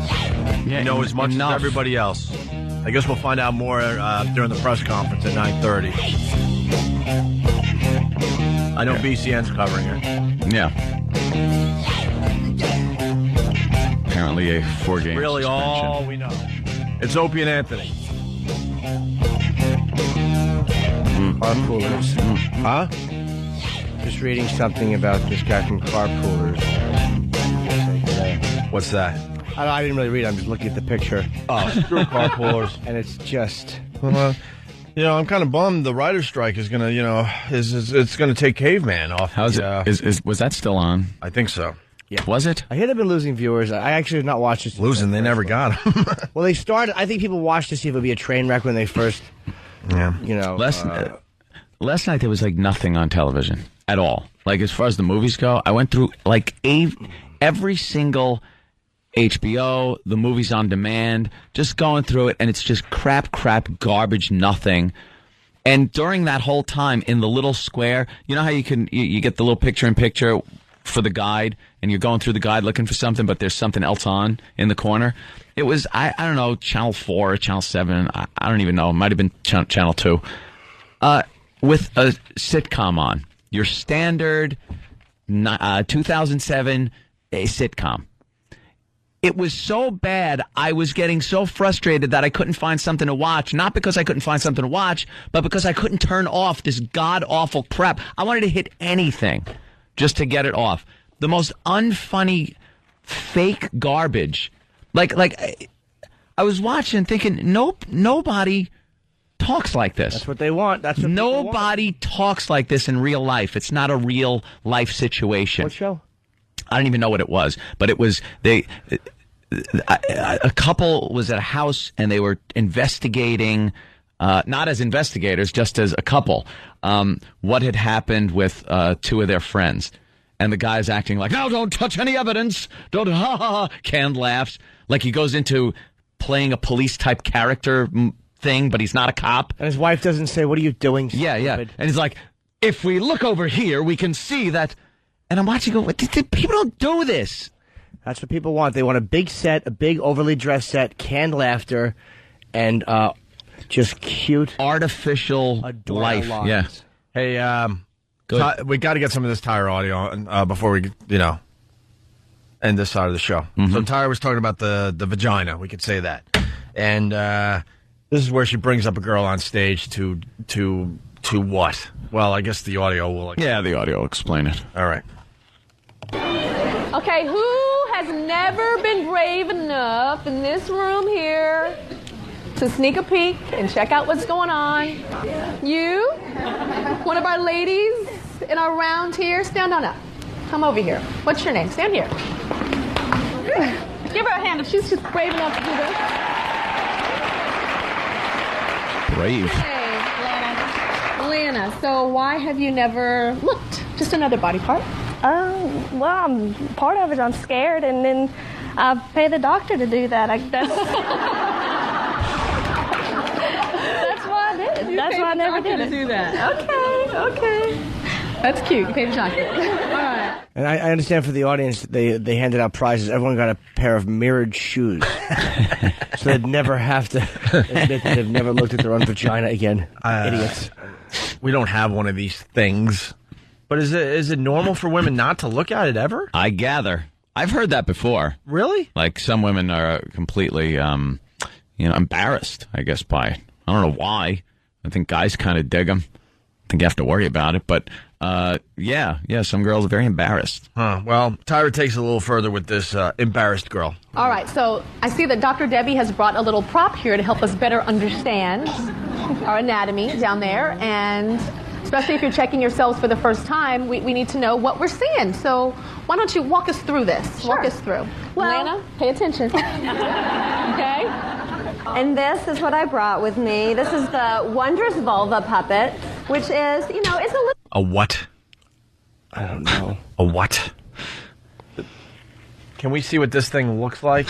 [SPEAKER 14] We know as much as everybody else. I guess we'll find out more during the press conference at 9:30. I know BCN's covering it.
[SPEAKER 11] Yeah. Apparently a 4-game
[SPEAKER 14] Really
[SPEAKER 11] suspension.
[SPEAKER 14] all we know. It's Opie and Anthony.
[SPEAKER 9] Carpoolers.
[SPEAKER 14] Huh?
[SPEAKER 9] Just reading something about this guy from Carpoolers.
[SPEAKER 14] What's that?
[SPEAKER 9] I didn't really read it. I'm just looking at the picture.
[SPEAKER 14] Oh, screw Carpoolers.
[SPEAKER 9] And it's just...
[SPEAKER 14] I'm kind of bummed the writer's strike is going to, it's going to take Caveman off.
[SPEAKER 11] How's it? Was that still on?
[SPEAKER 14] I think so.
[SPEAKER 9] Yeah.
[SPEAKER 11] Was it?
[SPEAKER 9] I hear they've been losing viewers. I actually have not watched it.
[SPEAKER 14] Losing, they never got him.
[SPEAKER 9] Well, they started. I think people watched to see if it would be a train wreck when they first.
[SPEAKER 14] Yeah.
[SPEAKER 11] Last night there was like nothing on television at all. Like as far as the movies go, I went through like every single HBO, the movies on demand, just going through it, and it's just crap, garbage, nothing. And during that whole time, in the little square, you know how you get the little picture-in-picture for the guide, and you're going through the guide looking for something, but there's something else on in the corner. It was, I don't know, Channel 4 or Channel 7, I don't even know, it might have been Channel 2, with a sitcom on. Your standard 2007 sitcom. It was so bad, I was getting so frustrated that I couldn't find something to watch. Not because I couldn't find something to watch, but because I couldn't turn off this god-awful crap. I wanted to hit anything just to get it off. The most unfunny, fake garbage. Like I was watching thinking, nope, nobody talks like this.
[SPEAKER 9] That's what they want. That's what
[SPEAKER 11] nobody talks like this in real life. It's not a real life situation.
[SPEAKER 9] What show?
[SPEAKER 11] I don't even know what it was, but it was a couple was at a house and they were investigating, not as investigators, just as a couple, what had happened with two of their friends. And the guy's acting like, no, don't touch any evidence. Don't, ha, ha, ha. Canned laughs. Like he goes into playing a police type character thing, but he's not a cop.
[SPEAKER 9] And his wife doesn't say, what are you doing, stupid?
[SPEAKER 11] Yeah. And he's like, if we look over here, we can see that. And I'm watching go, people don't do this.
[SPEAKER 9] That's what people want. They want a big set, a big overly dressed set, canned laughter, and just cute,
[SPEAKER 11] artificial life.
[SPEAKER 9] lines.
[SPEAKER 11] Yeah.
[SPEAKER 14] Hey, we got to get some of this Tyra audio before we, end this side of the show.
[SPEAKER 11] Mm-hmm.
[SPEAKER 14] So Tyra was talking about the vagina. We could say that. And this is where she brings up a girl on stage to what? Well, I guess the audio will.
[SPEAKER 11] Yeah, the audio will explain it.
[SPEAKER 14] All right.
[SPEAKER 6] Okay, who has never been brave enough in this room here to sneak a peek and check out what's going on? You? One of our ladies in our round here? Stand on up. Come over here. What's your name? Stand here. Give her a hand if she's just brave enough to do this.
[SPEAKER 11] Brave.
[SPEAKER 6] Hey, Lana, so why have you never looked? Just another body part.
[SPEAKER 15] Well, part of it I'm scared, and then I pay the doctor to do that. That's why I did it. That's why I never did it.
[SPEAKER 6] Do that. Okay. That's cute. You paid the doctor. All right.
[SPEAKER 9] And I understand for the audience, they handed out prizes. Everyone got a pair of mirrored shoes. So they'd never have to admit that they've never looked at their own vagina again. Idiots.
[SPEAKER 14] We don't have one of these things. But is it normal for women not to look at it ever?
[SPEAKER 11] I gather. I've heard that before.
[SPEAKER 14] Really?
[SPEAKER 11] Like some women are completely, embarrassed, I guess, by it. I don't know why. I think guys kind of dig them. I think you have to worry about it. But, some girls are very embarrassed.
[SPEAKER 14] Huh. Well, Tyra takes it a little further with this embarrassed girl.
[SPEAKER 6] All right, so I see that Dr. Debbie has brought a little prop here to help us better understand our anatomy down there, and especially if you're checking yourselves for the first time, we need to know what we're seeing. So why don't you walk us through this?
[SPEAKER 15] Sure.
[SPEAKER 6] Walk us through.
[SPEAKER 15] Well,
[SPEAKER 6] Lana, pay attention. Okay?
[SPEAKER 15] And this is what I brought with me. This is the Wondrous Vulva Puppet, which is, it's a little...
[SPEAKER 14] A what?
[SPEAKER 9] I don't know.
[SPEAKER 14] A what? Can we see what this thing looks like?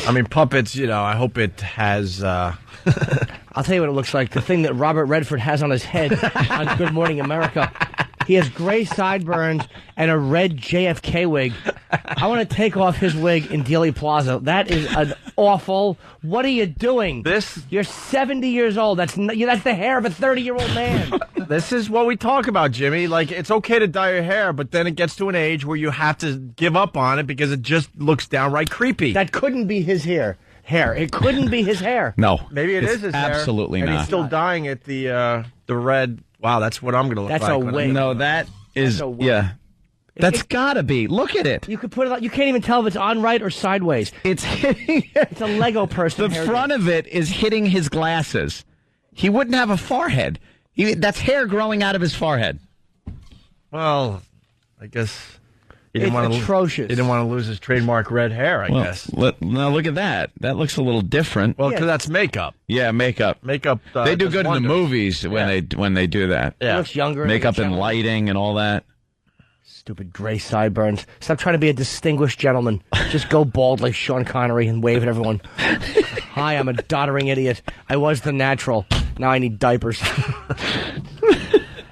[SPEAKER 14] I mean, puppets, I hope it has...
[SPEAKER 9] I'll tell you what it looks like. The thing that Robert Redford has on his head on Good Morning America. He has gray sideburns and a red JFK wig. I want to take off his wig in Dealey Plaza. That is an awful. What are you doing? You're 70 years old. That's the hair of a 30-year-old man.
[SPEAKER 14] This is what we talk about, Jimmy. Like, it's okay to dye your hair, but then it gets to an age where you have to give up on it because it just looks downright creepy.
[SPEAKER 9] That couldn't be his hair. It couldn't be his hair.
[SPEAKER 11] No.
[SPEAKER 14] Maybe it is his hair.
[SPEAKER 11] Absolutely
[SPEAKER 14] and
[SPEAKER 11] not.
[SPEAKER 14] he's still dyeing it the red. Wow, that's what I'm going to look
[SPEAKER 9] That's
[SPEAKER 14] like.
[SPEAKER 9] a wig.
[SPEAKER 11] No, that is, yeah. That's gotta be. Look at it.
[SPEAKER 9] You could put it on. You can't even tell if it's on right or sideways.
[SPEAKER 11] It's hitting.
[SPEAKER 9] It's a Lego person.
[SPEAKER 11] The front of it is hitting his glasses. He wouldn't have a forehead. That's hair growing out of his forehead.
[SPEAKER 14] Well, I guess he
[SPEAKER 9] It's
[SPEAKER 14] didn't
[SPEAKER 9] atrocious.
[SPEAKER 14] He didn't want to lose his trademark red hair, I guess.
[SPEAKER 11] Now look at that. That looks a little different.
[SPEAKER 14] Well, because that's makeup.
[SPEAKER 11] Yeah, makeup.
[SPEAKER 14] Makeup.
[SPEAKER 11] They do
[SPEAKER 14] does
[SPEAKER 11] good in
[SPEAKER 14] wonders.
[SPEAKER 11] the movies when they do that.
[SPEAKER 9] He looks younger.
[SPEAKER 11] Makeup and lighting and all that.
[SPEAKER 9] Stupid gray sideburns. Stop trying to be a distinguished gentleman. Just go bald like Sean Connery and wave at everyone. Hi, I'm a doddering idiot. I was the natural. Now I need diapers.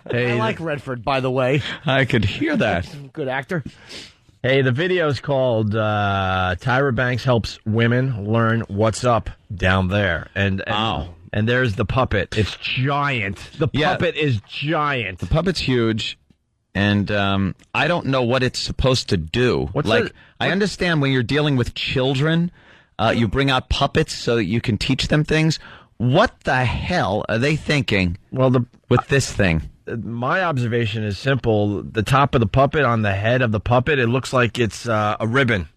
[SPEAKER 14] Hey,
[SPEAKER 9] I like Redford, by the way.
[SPEAKER 11] I could hear that.
[SPEAKER 9] Good actor.
[SPEAKER 14] Hey, the video's called Tyra Banks Helps Women Learn What's Up Down There. And there's the puppet. It's giant. The puppet is giant.
[SPEAKER 11] The puppet's huge. And I don't know what it's supposed to do. I understand when you're dealing with children, you bring out puppets so that you can teach them things. What the hell are they thinking with this thing?
[SPEAKER 14] My observation is simple. The top of the puppet on the head of the puppet, it looks like it's a ribbon.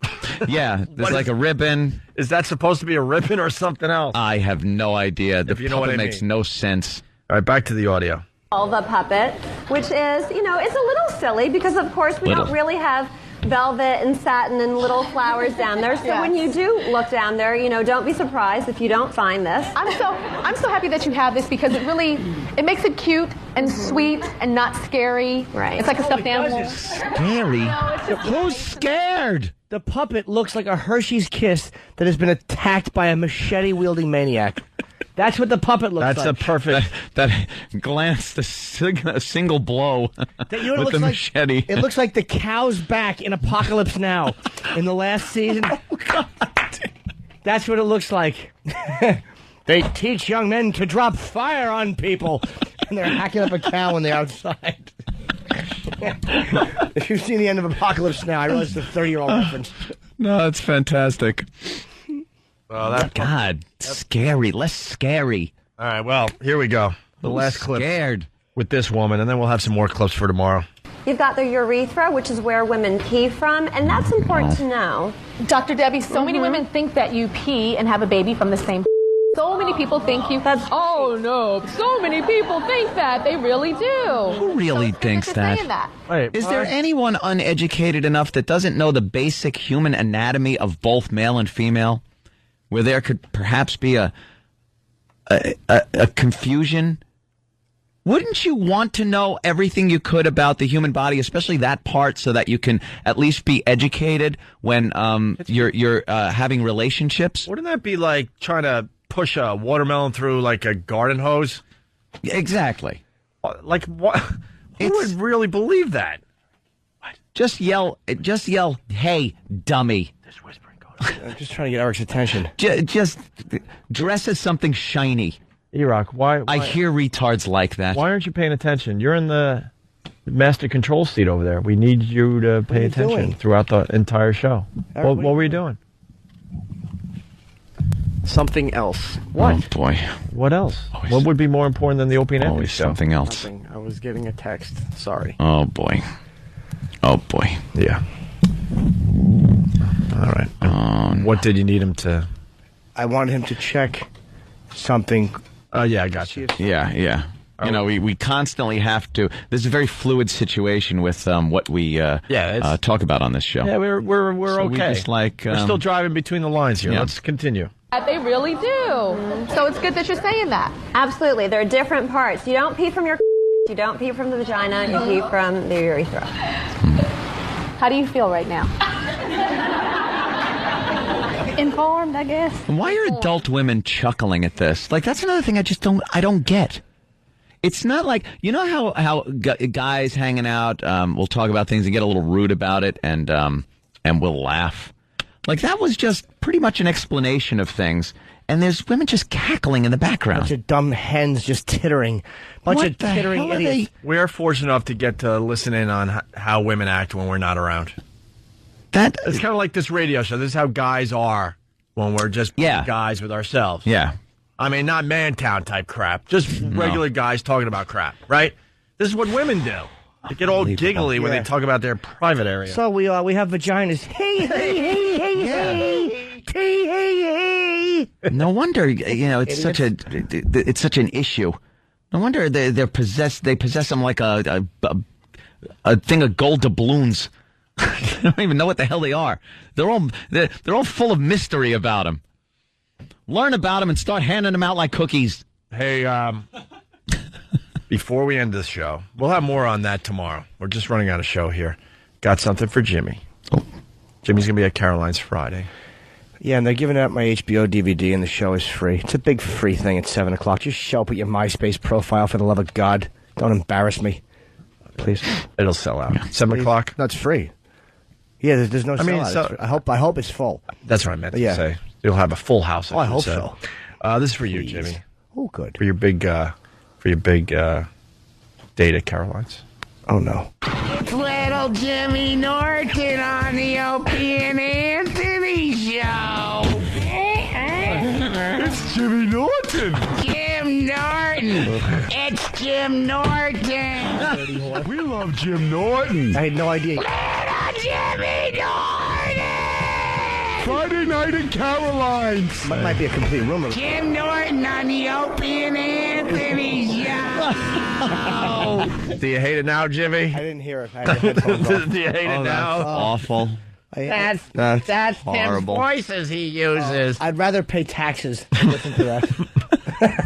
[SPEAKER 11] Yeah, there's like a ribbon.
[SPEAKER 14] Is that supposed to be a ribbon or something else?
[SPEAKER 11] I have no idea. The
[SPEAKER 14] you know what I
[SPEAKER 11] makes
[SPEAKER 14] mean.
[SPEAKER 11] no sense.
[SPEAKER 14] All right, back to the audio.
[SPEAKER 15] The puppet, which is, it's a little silly because, of course, we don't really have velvet and satin and little flowers down there. So when you do look down there, don't be surprised if you don't find this.
[SPEAKER 6] I'm so happy that you have this because it makes it cute and sweet and not scary.
[SPEAKER 15] Right.
[SPEAKER 6] It's like a stuffed animal.
[SPEAKER 11] Scary? Who's scared?
[SPEAKER 9] The puppet looks like a Hershey's Kiss that has been attacked by a machete-wielding maniac. That's what the puppet looks like.
[SPEAKER 14] That's a perfect...
[SPEAKER 11] That glanced a single blow with the machete.
[SPEAKER 9] It looks like the cow's back in Apocalypse Now in the last season. Oh, God. That's what it looks like. They teach young men to drop fire on people. And they're hacking up a cow when they're outside. If you've seen the end of Apocalypse Now, I realize it's a 30-year-old reference.
[SPEAKER 11] No, it's fantastic.
[SPEAKER 14] Well,
[SPEAKER 11] God, scary. Less scary.
[SPEAKER 14] All right, well, here we go. The last clip
[SPEAKER 11] scared
[SPEAKER 14] with this woman, and then we'll have some more clips for tomorrow.
[SPEAKER 15] You've got the urethra, which is where women pee from, and that's important to know.
[SPEAKER 6] Dr. Debbie, so many women think that you pee and have a baby from the same. So many people think you. Oh no! So many people think that they really do.
[SPEAKER 11] Who really thinks that?
[SPEAKER 14] Wait,
[SPEAKER 11] Is there anyone uneducated enough that doesn't know the basic human anatomy of both male and female, where there could perhaps be a confusion? Wouldn't you want to know everything you could about the human body, especially that part, so that you can at least be educated when you're having relationships?
[SPEAKER 14] Wouldn't that be like trying to push a watermelon through like a garden hose?
[SPEAKER 11] Exactly.
[SPEAKER 14] Like what? Who would really believe that?
[SPEAKER 11] Just yell, hey, dummy.
[SPEAKER 14] Just whispering.
[SPEAKER 9] I'm just trying to get Eric's attention.
[SPEAKER 11] Just dress as something shiny.
[SPEAKER 14] E-Rock, why?
[SPEAKER 11] I hear retards like that.
[SPEAKER 14] Why aren't you paying attention? You're in the master control seat over there. We need you to pay attention throughout the entire show.
[SPEAKER 9] Eric,
[SPEAKER 14] what were you doing?
[SPEAKER 9] Something else.
[SPEAKER 11] What? Oh, boy.
[SPEAKER 14] What else? What would be more important than the Opie and Anthony show?
[SPEAKER 11] Something else.
[SPEAKER 9] Nothing. I was getting a text. Sorry.
[SPEAKER 11] Oh, boy. Oh, boy.
[SPEAKER 14] Yeah. All right. What did you need him to?
[SPEAKER 9] I wanted him to check something.
[SPEAKER 14] Oh, yeah, I got you.
[SPEAKER 11] Yeah. You know, we constantly have to. This is a very fluid situation with what we talk about on this show.
[SPEAKER 14] Yeah, we're
[SPEAKER 11] So
[SPEAKER 14] okay.
[SPEAKER 11] we just
[SPEAKER 14] we're still driving between the lines here.
[SPEAKER 11] Yeah.
[SPEAKER 14] Let's continue.
[SPEAKER 6] They really do. So it's good that you're saying that.
[SPEAKER 15] Absolutely. There are different parts. You don't pee from your you don't pee from the vagina, you pee from the urethra.
[SPEAKER 6] How do you feel right now? Informed, I guess.
[SPEAKER 11] Why are adult women chuckling at this? Like, that's another thing I don't get. It's not like, you know how guys hanging out will talk about things and get a little rude about it and we'll laugh. Like, that was just pretty much an explanation of things. And there's women just cackling in the background.
[SPEAKER 9] Bunch of dumb hens just tittering. Bunch of tittering idiots.
[SPEAKER 14] We are fortunate enough to get to listen in on how women act when we're not around. It's kind of like this radio show. This is how guys are when we're just guys with ourselves.
[SPEAKER 11] Yeah.
[SPEAKER 14] I mean, not Mantown type crap. Just regular guys talking about crap, right? This is what women do. They get all giggly when they talk about their private area.
[SPEAKER 9] So we have vaginas. Hey, hey, hey, hey, hey, hey, hey, hey.
[SPEAKER 11] No wonder, it's such an issue. No wonder they're possessed. They possess them like a thing of gold doubloons. I don't even know what the hell they are. They're all full of mystery about them. Learn about them and start handing them out like cookies.
[SPEAKER 14] Hey, before we end this show, we'll have more on that tomorrow. We're just running out of show here. Got something for Jimmy. Oh. Jimmy's going to be at Caroline's Friday.
[SPEAKER 9] Yeah, and they're giving out my HBO DVD, and the show is free. It's a big free thing at 7 o'clock. Just show up with your MySpace profile, for the love of God. Don't embarrass me. Please.
[SPEAKER 14] It'll sell out. 7 o'clock?
[SPEAKER 9] No, it's free. Yeah, there's no sellout. I hope it's full.
[SPEAKER 14] That's what I meant to say. You'll have a full house.
[SPEAKER 9] I hope so.
[SPEAKER 14] This is for you, Jimmy.
[SPEAKER 9] Oh, good.
[SPEAKER 14] For your big date at Caroline's.
[SPEAKER 9] Oh, no.
[SPEAKER 12] It's little Jimmy Norton on the Opie and Anthony show.
[SPEAKER 25] It's Jimmy Norton.
[SPEAKER 12] Jim Norton. It's Jim Norton.
[SPEAKER 25] We love Jim Norton.
[SPEAKER 9] I had no idea.
[SPEAKER 12] Little Jimmy Norton.
[SPEAKER 25] Friday night in Caroline's.
[SPEAKER 9] Might be a complete rumor.
[SPEAKER 12] Jim Norton on the Opie and Anthony show.
[SPEAKER 14] Do you hate it now, Jimmy?
[SPEAKER 9] I didn't hear it. I had the headphones off.
[SPEAKER 14] Do you hate it now?
[SPEAKER 11] Awful.
[SPEAKER 12] That's
[SPEAKER 11] horrible.
[SPEAKER 12] Tim's voices he uses.
[SPEAKER 9] I'd rather pay taxes than listen to that.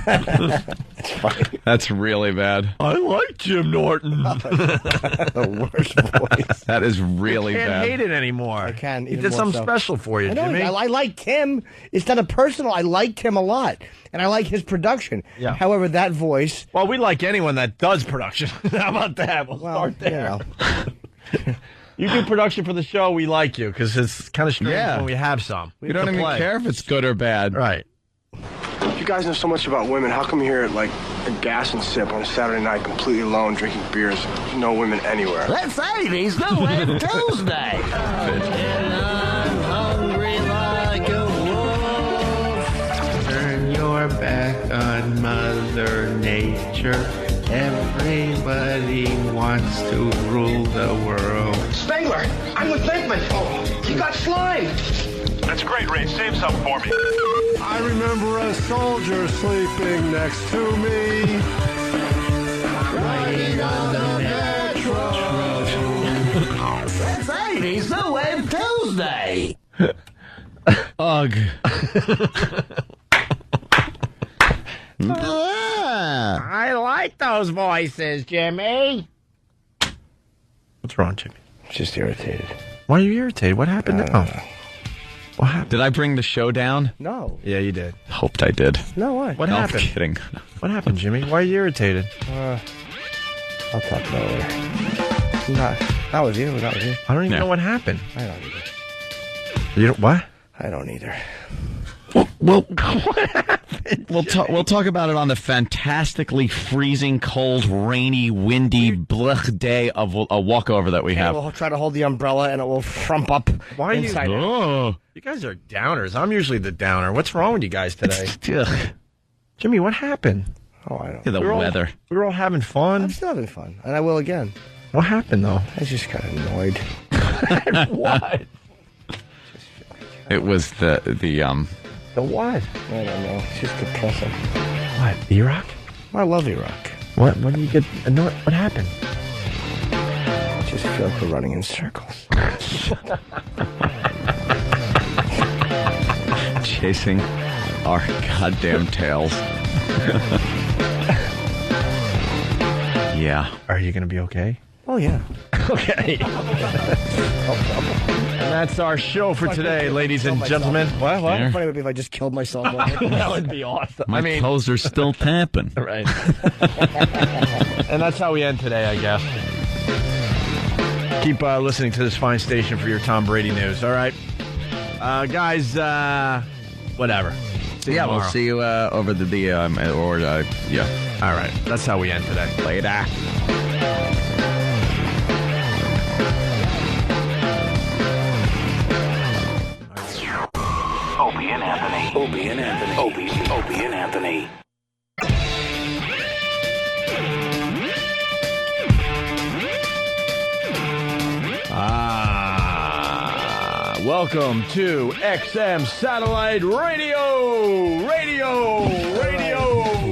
[SPEAKER 9] That's fine.
[SPEAKER 11] That's really bad.
[SPEAKER 14] I like Jim Norton.
[SPEAKER 9] The worst voice.
[SPEAKER 11] That is really
[SPEAKER 14] You can't
[SPEAKER 11] bad.
[SPEAKER 14] hate it anymore.
[SPEAKER 9] I can.
[SPEAKER 14] He did something special for you,
[SPEAKER 9] I know,
[SPEAKER 14] Jimmy.
[SPEAKER 9] I liked him. It's not a personal. I liked him a lot. And I like his production.
[SPEAKER 14] Yeah.
[SPEAKER 9] However, that voice.
[SPEAKER 14] Well, we like anyone that does production. How about that? We'll start there. You do production for the show, we like you, because it's kind of strange when we have some.
[SPEAKER 11] We don't even care if it's good or bad.
[SPEAKER 14] Right.
[SPEAKER 10] If you guys know so much about women, how come you're here at like a gas and sip on a Saturday night completely alone drinking beers? No women anywhere.
[SPEAKER 12] Let's say he's no Tuesday. And I'm hungry like a wolf.
[SPEAKER 16] Turn your back on Mother Nature. Everybody wants to rule the world.
[SPEAKER 17] Spangler, I'm with Bankman. Oh, you got slime.
[SPEAKER 22] That's great, Ray. Save some for me.
[SPEAKER 25] I remember a soldier sleeping next to me.
[SPEAKER 12] Riding on the metro. Let's say he's no Tuesday.
[SPEAKER 11] Ugh.
[SPEAKER 12] I like those voices, Jimmy.
[SPEAKER 14] What's wrong, Jimmy?
[SPEAKER 9] Just irritated.
[SPEAKER 14] Why are you irritated? What happened now? What happened?
[SPEAKER 11] Did I bring the show down?
[SPEAKER 9] No.
[SPEAKER 14] Yeah, you did.
[SPEAKER 11] Hoped I did.
[SPEAKER 9] No, why?
[SPEAKER 14] What
[SPEAKER 11] No,
[SPEAKER 14] happened?
[SPEAKER 11] I'm kidding.
[SPEAKER 14] What happened, Jimmy? Why are you irritated?
[SPEAKER 9] I'll talk about it later. That was you. That was you.
[SPEAKER 14] I don't even know what happened.
[SPEAKER 9] I don't either.
[SPEAKER 14] You don't what?
[SPEAKER 9] I don't either.
[SPEAKER 11] Well, we'll talk about it on the fantastically freezing, cold, rainy, windy, blech day of a walkover that we have.
[SPEAKER 9] We'll try to hold the umbrella and it will frump up.
[SPEAKER 14] Why are you?
[SPEAKER 9] inside it.
[SPEAKER 14] Oh, you guys are downers. I'm usually the downer. What's wrong with you guys today? Jimmy, what happened?
[SPEAKER 9] Oh, I don't.
[SPEAKER 11] The weather.
[SPEAKER 14] We were all having fun.
[SPEAKER 9] I'm still having fun, and I will again.
[SPEAKER 14] What happened though?
[SPEAKER 9] I was just kind of annoyed.
[SPEAKER 14] What?
[SPEAKER 11] It was the
[SPEAKER 14] The what?
[SPEAKER 9] I don't know. It's just depressing.
[SPEAKER 14] What? Iraq?
[SPEAKER 9] I love Iraq.
[SPEAKER 14] What? When you get annoyed? What happened?
[SPEAKER 9] I just feel like we're running in circles.
[SPEAKER 11] chasing our goddamn tails. Yeah.
[SPEAKER 14] Are you going to be okay?
[SPEAKER 9] Oh, yeah.
[SPEAKER 14] Okay.
[SPEAKER 9] No problem.
[SPEAKER 14] that's our show for today, ladies and gentlemen. What?
[SPEAKER 9] Funny would be if I just killed myself.
[SPEAKER 14] That would be awesome.
[SPEAKER 11] My toes are still tapping.
[SPEAKER 14] Right. And that's how we end today, I guess. Keep listening to this fine station for your Tom Brady news, all right? Guys, whatever. See you tomorrow.
[SPEAKER 11] We'll see you over the DM yeah.
[SPEAKER 14] All right. That's how we end today.
[SPEAKER 11] Later.
[SPEAKER 3] Opie and Anthony. Opie and Anthony. Opie and Anthony.
[SPEAKER 14] Welcome to XM Satellite Radio.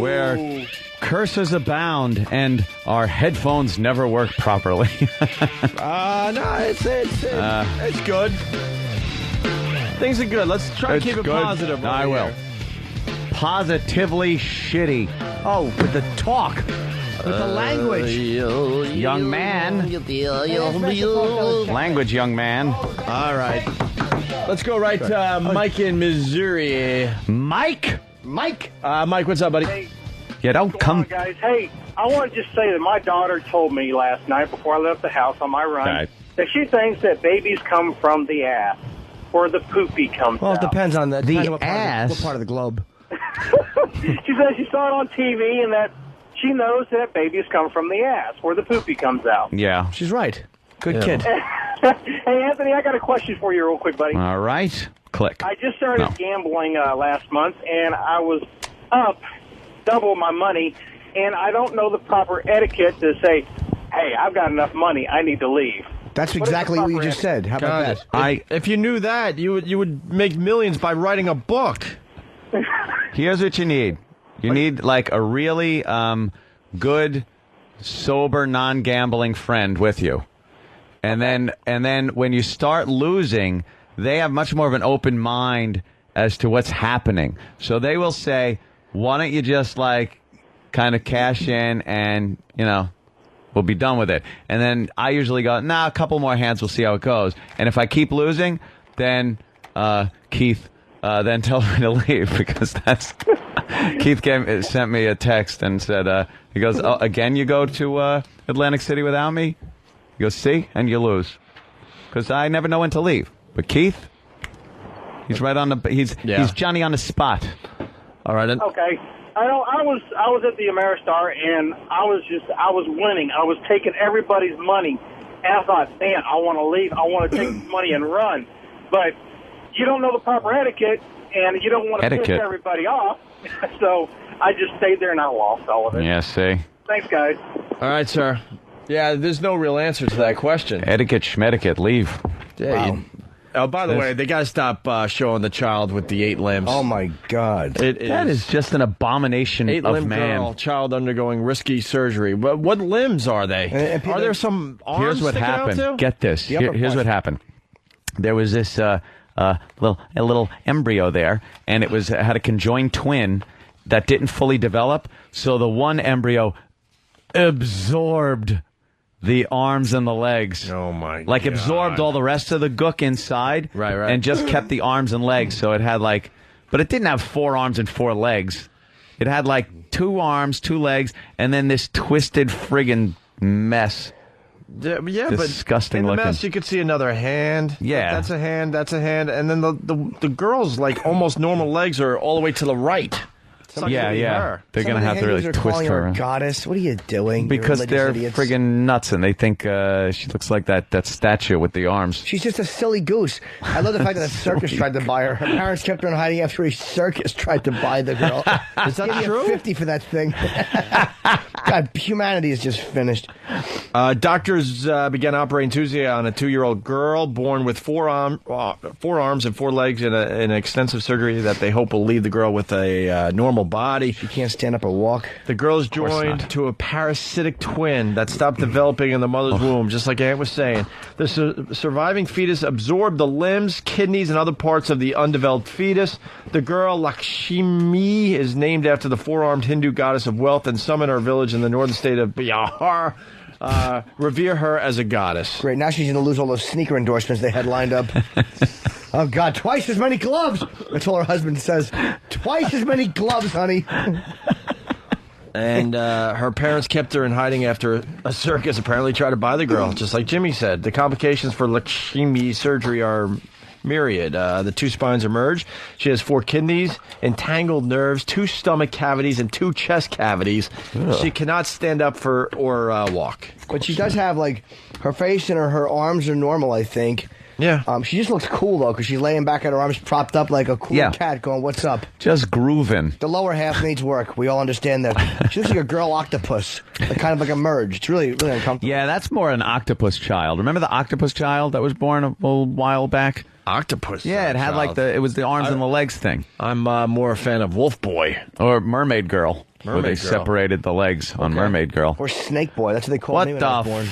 [SPEAKER 11] Where curses abound and our headphones never work properly.
[SPEAKER 14] No, it's good. Things are good. Let's try to keep it positive.
[SPEAKER 11] I will. Positively shitty.
[SPEAKER 9] Oh, with the talk. With the language.
[SPEAKER 11] Young man. Language, young man.
[SPEAKER 14] All right. Let's go right to Mike in Missouri.
[SPEAKER 11] Mike,
[SPEAKER 14] Mike, what's up, buddy?
[SPEAKER 7] Hey,
[SPEAKER 11] yeah, don't
[SPEAKER 7] what's
[SPEAKER 11] come.
[SPEAKER 7] going on, guys? Hey, I want to just say that my daughter told me last night before I left the house on my run that she thinks that babies come from the ass or the poopy comes
[SPEAKER 9] Well, it
[SPEAKER 7] out.
[SPEAKER 9] depends on
[SPEAKER 11] the ass.
[SPEAKER 9] What part of the globe?
[SPEAKER 7] She says she saw it on TV and that she knows that babies come from the ass where the poopy comes out.
[SPEAKER 11] Yeah.
[SPEAKER 9] She's right. Good kid.
[SPEAKER 7] Hey, Anthony, I got a question for you real quick, buddy.
[SPEAKER 11] All right. Click.
[SPEAKER 7] I just started gambling last month, and I was up double my money, and I don't know the proper etiquette to say, hey, I've got enough money, I need to leave.
[SPEAKER 9] That's exactly what you just said. How about that?
[SPEAKER 14] If you knew that, you would make millions by writing a book.
[SPEAKER 11] Here's what you need. You need like a really good, sober, non-gambling friend with you. And then when you start losing, they have much more of an open mind as to what's happening. So they will say, why don't you just like kind of cash in and, we'll be done with it. And then I usually go, a couple more hands, we'll see how it goes. And if I keep losing, then Keith then tells me to leave because that's... Keith sent me a text and said, he goes, oh, again you go to Atlantic City without me? He goes, see? And you lose. Because I never know when to leave. But Keith, he's right on the... He's Johnny on the spot. All right.
[SPEAKER 7] Okay. I was at the Ameristar, and I was winning. I was taking everybody's money. And I thought, man, I want to leave. I want to take this money and run. But you don't know the proper etiquette, and you don't want to piss everybody off. So I just stayed there, and I lost all of it.
[SPEAKER 11] Yeah, see?
[SPEAKER 7] Thanks, guys.
[SPEAKER 14] All right, sir. Yeah, there's no real answer to that question.
[SPEAKER 11] Etiquette, schmetiquette, leave.
[SPEAKER 14] Yeah, wow. By the way, they got to stop showing the child with the 8 limbs.
[SPEAKER 9] Oh, my God.
[SPEAKER 11] That is just an abomination of
[SPEAKER 14] 8-limb
[SPEAKER 11] man.
[SPEAKER 14] girl, child undergoing risky surgery. What limbs are they? Are there some arms
[SPEAKER 11] Here's what
[SPEAKER 14] sticking out,
[SPEAKER 11] happened.
[SPEAKER 14] too?
[SPEAKER 11] Get this. Here's what happened. There was this little embryo there, and it had a conjoined twin that didn't fully develop. So the one embryo absorbed the arms and the legs.
[SPEAKER 14] Oh, my God.
[SPEAKER 11] Like absorbed all the rest of the gook inside.
[SPEAKER 14] Right.
[SPEAKER 11] And just kept the arms and legs. So it had but it didn't have 4 arms and 4 legs. It had 2 arms, 2 legs, and then this twisted friggin' mess.
[SPEAKER 14] Yeah,
[SPEAKER 11] disgusting
[SPEAKER 14] but in the
[SPEAKER 11] looking.
[SPEAKER 14] mess you could see another hand.
[SPEAKER 11] Yeah.
[SPEAKER 14] That's a hand, and then the girl's almost normal legs are all the way to the right.
[SPEAKER 11] Yeah. They're going to have to really twist her around.
[SPEAKER 9] Goddess, what are you doing?
[SPEAKER 11] Because they're friggin' nuts, and they think she looks like that statue with the arms.
[SPEAKER 9] She's just a silly goose. I love the fact that a circus tried to buy her. Her parents kept her in hiding after a circus tried to buy the girl.
[SPEAKER 14] Is that true?
[SPEAKER 9] $50 for that thing. God, humanity is just finished.
[SPEAKER 14] Doctors began operating Tuesday on a 2-year-old girl born with 4 arms and 4 legs in an extensive surgery that they hope will leave the girl with a normal body.
[SPEAKER 9] She can't stand up or walk.
[SPEAKER 14] The girl is joined to a parasitic twin that stopped developing in the mother's womb, just like Ant was saying. The surviving fetus absorbed the limbs, kidneys, and other parts of the undeveloped fetus. The girl, Lakshmi, is named after the 4-armed Hindu goddess of wealth and some in her village in the northern state of Bihar. revere her as a goddess.
[SPEAKER 9] Great. Now she's going to lose all those sneaker endorsements they had lined up. Oh, God, twice as many gloves. That's all her husband says. Twice as many gloves, honey.
[SPEAKER 14] And her parents kept her in hiding after a circus apparently tried to buy the girl, just like Jimmy said. The complications for Lakshmi surgery are myriad. The 2 spines are merged. She has 4 kidneys, entangled nerves, 2 stomach cavities, and 2 chest cavities. Ugh. She cannot stand up or walk.
[SPEAKER 9] But she does have, like, her face and her arms are normal, I think.
[SPEAKER 14] Yeah.
[SPEAKER 9] She just looks cool, though, because she's laying back at her arms propped up like a cool cat going, what's up?
[SPEAKER 11] Just grooving.
[SPEAKER 9] The lower half needs work. We all understand that. She looks like a girl octopus, kind of like a merge. It's really, really uncomfortable.
[SPEAKER 11] Yeah, that's more an octopus child. Remember the octopus child that was born a little while back?
[SPEAKER 14] Octopus.
[SPEAKER 11] Yeah, it had
[SPEAKER 14] child.
[SPEAKER 11] it was the arms and the legs thing.
[SPEAKER 14] I'm more a fan of Wolf Boy.
[SPEAKER 11] Or Mermaid Girl. Where they
[SPEAKER 14] Girl.
[SPEAKER 11] separated the legs on Mermaid Girl.
[SPEAKER 9] Or Snake Boy. That's what they call me when I was born.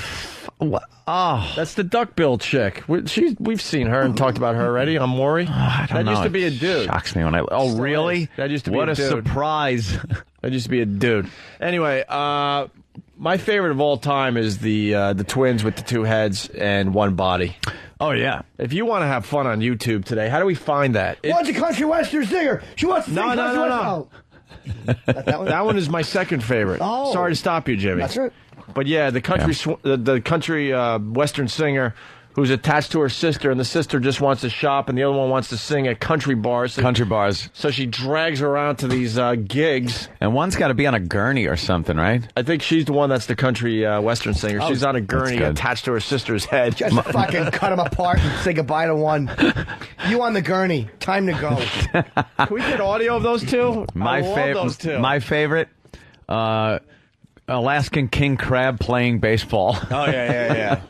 [SPEAKER 11] What? Oh,
[SPEAKER 14] that's the duckbill chick. We've seen her and talked about her already on Maury.
[SPEAKER 11] I don't know.
[SPEAKER 14] Used to be a dude.
[SPEAKER 11] Shocks me when I. Oh, really?
[SPEAKER 14] That used to be
[SPEAKER 11] what
[SPEAKER 14] a dude.
[SPEAKER 11] Surprise!
[SPEAKER 14] That used to be a dude. Anyway, my favorite of all time is the twins with the 2 heads and 1 body.
[SPEAKER 11] Oh yeah.
[SPEAKER 14] If you want to have fun on YouTube today, how do we find that?
[SPEAKER 9] What's a country western singer? She wants to sing country western.
[SPEAKER 14] No. That one is my second favorite.
[SPEAKER 9] Oh.
[SPEAKER 14] Sorry to stop you, Jimmy.
[SPEAKER 9] That's right.
[SPEAKER 14] But yeah, the country western singer who's attached to her sister, and the sister just wants to shop, and the other one wants to sing at country bars. So she drags her around to these gigs.
[SPEAKER 11] And one's got to be on a gurney or something, right?
[SPEAKER 14] I think she's the one that's the country western singer. She's on a gurney attached to her sister's head.
[SPEAKER 9] Just fucking cut them apart and say goodbye to one. You on the gurney. Time to go.
[SPEAKER 14] Can we get audio of those two? I love those two.
[SPEAKER 11] My favorite, Alaskan king crab playing baseball.
[SPEAKER 14] Oh, yeah.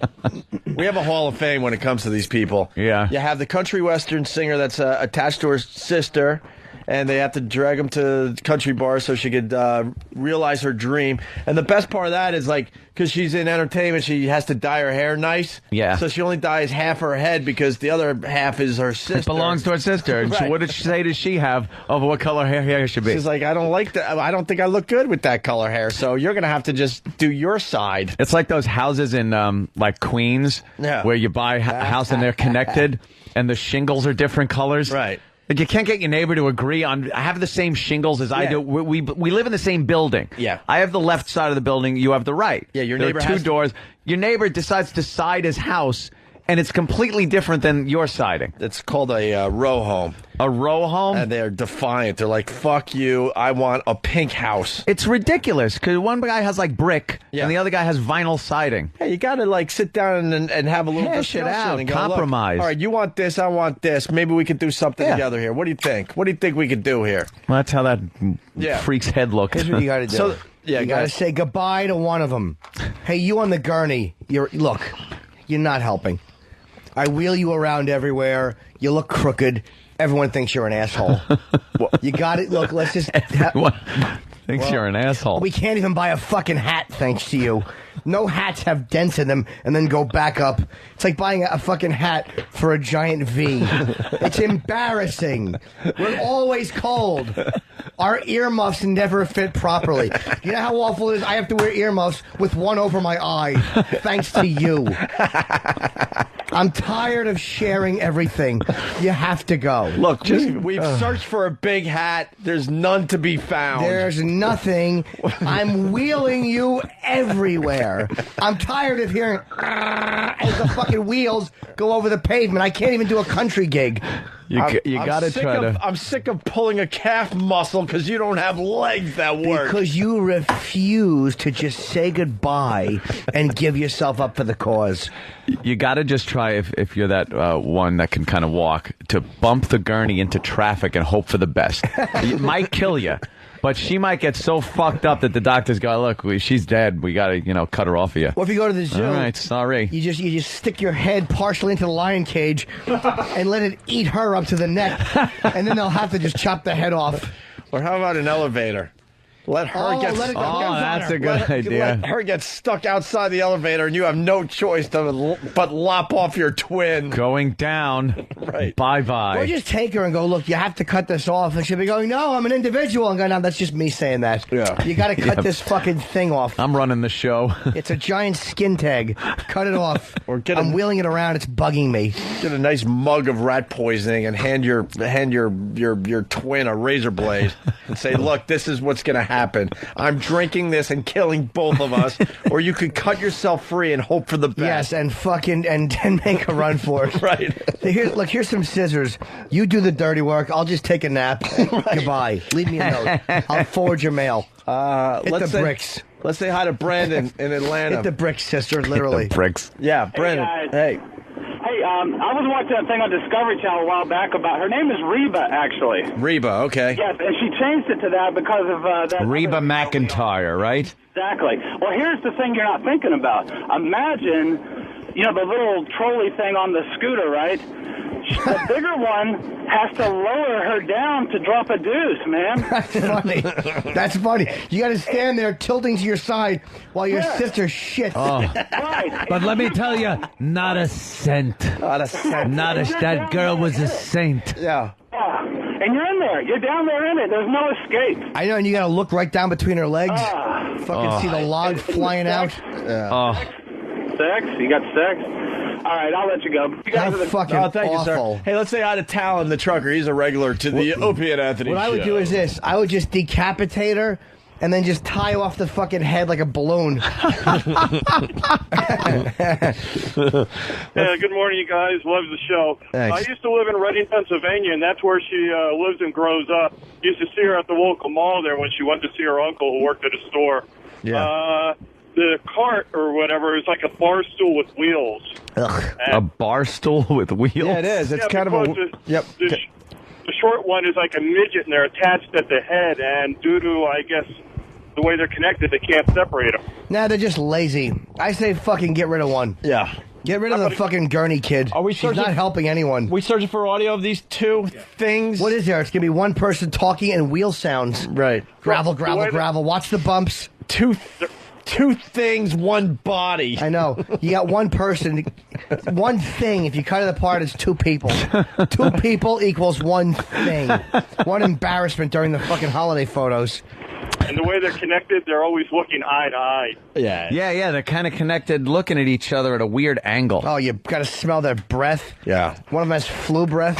[SPEAKER 14] We have a hall of fame when it comes to these people.
[SPEAKER 11] Yeah.
[SPEAKER 14] You have the country western singer that's attached to her sister, and they have to drag him to country bars so she could realize her dream. And the best part of that is, like, because she's in entertainment, she has to dye her hair nice.
[SPEAKER 11] Yeah.
[SPEAKER 14] So she only dyes half her head because the other half is her sister.
[SPEAKER 11] It belongs to her sister. And
[SPEAKER 14] Right.
[SPEAKER 11] what did she say? Does she have of what color hair should be?
[SPEAKER 14] She's like, I don't like that. I don't think I look good with that color hair. So you're going to have to just do your side.
[SPEAKER 11] It's like those houses in like Queens, where you buy a house and they're connected, and the shingles are different colors.
[SPEAKER 14] Right.
[SPEAKER 11] Like you can't get your neighbor to agree on have the same shingles as I do. We live in the same building.
[SPEAKER 14] Yeah.
[SPEAKER 11] I have the left side of the building. You have the right.
[SPEAKER 14] Yeah. Your
[SPEAKER 11] there
[SPEAKER 14] neighbor
[SPEAKER 11] are two
[SPEAKER 14] has
[SPEAKER 11] doors. Your neighbor decides to side his house, and it's completely different than your siding.
[SPEAKER 14] It's called a row home.
[SPEAKER 11] A row home?
[SPEAKER 14] And they're defiant. They're like, fuck you. I want a pink house.
[SPEAKER 11] It's ridiculous because one guy has like brick and the other guy has vinyl siding.
[SPEAKER 14] Hey, you got to like sit down and have a little
[SPEAKER 11] Hash it
[SPEAKER 14] discussion
[SPEAKER 11] out,
[SPEAKER 14] and go,
[SPEAKER 11] compromise.
[SPEAKER 14] Look, all right, you want this, I want this. Maybe we could do something together here. What do you think? What do you think we could do here?
[SPEAKER 11] Well, that's how that freak's head looked.
[SPEAKER 9] Here's what you got to do.
[SPEAKER 14] So,
[SPEAKER 9] you got to say goodbye to one of them. Hey, you on the gurney. Look, you're not helping. I wheel you around everywhere. You look crooked. Everyone thinks you're an asshole. You got it. Look, let's just...
[SPEAKER 11] Everyone thinks you're an asshole.
[SPEAKER 9] We can't even buy a fucking hat thanks to you. No hats have dents in them and then go back up. It's like buying a fucking hat for a giant V. It's embarrassing. We're always cold. Our earmuffs never fit properly. You know how awful it is? I have to wear earmuffs with one over my eye thanks to you. I'm tired of sharing everything. You have to go.
[SPEAKER 14] Look, we've searched for a big hat. There's none to be found.
[SPEAKER 9] There's nothing. I'm wheeling you everywhere. I'm tired of hearing as the fucking wheels go over the pavement. I can't even do a country gig.
[SPEAKER 11] You got to try to...
[SPEAKER 14] I'm sick of pulling a calf muscle because you don't have legs that work.
[SPEAKER 9] Because you refuse to just say goodbye and give yourself up for the cause.
[SPEAKER 11] You got to just try, if you're that one that can kind of walk, to bump the gurney into traffic and hope for the best. It might kill you, but she might get so fucked up that the doctors go, look, she's dead. We got to, cut her off of you.
[SPEAKER 9] Or if you go to the zoo,
[SPEAKER 11] all right, sorry.
[SPEAKER 9] You just stick your head partially into the lion cage and let it eat her up to the neck, and then they'll have to just chop the head off.
[SPEAKER 14] Or how about an elevator? Let her get
[SPEAKER 9] let it go.
[SPEAKER 11] Oh, that's a good idea.
[SPEAKER 14] Let her get stuck outside the elevator, and you have no choice but lop off your twin.
[SPEAKER 11] Going down.
[SPEAKER 14] Right.
[SPEAKER 11] Bye-bye.
[SPEAKER 9] Or just take her and go, look, you have to cut this off. And she'll be going, no, I'm an individual. And going, no, that's just me saying that.
[SPEAKER 14] Yeah.
[SPEAKER 9] You got to cut
[SPEAKER 11] Yep.
[SPEAKER 9] this fucking thing off.
[SPEAKER 11] I'm running the show.
[SPEAKER 9] It's a giant skin tag. Cut it off.
[SPEAKER 14] Or
[SPEAKER 9] I'm wheeling it around. It's bugging me.
[SPEAKER 14] Get a nice mug of rat poisoning and hand your twin a razor blade and say, look, this is what's going to happen. I'm drinking this and killing both of us, or you could cut yourself free and hope for the best.
[SPEAKER 9] Yes, and fucking and make a run for it.
[SPEAKER 14] Right.
[SPEAKER 9] Here's some scissors. You do the dirty work. I'll just take a nap. Goodbye. Leave me a note. I'll forward your mail. Hit the bricks.
[SPEAKER 14] Let's say hi to Brandon in Atlanta.
[SPEAKER 9] Hit the bricks, sister, literally.
[SPEAKER 11] Hit the bricks.
[SPEAKER 14] Yeah, Brandon.
[SPEAKER 7] Hey, I was watching that thing on Discovery Channel a while back about her name is Reba, actually.
[SPEAKER 14] Reba, okay.
[SPEAKER 7] Yes, and she changed it to that because of that.
[SPEAKER 11] Reba McEntire, right?
[SPEAKER 7] Exactly. Well, here's the thing you're not thinking about. Imagine, the little trolley thing on the scooter, right? The bigger one has to lower her down to drop a deuce, man.
[SPEAKER 9] That's funny. That's funny. You got to stand there tilting to your side while your sister shits.
[SPEAKER 11] Oh.
[SPEAKER 7] Right.
[SPEAKER 13] But let me tell you, not a cent.
[SPEAKER 14] Not a cent.
[SPEAKER 13] That girl was a saint.
[SPEAKER 14] Yeah.
[SPEAKER 7] And you're in there. You're down there in it. There's no escape.
[SPEAKER 9] I know, and you got to look right down between her legs. Fucking see the log flying out.
[SPEAKER 14] Yeah.
[SPEAKER 7] Sex? You got sex? All right, I'll let you go. You guys are the
[SPEAKER 9] fucking
[SPEAKER 14] thank
[SPEAKER 9] awful.
[SPEAKER 14] you, sir. Hey, let's say hi to Talon, the trucker. He's a regular to the Opie and Anthony
[SPEAKER 9] What I would
[SPEAKER 14] show.
[SPEAKER 9] do is this. I would just decapitate her and then just tie off the fucking head like a balloon.
[SPEAKER 19] Yeah, good morning, you guys. Love the show.
[SPEAKER 9] Thanks.
[SPEAKER 19] I used to live in Reading, Pennsylvania, and that's where she lives and grows up. Used to see her at the local mall there when she went to see her uncle who worked at a store.
[SPEAKER 14] Yeah.
[SPEAKER 19] The cart or whatever is like a bar stool with wheels.
[SPEAKER 11] A bar stool with wheels?
[SPEAKER 14] Yeah, it is. It's kind of a...
[SPEAKER 19] The short one is like a midget, and they're attached at the head, and due to, I guess, the way they're connected, they can't separate them.
[SPEAKER 9] Nah, they're just lazy. I say fucking get rid of one.
[SPEAKER 14] Yeah.
[SPEAKER 9] Get rid of the fucking gurney kid.
[SPEAKER 14] Are we
[SPEAKER 9] She's
[SPEAKER 14] searching-
[SPEAKER 9] not helping anyone.
[SPEAKER 14] We searching for audio of these two things?
[SPEAKER 9] What is there? It's going to be one person talking and wheel sounds.
[SPEAKER 14] Right.
[SPEAKER 9] Gravel, gravel, gravel. Watch the bumps.
[SPEAKER 14] Two things, one body.
[SPEAKER 9] I know. You got one person, one thing. If you cut it apart, it's two people. Two people equals one thing. One embarrassment during the fucking holiday photos.
[SPEAKER 19] And the way they're connected, they're always looking eye to eye.
[SPEAKER 14] Yeah.
[SPEAKER 11] Yeah, they're kind of connected, looking at each other at a weird angle.
[SPEAKER 9] Oh, you got to smell their breath.
[SPEAKER 14] Yeah.
[SPEAKER 9] One of them has flu breath.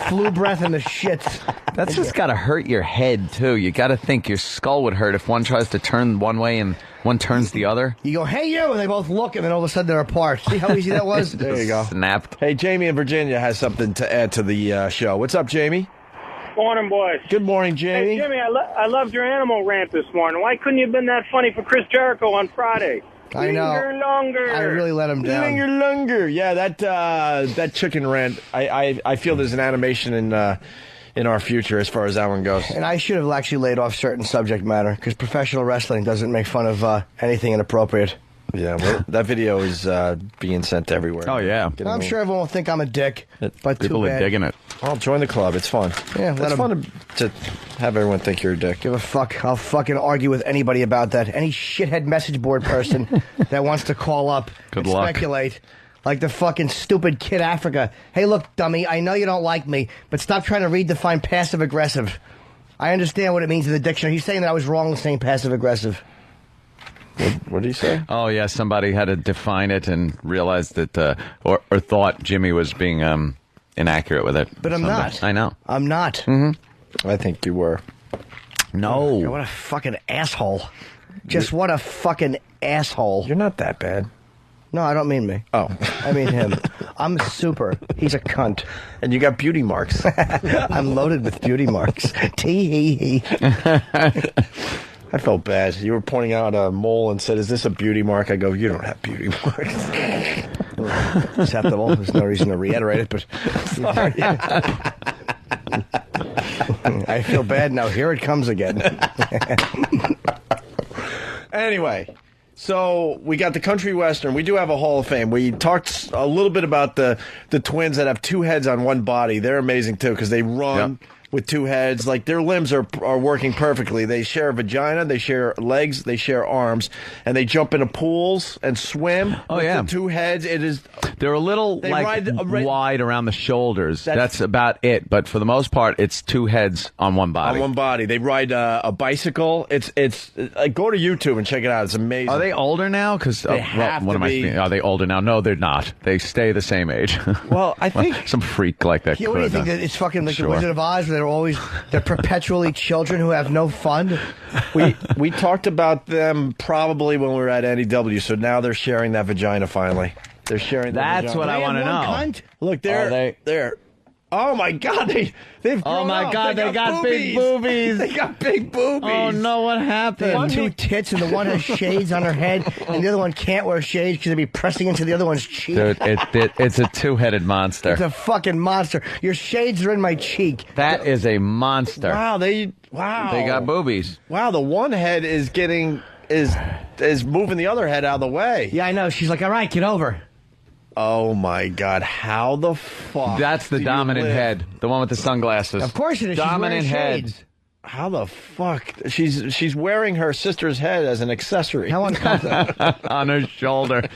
[SPEAKER 9] Flu breath in the shits.
[SPEAKER 11] That's just got to hurt your head, too. You got to think your skull would hurt if one tries to turn one way and one turns the other.
[SPEAKER 9] You go, hey, you, and they both look, and then all of a sudden they're apart. See how easy that was?
[SPEAKER 14] There you go.
[SPEAKER 11] Snapped.
[SPEAKER 14] Hey, Jamie in Virginia has something to add to the show. What's up, Jamie?
[SPEAKER 19] Morning, boys.
[SPEAKER 14] Good morning, Jamie.
[SPEAKER 19] Hey, Jimmy, I loved your animal rant this morning. Why couldn't you have been that funny for Chris Jericho on Friday?
[SPEAKER 9] I know.
[SPEAKER 19] Linger longer.
[SPEAKER 9] I really let him down.
[SPEAKER 14] Linger longer. Yeah, that chicken rant. I feel there's an animation in our future as far as that one goes.
[SPEAKER 9] And I should have actually laid off certain subject matter because professional wrestling doesn't make fun of anything inappropriate.
[SPEAKER 14] Yeah, well, that video is being sent everywhere.
[SPEAKER 11] Oh, yeah.
[SPEAKER 9] I'm sure everyone will think I'm a dick, but
[SPEAKER 11] People
[SPEAKER 9] too
[SPEAKER 11] are
[SPEAKER 9] bad.
[SPEAKER 11] digging it.
[SPEAKER 14] Well, join the club. It's fun.
[SPEAKER 9] Yeah, let
[SPEAKER 14] it's
[SPEAKER 9] 'em-
[SPEAKER 14] fun to have everyone think you're a dick.
[SPEAKER 9] Give a fuck. I'll fucking argue with anybody about that. Any shithead message board person that wants to call up
[SPEAKER 11] Good
[SPEAKER 9] and
[SPEAKER 11] luck.
[SPEAKER 9] speculate. Like the fucking stupid Kid Africa. Hey, look, dummy, I know you don't like me, but stop trying to redefine passive-aggressive. I understand what it means in the dictionary. He's saying that I was wrong in saying passive-aggressive.
[SPEAKER 14] What did he say?
[SPEAKER 11] Oh, yeah, somebody had to define it and realized that, or thought Jimmy was being inaccurate with it.
[SPEAKER 9] But I'm not.
[SPEAKER 11] I know.
[SPEAKER 9] I'm not.
[SPEAKER 11] Mm-hmm.
[SPEAKER 14] I think you were.
[SPEAKER 11] No.
[SPEAKER 9] God, what a fucking asshole. Just what a fucking asshole.
[SPEAKER 14] You're not that bad.
[SPEAKER 9] No, I don't mean me.
[SPEAKER 14] Oh.
[SPEAKER 9] I mean him. I'm super. He's a cunt.
[SPEAKER 14] And you got beauty marks.
[SPEAKER 9] I'm loaded with beauty marks. Tee-hee-hee.
[SPEAKER 14] I felt bad. You were pointing out a mole and said, is this a beauty mark? I go, you don't have beauty marks.
[SPEAKER 9] Acceptable. There's no reason to reiterate it, but... I feel bad now. Here it comes again.
[SPEAKER 14] Anyway, so we got the country western. We do have a Hall of Fame. We talked a little bit about the twins that have two heads on one body. They're amazing, too, because they run...
[SPEAKER 11] Yep.
[SPEAKER 14] with two heads. Like, their limbs are working perfectly. They share a vagina, they share legs, they share arms, and they jump into pools and swim.
[SPEAKER 11] Oh,
[SPEAKER 14] with
[SPEAKER 11] yeah.
[SPEAKER 14] the two heads.
[SPEAKER 11] They're a little wide around the shoulders. That's about it. But for the most part, it's two heads on one body.
[SPEAKER 14] On one body. They ride a bicycle. It's go to YouTube and check it out. It's amazing.
[SPEAKER 11] Are they older now? Because
[SPEAKER 14] They have to be.
[SPEAKER 11] Are they older now? No, they're not. They stay the same age.
[SPEAKER 14] Well, I think
[SPEAKER 11] some freak like that.
[SPEAKER 9] Yeah, what do you think? That it's fucking like
[SPEAKER 11] Sure.
[SPEAKER 9] the Wizard of Oz, where they're perpetually children who have no fun.
[SPEAKER 14] We talked about them probably when we were at NEW, so now they're sharing that vagina finally. They're sharing that
[SPEAKER 11] That's
[SPEAKER 14] vagina.
[SPEAKER 11] what I want to know.
[SPEAKER 9] Cunt?
[SPEAKER 14] Look, they're oh my God, they've
[SPEAKER 11] Oh
[SPEAKER 14] grown
[SPEAKER 11] my
[SPEAKER 14] up.
[SPEAKER 11] God, they got big boobies.
[SPEAKER 14] They got big boobies.
[SPEAKER 11] Oh no, what
[SPEAKER 9] They
[SPEAKER 11] happened?
[SPEAKER 9] have two tits, and the one has shades on her head, and the other one can't wear shades because they'd be pressing into the other one's cheek.
[SPEAKER 11] Dude, it's a two-headed monster.
[SPEAKER 9] It's a fucking monster. Your shades are in my cheek.
[SPEAKER 11] That is a monster.
[SPEAKER 14] Wow, they
[SPEAKER 11] got boobies.
[SPEAKER 14] Wow, the one head is moving the other head out of the way.
[SPEAKER 9] Yeah, I know. She's like, all right, get over.
[SPEAKER 14] Oh my God, how the fuck?
[SPEAKER 11] That's the
[SPEAKER 14] do you
[SPEAKER 11] dominant
[SPEAKER 14] live?
[SPEAKER 11] head, the one with the sunglasses.
[SPEAKER 9] Of course it is.
[SPEAKER 11] Dominant
[SPEAKER 9] She's wearing
[SPEAKER 11] head.
[SPEAKER 9] shades.
[SPEAKER 14] How the fuck? She's wearing her sister's head as an accessory.
[SPEAKER 9] How uncomfortable.
[SPEAKER 11] On her shoulder.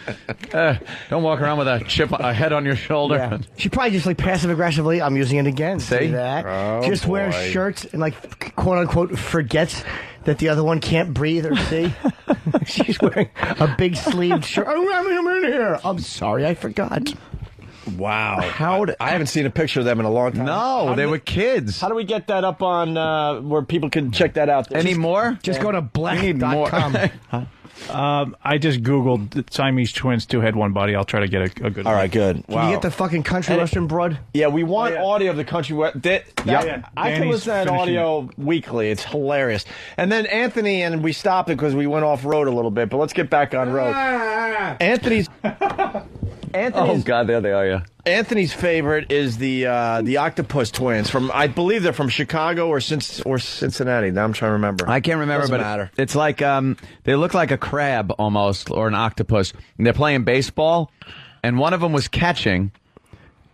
[SPEAKER 11] Don't walk around with a head on your shoulder.
[SPEAKER 9] Yeah. She probably just like passive aggressively, I'm using it again.
[SPEAKER 11] See?
[SPEAKER 9] That?
[SPEAKER 14] Oh,
[SPEAKER 9] just wears
[SPEAKER 14] boy.
[SPEAKER 9] shirts and like quote unquote forgets that the other one can't breathe or see. She's wearing a big sleeved shirt. I'm in here. I'm sorry, I forgot.
[SPEAKER 14] Wow. I haven't seen a picture of them in a long time.
[SPEAKER 11] No, they were kids.
[SPEAKER 14] How do we get that up on where people can check that out?
[SPEAKER 11] Any more?
[SPEAKER 9] Just go to black.com.
[SPEAKER 1] I just Googled Siamese twins, two head, one body. I'll try to get a good
[SPEAKER 14] All right, good.
[SPEAKER 9] Can you get the fucking country western broad?
[SPEAKER 14] Yeah, we want audio of the country. I can
[SPEAKER 1] Danny's
[SPEAKER 14] listen to that
[SPEAKER 1] finishing.
[SPEAKER 14] audio weekly. It's hilarious. And then Anthony, and we stopped it because we went off road a little bit, but let's get back on road. Anthony's
[SPEAKER 11] Oh God, there they are. Yeah.
[SPEAKER 14] Anthony's favorite is the Octopus twins from, I believe they're from Chicago or Cincinnati. Now I'm trying to remember.
[SPEAKER 11] I can't remember,
[SPEAKER 14] Doesn't
[SPEAKER 11] but
[SPEAKER 14] matter.
[SPEAKER 11] it's like they look like a crab almost, or an octopus. And they're playing baseball, and one of them was catching,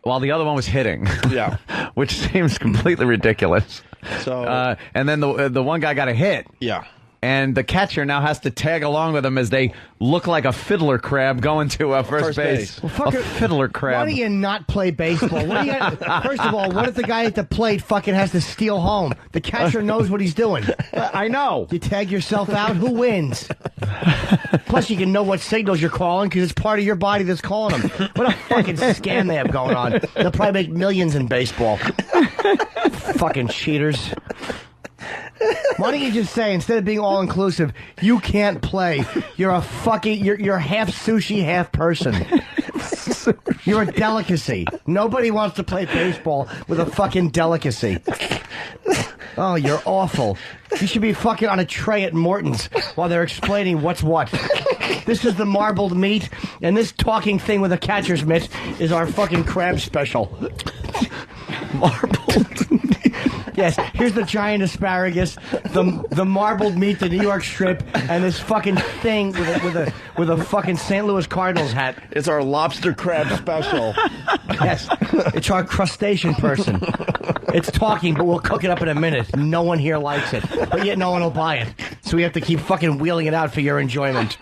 [SPEAKER 11] while the other one was hitting.
[SPEAKER 14] Yeah,
[SPEAKER 11] which seems completely ridiculous.
[SPEAKER 14] So,
[SPEAKER 11] and then the one guy got a hit.
[SPEAKER 14] Yeah.
[SPEAKER 11] And the catcher now has to tag along with them as they look like a fiddler crab going to first base.
[SPEAKER 9] Well, fuck
[SPEAKER 11] a
[SPEAKER 9] it.
[SPEAKER 11] fiddler crab.
[SPEAKER 9] Why do you not play baseball? First of all, what if the guy at the plate fucking has to steal home? The catcher knows what he's doing.
[SPEAKER 11] I know.
[SPEAKER 9] You tag yourself out, who wins? Plus, you can know what signals you're calling because it's part of your body that's calling them. What a fucking scam they have going on. They'll probably make millions in baseball. Fucking cheaters. Why don't you just say, instead of being all-inclusive, you can't play. You're a fucking, you're half sushi, half person. You're a delicacy. Nobody wants to play baseball with a fucking delicacy. Oh, you're awful. You should be fucking on a tray at Morton's while they're explaining what's what. This is the marbled meat, and this talking thing with a catcher's mitt is our fucking crab special. Marbled meat. Yes, here's the giant asparagus, the marbled meat, the New York strip, and this fucking thing with a fucking St. Louis Cardinals hat.
[SPEAKER 14] It's our lobster crab special.
[SPEAKER 9] Yes, it's our crustacean person. It's talking, but we'll cook it up in a minute. No one here likes it, but yet no one will buy it. So we have to keep fucking wheeling it out for your enjoyment.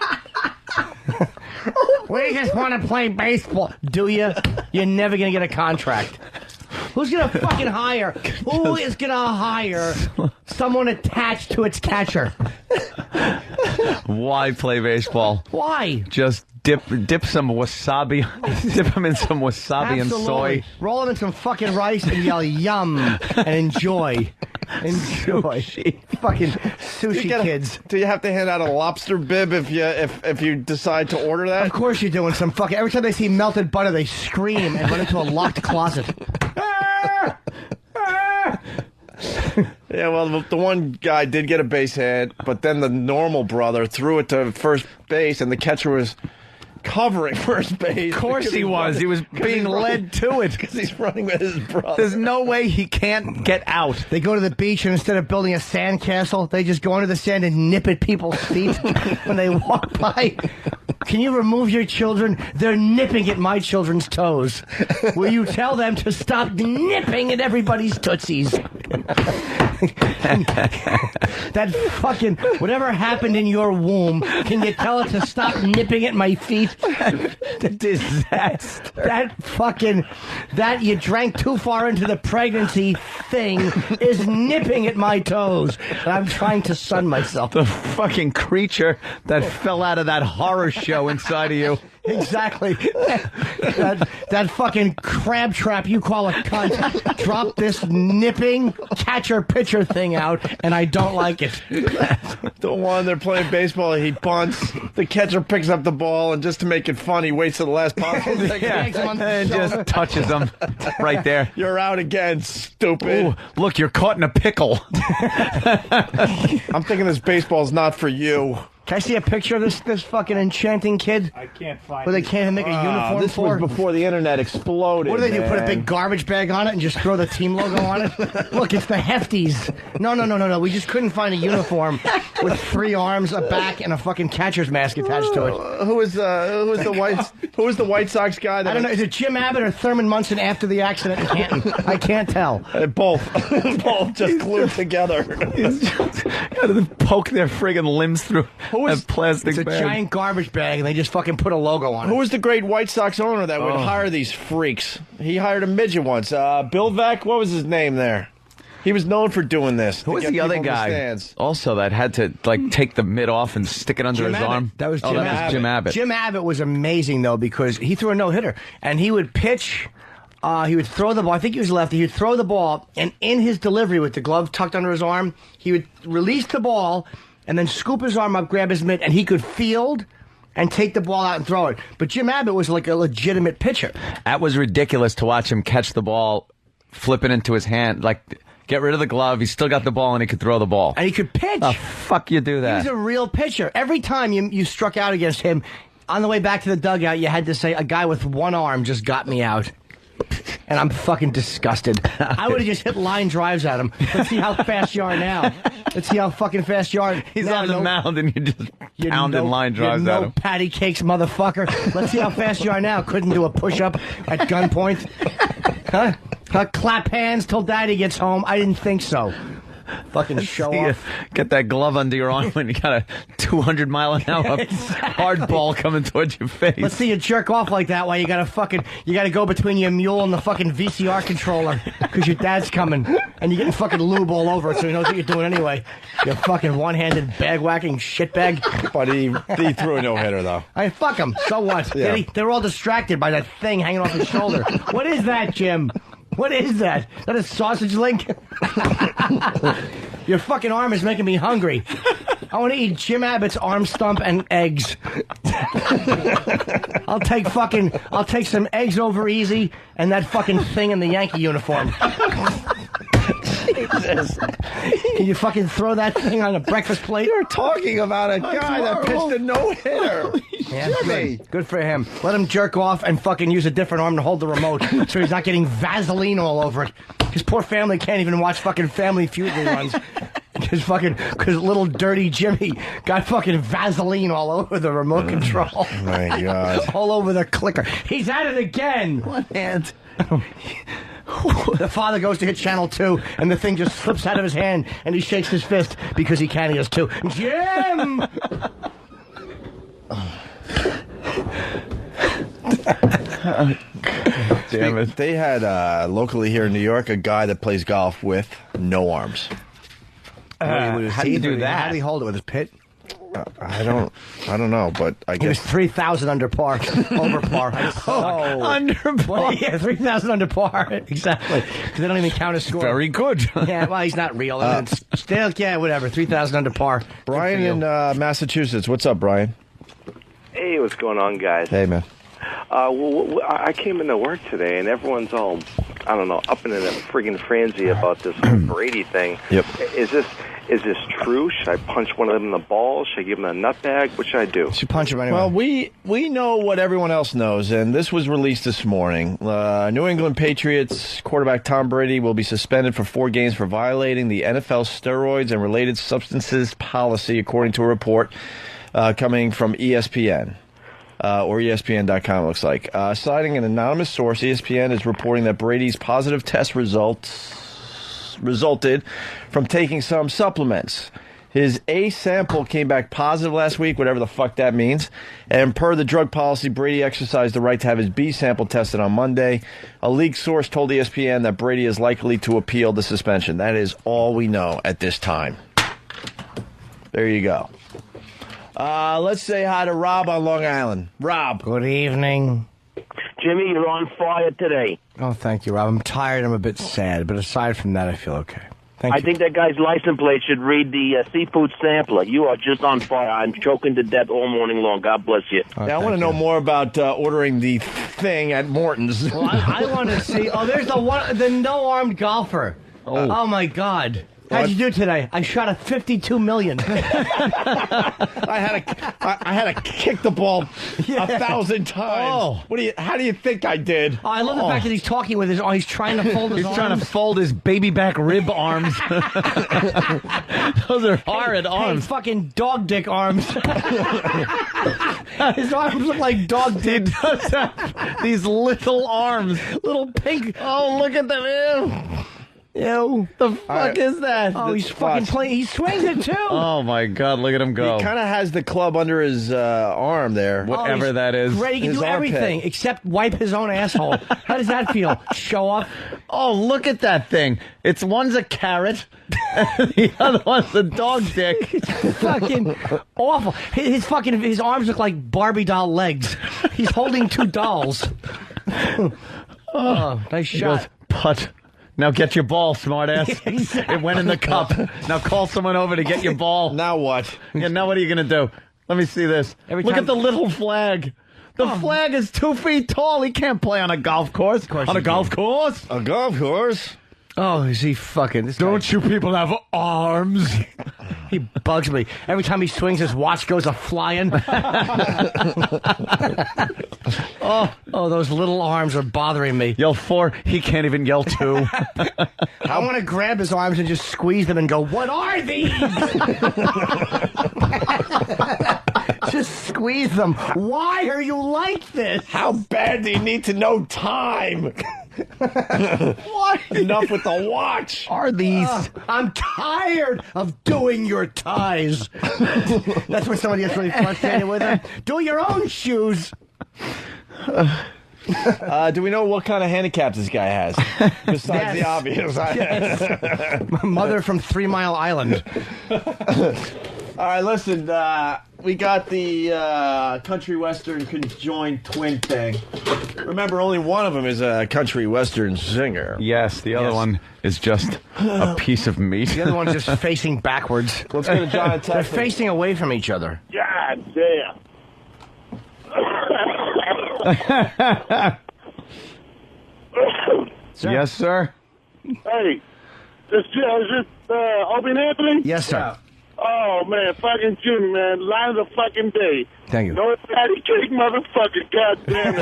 [SPEAKER 9] We just want to play baseball. Do you? You're never going to get a contract. Who's going to fucking hire? Who is going to hire someone attached to its catcher?
[SPEAKER 11] Why play baseball?
[SPEAKER 9] Why?
[SPEAKER 11] Just dip some wasabi, dip them in some wasabi and soy.
[SPEAKER 9] Roll them in some fucking rice and yell yum and enjoy. Enjoy. Fucking sushi kids.
[SPEAKER 14] Do you have to hand out a lobster bib if you decide to order that?
[SPEAKER 9] Of course you're doing some fucking... Every time they see melted butter, they scream and run into a locked closet.
[SPEAKER 14] Yeah, well, the one guy did get a base hit, but then the normal brother threw it to first base, and the catcher was covering first base.
[SPEAKER 11] Of course he was. He was being led to it.
[SPEAKER 14] Because he's running with his brother.
[SPEAKER 11] There's no way he can't get out.
[SPEAKER 9] They go to the beach, and instead of building a sand castle, they just go into the sand and nip at people's feet when they walk by. Can you remove your children? They're nipping at my children's toes. Will you tell them to stop nipping at everybody's tootsies? That fucking whatever happened in your womb, can you tell it to stop nipping at my feet?
[SPEAKER 11] The disaster.
[SPEAKER 9] That you drank too far into the pregnancy thing is nipping at my toes. And I'm trying to sun myself.
[SPEAKER 11] The fucking creature that fell out of that horror show inside of you.
[SPEAKER 9] Exactly. That fucking crab trap you call a cunt dropped this nipping catcher-pitcher thing out, and I don't like it.
[SPEAKER 14] The one they're playing baseball, he bunts, the catcher picks up the ball, and just to make it fun, he waits till the last possible second.
[SPEAKER 11] And just touches them right there.
[SPEAKER 14] You're out again, stupid.
[SPEAKER 11] Ooh, look, you're caught in a pickle.
[SPEAKER 14] I'm thinking this baseball's not for you.
[SPEAKER 9] Can I see a picture of this fucking enchanting kid?
[SPEAKER 1] I can't find
[SPEAKER 9] Where they
[SPEAKER 1] it.
[SPEAKER 9] can't even make a uniform
[SPEAKER 14] this
[SPEAKER 9] for?
[SPEAKER 14] was before the internet exploded.
[SPEAKER 9] What do they do? Put a
[SPEAKER 14] man.
[SPEAKER 9] big garbage bag on it and just throw the team logo on it? Look, it's the Hefties. No. We just couldn't find a uniform with 3 arms, a back, and a fucking catcher's mask attached to it.
[SPEAKER 14] Who was the White Sox guy? That
[SPEAKER 9] I don't know. Is it Jim Abbott or Thurman Munson after the accident in Canton? I can't tell.
[SPEAKER 14] Both just glued together.
[SPEAKER 11] Gotta poke their friggin' limbs through a plastic
[SPEAKER 9] It's a
[SPEAKER 11] bag.
[SPEAKER 9] giant garbage bag, and they just fucking put a logo on it.
[SPEAKER 14] Who was the great White Sox owner that would hire these freaks? He hired a midget once. Bill Veck, what was his name there? He was known for doing this.
[SPEAKER 11] Who was the other guy also that had to take the mitt off and stick it under his arm?
[SPEAKER 9] That was Jim Abbott.
[SPEAKER 11] Jim Abbott.
[SPEAKER 9] Jim Abbott was amazing, though, because he threw a no-hitter, and he would pitch. He would throw the ball. I think he was lefty. He would throw the ball, and in his delivery with the glove tucked under his arm, he would release the ball and then scoop his arm up, grab his mitt, and he could field and take the ball out and throw it. But Jim Abbott was like a legitimate pitcher.
[SPEAKER 11] That was ridiculous to watch him catch the ball, flip it into his hand, like get rid of the glove. He still got the ball, and he could throw the ball.
[SPEAKER 9] And he could pitch.
[SPEAKER 11] The fuck you do that?
[SPEAKER 9] He was a real pitcher. Every time you struck out against him, on the way back to the dugout, you had to say, a guy with one arm just got me out. And I'm fucking disgusted. I would have just hit line drives at him. Let's see how fast you are now. Let's see how fucking fast you are.
[SPEAKER 11] He's
[SPEAKER 9] now,
[SPEAKER 11] on the mound, and you just pounding line drives at him.
[SPEAKER 9] Patty cakes, motherfucker. Let's see how fast you are now. Couldn't do a push-up at gunpoint. Huh? Clap hands till daddy gets home. I didn't think so. Fucking show off.
[SPEAKER 11] Get that glove under your arm when you got a 200-mile-an-hour hard ball coming towards your face.
[SPEAKER 9] Let's see you jerk off like that while you gotta go between your mule and the fucking VCR controller because your dad's coming and you're getting fucking lube all over it so he knows what you're doing anyway. You fucking one-handed bag-whacking shitbag.
[SPEAKER 14] But he threw a no-hitter, though.
[SPEAKER 9] I fuck him. So what?
[SPEAKER 14] Yeah.
[SPEAKER 9] They're all distracted by that thing hanging off his shoulder. What is that, Jim? What is that? Is that a sausage link? Your fucking arm is making me hungry. I want to eat Jim Abbott's arm stump and eggs. I'll take some eggs over easy and that fucking thing in the Yankee uniform. Jesus. Can you fucking throw that thing on a breakfast plate?
[SPEAKER 14] You're talking about a guy that pitched a no-hitter.
[SPEAKER 9] Yeah, good for him. Let him jerk off and fucking use a different arm to hold the remote so he's not getting Vaseline all over it. His poor family can't even watch fucking Family Feud reruns. Because little dirty Jimmy got fucking Vaseline all over the remote control.
[SPEAKER 14] Oh my God.
[SPEAKER 9] All over the clicker. He's at it again.
[SPEAKER 11] One hand.
[SPEAKER 9] The father goes to hit channel 2, and the thing just slips out of his hand, and he shakes his fist because he can't. He has 2. Jim!
[SPEAKER 14] Damn it. They had locally here in New York a guy that plays golf with no arms.
[SPEAKER 9] How do you do that? How do he hold it with his pit?
[SPEAKER 14] I don't know, but I guess
[SPEAKER 9] he was 3,000 under par, over par.
[SPEAKER 11] Under par.
[SPEAKER 9] Well, yeah, 3,000 under par, exactly. Because they don't even count his score.
[SPEAKER 11] Very good.
[SPEAKER 9] Yeah, well, he's not real. Still, yeah, whatever. 3,000 under par.
[SPEAKER 14] Brian in Massachusetts. What's up, Brian?
[SPEAKER 4] Hey, what's going on, guys?
[SPEAKER 14] Hey, man.
[SPEAKER 4] Well, I came into work today, and everyone's all, I don't know, up in a friggin' frenzy about this whole Brady thing.
[SPEAKER 14] Yep.
[SPEAKER 4] Is this true? Should I punch one of them in the balls? Should I give him a nutbag? What should I do?
[SPEAKER 9] Should punch him anyway.
[SPEAKER 14] Well, we know what everyone else knows, and this was released this morning. New England Patriots quarterback Tom Brady will be suspended for 4 games for violating the NFL steroids and related substances policy, according to a report coming from ESPN. or ESPN.com, looks like. Citing an anonymous source, ESPN is reporting that Brady's positive test resulted from taking some supplements. His A sample came back positive last week, whatever the fuck that means. And per the drug policy, Brady exercised the right to have his B sample tested on Monday. A league source told ESPN that Brady is likely to appeal the suspension. That is all we know at this time. There you go. Let's say hi to Rob on Long Island. Rob.
[SPEAKER 9] Good evening.
[SPEAKER 8] Jimmy, you're on fire today.
[SPEAKER 9] Oh, thank you, Rob. I'm tired. I'm a bit sad, but aside from that, I feel okay.
[SPEAKER 8] I think that guy's license plate should read the seafood sampler. You are just on fire. I'm choking to death all morning long. God bless you.
[SPEAKER 14] Now, I want to know more about ordering the thing at Morton's.
[SPEAKER 9] Well, I want to see. Oh, there's the no-armed golfer. Oh my God. How'd you do today? I shot a 52 million.
[SPEAKER 14] I had to kick the ball 1,000 times.
[SPEAKER 9] Oh.
[SPEAKER 14] How do you think I did?
[SPEAKER 9] Oh, I love the fact that he's talking with his arms. He's trying to fold his arms.
[SPEAKER 11] He's trying to fold his baby back rib arms. Those are horrid arms.
[SPEAKER 9] Hey, fucking dog dick arms. His arms look like dog dick.
[SPEAKER 11] He does have these little arms.
[SPEAKER 9] Little pink.
[SPEAKER 11] Oh, look at them. Ew, the fuck is that?
[SPEAKER 9] Oh, he's fucking playing. He swings it too.
[SPEAKER 11] Oh my God, look at him go.
[SPEAKER 14] He kind of has the club under his arm there.
[SPEAKER 11] Whatever that is.
[SPEAKER 9] Great, he can do everything except wipe his own asshole. How does that feel? Show off?
[SPEAKER 11] Oh, look at that thing. One's a carrot, and the other one's a dog dick.
[SPEAKER 9] It's fucking awful. His arms look like Barbie doll legs. He's holding two dolls. Oh, nice shot.
[SPEAKER 11] Goes, putt. Now get your ball, smartass. It went in the cup. Now call someone over to get your ball.
[SPEAKER 14] Now what?
[SPEAKER 11] Yeah, now what are you going to do? Let me see this. Look at the little flag. The flag is 2 feet tall. He can't play on a golf course. On a golf course?
[SPEAKER 14] A golf course?
[SPEAKER 9] Oh, is he fucking...
[SPEAKER 11] Don't you people have arms?
[SPEAKER 9] He bugs me. Every time he swings, his watch goes a-flying. Oh, those little arms are bothering me.
[SPEAKER 11] Yell 4. He can't even yell 2.
[SPEAKER 9] I want to grab his arms and just squeeze them and go, what are these? Just squeeze them. Why are you like this?
[SPEAKER 14] How bad do you need to know time?
[SPEAKER 9] What?
[SPEAKER 14] Enough with the watch.
[SPEAKER 11] Are these?
[SPEAKER 9] I'm tired of doing your ties. That's when somebody gets really frustrated with them. Do your own shoes.
[SPEAKER 14] Do we know what kind of handicap this guy has? Besides the obvious.
[SPEAKER 9] Yes. Mother from 3 Mile Island.
[SPEAKER 14] All right, listen. We got the country western conjoined twin thing. Remember, only one of them is a country western singer.
[SPEAKER 11] Yes, the other one is just a piece of meat.
[SPEAKER 9] The other one's just facing backwards.
[SPEAKER 14] Let's go to John and
[SPEAKER 9] They're facing away from each other.
[SPEAKER 8] God damn.
[SPEAKER 11] Yes, sir.
[SPEAKER 19] Hey, is this Opie and Anthony?
[SPEAKER 9] Yes, sir.
[SPEAKER 19] Oh, man, fucking Jimmy, man. Line of the fucking day.
[SPEAKER 9] Thank you.
[SPEAKER 19] No patty cake, motherfucker. God damn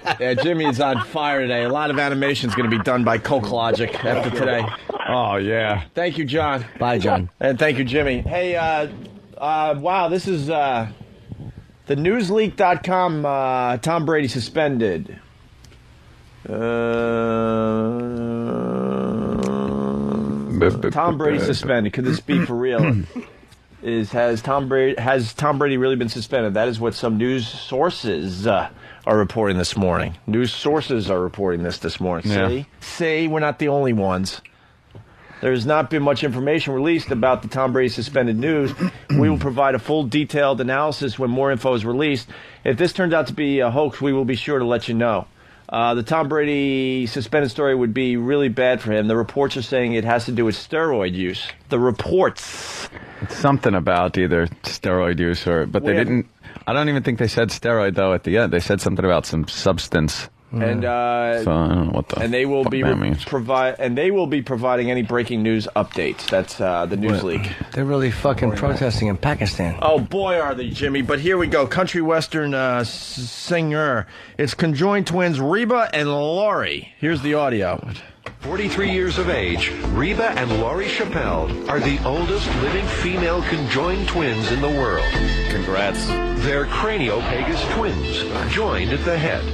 [SPEAKER 19] it.
[SPEAKER 14] Yeah, Jimmy is on fire today. A lot of animation's going to be done by Coke Logic after today.
[SPEAKER 11] Oh, yeah.
[SPEAKER 14] Thank you, John.
[SPEAKER 9] Bye, John.
[SPEAKER 14] And thank you, Jimmy. Hey, wow, this is the newsleak.com, Tom Brady suspended. Tom Brady suspended. Could this be for real? Has Tom Brady really been suspended? That is what some news sources are reporting this morning. News sources are reporting this morning.
[SPEAKER 11] Yeah.
[SPEAKER 14] See, we're not the only ones. There's not been much information released about the Tom Brady suspended news. We will provide a full detailed analysis when more info is released. If this turns out to be a hoax, we will be sure to let you know. The Tom Brady suspended story would be really bad for him. The reports are saying it has to do with steroid use. The reports.
[SPEAKER 11] It's something about either steroid use but they didn't. I don't even think they said steroid though at the end. They said something about some substance.
[SPEAKER 14] And
[SPEAKER 11] so I don't know what the.
[SPEAKER 14] And they will be
[SPEAKER 11] means.
[SPEAKER 14] providing any breaking news updates. That's the news leak.
[SPEAKER 9] They're really fucking protesting in Pakistan.
[SPEAKER 14] Oh boy, are they, Jimmy! But here we go. Country western singer. It's conjoined twins Reba and Laurie. Here's the audio.
[SPEAKER 18] 43 years of age, Reba and Laurie Chappelle are the oldest living female conjoined twins in the world.
[SPEAKER 11] Congrats.
[SPEAKER 18] They're craniopagus twins, joined at the head.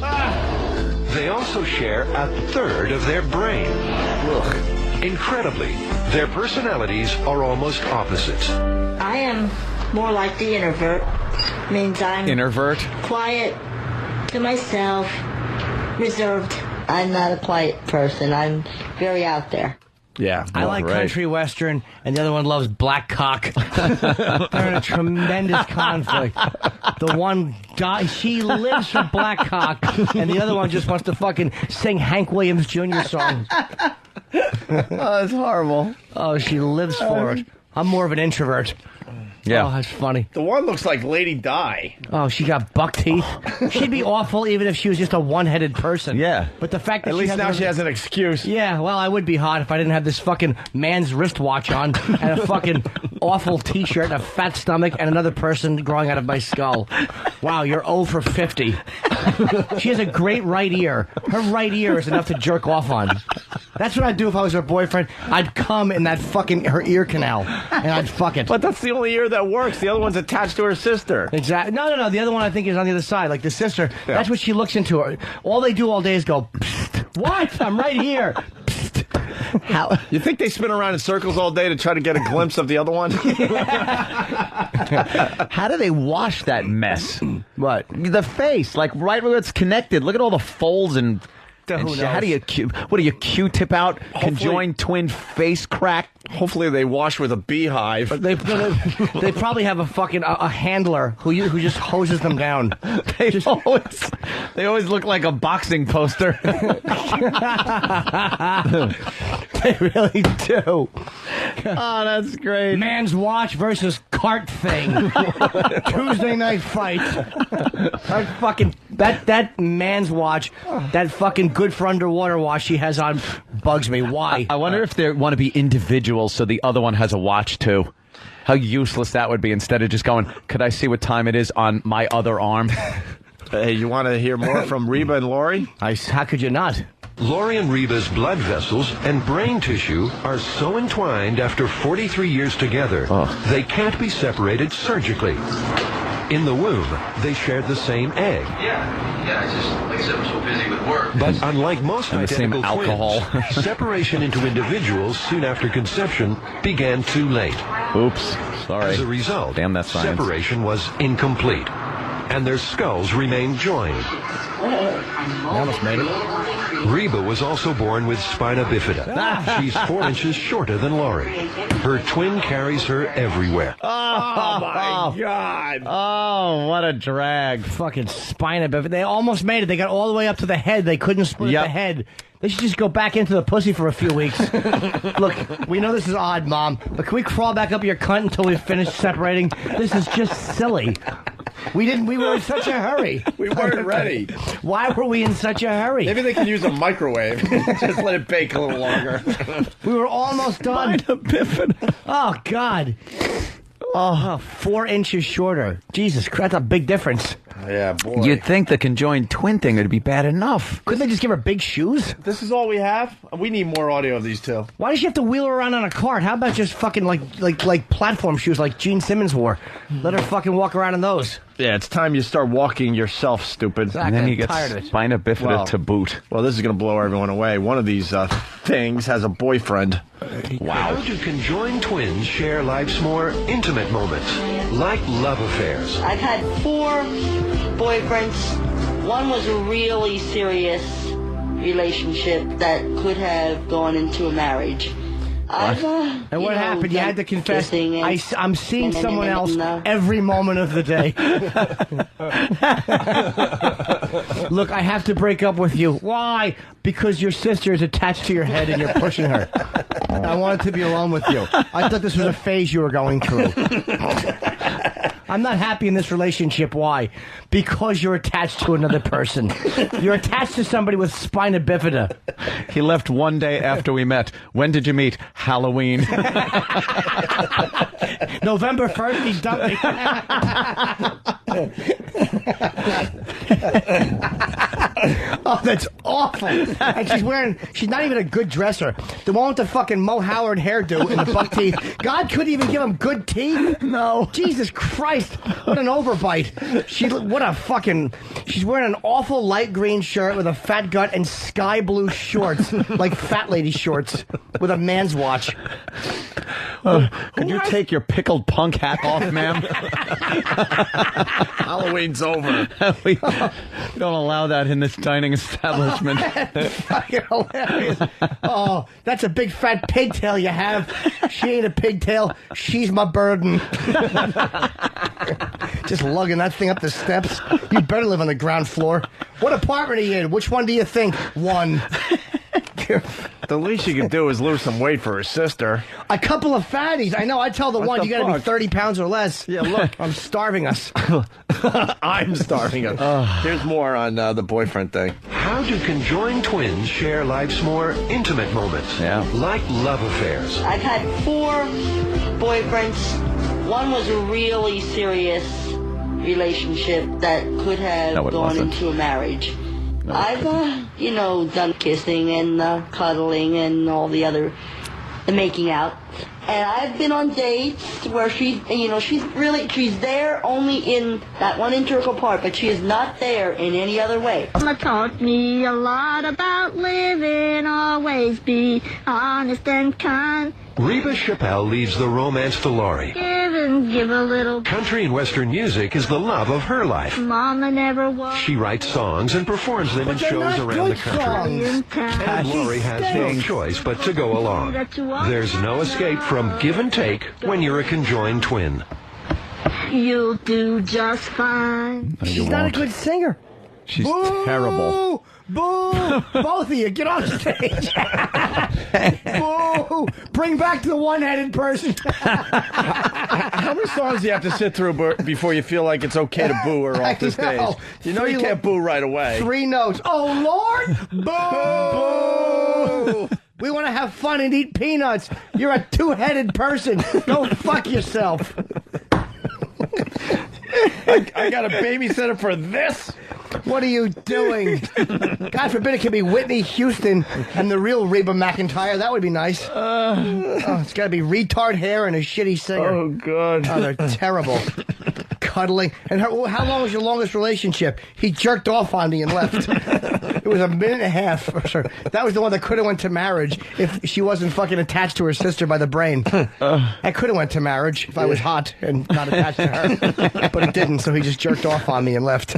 [SPEAKER 18] They also share a third of their brain. Incredibly, their personalities are almost opposites.
[SPEAKER 20] I am more like the introvert. Means I'm
[SPEAKER 11] Introvert?
[SPEAKER 20] quiet, to myself, reserved. I'm not a quiet person. I'm very out there.
[SPEAKER 14] Yeah,
[SPEAKER 9] I like country western, and the other one loves black cock. They're in a tremendous conflict. The one she lives for black cock, and the other one just wants to fucking sing Hank Williams Jr. songs.
[SPEAKER 14] Oh, it's horrible.
[SPEAKER 9] Oh, she lives for it. I'm more of an introvert.
[SPEAKER 14] Yeah.
[SPEAKER 9] Oh, that's funny.
[SPEAKER 14] The one looks like Lady Di.
[SPEAKER 9] Oh, she got buck teeth. She'd be awful even if she was just a one-headed person.
[SPEAKER 14] Yeah.
[SPEAKER 9] But the fact that
[SPEAKER 14] At least now she has an excuse.
[SPEAKER 9] Yeah, well, I would be hot if I didn't have this fucking man's wristwatch on and a fucking awful T-shirt and a fat stomach and another person growing out of my skull. Wow, you're 0 for 50. She has a great right ear. Her right ear is enough to jerk off on. That's what I'd do if I was her boyfriend. I'd come in that fucking her ear canal and I'd fuck it.
[SPEAKER 14] But that's the only ear that works. The other one's attached to her sister.
[SPEAKER 9] Exactly. No. The other one I think is on the other side, like the sister. Yeah. That's what she looks into. Her. All they do all day is go, psst, what? I'm right here. Psst.
[SPEAKER 14] How? You think they spin around in circles all day to try to get a glimpse of the other one?
[SPEAKER 11] How do they wash that mess?
[SPEAKER 9] What?
[SPEAKER 11] The face, like right where it's connected. Look at all the folds and shit. How do you Q-tip out conjoined twin face crack?
[SPEAKER 14] Hopefully they wash with a beehive.
[SPEAKER 9] But they probably have a fucking a handler who just hoses them down.
[SPEAKER 11] They always look like a boxing poster.
[SPEAKER 9] They really do.
[SPEAKER 11] Oh, that's great.
[SPEAKER 9] Man's watch versus cart thing. Tuesday night fight. That man's watch, that fucking good for underwater watch she has on bugs me. Why?
[SPEAKER 11] I wonder if they want to be individuals so the other one has a watch too. How useless that would be instead of just going, could I see what time it is on my other arm?
[SPEAKER 14] Hey, you want to hear more from Reba and Laurie?
[SPEAKER 9] How could you not?
[SPEAKER 18] Laurie and Reba's blood vessels and brain tissue are so entwined after 43 years together, they can't be separated surgically. In the womb, they shared the same egg.
[SPEAKER 21] Yeah, I just, like I said, was so busy with work.
[SPEAKER 18] But unlike most
[SPEAKER 11] and
[SPEAKER 18] identical
[SPEAKER 11] the same alcohol.
[SPEAKER 18] twins, separation into individuals soon after conception began too late.
[SPEAKER 11] Oops, sorry.
[SPEAKER 18] As a result,
[SPEAKER 11] damn, that's science.
[SPEAKER 18] Separation was incomplete, and their skulls remained joined.
[SPEAKER 9] I almost made it.
[SPEAKER 18] Reba was also born with spina bifida. She's 4 inches shorter than Laurie. Her twin carries her everywhere.
[SPEAKER 14] Oh my God.
[SPEAKER 11] Oh, what a drag.
[SPEAKER 9] Fucking spina bifida. They almost made it. They got all the way up to the head. They couldn't split the head. They should just go back into the pussy for a few weeks. Look, we know this is odd, Mom, but can we crawl back up your cunt until we've finished separating? This is just silly. We were in such a hurry.
[SPEAKER 14] We weren't ready.
[SPEAKER 9] Why were we in such a hurry?
[SPEAKER 14] Maybe they can use a microwave. Just let it bake a little longer.
[SPEAKER 9] We were almost done. Oh, God. Oh, 4 inches shorter. Jesus Christ, that's a big difference.
[SPEAKER 14] Yeah, boy.
[SPEAKER 11] You'd think the conjoined twin thing would be bad enough.
[SPEAKER 9] Couldn't they just give her big shoes?
[SPEAKER 14] This is all we have? We need more audio of these two.
[SPEAKER 9] Why does she have to wheel her around on a cart? How about just fucking like platform shoes like Gene Simmons wore? Let her fucking walk around in those.
[SPEAKER 14] Yeah, it's time you start walking yourself, stupid.
[SPEAKER 9] Exactly.
[SPEAKER 11] And then you
[SPEAKER 9] I'm
[SPEAKER 11] get
[SPEAKER 9] tired of it.
[SPEAKER 11] spina bifida to boot.
[SPEAKER 14] Well, this is going to blow everyone away. One of these things has a boyfriend.
[SPEAKER 18] Wow. How do conjoined twins share life's more intimate moments, like love affairs?
[SPEAKER 20] I've had 4 boyfriends. One was a really serious relationship that could have gone into a marriage.
[SPEAKER 9] And what happened? You had to confess, I'm seeing someone else every moment of the day. Look, I have to break up with you. Why? Because your sister is attached to your head and you're pushing her. I wanted to be alone with you. I thought this was a phase you were going through. I'm not happy in this relationship. Why? Because you're attached to another person. You're attached to somebody with spina bifida.
[SPEAKER 11] He left one day after we met. When did you meet? Halloween.
[SPEAKER 9] November 1st, he dumped me. Oh, that's awful. And she's not even a good dresser. The one with the fucking Mo Howard hairdo and the buck teeth. God couldn't even give him good teeth? No. Jesus Christ. What an overbite. She's wearing an awful light green shirt with a fat gut and sky blue shorts, like fat lady shorts, with a man's watch.
[SPEAKER 11] Could you take your pickled punk hat off, ma'am?
[SPEAKER 14] Halloween's over.
[SPEAKER 11] We don't allow that in this dining establishment.
[SPEAKER 9] Fucking hilarious. Oh, that's a big fat pigtail you have. She ain't a pigtail. She's my burden. Just lugging that thing up the steps. You better live on the ground floor. What apartment are you in? Which one do you think? One.
[SPEAKER 14] The least you could do is lose some weight for her sister.
[SPEAKER 9] A couple of fatties. I know. I tell the
[SPEAKER 14] What
[SPEAKER 9] one,
[SPEAKER 14] the
[SPEAKER 9] you got to be
[SPEAKER 14] fuck?
[SPEAKER 9] 30 pounds or less.
[SPEAKER 14] Yeah, look.
[SPEAKER 9] I'm starving us.
[SPEAKER 14] I'm starving us. Here's more on the boyfriend thing.
[SPEAKER 18] How do conjoined twins share life's more intimate moments?
[SPEAKER 11] Yeah.
[SPEAKER 18] Like love affairs.
[SPEAKER 20] I've had 4 boyfriends. One was a really serious relationship that could have
[SPEAKER 11] No, it
[SPEAKER 20] gone
[SPEAKER 11] wasn't.
[SPEAKER 20] into a marriage. I've, done kissing and cuddling and all the making out. And I've been on dates where she's there only in that one integral part, but she is not there in any other way.
[SPEAKER 2] Mama taught me a lot about living, always be honest and kind.
[SPEAKER 18] Reba Chappelle leaves the romance to Laurie.
[SPEAKER 2] Give and give a little.
[SPEAKER 18] Country and Western music is the love of her life.
[SPEAKER 2] Mama never was.
[SPEAKER 18] She writes songs and performs them in
[SPEAKER 2] they're
[SPEAKER 18] shows
[SPEAKER 2] not
[SPEAKER 18] around the
[SPEAKER 2] good
[SPEAKER 18] country.
[SPEAKER 2] songs.
[SPEAKER 18] And Laurie has no choice but to go along. There's no escape from give and take when you're a conjoined twin.
[SPEAKER 2] You'll do just fine.
[SPEAKER 9] She's not a good singer.
[SPEAKER 11] She's
[SPEAKER 9] Boo!
[SPEAKER 11] terrible.
[SPEAKER 9] Boo! Both of you, get off stage. Boo! Bring back the one-headed person.
[SPEAKER 14] How many songs do you have to sit through before you feel like it's okay to boo her off the stage? You know you can't boo right away.
[SPEAKER 9] 3 notes. Oh, Lord! Boo! We want to have fun and eat peanuts. You're a 2-headed person. Go fuck yourself.
[SPEAKER 14] I got a babysitter for this?
[SPEAKER 9] What are you doing? God forbid it could be Whitney Houston and the real Reba McEntire. That would be nice. It's got to be retard hair and a shitty singer.
[SPEAKER 14] Oh, God.
[SPEAKER 9] Oh, they're terrible. Cuddling. And how long was your longest relationship? He jerked off on me and left. It was a minute and a half. That was the one that could have went to marriage if she wasn't fucking attached to her sister by the brain. I could have went to marriage if I was hot and not attached to her. But it didn't, so he just jerked off on me and left.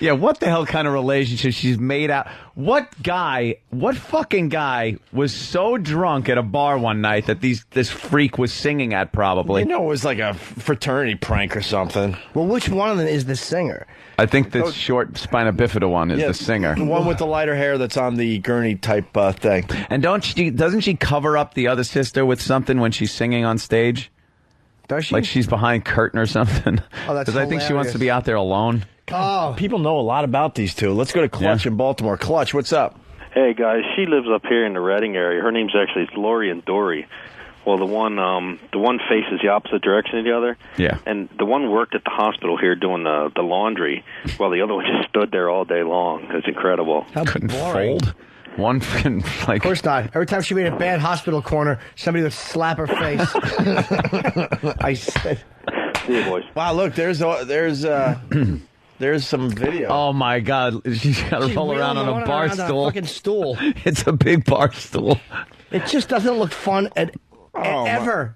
[SPEAKER 11] Yeah, what the hell kind of relationship she's made out? What fucking guy was so drunk at a bar one night that this freak was singing at probably?
[SPEAKER 14] You know, it was like a fraternity prank or something.
[SPEAKER 9] Well, which one of them is the singer?
[SPEAKER 11] I think the short spina bifida one is the singer.
[SPEAKER 14] The one with the lighter hair that's on the gurney type thing.
[SPEAKER 11] And doesn't she cover up the other sister with something when she's singing on stage?
[SPEAKER 9] Does she?
[SPEAKER 11] Like she's behind curtain or something?
[SPEAKER 9] Oh, that's
[SPEAKER 11] Because I think she wants to be out there alone.
[SPEAKER 9] Oh,
[SPEAKER 14] people know a lot about these two. Let's go to Clutch in Baltimore. Clutch, what's up?
[SPEAKER 5] Hey guys, she lives up here in the Reading area. Her name's actually Laurie and Dory. Well, the one faces the opposite direction of the other.
[SPEAKER 11] Yeah.
[SPEAKER 5] And the one worked at the hospital here doing the laundry, while the other one just stood there all day long. It's incredible.
[SPEAKER 9] How
[SPEAKER 11] Couldn't
[SPEAKER 9] boring.
[SPEAKER 11] fold. One fucking like.
[SPEAKER 9] Of course not. Every time she made a bad hospital corner, somebody would slap her face. I said.
[SPEAKER 5] See you, boys.
[SPEAKER 14] Wow, look, there's some video.
[SPEAKER 11] Oh my God, she's got to roll around on a bar stool.
[SPEAKER 9] Fucking stool.
[SPEAKER 11] It's a big bar stool.
[SPEAKER 9] It just doesn't look fun ever.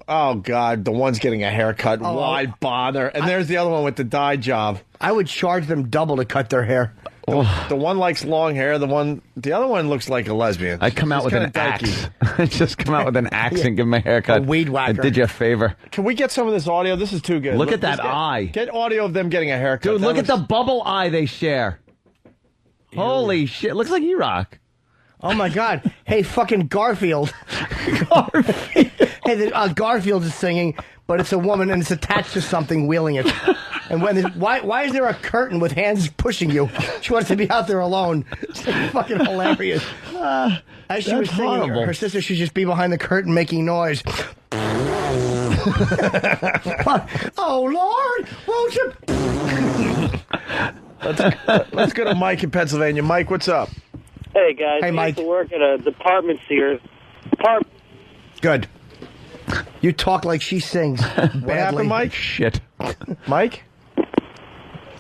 [SPEAKER 14] Oh, God, the one's getting a haircut. Why bother? And there's the other one with the dye job.
[SPEAKER 9] I would charge them double to cut their hair.
[SPEAKER 14] The one likes long hair. The other one looks like a lesbian.
[SPEAKER 11] I come out with an axe. I just come out with an axe and give him a haircut.
[SPEAKER 9] A weed whacker.
[SPEAKER 11] I did you a favor.
[SPEAKER 14] Can we get some of this audio? This is too good.
[SPEAKER 11] Look at that eye.
[SPEAKER 14] Get audio of them getting a haircut.
[SPEAKER 11] Dude, look at the bubble eye they share. Holy shit. Looks like E-Rock.
[SPEAKER 9] Oh, my God. Hey, fucking Garfield. Hey, Garfield is singing, but it's a woman and it's attached to something wheeling it. And why is there a curtain with hands pushing you? She wants to be out there alone. It's fucking hilarious. As she was singing, her sister should just be behind the curtain making noise. Oh, Lord, won't you?
[SPEAKER 14] Let's go to Mike in Pennsylvania. Mike, what's up?
[SPEAKER 6] Hey, guys.
[SPEAKER 9] Hey,
[SPEAKER 6] I
[SPEAKER 9] Mike.
[SPEAKER 6] used to work at a department store.
[SPEAKER 9] Good. You talk like she sings.
[SPEAKER 14] What happened, Mike?
[SPEAKER 11] Shit.
[SPEAKER 14] Mike?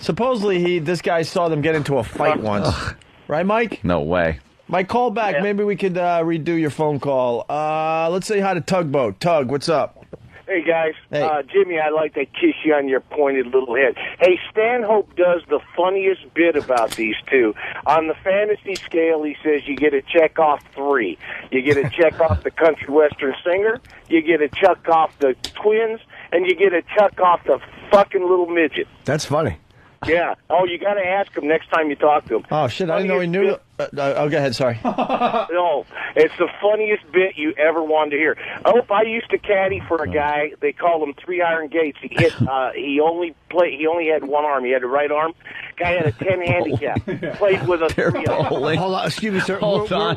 [SPEAKER 14] Supposedly this guy saw them get into a fight once. Right, Mike?
[SPEAKER 11] No way.
[SPEAKER 14] Mike, call back. Maybe we could redo your phone call. Let's say hi to Tugboat. Tug, what's up?
[SPEAKER 10] Hey, guys.
[SPEAKER 14] Hey.
[SPEAKER 10] Jimmy, I'd like to kiss you on your pointed little head. Hey, Stanhope does the funniest bit about these two. On the fantasy scale, he says you get a check off 3. You get a check off the country western singer, you get a check off the twins, and you get a check off the fucking little midget.
[SPEAKER 9] That's funny.
[SPEAKER 10] Yeah. Oh, you got to ask him next time you talk to him.
[SPEAKER 14] Oh, shit, I didn't know he knew. Go ahead, sorry.
[SPEAKER 10] No, it's the funniest bit you ever wanted to hear. I used to caddy for a guy. They called him 3 Iron Gates. He hit. He only had one arm. He had a right arm. Guy had a 10 handicap. Played with a 3 arm.
[SPEAKER 9] Hold on, excuse me, sir.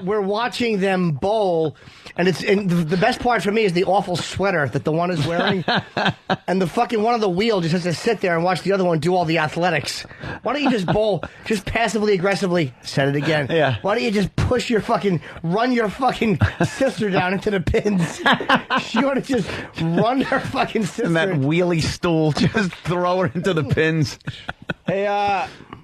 [SPEAKER 9] We're watching them bowl, and the best part for me is the awful sweater that the one is wearing, and the fucking one on the wheel just has to sit there and watch the other one do all the athletics. Why don't you just bowl, just passively aggressively? Said it again.
[SPEAKER 11] Yeah.
[SPEAKER 9] Why don't you just run your fucking sister down into the pins? She ought to just run her fucking sister.
[SPEAKER 11] And that wheelie stool, just throw her into the pins.
[SPEAKER 14] Hey,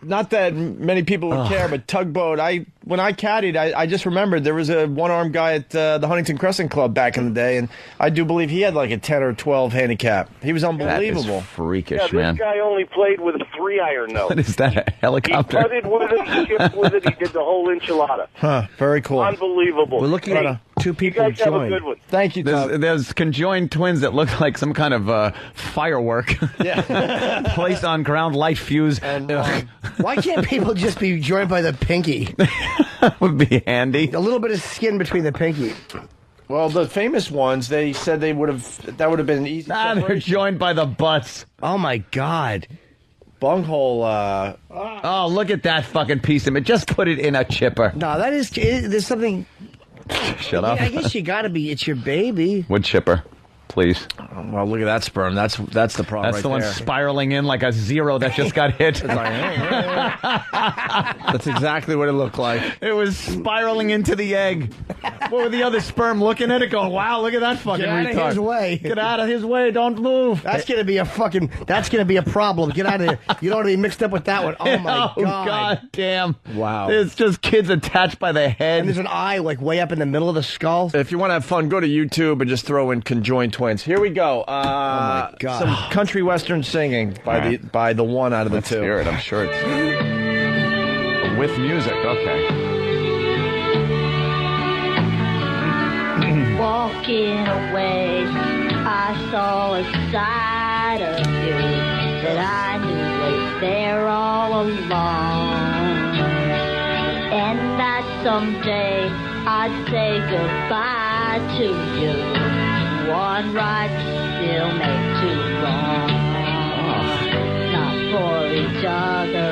[SPEAKER 14] not that many people would care, but Tugboat, when I caddied, I just remembered there was a one-armed guy at the Huntington Crescent Club back in the day, and I do believe he had like a 10 or 12 handicap. He was unbelievable.
[SPEAKER 11] That is freakish,
[SPEAKER 10] Yeah, this
[SPEAKER 11] man.
[SPEAKER 10] guy only played with a 3 iron though.
[SPEAKER 11] What is that, a
[SPEAKER 10] He
[SPEAKER 11] helicopter?
[SPEAKER 10] putted with it, he chipped with it, he did the whole enchilada.
[SPEAKER 14] Huh, very cool.
[SPEAKER 10] Unbelievable.
[SPEAKER 14] We're looking at two people
[SPEAKER 10] you guys have a
[SPEAKER 14] joined.
[SPEAKER 10] good one.
[SPEAKER 14] Thank you, Tug.
[SPEAKER 11] There's conjoined twins that look like some kind of firework.
[SPEAKER 14] Yeah.
[SPEAKER 11] Placed on ground light fuse.
[SPEAKER 14] And,
[SPEAKER 9] why can't people just be joined by the pinky?
[SPEAKER 11] Would be handy.
[SPEAKER 9] A little bit of skin between the pinky.
[SPEAKER 14] Well, the famous ones, they said that would have been an easy
[SPEAKER 11] They're
[SPEAKER 14] separation.
[SPEAKER 11] joined by the butts.
[SPEAKER 9] Oh, my God.
[SPEAKER 14] Bunghole,
[SPEAKER 11] Oh, look at that fucking piece of it. Just put it in a chipper.
[SPEAKER 9] No, there's something.
[SPEAKER 11] Shut up.
[SPEAKER 9] I guess you gotta be. It's your baby.
[SPEAKER 11] Wood chipper, please.
[SPEAKER 14] Well, look at that sperm. That's the problem.
[SPEAKER 11] That's
[SPEAKER 14] right
[SPEAKER 11] the one
[SPEAKER 14] there.
[SPEAKER 11] spiraling in like a zero that just got hit.
[SPEAKER 14] That's exactly what it looked like.
[SPEAKER 11] It was spiraling into the egg. What were the other sperm looking at it going, wow, look at that fucking
[SPEAKER 9] Get out
[SPEAKER 11] retard.
[SPEAKER 9] of his way.
[SPEAKER 11] Get out of his way. Don't move.
[SPEAKER 9] That's gonna be a problem. Get out of here. You don't want to be mixed up with that one. Oh my
[SPEAKER 11] Oh,
[SPEAKER 9] God.
[SPEAKER 11] God damn.
[SPEAKER 14] Wow.
[SPEAKER 11] It's just kids attached by the head.
[SPEAKER 9] And there's an eye like way up in the middle of the skull.
[SPEAKER 14] If you want to have fun, go to YouTube and just throw in Conjoined Twins. Here we go.
[SPEAKER 9] my God.
[SPEAKER 14] Some country western singing by the one out of the
[SPEAKER 11] Let's
[SPEAKER 14] two.
[SPEAKER 11] hear it. I'm sure it's with music. Okay.
[SPEAKER 2] Walking away, I saw a side of you that I knew was there all along. And that someday I'd say goodbye to you. One right still make two wrong. Not for each other,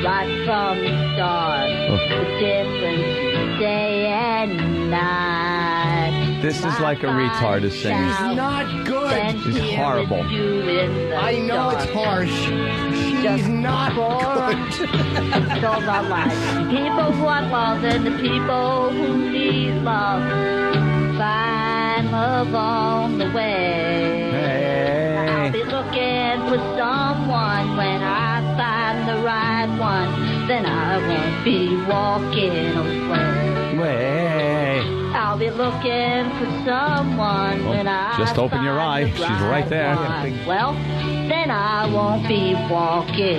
[SPEAKER 2] right from the start. The difference is day and night.
[SPEAKER 11] This is like a retard is singing.
[SPEAKER 9] She's not good.
[SPEAKER 11] She's horrible.
[SPEAKER 9] I know it's harsh. She's not good.
[SPEAKER 2] Those are like people who want love and the people who need love. Find love on the way. I'll be looking for someone. When I find the right one, then I won't be walking away. I'll be looking for someone when I
[SPEAKER 11] just open your eye.
[SPEAKER 2] find the
[SPEAKER 11] She's right there.
[SPEAKER 2] one. Well, then I won't be walking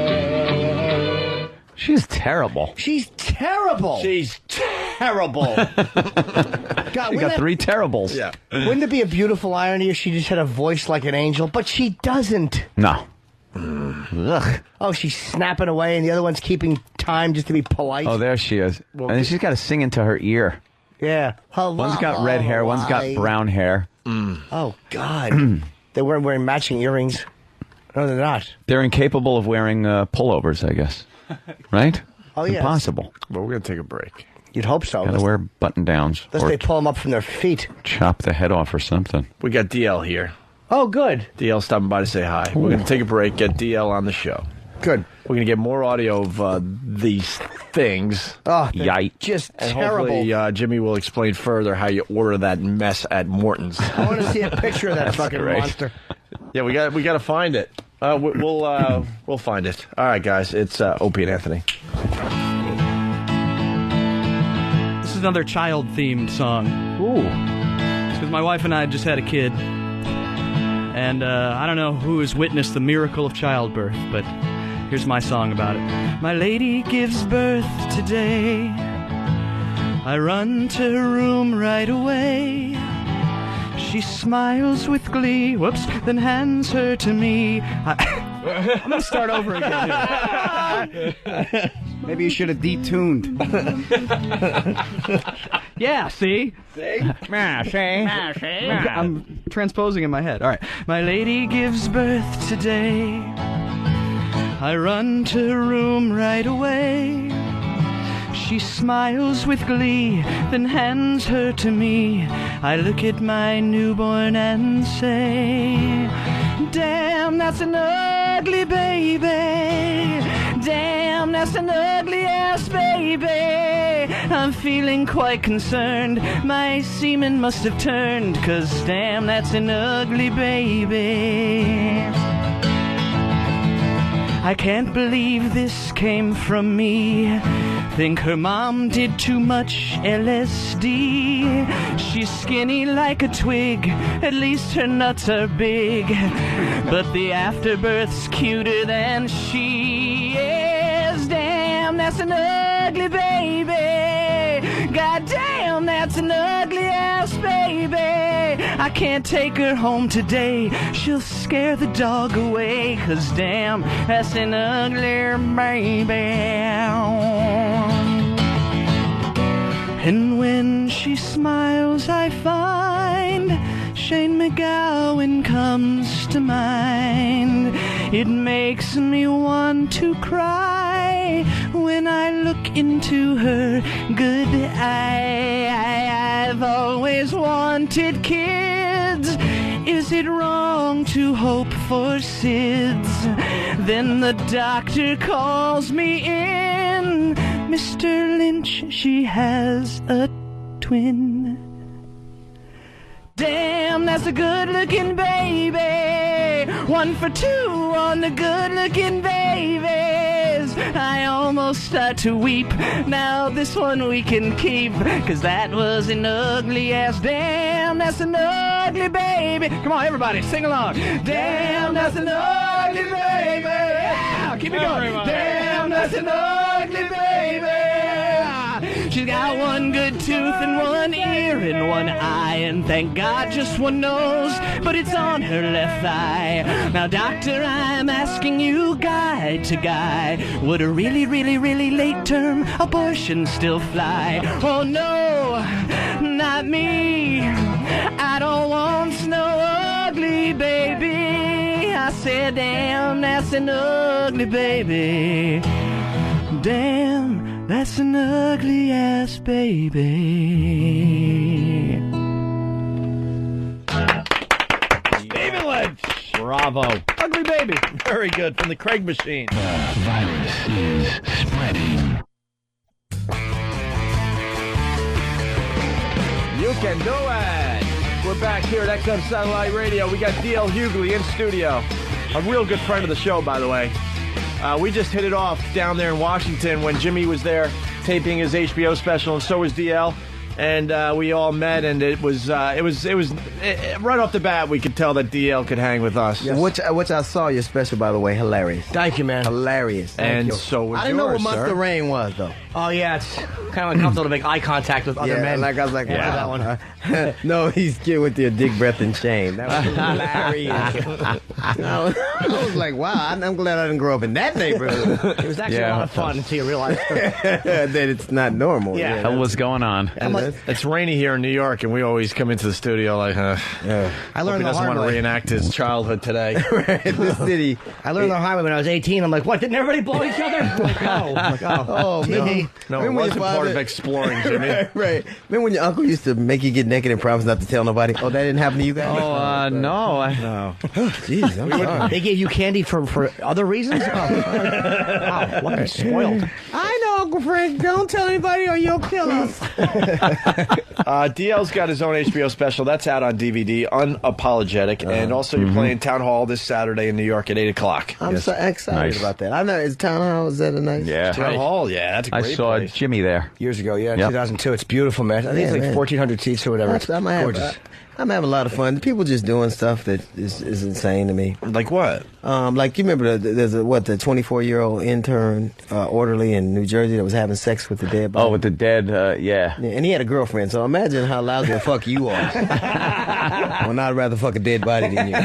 [SPEAKER 2] away.
[SPEAKER 11] She's terrible.
[SPEAKER 9] She's terrible.
[SPEAKER 14] She's terrible.
[SPEAKER 9] God,
[SPEAKER 11] She got 3 terribles.
[SPEAKER 14] Yeah.
[SPEAKER 9] Wouldn't it be a beautiful irony if she just had a voice like an angel? But she doesn't.
[SPEAKER 11] No.
[SPEAKER 9] Ugh. Oh, she's snapping away, and the other one's keeping time just to be polite.
[SPEAKER 11] Oh, there she is. And then she's got to sing into her ear.
[SPEAKER 9] Yeah.
[SPEAKER 11] One's got red hair, one's got brown hair.
[SPEAKER 9] Oh, God. They weren't wearing matching earrings. No, they're not.
[SPEAKER 11] They're incapable of wearing pullovers, I guess. Right?
[SPEAKER 9] Oh, yeah.
[SPEAKER 11] Impossible.
[SPEAKER 14] Well, we're going to take a break.
[SPEAKER 9] You'd hope so.
[SPEAKER 11] Gotta wear button-downs.
[SPEAKER 9] Unless
[SPEAKER 11] Or
[SPEAKER 9] they pull them up from their feet.
[SPEAKER 11] chop the head off or something.
[SPEAKER 14] We got DL here.
[SPEAKER 9] Oh, good.
[SPEAKER 14] DL stopping by to say hi. We're going to take a break, get DL on the show.
[SPEAKER 9] Good.
[SPEAKER 14] We're going to get more audio of these things.
[SPEAKER 9] Oh,
[SPEAKER 11] yikes.
[SPEAKER 9] Just
[SPEAKER 14] and
[SPEAKER 9] terrible.
[SPEAKER 14] hopefully Jimmy will explain further how you order that mess at Morton's.
[SPEAKER 9] I want to see a picture of that fucking
[SPEAKER 14] great.
[SPEAKER 9] monster.
[SPEAKER 14] Yeah, we got to find it. We'll find it. All right, guys. It's Opie and Anthony.
[SPEAKER 15] This is another child-themed song.
[SPEAKER 9] Ooh.
[SPEAKER 15] Because my wife and I just had a kid. And I don't know who has witnessed the miracle of childbirth, but here's my song about it. My lady gives birth today. I run to her room right away. She smiles with glee, whoops, then hands her to me. I'm going to start over again.
[SPEAKER 16] Maybe you should have detuned.
[SPEAKER 15] Yeah, see?
[SPEAKER 16] See?
[SPEAKER 15] I'm transposing in my head. All right. My lady gives birth today. I run to her room right away. She smiles with glee, then hands her to me. I look at my newborn and say, damn, that's an ugly baby. Damn, that's an ugly-ass baby. I'm feeling quite concerned. My semen must have turned, 'cause damn, that's an ugly baby. I can't believe this came from me. Think her mom did too much LSD. She's skinny like a twig, at least her nuts are big. But the afterbirth's cuter than she is. Damn, that's an ugly baby. God damn, that's an ugly ass baby. I can't take her home today. She'll scare the dog away. 'Cause damn, that's an ugly baby. And when she smiles, I find Shane McGowan comes to mind. It makes me want to cry when I look into her good eye. I've always wanted kids. Is it wrong to hope for SIDS? Then the doctor calls me in. Mr. Lynch, she has a twin. Damn, that's a good-looking baby. 1 for 2 on the good-looking babies. I almost start to weep. Now this one we can keep, 'cause that was an ugly-ass. Damn, that's an ugly baby. Come on, everybody, sing along. Damn, that's an ugly baby. Yeah, keep it going. Damn, that's an ugly baby. She's got 1 good tooth and 1 ear and 1 eye, and thank God just 1 nose, but it's on her left thigh. Now, doctor, I'm asking you, guy to guy, would a really, really, really late term abortion still fly? Oh no, not me. I don't want no ugly baby. I said, damn, that's an ugly baby. Damn, that's an ugly-ass baby.
[SPEAKER 14] David Lynch.
[SPEAKER 11] Bravo.
[SPEAKER 14] Ugly baby. Very good. From the Craig machine.
[SPEAKER 18] The virus is spreading.
[SPEAKER 14] You can do it. We're back here at XM Satellite Radio. We got DL Hughley in studio. A real good friend of the show, by the way. We just hit it off down there in Washington when Jimmy was there taping his HBO special, and so was DL. And we all met, and it was right off the bat we could tell that DL could hang with us.
[SPEAKER 16] Yes. Which I saw your special, by the way, hilarious.
[SPEAKER 9] Thank you, man.
[SPEAKER 16] Hilarious.
[SPEAKER 14] And
[SPEAKER 16] you.
[SPEAKER 14] so was
[SPEAKER 16] I didn't know what
[SPEAKER 14] yours,
[SPEAKER 16] Monster
[SPEAKER 14] sir.
[SPEAKER 16] Rain was, though.
[SPEAKER 9] Oh, yeah, it's kind of uncomfortable to make eye contact with other men.
[SPEAKER 16] Like I was like,
[SPEAKER 9] Yeah.
[SPEAKER 16] wow. That one. No, he's cute with your dick, breath, and shame. That was hilarious. I was like, wow, I'm glad I didn't grow up in that neighborhood.
[SPEAKER 9] It was actually a lot of fun until you realize
[SPEAKER 16] that it's not normal.
[SPEAKER 9] Yeah.
[SPEAKER 11] Hell was going on.
[SPEAKER 14] It's rainy here in New York, and we always come into the studio like,
[SPEAKER 16] I learned
[SPEAKER 14] he
[SPEAKER 16] the
[SPEAKER 14] doesn't
[SPEAKER 16] hard
[SPEAKER 14] want to
[SPEAKER 16] way.
[SPEAKER 14] reenact his childhood today.
[SPEAKER 16] This city.
[SPEAKER 9] I learned the hard way when I was 18. I'm like, what, didn't everybody blow each other? I'm like, oh.
[SPEAKER 16] Oh, man.
[SPEAKER 14] No, it
[SPEAKER 16] Remember when
[SPEAKER 14] wasn't
[SPEAKER 16] your
[SPEAKER 14] part
[SPEAKER 16] father-
[SPEAKER 14] of exploring, Jimmy.
[SPEAKER 16] Right. Remember when your uncle used to make you get naked and promise not to tell nobody? Oh, that didn't happen to you guys?
[SPEAKER 11] Oh, no.
[SPEAKER 14] No.
[SPEAKER 16] Jeez, I'm sorry.
[SPEAKER 9] They gave you candy for other reasons? Wow, lucky spoiled.
[SPEAKER 16] I know, Uncle Frank. Don't tell anybody or you'll kill us.
[SPEAKER 14] DL's got his own HBO special. That's out on DVD, Unapologetic. And also you're playing Town Hall this Saturday in New York at 8 o'clock.
[SPEAKER 16] I'm so excited about that. I know. Is Town Hall, is that a nice?
[SPEAKER 11] Yeah.
[SPEAKER 14] Town Hall, yeah. That's a
[SPEAKER 11] I
[SPEAKER 14] great
[SPEAKER 11] saw
[SPEAKER 14] place.
[SPEAKER 11] Jimmy there.
[SPEAKER 9] Years ago, yeah,
[SPEAKER 11] Yep.
[SPEAKER 9] 2002. It's beautiful, man. I think it's like
[SPEAKER 16] man.
[SPEAKER 9] 1,400 seats or whatever. It's gorgeous.
[SPEAKER 16] I'm having a lot of fun. People just doing stuff that is insane to me.
[SPEAKER 14] Like what?
[SPEAKER 16] Like you remember there's the 24-year-old intern orderly in New Jersey that was having sex with the dead body.
[SPEAKER 11] Oh, with the dead, yeah.
[SPEAKER 16] Yeah, and he had a girlfriend. So imagine how lousy the fuck you are. Well, I'd rather fuck a dead body than you.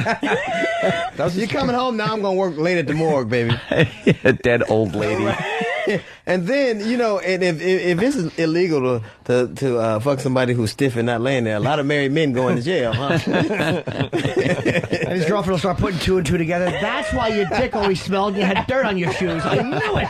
[SPEAKER 16] You're coming home now. I'm gonna work late at the morgue, baby.
[SPEAKER 11] A dead old lady.
[SPEAKER 16] And then, and if it's illegal to fuck somebody who's stiff and not laying there, a lot of married men going to jail, huh?
[SPEAKER 9] And his girlfriend will start putting two and two together. That's why your dick always smelled and you had dirt on your shoes. I knew it.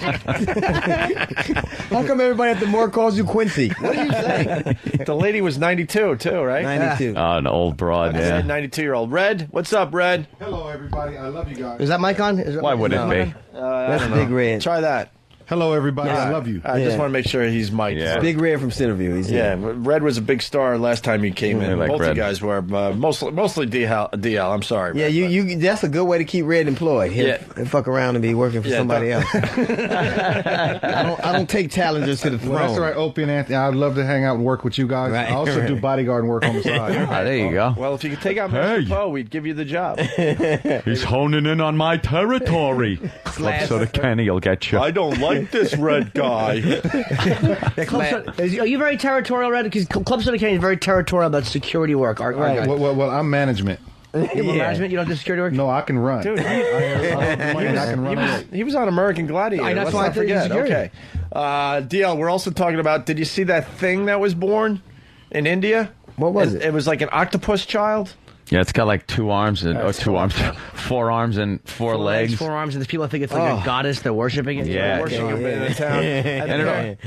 [SPEAKER 16] How come everybody at the morgue calls you Quincy? What are you saying?
[SPEAKER 14] The lady was 92, too, right?
[SPEAKER 16] 92.
[SPEAKER 11] Oh, an old broad, yeah.
[SPEAKER 14] 92-year-old. Red, what's up, Red?
[SPEAKER 17] Hello, everybody. I love you guys.
[SPEAKER 9] Is that mic on?
[SPEAKER 11] Why would it be?
[SPEAKER 16] That's Big Red.
[SPEAKER 14] Try that.
[SPEAKER 17] Hello, everybody. I love you.
[SPEAKER 14] I just want to make sure he's mic'd.
[SPEAKER 11] Yeah.
[SPEAKER 16] Big Red from Centerview. He's here.
[SPEAKER 14] Red was a big star last time he came in.
[SPEAKER 11] like
[SPEAKER 14] Both
[SPEAKER 11] Red.
[SPEAKER 14] you guys were, mostly DL. I'm sorry.
[SPEAKER 16] Yeah,
[SPEAKER 14] Red,
[SPEAKER 16] you. That's a good way to keep Red employed. He'll fuck around and be working for somebody else. I don't take challengers to the throne.
[SPEAKER 17] Well, that's all right, Opie and Anthony. I'd love to hang out and work with you guys.
[SPEAKER 16] Right.
[SPEAKER 17] I also do bodyguard work on the side.
[SPEAKER 11] There you go.
[SPEAKER 14] Well, if you could take out Mr. Poe, we'd give you the job.
[SPEAKER 11] He's honing in on my territory. Club Soda Kenny will get you.
[SPEAKER 14] I don't like this red guy.
[SPEAKER 9] Are you very territorial, Red? Because Club Soda Kenny is very territorial about security work. Our guy.
[SPEAKER 17] Well, I'm management.
[SPEAKER 9] You're management? You don't do security work?
[SPEAKER 17] No, I can run.
[SPEAKER 14] Dude,
[SPEAKER 17] I can run.
[SPEAKER 14] he was on American Gladiator.
[SPEAKER 9] That's
[SPEAKER 14] Let's
[SPEAKER 9] why I
[SPEAKER 14] not
[SPEAKER 9] think he's
[SPEAKER 14] forget.
[SPEAKER 9] security.
[SPEAKER 14] Okay. DL, we're also talking about, did you see that thing that was born in India?
[SPEAKER 16] What was it?
[SPEAKER 14] It was like an octopus child.
[SPEAKER 11] Yeah, it's got like 4 arms and 4 legs.
[SPEAKER 9] 4 arms, and there's people think it's like a goddess. They're worshiping it.
[SPEAKER 11] Yeah.
[SPEAKER 14] Worshiping it in the town. And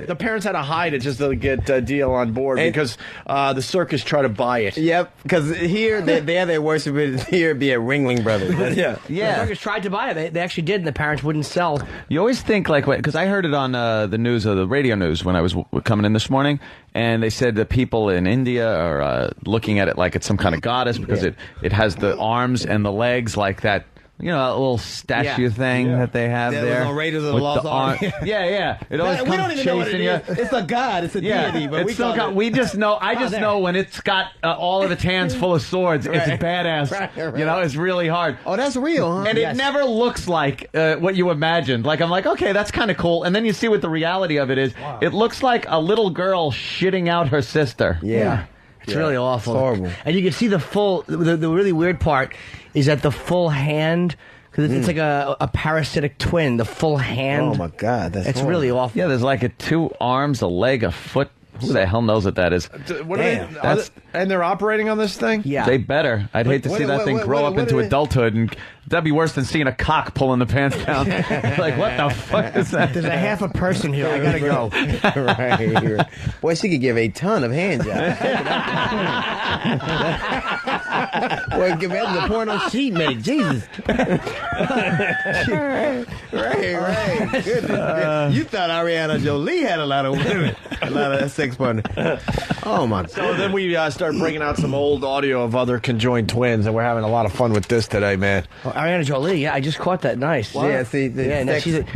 [SPEAKER 14] the parents had to hide it just to get DL on board because the circus tried to buy it.
[SPEAKER 16] Yep, because here they worship it. Here it'd be at Ringling Brothers.
[SPEAKER 14] Yeah.
[SPEAKER 9] The circus tried to buy it. They actually did, and the parents wouldn't sell.
[SPEAKER 11] You always think like, because I heard it on the news, the radio news when I was coming in this morning, and they said the people in India are looking at it like it's some kind of goddess because it has the arms and the legs like that. You know, that little statue thing that they have there.
[SPEAKER 16] No Raiders of the Lost Ark.
[SPEAKER 11] Yeah. It always
[SPEAKER 16] we
[SPEAKER 11] comes
[SPEAKER 16] don't even know what it
[SPEAKER 11] chasing you.
[SPEAKER 16] is. It's a god. It's a deity. But
[SPEAKER 11] it's we just know. I just know when it's got all of its hands full of swords. It's badass.
[SPEAKER 16] Right.
[SPEAKER 11] You know, it's really hard.
[SPEAKER 16] Oh, that's real, huh?
[SPEAKER 11] And it never looks like what you imagined. Like I'm like, okay, that's kind of cool. And then you see what the reality of it is. Wow. It looks like a little girl shitting out her sister.
[SPEAKER 9] Yeah. It's really awful.
[SPEAKER 16] It's horrible.
[SPEAKER 9] And you can see the really weird part is that the full hand, because it's like a parasitic twin, the full hand.
[SPEAKER 16] Oh, my God.
[SPEAKER 9] It's really awful.
[SPEAKER 11] Yeah, there's like 2 arms, a leg, a foot. Who the hell knows what that is?
[SPEAKER 14] What and they're operating on this thing?
[SPEAKER 9] Yeah.
[SPEAKER 11] They better. I'd hate to see that thing grow up into adulthood, and that'd be worse than seeing a cock pulling the pants down. Like, what the fuck is that?
[SPEAKER 9] There's a half a person here. I gotta go.
[SPEAKER 16] Right. Boy, she could give a ton of hand jobs. Boy, give me the porno sheet medic. Jesus. Right. Goodness. You thought Ariana Jolie had a lot of women, a lot of sex partners. Oh, my God.
[SPEAKER 14] So then we started bringing out some old audio of other conjoined twins, and we're having a lot of fun with this today, man.
[SPEAKER 9] Oh, Ariana Jolie, yeah, I just caught that. Nice.
[SPEAKER 16] Wow. Yeah, see,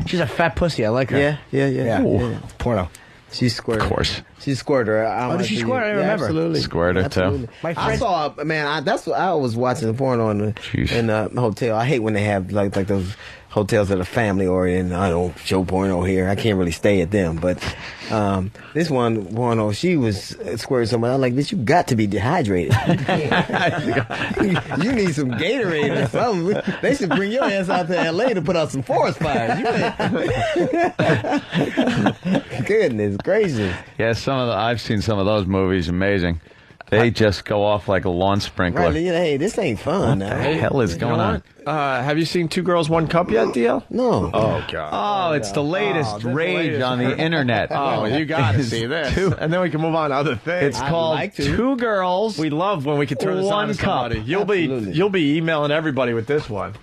[SPEAKER 9] she's a fat pussy. I like her.
[SPEAKER 16] Yeah.
[SPEAKER 9] Porno.
[SPEAKER 16] She's squirter.
[SPEAKER 11] Of course.
[SPEAKER 16] She's squirter.
[SPEAKER 9] Did she squirt? I don't remember.
[SPEAKER 16] Absolutely.
[SPEAKER 11] Squirter, too.
[SPEAKER 16] I saw, man, that's what I was watching the porno in the hotel. I hate when they have like those hotels that are family oriented. I don't show porno here. I can't really stay at them. But this one porno, she was squirting somebody. I'm like, bitch, you got to be dehydrated. You need some Gatorade or something. They should bring your ass out to L.A. to put out some forest fires. Goodness gracious.
[SPEAKER 11] Yeah, I've seen some of those movies. Amazing. They just go off like a lawn sprinkler.
[SPEAKER 16] Right, hey, this ain't fun.
[SPEAKER 11] What the hell is going on?
[SPEAKER 14] Have you seen Two Girls, One Cup yet, DL?
[SPEAKER 16] No.
[SPEAKER 14] Oh, God.
[SPEAKER 11] Oh, it's the latest rage on the internet.
[SPEAKER 14] Oh, you got to see this. And then we can move on to other things.
[SPEAKER 11] It's called Two Girls.
[SPEAKER 14] We love when we can turn this on to somebody. You'll be emailing everybody with this one.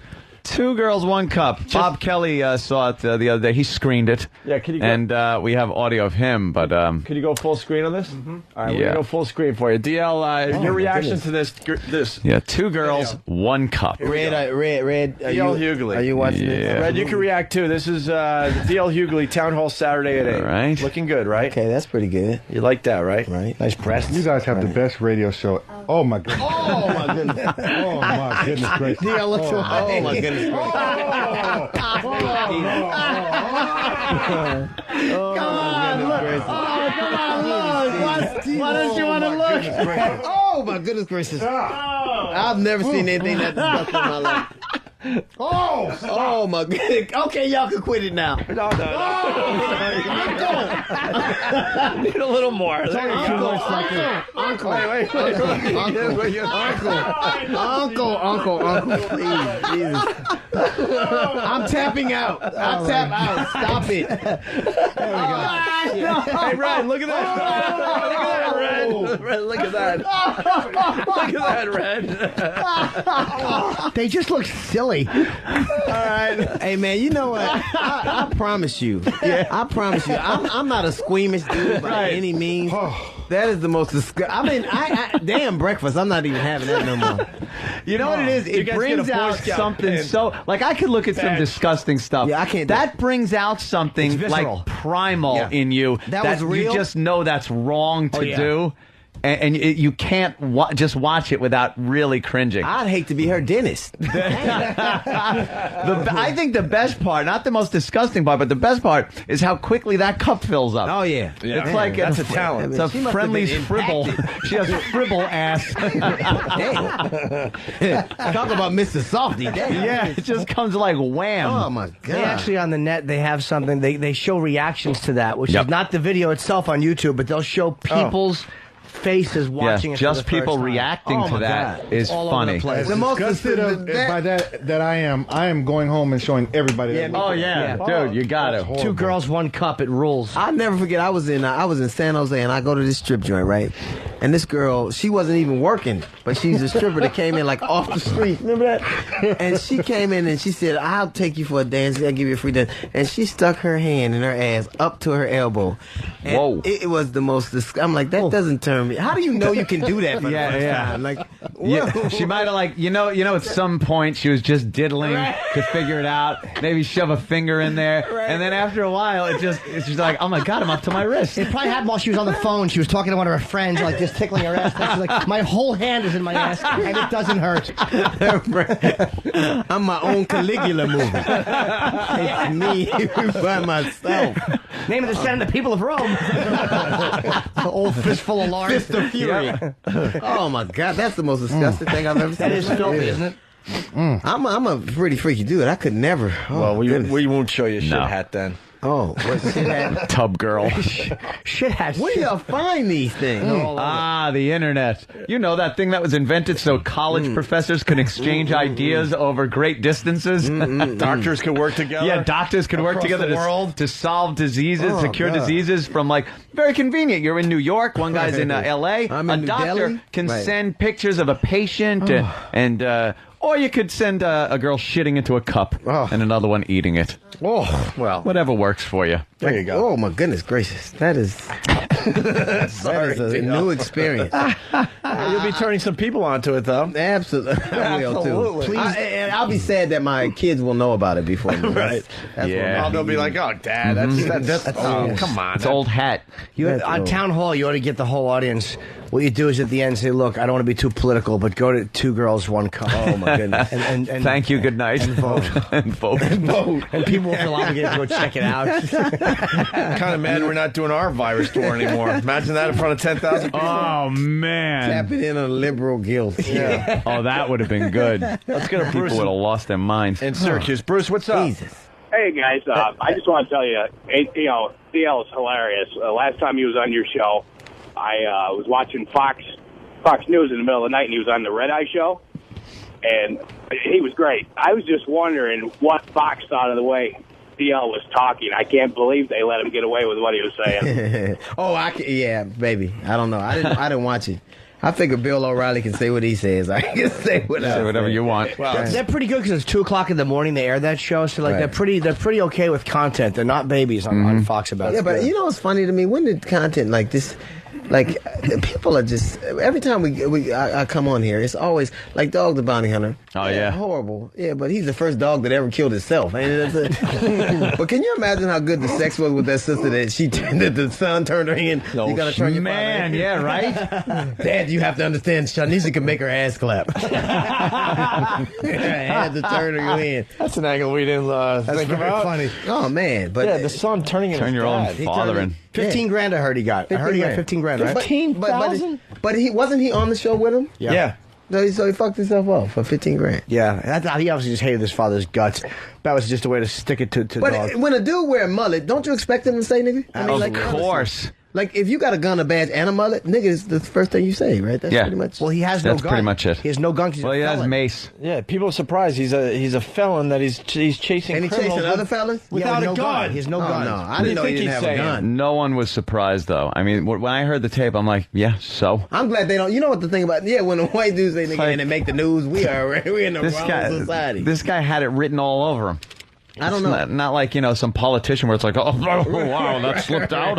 [SPEAKER 11] Two Girls, One Cup. Bob Kelly saw it the other day. He screened it.
[SPEAKER 14] Yeah, can you go?
[SPEAKER 11] And we have audio of him, but...
[SPEAKER 14] Could you go full screen on this? Mm-hmm. All right, we're going to go full screen for you. DL, your reaction to this?
[SPEAKER 11] Yeah, Two Girls, One Cup.
[SPEAKER 16] Red.
[SPEAKER 14] DL Hughley.
[SPEAKER 16] Are you watching this?
[SPEAKER 14] Red, you can react too. This is the DL Hughley Town Hall Saturday at 8.
[SPEAKER 11] All right.
[SPEAKER 14] Looking good, right?
[SPEAKER 16] Okay, that's pretty good.
[SPEAKER 14] You like that, right?
[SPEAKER 16] Right.
[SPEAKER 9] Nice breasts.
[SPEAKER 17] You guys have the best radio show. Oh, my goodness.
[SPEAKER 16] Oh, my goodness.
[SPEAKER 17] Oh, my goodness gracious.
[SPEAKER 16] DL looks oh, my goodness.
[SPEAKER 9] Come on, look. Why don't you want to look?
[SPEAKER 16] Oh, my goodness gracious. I've never seen anything that disgusting in my life. Oh my goodness. Okay, y'all can quit it now.
[SPEAKER 14] No. Need a little more.
[SPEAKER 16] Uncle. Please, Jesus. I'm tapping out. I'll tap out. Stop it. There we go.
[SPEAKER 14] Hey, Red, look at that. Look at that, Red. Red, look at that. Look at that, Red.
[SPEAKER 9] They just look silly.
[SPEAKER 16] All right. Hey, man, you know what? I promise you. Yeah. I promise you. I'm not a squeamish dude by any means. That is the most disgusting. I mean, damn breakfast. I'm not even having that no more.
[SPEAKER 11] You know what it is? It brings out something so... Like, I could look at some disgusting stuff.
[SPEAKER 16] Yeah, I can't...
[SPEAKER 11] That brings out something, like, primal in you.
[SPEAKER 16] That was real?
[SPEAKER 11] You just know that's wrong to do. And you can't just watch it without really cringing.
[SPEAKER 16] I'd hate to be her dentist.
[SPEAKER 11] I think the best part, not the most disgusting part, but the best part is how quickly that cup fills up.
[SPEAKER 16] Oh, yeah.
[SPEAKER 11] It's like
[SPEAKER 14] that's a talent.
[SPEAKER 11] It's a Friendly's fribble. She has fribble ass.
[SPEAKER 16] Talk about Mr. Softy.
[SPEAKER 11] Yeah, it just comes like wham.
[SPEAKER 16] Oh, my God.
[SPEAKER 9] They actually, on the net, they have something. They show reactions to that, which is not the video itself on YouTube, but they'll show people's faces watching it.
[SPEAKER 11] Just
[SPEAKER 9] for the first
[SPEAKER 11] people
[SPEAKER 9] time.
[SPEAKER 11] reacting to that is
[SPEAKER 9] all
[SPEAKER 11] funny.
[SPEAKER 9] Over the place.
[SPEAKER 17] The most disgusted by that I am going home and showing everybody that.
[SPEAKER 11] Dude, you got it.
[SPEAKER 9] Two Girls, One Cup. It rules.
[SPEAKER 16] I'll never forget. I was in San Jose, and I go to this strip joint, right? And this girl, she wasn't even working, but she's a stripper that came in like off the street. Remember that? And she came in and she said, "I'll take you for a dance. I'll give you a free dance." And she stuck her hand in her ass up to her elbow. And
[SPEAKER 11] whoa!
[SPEAKER 16] It was the most. I'm like, that doesn't turn me. How do you know you can do that? For the first time? Like,
[SPEAKER 11] she might have like you know at some point she was just diddling to figure it out. Maybe shove a finger in there, and then after a while she's like, "Oh my God, I'm up to my wrist."
[SPEAKER 9] It probably happened while she was on the phone. She was talking to one of her friends, like just tickling her ass. She's like, "My whole hand is in my ass, and it doesn't hurt."
[SPEAKER 16] I'm my own Caligula movie. It's me by myself.
[SPEAKER 9] Name of the Senate of the People of Rome. The old fistful of Laurie.
[SPEAKER 16] Fist of Fury. Oh my God, that's the most disgusting thing I've ever seen.
[SPEAKER 9] That is filthy, isn't it?
[SPEAKER 16] I'm a pretty freaky dude. I could never.
[SPEAKER 14] Well, we won't show you a shit hat then.
[SPEAKER 16] Oh, what shit hat?
[SPEAKER 11] Tub girl.
[SPEAKER 9] Shit hat.
[SPEAKER 16] Where do y'all find these things?
[SPEAKER 11] The internet. You know that thing that was invented so college professors could exchange ideas over great distances?
[SPEAKER 14] Doctors could work together?
[SPEAKER 11] Yeah, doctors could work together to solve diseases, to cure diseases from, like, very convenient. You're in New York, one guy's in L.A.
[SPEAKER 16] I'm
[SPEAKER 11] a
[SPEAKER 16] in New
[SPEAKER 11] doctor
[SPEAKER 16] Delhi?
[SPEAKER 11] can send pictures of a patient or you could send a girl shitting into a cup and another one eating it.
[SPEAKER 16] Oh, well.
[SPEAKER 11] Whatever works for you.
[SPEAKER 14] There you go.
[SPEAKER 16] Oh, my goodness gracious. That is a new experience.
[SPEAKER 14] You'll be turning some people onto it, though.
[SPEAKER 16] Absolutely. I will, too. Please. And I'll be sad that my kids will know about it before me.
[SPEAKER 14] Right.
[SPEAKER 16] That's
[SPEAKER 14] they'll be like, "Oh, Dad, that's come on.
[SPEAKER 11] It's old hat.
[SPEAKER 9] On Town Hall, you ought to get the whole audience. What you do is at the end say, "Look, I don't want to be too political, but go to Two Girls, One Cup."
[SPEAKER 16] Oh, my goodness.
[SPEAKER 9] and
[SPEAKER 11] thank you, good night.
[SPEAKER 9] And vote.
[SPEAKER 11] And vote.
[SPEAKER 9] And people will feel obligated to go check it out.
[SPEAKER 14] Kind of mad we're not doing our virus tour anymore. Imagine that in front of 10,000 people.
[SPEAKER 11] Oh, man.
[SPEAKER 16] Tapping in on liberal guilt.
[SPEAKER 14] Yeah.
[SPEAKER 11] Oh, that would have been good.
[SPEAKER 14] Let's get a Bruce.
[SPEAKER 11] People would have lost their minds.
[SPEAKER 14] In Syracuse. Bruce, what's up?
[SPEAKER 16] Jesus.
[SPEAKER 7] Hey, guys. I just want to tell you, DL is hilarious. Last time he was on your show, I was watching Fox Fox News in the middle of the night, and he was on the Red Eye show, and he was great. I was just wondering what Fox thought of the way DL was talking. I can't believe they let him get away with what he was saying.
[SPEAKER 16] Yeah, baby. I don't know. I didn't watch it. I figure Bill O'Reilly can say what he says. I can say
[SPEAKER 11] whatever you want.
[SPEAKER 9] Well, they're pretty good because it's 2:00 in the morning. They air that show, so like they're pretty okay with content. They're not babies on Fox about it.
[SPEAKER 16] Yeah, but you know what's funny to me? When did content like this? Like, people are just, every time I come on here, it's always like Dog the Bounty Hunter.
[SPEAKER 11] Oh, yeah.
[SPEAKER 16] Horrible. Yeah, but he's the first dog that ever killed itself. Ain't it? But can you imagine how good the sex was with that sister that the son turned her in?
[SPEAKER 11] Oh,
[SPEAKER 16] you gotta turn your
[SPEAKER 11] man, yeah, right?
[SPEAKER 16] Dad, you have to understand, Shanisha can make her ass clap. I had to turn her in.
[SPEAKER 14] That's an angle we didn't think about.
[SPEAKER 16] Funny. Oh, man. But
[SPEAKER 14] yeah, the son turning in
[SPEAKER 11] Turn your own father in.
[SPEAKER 9] 15 grand I heard he got. I heard he got 15 grand, right?
[SPEAKER 14] 15,000?
[SPEAKER 16] But he wasn't he on the show with him?
[SPEAKER 9] Yeah.
[SPEAKER 16] So he fucked himself off for 15 grand.
[SPEAKER 9] Yeah, he obviously just hated his father's guts. That was just a way to stick it to
[SPEAKER 16] But
[SPEAKER 9] dog.
[SPEAKER 16] when a dude wear a mullet, don't you expect him to say nigga? I mean,
[SPEAKER 11] Of course.
[SPEAKER 16] Like, if you got a gun, a badge, and a mullet, nigga is the first thing you say, right? That's pretty much.
[SPEAKER 9] Well, he has no gun.
[SPEAKER 11] That's pretty much it.
[SPEAKER 9] He has no gun.
[SPEAKER 11] Well, he has mace.
[SPEAKER 14] Yeah, people are surprised. He's a felon that he's chasing.
[SPEAKER 16] And he
[SPEAKER 14] criminals
[SPEAKER 16] chasing other fellas?
[SPEAKER 14] without
[SPEAKER 9] with
[SPEAKER 14] a
[SPEAKER 9] no
[SPEAKER 14] gun.
[SPEAKER 9] He has no gun.
[SPEAKER 16] No, I didn't know he didn't have a gun.
[SPEAKER 11] No one was surprised, though. I mean, when I heard the tape, I'm like, yeah, so?
[SPEAKER 16] I'm glad they don't. You know what the thing about? Yeah, when the white dudes say nigga and they make the news, we're in the wrong society.
[SPEAKER 11] This guy had it written all over him.
[SPEAKER 16] I don't know.
[SPEAKER 11] Not like, some politician where it's like, oh wow, that slipped out.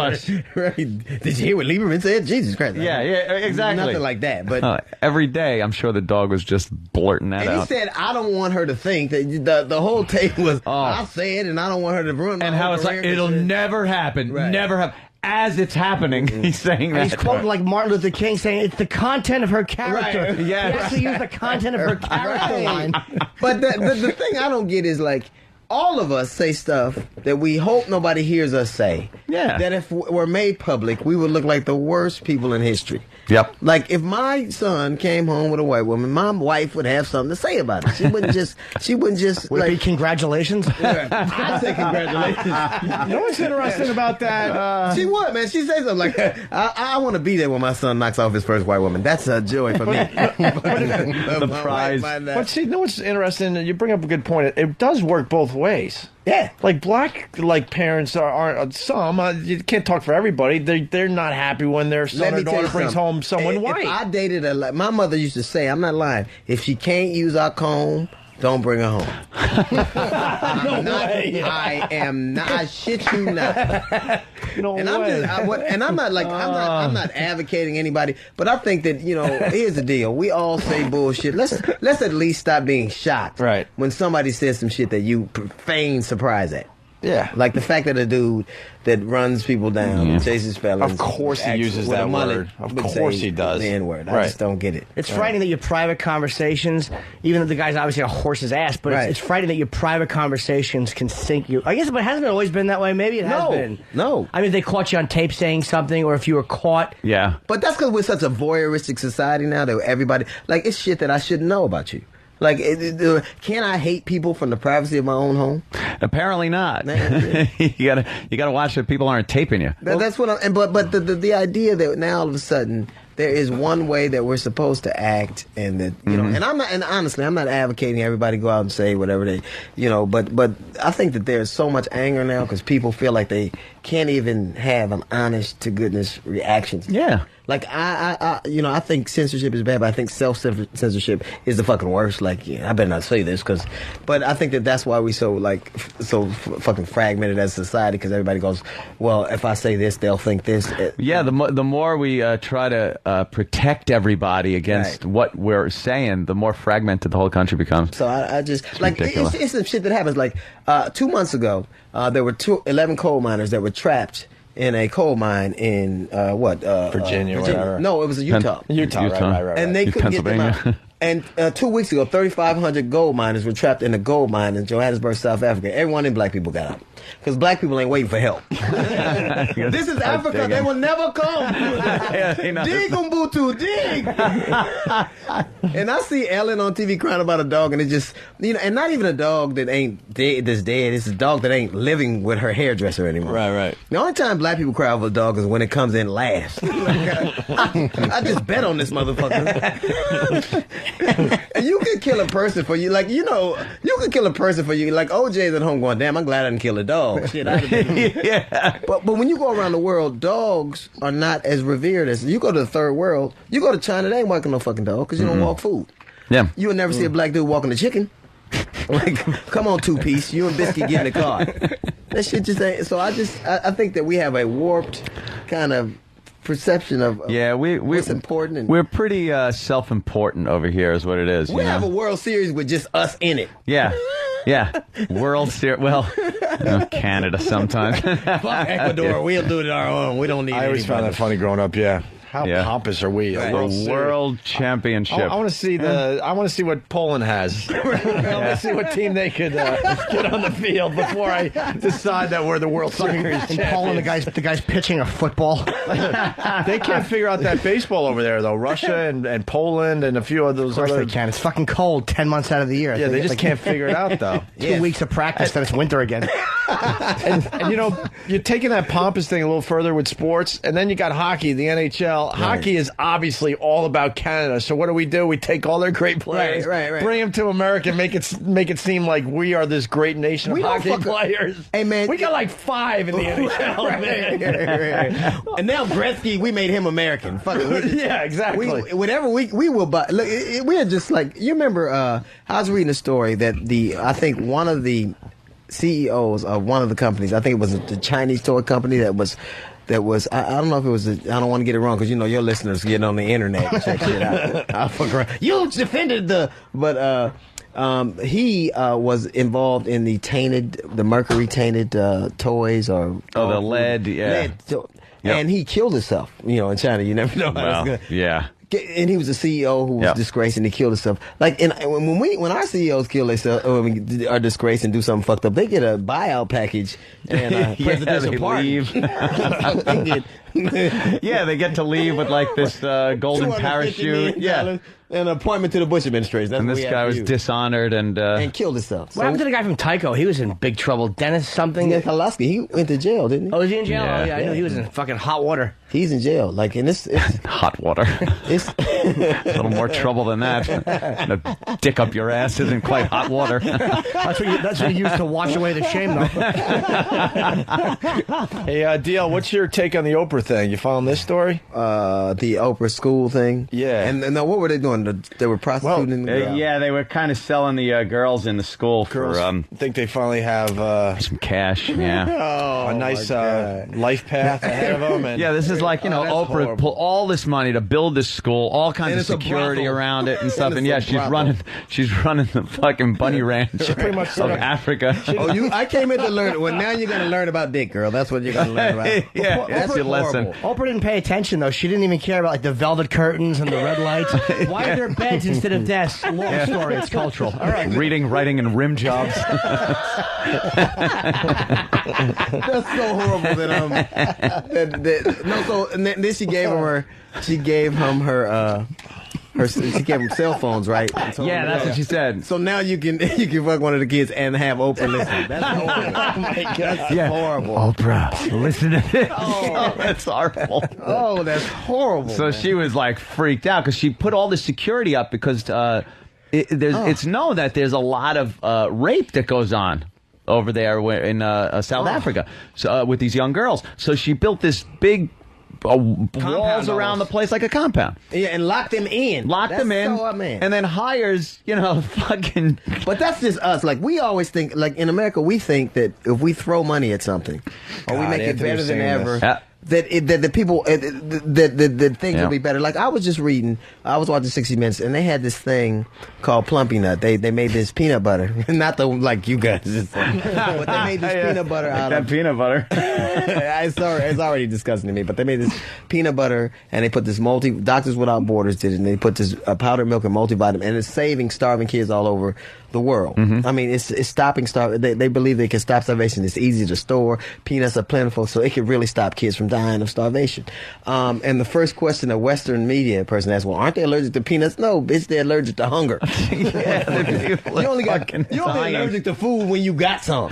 [SPEAKER 16] Right. Did you hear what Lieberman said? Jesus Christ.
[SPEAKER 11] Yeah, exactly.
[SPEAKER 16] Nothing like that. But
[SPEAKER 11] every day, I'm sure the dog was just blurting that out.
[SPEAKER 16] And he said, I don't want her to think that the whole tape was, I said, and I don't want her to ruin my
[SPEAKER 11] And how it's like, it'll never happen.
[SPEAKER 16] Right.
[SPEAKER 11] Never happen. As it's happening, he's saying that.
[SPEAKER 9] And he's quoting like Martin Luther King saying, it's the content of her character.
[SPEAKER 16] Right.
[SPEAKER 11] Yeah.
[SPEAKER 9] He actually used the content of her character line.
[SPEAKER 16] But the thing I don't get is like, all of us say stuff that we hope nobody hears us say.
[SPEAKER 11] Yeah.
[SPEAKER 16] That if we're made public, we would look like the worst people in history.
[SPEAKER 11] Yep.
[SPEAKER 16] Like, if my son came home with a white woman, my wife would have something to say about it. She wouldn't just
[SPEAKER 9] Would
[SPEAKER 16] like,
[SPEAKER 9] it be congratulations?
[SPEAKER 16] I'd say congratulations.
[SPEAKER 14] You know what's interesting about that?
[SPEAKER 16] She would, man. She'd say something like, I want to be there when my son knocks off his first white woman. That's a joy for me.
[SPEAKER 11] The prize.
[SPEAKER 14] But see, you know what's interesting? You bring up a good point. It does work both ways.
[SPEAKER 16] Yeah,
[SPEAKER 14] like black parents are some. You can't talk for everybody. They're not happy when their son or daughter brings home someone white.
[SPEAKER 16] If I dated my mother used to say, I'm not lying, if she can't use our comb, don't bring her home. I am not. I shit you not. I'm not advocating anybody, but I think that here's the deal. We all say bullshit. Let's at least stop being shocked.
[SPEAKER 14] Right.
[SPEAKER 16] When somebody says some shit that you feign surprise at.
[SPEAKER 14] Yeah.
[SPEAKER 16] Like the fact that a dude that runs people down and chases fellas.
[SPEAKER 14] Of course he uses that word. Of course he does.
[SPEAKER 16] The N-word. I just don't get it.
[SPEAKER 9] It's frightening that your private conversations, even though the guy's obviously a horse's ass, but it's frightening that your private conversations can sink you. I guess, but hasn't it always been that way? Maybe it has been.
[SPEAKER 16] No.
[SPEAKER 9] I mean, they caught you on tape saying something, or if you were caught.
[SPEAKER 11] Yeah.
[SPEAKER 16] But that's because we're such a voyeuristic society now that everybody, like, it's shit that I shouldn't know about you. Like, can I hate people from the privacy of my own home?
[SPEAKER 11] Apparently not. you gotta watch that people aren't taping you.
[SPEAKER 16] That's what I'm. But the idea that now all of a sudden there is one way that we're supposed to act, and that and I'm not. And honestly, I'm not advocating everybody go out and say whatever they, But I think that there's so much anger now because people feel like they can't even have an honest to goodness reaction.
[SPEAKER 11] Yeah.
[SPEAKER 16] Like I think censorship is bad, but I think self-censorship is the fucking worst. Like, I better not say this, but I think that's why we so fucking fragmented as a society, because everybody goes, well, if I say this, they'll think this.
[SPEAKER 11] Yeah, the more we try to protect everybody against what we're saying, the more fragmented the whole country becomes.
[SPEAKER 16] So I just it's some shit that happens. Like 2 months ago, there were 11 coal miners that were trapped in a coal mine in
[SPEAKER 14] Virginia, whatever.
[SPEAKER 16] No, it was Utah.
[SPEAKER 14] Utah. Right.
[SPEAKER 16] And they couldn't get them out. And 2 weeks ago, 3,500 gold miners were trapped in a gold mine in Johannesburg, South Africa. Everyone in black people got out. because black people ain't waiting for help. This is Africa. They will never come. Dig, Umbutu, dig. And I see Ellen on TV crying about a dog, and it just, and not even a dog that ain't dead, that's dead. It's a dog that ain't living with her hairdresser anymore.
[SPEAKER 14] Right.
[SPEAKER 16] The only time black people cry over a dog is when it comes in last. I just bet on this motherfucker. And you can kill a person for you, you can kill a person for you. Like OJ's at home going, damn, I'm glad I didn't kill a dog. Shit, yeah. But when you go around the world, dogs are not as revered as you go to the third world. You go to China, they ain't walking no fucking dog because you don't walk food.
[SPEAKER 11] Yeah,
[SPEAKER 16] you would never see a black dude walking a chicken. Like, come on, two piece, you and Biscuit get in the car. That shit just ain't. So I think that we have a warped kind of perception of what's important. And
[SPEAKER 11] we're pretty self-important over here, is what it is.
[SPEAKER 16] We have a World Series with just us in it.
[SPEAKER 11] Yeah. World Series. Well, Canada sometimes.
[SPEAKER 16] Fuck Ecuador. We'll do it our own. We don't need.
[SPEAKER 14] I always found that funny growing up. Yeah. How pompous are we?
[SPEAKER 11] Right. The World Championship.
[SPEAKER 14] I want to see I want to see what Poland has. I want to see what team they could get on the field before I decide that we're the World Series champions.
[SPEAKER 9] In Poland, the guy's pitching a football.
[SPEAKER 14] They can't figure out that baseball over there, though. Russia and Poland and a few of those.
[SPEAKER 9] Of course they can. It's fucking cold 10 months out of the year.
[SPEAKER 14] Yeah, they just can't figure it out, though.
[SPEAKER 9] 2 weeks of practice, then it's winter again.
[SPEAKER 14] and you're taking that pompous thing a little further with sports, and then you got hockey, the NHL. Right. Hockey is obviously all about Canada. So what do? We take all their great players,
[SPEAKER 16] right.
[SPEAKER 14] bring them to America, and make it seem like we are this great nation of hockey players.
[SPEAKER 16] Hey man,
[SPEAKER 14] we got like 5 in the NHL.
[SPEAKER 16] Right. And now Gretzky, we made him American. Fuck it.
[SPEAKER 14] Yeah, exactly.
[SPEAKER 16] Whatever we will buy. Look, we are just like, you remember. I was reading a story that I think one of the CEOs of one of the companies, I think it was the Chinese toy company that was I don't know if it was I don't want to get it wrong because your listeners getting on the internet and check shit out. I fuck around. You defended he was involved in the mercury tainted toys or
[SPEAKER 11] the lead,
[SPEAKER 16] lead, and he killed himself. In China, you never know how it's going.
[SPEAKER 11] Yeah.
[SPEAKER 16] And he was a CEO who was disgraced, and he killed himself. Like, when our CEOs kill themselves, are disgraced and do something fucked up, they get a buyout package and presidential pardon.
[SPEAKER 11] They get to leave with like this golden parachute.
[SPEAKER 16] Yeah. An appointment to the Bush administration. That's
[SPEAKER 11] and this guy was dishonored and
[SPEAKER 16] killed himself.
[SPEAKER 9] What happened to the guy from Tycho? He was in big trouble. Dennis something?
[SPEAKER 16] Yeah, Kowalski. He went to jail, didn't he?
[SPEAKER 9] Oh, was he in jail? Yeah. I know he was in fucking hot water.
[SPEAKER 16] He's in jail. Like, and it's
[SPEAKER 11] hot water. It's a little more trouble than that. A dick up your ass isn't quite hot water.
[SPEAKER 9] That's what you use to wash away the shame, though.
[SPEAKER 14] Hey, DL, what's your take on the Oprah thing? You following this story?
[SPEAKER 16] The Oprah school thing.
[SPEAKER 14] Yeah.
[SPEAKER 16] And now what were they doing? They were prostituting.
[SPEAKER 11] They were kind of selling the girls in the school
[SPEAKER 14] for.
[SPEAKER 11] I
[SPEAKER 14] think they finally have
[SPEAKER 11] some cash. Yeah.
[SPEAKER 14] A nice life path ahead of them. And
[SPEAKER 11] this is like Oprah pulled all this money to build this school, all kinds of security around it and stuff. And she's running the fucking bunny ranch
[SPEAKER 16] pretty much
[SPEAKER 11] of Africa.
[SPEAKER 16] I came in to learn. Well, now you're going to learn about dick, girl. That's what you're going to learn about.
[SPEAKER 11] That's your lesson.
[SPEAKER 9] Oprah didn't pay attention though. She didn't even care about like the velvet curtains and the red lights. Why are there beds instead of desks? Long story. It's cultural. All right.
[SPEAKER 11] Reading, writing, and rim jobs.
[SPEAKER 16] That's so horrible that and then she gave him her she gave him cell phones, right?
[SPEAKER 11] That's what she said.
[SPEAKER 16] So now you can fuck one of the kids and have Oprah listen. That's horrible. Oh my God, that's horrible.
[SPEAKER 11] Oprah, listen to this.
[SPEAKER 16] Oh,
[SPEAKER 11] that's horrible.
[SPEAKER 16] Oh, that's horrible.
[SPEAKER 11] So she was like freaked out because she put all the security up because it's known that there's a lot of rape that goes on over there in South Africa, so with these young girls. So she built this big walls around the place like a compound.
[SPEAKER 16] Yeah, and lock them in.
[SPEAKER 11] And then hires, fucking...
[SPEAKER 16] But that's just us. Like, we always think, like, in America, we think that if we throw money at something, or we make it better than ever... that the people that things will be better. Like I was just reading, I was watching 60 Minutes, and they had this thing called Plumpy Nut. They made this peanut butter, not the like you guys, but they made this peanut butter out of
[SPEAKER 11] peanut butter.
[SPEAKER 16] it's already disgusting to me. But they made this peanut butter, and they put this Doctors Without Borders did it, and they put this powdered milk and multivitamin, and it's saving starving kids all over the world. I mean, it's stopping starvation. They believe they can stop starvation. It's easy to store. Peanuts are plentiful, so it can really stop kids from dying of starvation. And the first question a Western media person asked, well, aren't they allergic to peanuts? No, bitch, they're allergic to hunger. You only allergic to food when you got some.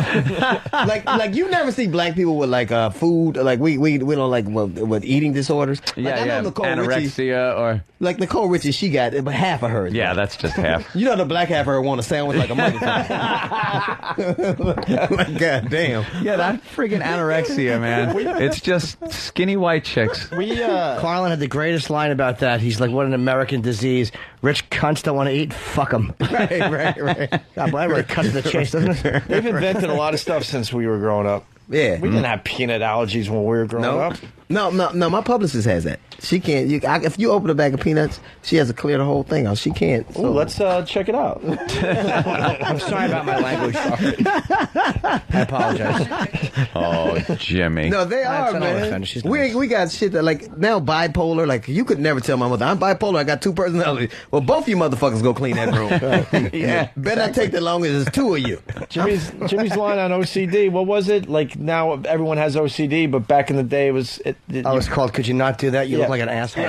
[SPEAKER 16] like you never see black people with like food, like we don't like with eating disorders. Like, I know Nicole
[SPEAKER 11] anorexia or
[SPEAKER 16] like Nicole Richie, she got but half of hers.
[SPEAKER 11] Yeah, that's just half.
[SPEAKER 16] You know the black half of her want a sandwich like a motherfucker. Like, God damn.
[SPEAKER 11] Yeah, that friggin' anorexia, man. It's just skinny white chicks.
[SPEAKER 9] Carlin had the greatest line about that. He's like, what an American disease. Rich cunts don't want to eat. Fuck them.
[SPEAKER 16] Right.
[SPEAKER 9] God, boy, everybody cuts to the chase, doesn't it?
[SPEAKER 14] They've invented a lot of stuff since we were growing up.
[SPEAKER 16] Yeah.
[SPEAKER 14] We didn't have peanut allergies when we were growing up.
[SPEAKER 16] No, my publicist has that. She can't. If you open a bag of peanuts, she has to clear the whole thing out. She can't.
[SPEAKER 14] So. Ooh, let's check it out.
[SPEAKER 9] I'm sorry about my language. I apologize.
[SPEAKER 11] Oh, Jimmy.
[SPEAKER 16] No, they are, man. We got shit that, like, now bipolar. Like, you could never tell my mother, I'm bipolar, I got two personalities. Well, both you motherfuckers go clean that room. Yeah. Better not take that long as there's two of you.
[SPEAKER 14] Jimmy's line on OCD, what was it? Like, now everyone has OCD, but back in the day, it was
[SPEAKER 9] called Could You Not Do That? You look like an asshole.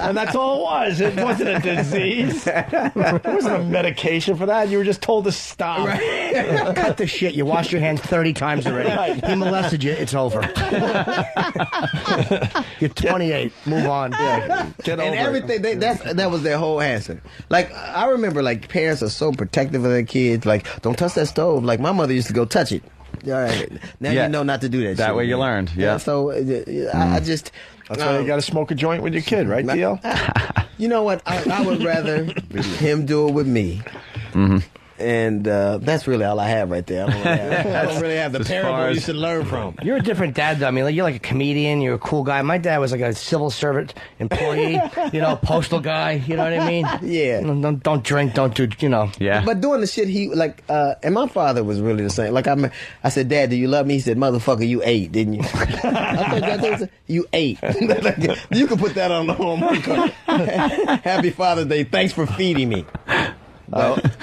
[SPEAKER 14] And that's all it was. It wasn't a disease. It wasn't a medication for that. You were just told to stop.
[SPEAKER 9] Right. Cut the shit. You washed your hands 30 times already.
[SPEAKER 14] Right.
[SPEAKER 9] He molested you. It's over. You're 28. Move on. Yeah.
[SPEAKER 16] Get over everything. That was their whole answer. Like, I remember, like, parents are so protective of their kids. Like, don't touch that stove. Like, my mother used to go touch it. All right. Now you know not to do that.
[SPEAKER 11] That way you learned. Yeah.
[SPEAKER 16] So I just.
[SPEAKER 14] That's why you got to smoke a joint with your kid, right, DL?
[SPEAKER 16] You know what? I would rather him do it with me.
[SPEAKER 11] Mm-hmm.
[SPEAKER 16] And that's really all I have right there. I don't really have the parable you should learn from.
[SPEAKER 9] You're a different dad, though. I mean, like, you're like a comedian. You're a cool guy. My dad was like a civil servant employee, postal guy. You know what I mean?
[SPEAKER 16] Yeah.
[SPEAKER 9] Don't drink. Don't do,
[SPEAKER 11] Yeah.
[SPEAKER 16] But doing the shit and my father was really the same. Like, I said, Dad, do you love me? He said, motherfucker, you ate, didn't you? I said, you ate. You can put that on the home card. Happy Father's Day. Thanks for feeding me.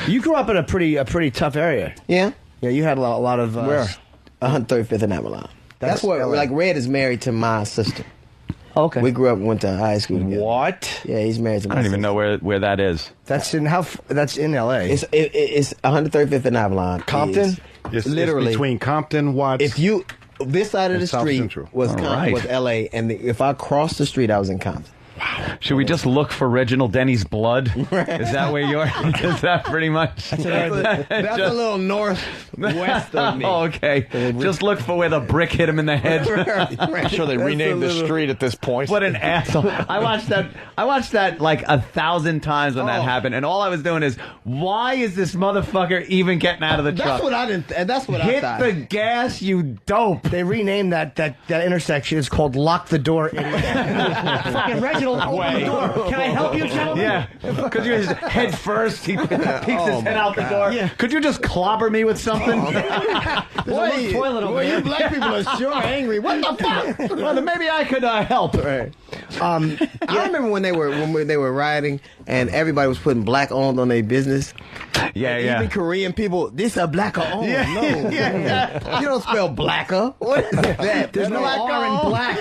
[SPEAKER 9] You grew up in a pretty tough area.
[SPEAKER 16] Yeah.
[SPEAKER 9] Yeah, you had a lot of...
[SPEAKER 16] Where? 135th and Avalon. That's where, like, Red is married to my sister.
[SPEAKER 9] Oh, okay.
[SPEAKER 16] We grew up and went to high school together.
[SPEAKER 14] What?
[SPEAKER 16] Yeah, he's married to my sister.
[SPEAKER 11] I don't even know where that is.
[SPEAKER 9] That's in L.A.
[SPEAKER 16] It's 135th and Avalon.
[SPEAKER 14] Compton?
[SPEAKER 17] It's
[SPEAKER 16] literally
[SPEAKER 17] between Compton, Watts.
[SPEAKER 16] If you... This side of the
[SPEAKER 17] South
[SPEAKER 16] street
[SPEAKER 17] Central.
[SPEAKER 16] was L.A., and if I crossed the street, I was in Compton.
[SPEAKER 11] Should we just look for Reginald Denny's blood? Is that where you're? Is that pretty much?
[SPEAKER 16] That's a little northwest of me.
[SPEAKER 11] Oh, okay. Just look for where the brick hit him in the head.
[SPEAKER 14] I'm sure they renamed the street at this point.
[SPEAKER 11] What an asshole! I watched that like 1,000 times when that happened, and all I was doing is, why is this motherfucker even getting out of the truck?
[SPEAKER 16] That's what I didn't. And that's what
[SPEAKER 11] Hit
[SPEAKER 16] I thought.
[SPEAKER 11] the gas, you dope!
[SPEAKER 9] They renamed that intersection. It's called Lock the Door. Fucking Reginald. Open the door. Can I help you, gentlemen?
[SPEAKER 11] Yeah. Could you just head first? He peeks his head out the door. Yeah. Could you just clobber me with something?
[SPEAKER 16] Boy,
[SPEAKER 9] toilet over
[SPEAKER 16] you black people are sure angry. What the fuck?
[SPEAKER 11] Well, then maybe I could help.
[SPEAKER 16] Right. I remember when they were rioting and everybody was putting black owned on their business.
[SPEAKER 11] Yeah,
[SPEAKER 16] like,
[SPEAKER 11] yeah.
[SPEAKER 16] Even Korean people, this a blacker owned.
[SPEAKER 11] Yeah,
[SPEAKER 16] no,
[SPEAKER 11] yeah.
[SPEAKER 16] You don't spell blacker. What is that?
[SPEAKER 9] There's no R in black.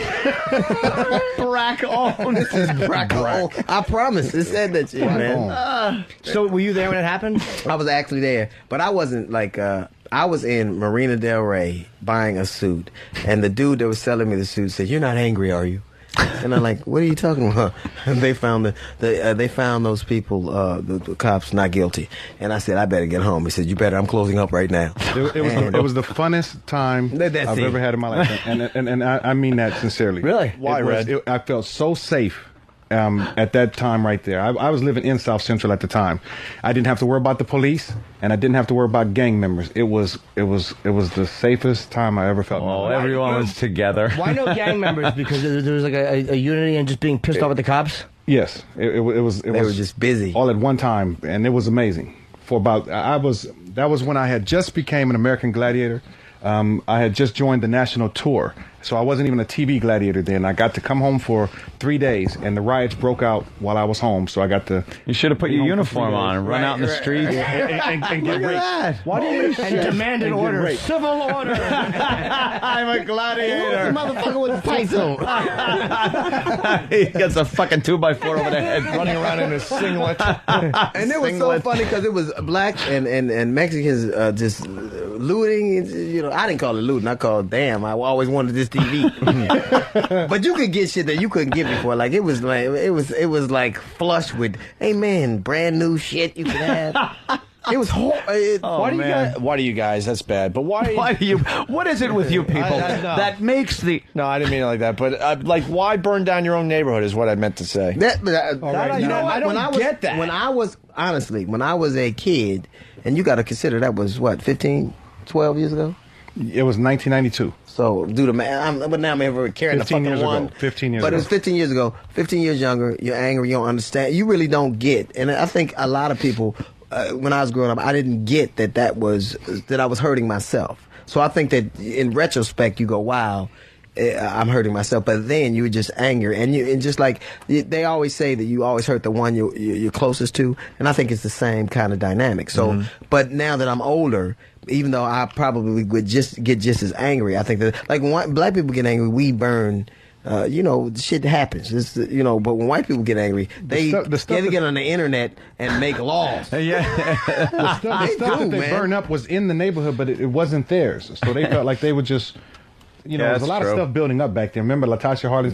[SPEAKER 11] Black owned.
[SPEAKER 16] This is black owned. I promise. It said that shit, man.
[SPEAKER 9] So were you there when it happened?
[SPEAKER 16] I was actually there, but I wasn't like. I was in Marina Del Rey buying a suit, and the dude that was selling me the suit said, "You're not angry, are you?" And I'm like, "What are you talking about?" And they found they found those people, the cops, not guilty. And I said, "I better get home." He said, "You better. I'm closing up right now."
[SPEAKER 17] It was the funnest time I've ever had in my life, and I mean that sincerely.
[SPEAKER 9] Really?
[SPEAKER 14] Why, Red?
[SPEAKER 17] I felt so safe at that time right there. I was living in South Central at the time. I didn't have to worry about the police, and I didn't have to worry about gang members. It was the safest time I ever felt.
[SPEAKER 11] Oh, everyone was together.
[SPEAKER 9] Why no gang members? Because there was like a unity and just being pissed off at the cops?
[SPEAKER 17] Yes. They were
[SPEAKER 16] just busy.
[SPEAKER 17] All at one time, and it was amazing. That was when I had just became an American Gladiator. I had just joined the national tour, so I wasn't even a TV gladiator then. I got to come home for 3 days, and the riots broke out while I was home, so I got to...
[SPEAKER 11] You should have put your uniform on and run out in the streets.
[SPEAKER 17] And get raped.
[SPEAKER 14] Why do you
[SPEAKER 9] and demand an order? Civil order!
[SPEAKER 14] I'm a gladiator.
[SPEAKER 16] Who's the motherfucker with the tights on?
[SPEAKER 11] He gets a fucking 2x4 over the head.
[SPEAKER 14] Running around in a singlet.
[SPEAKER 16] And it was so funny because it was blacks and Mexicans just looting. You know, I didn't call it looting. I called it damn. I always wanted this TV. But you could get shit that you couldn't get before. Like it was like flush with, hey man, brand new shit you could have. It was horrible.
[SPEAKER 14] Why do you guys? That's bad. But why
[SPEAKER 11] do you? What is it with you people that makes the?
[SPEAKER 14] No, I didn't mean it like that. But like, why burn down your own neighborhood is what I meant to say.
[SPEAKER 16] I don't get that. When I was a kid, and you got to consider that was what 15, 12 years ago.
[SPEAKER 17] It was 1992.
[SPEAKER 16] So do the math. But now I'm ever carrying the fucking one.
[SPEAKER 17] 15 years ago.
[SPEAKER 16] But it was 15 years ago. 15 years younger. You're angry. You don't understand. You really don't get. And I think a lot of people, when I was growing up, I didn't get that I was hurting myself. So I think that in retrospect, you go, wow, I'm hurting myself. But then you were just angry. And just like they always say that you always hurt the one you're closest to. And I think it's the same kind of dynamic. So, but now that I'm older, even though I probably would get just as angry, I think that like when black people get angry, we burn. Shit happens. But when white people get angry, they get on the internet and make laws.
[SPEAKER 17] The stuff that they burn up was in the neighborhood, but it wasn't theirs. So they felt like they would just. There was a lot of stuff building up back then. Remember Latasha Harley's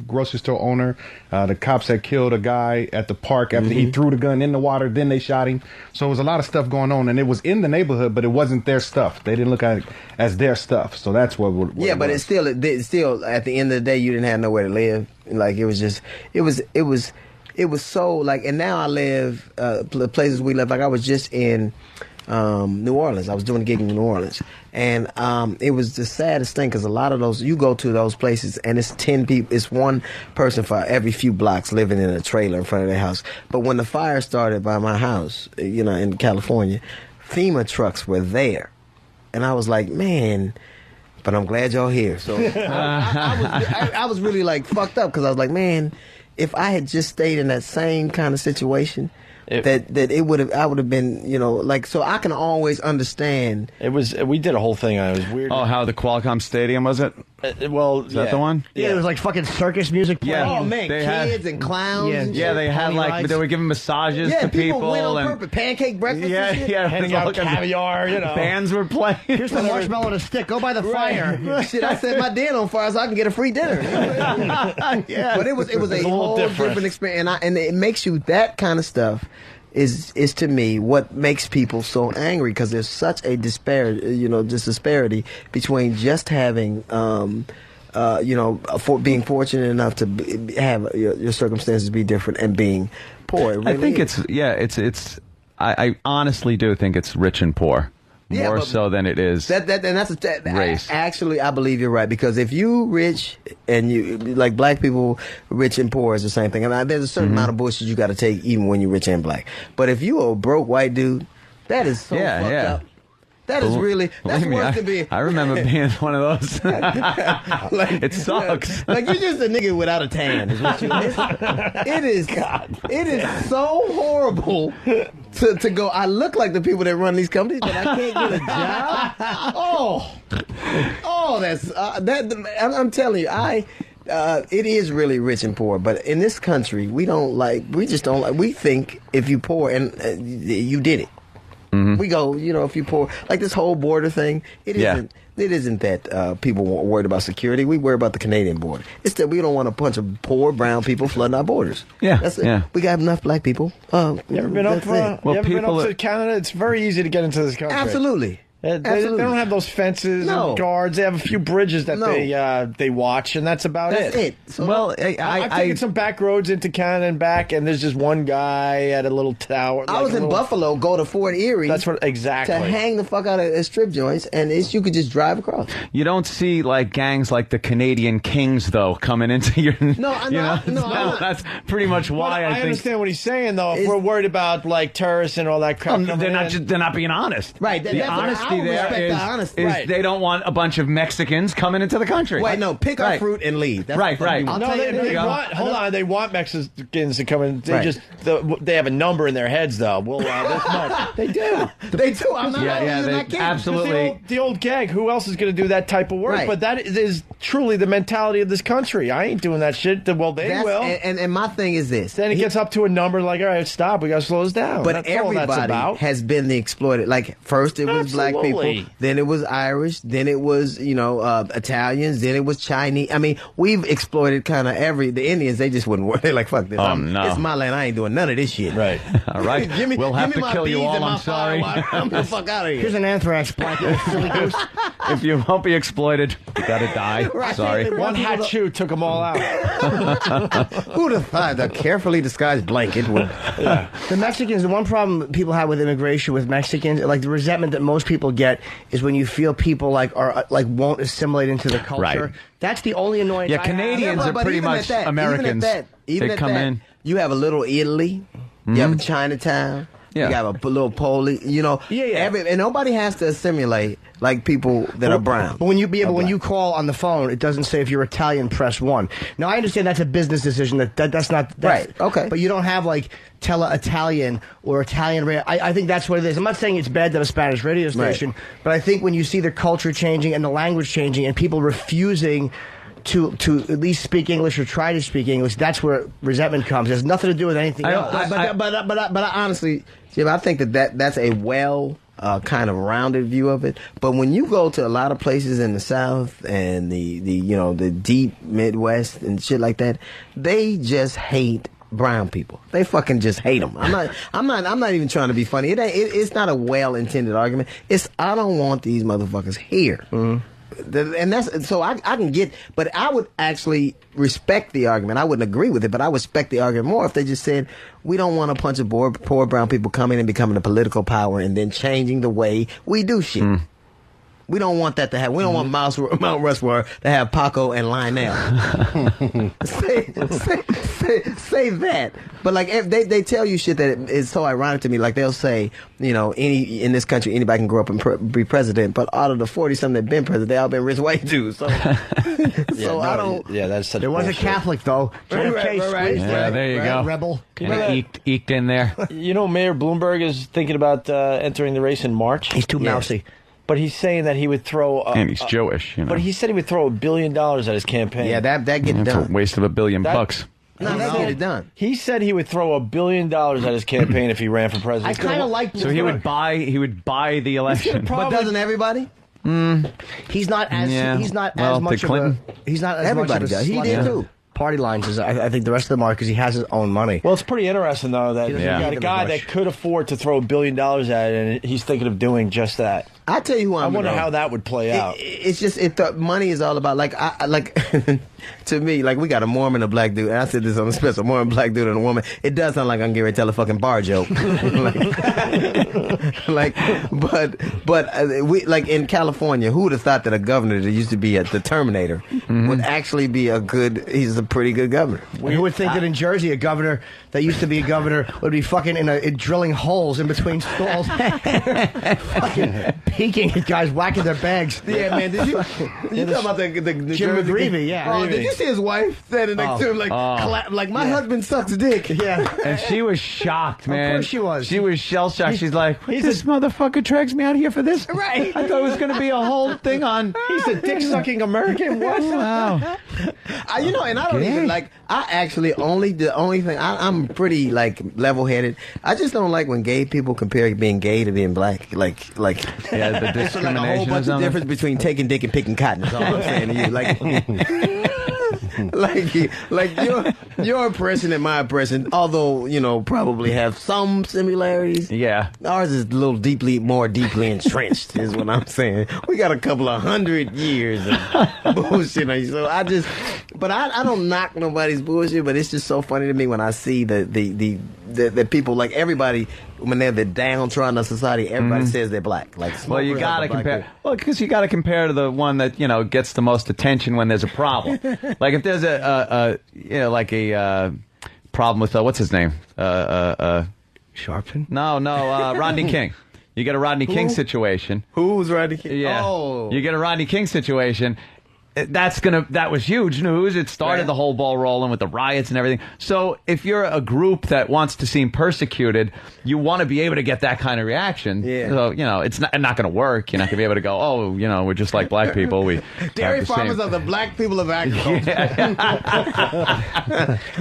[SPEAKER 17] grocery store owner? The cops had killed a guy at the park after he threw the gun in the water. Then they shot him. So it was a lot of stuff going on, and it was in the neighborhood, but it wasn't their stuff. They didn't look at it as their stuff. So that's what
[SPEAKER 16] but it's still at the end of the day, you didn't have nowhere to live. Like it was so like. And now I live places we live. Like I was just in New Orleans. I was doing a gig in New Orleans. And it was the saddest thing because a lot of those, you go to those places and it's 10 people, it's one person for every few blocks living in a trailer in front of their house. But when the fire started by my house, in California, FEMA trucks were there. And I was like, man, but I'm glad y'all here. So I was really like fucked up because I was like, man, if I had just stayed in that same kind of situation, I would have been, so I can always understand.
[SPEAKER 14] We did a whole thing. It was weird.
[SPEAKER 11] Oh, how the Qualcomm Stadium was it?
[SPEAKER 14] Is
[SPEAKER 11] that the one?
[SPEAKER 9] Yeah, there was like fucking circus music playing.
[SPEAKER 16] Oh man, kids and clowns.
[SPEAKER 11] They had they were giving massages to people
[SPEAKER 16] went on
[SPEAKER 11] and
[SPEAKER 16] purpose, pancake breakfast.
[SPEAKER 14] Handing out caviar.
[SPEAKER 11] Bands were playing.
[SPEAKER 9] Here's the marshmallow and a stick. Go by the fire.
[SPEAKER 16] Shit, I set my den on fire so I can get a free dinner. But it was a whole different experience, and it makes you that kind of stuff. Is to me what makes people so angry because there's such a disparity between just having for being fortunate enough to have your circumstances be different and being poor. Really
[SPEAKER 11] I think I honestly do think it's rich and poor. More so than it is race.
[SPEAKER 16] Actually, I believe you're right because if you rich and you like black people, rich and poor is the same thing. And there's a certain amount of bullshit you got to take even when you're rich and black. But if you are a broke white dude, that is so fucked up. That is really that's worse than being.
[SPEAKER 11] I remember being one of those. It sucks.
[SPEAKER 16] Like you're just a nigga without a tan. Is what you is. It is. It is so horrible to go. I look like the people that run these companies, but I can't get a job. That's that. I'm telling you, it is really rich and poor, but in this country, we just don't like. We think if you poor and you did it. We go, if you poor, like this whole border thing, it isn't that people weren't worried about security. We worry about the Canadian border. It's that we don't want a bunch of poor brown people flooding our borders. That's it.
[SPEAKER 11] Yeah.
[SPEAKER 16] We got enough black people.
[SPEAKER 14] You ever been up to Canada? It's very easy to get into this country.
[SPEAKER 16] Absolutely.
[SPEAKER 14] They don't have those fences and guards. They have a few bridges that they watch, and that's about it.
[SPEAKER 16] So,
[SPEAKER 14] I've taken some back roads into Canada and back, and there's just one guy at a little tower.
[SPEAKER 16] I was in Buffalo, go to Fort Erie.
[SPEAKER 14] That's what exactly
[SPEAKER 16] to hang the fuck out of strip joints, and you could just drive across.
[SPEAKER 11] You don't see like gangs like the Canadian Kings though coming into your. That's pretty much why I think.
[SPEAKER 14] Understand what he's saying though. If we're worried about like terrorists and all that crap,
[SPEAKER 11] they're not being honest.
[SPEAKER 16] Right.
[SPEAKER 11] The honesty there is they don't want a bunch of Mexicans coming into the country.
[SPEAKER 16] Wait, no, pick our fruit and leave. That's
[SPEAKER 11] right.
[SPEAKER 14] Hold on, they want Mexicans to come in. They have a number in their heads though. Well, this much. They do.
[SPEAKER 16] I'm not that kid.
[SPEAKER 11] Absolutely.
[SPEAKER 14] The old gag. Who else is going to do that type of work?
[SPEAKER 16] Right.
[SPEAKER 14] But that is truly the mentality of this country. I ain't doing that shit. Well, they will.
[SPEAKER 16] And my thing is this.
[SPEAKER 14] Then it gets up to a number like, all right, stop. We got to slow this down.
[SPEAKER 16] But everybody has been the exploited. Like first it was black people, then it was Irish, then it was Italians, then it was Chinese. I mean, we've exploited kind of the Indians. They just wouldn't work. They're like, fuck this. It's my land. I ain't doing none of this shit.
[SPEAKER 14] Right.
[SPEAKER 11] All right.
[SPEAKER 16] We'll
[SPEAKER 11] have to kill you all. I'm sorry.
[SPEAKER 16] I'm the fuck out of here.
[SPEAKER 9] Here's an anthrax blanket.
[SPEAKER 11] If you won't be exploited, you gotta die.
[SPEAKER 16] Right.
[SPEAKER 11] Sorry.
[SPEAKER 14] One hat shoe took them all out.
[SPEAKER 16] Who'd have thought the carefully disguised blanket would.
[SPEAKER 9] The Mexicans, the one problem people have with immigration with Mexicans, like the resentment that most people get is when you feel people won't assimilate into the culture.
[SPEAKER 11] Right.
[SPEAKER 9] That's the only annoyance.
[SPEAKER 11] Yeah, Canadians are pretty much Americans. They come in.
[SPEAKER 16] You have a little Italy. You have a Chinatown.
[SPEAKER 11] Yeah.
[SPEAKER 16] You have a little Polish. And nobody has to assimilate like people that are brown.
[SPEAKER 9] But when you call on the phone, it doesn't say if you're Italian, press 1. Now I understand that's a business decision. That's not
[SPEAKER 16] right. Okay.
[SPEAKER 9] But you don't have like Tele-Italian or Italian radio. I think that's what it is. I'm not saying it's bad to have a Spanish radio station, but I think when you see the culture changing and the language changing and people refusing to at least speak English or try to speak English, that's where resentment comes. It has nothing to do with anything else.
[SPEAKER 16] But honestly, Jim, I think that's a kind of rounded view of it. But when you go to a lot of places in the South and the deep Midwest and shit like that, they just hate brown people. They fucking just hate them. I'm not even trying to be funny. It's not a well-intended argument. I don't want these motherfuckers here. Mm-hmm. And that's so I can get, but I would actually respect the argument. I wouldn't agree with it, but I would respect the argument more if they just said, we don't want a bunch of poor brown people coming and becoming a political power and then changing the way we do shit. We don't want that to happen. We don't want Mount Rushmore to have Paco and Lionel. say that. But like if they tell you shit that is so ironic to me. Like they'll say, in this country anybody can grow up and be president. But out of the 40-something that been president, they all been rich white dudes. So, I don't.
[SPEAKER 14] Yeah, that's such.
[SPEAKER 9] There was a Catholic though.
[SPEAKER 16] Right.
[SPEAKER 11] Yeah, there you go.
[SPEAKER 9] Rebel.
[SPEAKER 11] Kind of eked in there.
[SPEAKER 14] Mayor Bloomberg is thinking about entering the race in March.
[SPEAKER 9] He's too mousy.
[SPEAKER 14] But he's saying that he would throw.
[SPEAKER 11] And he's Jewish,
[SPEAKER 14] But he said he would throw $1 billion at his campaign.
[SPEAKER 16] Yeah, that gets done.
[SPEAKER 11] A waste of $1 billion bucks.
[SPEAKER 16] No, that's get it done.
[SPEAKER 14] He said he would throw $1 billion at his campaign if he ran for president.
[SPEAKER 9] I kind of like.
[SPEAKER 11] So he would buy the election.
[SPEAKER 16] But doesn't everybody?
[SPEAKER 9] He's not as.
[SPEAKER 11] Yeah.
[SPEAKER 9] He's not
[SPEAKER 11] Well,
[SPEAKER 9] as much of a. He's not as
[SPEAKER 16] Everybody
[SPEAKER 9] much of a
[SPEAKER 16] does. He did too.
[SPEAKER 9] Party lines is. I think the rest of them are because he has his own money.
[SPEAKER 14] Well, it's pretty interesting though that the guy that could afford to throw $1 billion at it, and he's thinking of doing just that.
[SPEAKER 16] I tell you who
[SPEAKER 14] I wonder how that would play out.
[SPEAKER 16] It's just the money is all about to me, like we got a Mormon, a black dude, and I said this on the special, Mormon, black dude, and a woman. It does sound like I'm getting ready to tell a fucking bar joke. But we like in California, who would have thought that a governor that used to be the Terminator would actually be he's a pretty good governor.
[SPEAKER 9] Who would think that in Jersey, a governor that used to be a governor would be fucking in drilling holes in between stalls, fucking peeking at guys whacking their bags.
[SPEAKER 16] Yeah, man. Did you talking about the
[SPEAKER 9] Jim McGreevy? Yeah.
[SPEAKER 16] Oh, did you see his wife standing next to him like my husband sucks dick?
[SPEAKER 9] Yeah.
[SPEAKER 11] And she was shocked, man.
[SPEAKER 9] Of course she was.
[SPEAKER 11] She was shell shocked. She's like, this motherfucker drags me out here for this?
[SPEAKER 16] Right.
[SPEAKER 11] I thought it was going to be a whole thing on.
[SPEAKER 14] He's a dick sucking American. What?
[SPEAKER 11] Wow.
[SPEAKER 16] And I don't even like. I actually the only thing I'm pretty like level headed. I just don't like when gay people compare being gay to being black. Like
[SPEAKER 11] yeah, the discrimination.
[SPEAKER 16] Like a whole bunch of difference between taking dick and picking cotton. Is all I'm saying to you. Like. your impression and my impression, although probably have some similarities.
[SPEAKER 11] Yeah,
[SPEAKER 16] ours is a little more deeply entrenched. Is what I'm saying. We got a couple of 100 years of bullshit. So I don't knock nobody's bullshit, but it's just so funny to me when I see the people, like everybody, when they're the downtrodden of society, everybody says they're black.
[SPEAKER 11] Well, you got to compare. Well, because you got to compare to the one that gets the most attention when there's a problem. Like if there's a problem with what's his name?
[SPEAKER 9] Sharpton?
[SPEAKER 11] No, Rodney King. You get a Rodney King situation.
[SPEAKER 16] Who's Rodney King?
[SPEAKER 11] Yeah.
[SPEAKER 16] Oh.
[SPEAKER 11] You get a Rodney King situation. That was huge news. It started the whole ball rolling with the riots and everything. So if you're a group that wants to seem persecuted, you want to be able to get that kind of reaction.
[SPEAKER 16] Yeah.
[SPEAKER 11] So, it's not going to work. You're not going to be able to go, we're just like black people. We
[SPEAKER 16] dairy farmers are the black people of agriculture.
[SPEAKER 11] Yeah.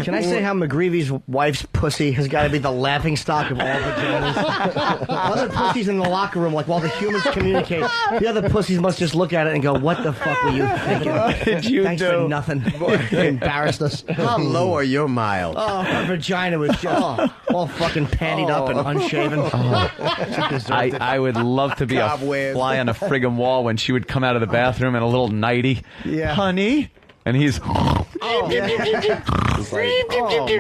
[SPEAKER 9] Can I say how McGreevy's wife's pussy has got to be the laughing stock of all vaginas? Other pussies in the locker room, like while the humans communicate, the other pussies must just look at it and go, what the fuck were you thinking?
[SPEAKER 11] What did you
[SPEAKER 9] Thanks
[SPEAKER 11] do?
[SPEAKER 9] for nothing. You embarrassed us.
[SPEAKER 16] How low are your miles?
[SPEAKER 9] Oh, her vagina was just all fucking pantied up and unshaven.
[SPEAKER 11] I would love to be a fly on a friggin' wall when she would come out of the bathroom in a little nightie.
[SPEAKER 9] Yeah.
[SPEAKER 11] Honey. And he's
[SPEAKER 16] Oh,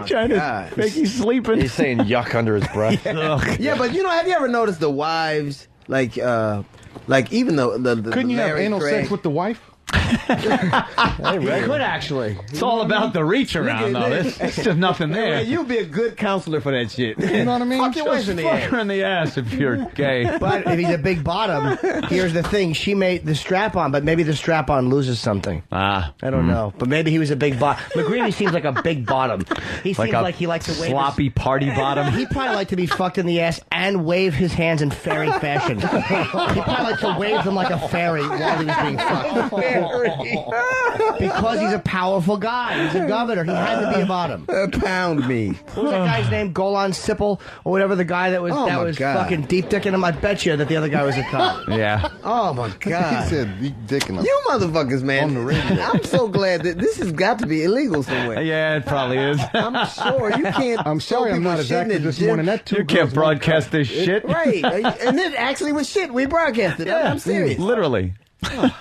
[SPEAKER 11] trying to make you sleeping.
[SPEAKER 14] He's saying yuck under his breath.
[SPEAKER 16] Yeah, but have you ever noticed the wives, like even though the
[SPEAKER 17] couldn't you have
[SPEAKER 16] Larry
[SPEAKER 17] anal
[SPEAKER 16] Craig,
[SPEAKER 17] sex with the wife?
[SPEAKER 9] Hey, could actually.
[SPEAKER 11] It's all about the reach around, though. There's just nothing there.
[SPEAKER 16] Hey, you'd be a good counselor for that shit.
[SPEAKER 17] You know what I mean?
[SPEAKER 16] Fuck your wife in the
[SPEAKER 11] Fuck
[SPEAKER 16] ass.
[SPEAKER 11] her in the ass if you're gay.
[SPEAKER 9] But if he's a big bottom, here's the thing. She made the strap-on, but maybe the strap-on loses something. I don't know. But maybe he was a big bottom. McGreevy seems like a big bottom. He seems like he likes to wave
[SPEAKER 11] sloppy party bottom.
[SPEAKER 9] He'd probably like to be fucked in the ass and wave his hands in fairy fashion. He'd probably like to wave them like a fairy while he was being fucked. Because he's a powerful guy. He's a governor. He had to be a bottom.
[SPEAKER 16] Pound me.
[SPEAKER 9] What was that guy's name? Golan Sipple? Or whatever the guy that was fucking deep dicking him. I bet you that the other guy was a cop.
[SPEAKER 11] Yeah.
[SPEAKER 16] Oh, my God.
[SPEAKER 17] He said deep dicking him.
[SPEAKER 16] You motherfuckers, man.
[SPEAKER 17] On the radio.
[SPEAKER 16] I'm so glad that this has got to be illegal somewhere.
[SPEAKER 11] Yeah, it probably is.
[SPEAKER 16] I'm sure you can't.
[SPEAKER 17] I'm sorry I'm not as active this morning.
[SPEAKER 11] You can't broadcast this shit.
[SPEAKER 16] Right. And it actually was shit. We broadcasted it. I'm serious.
[SPEAKER 11] Literally.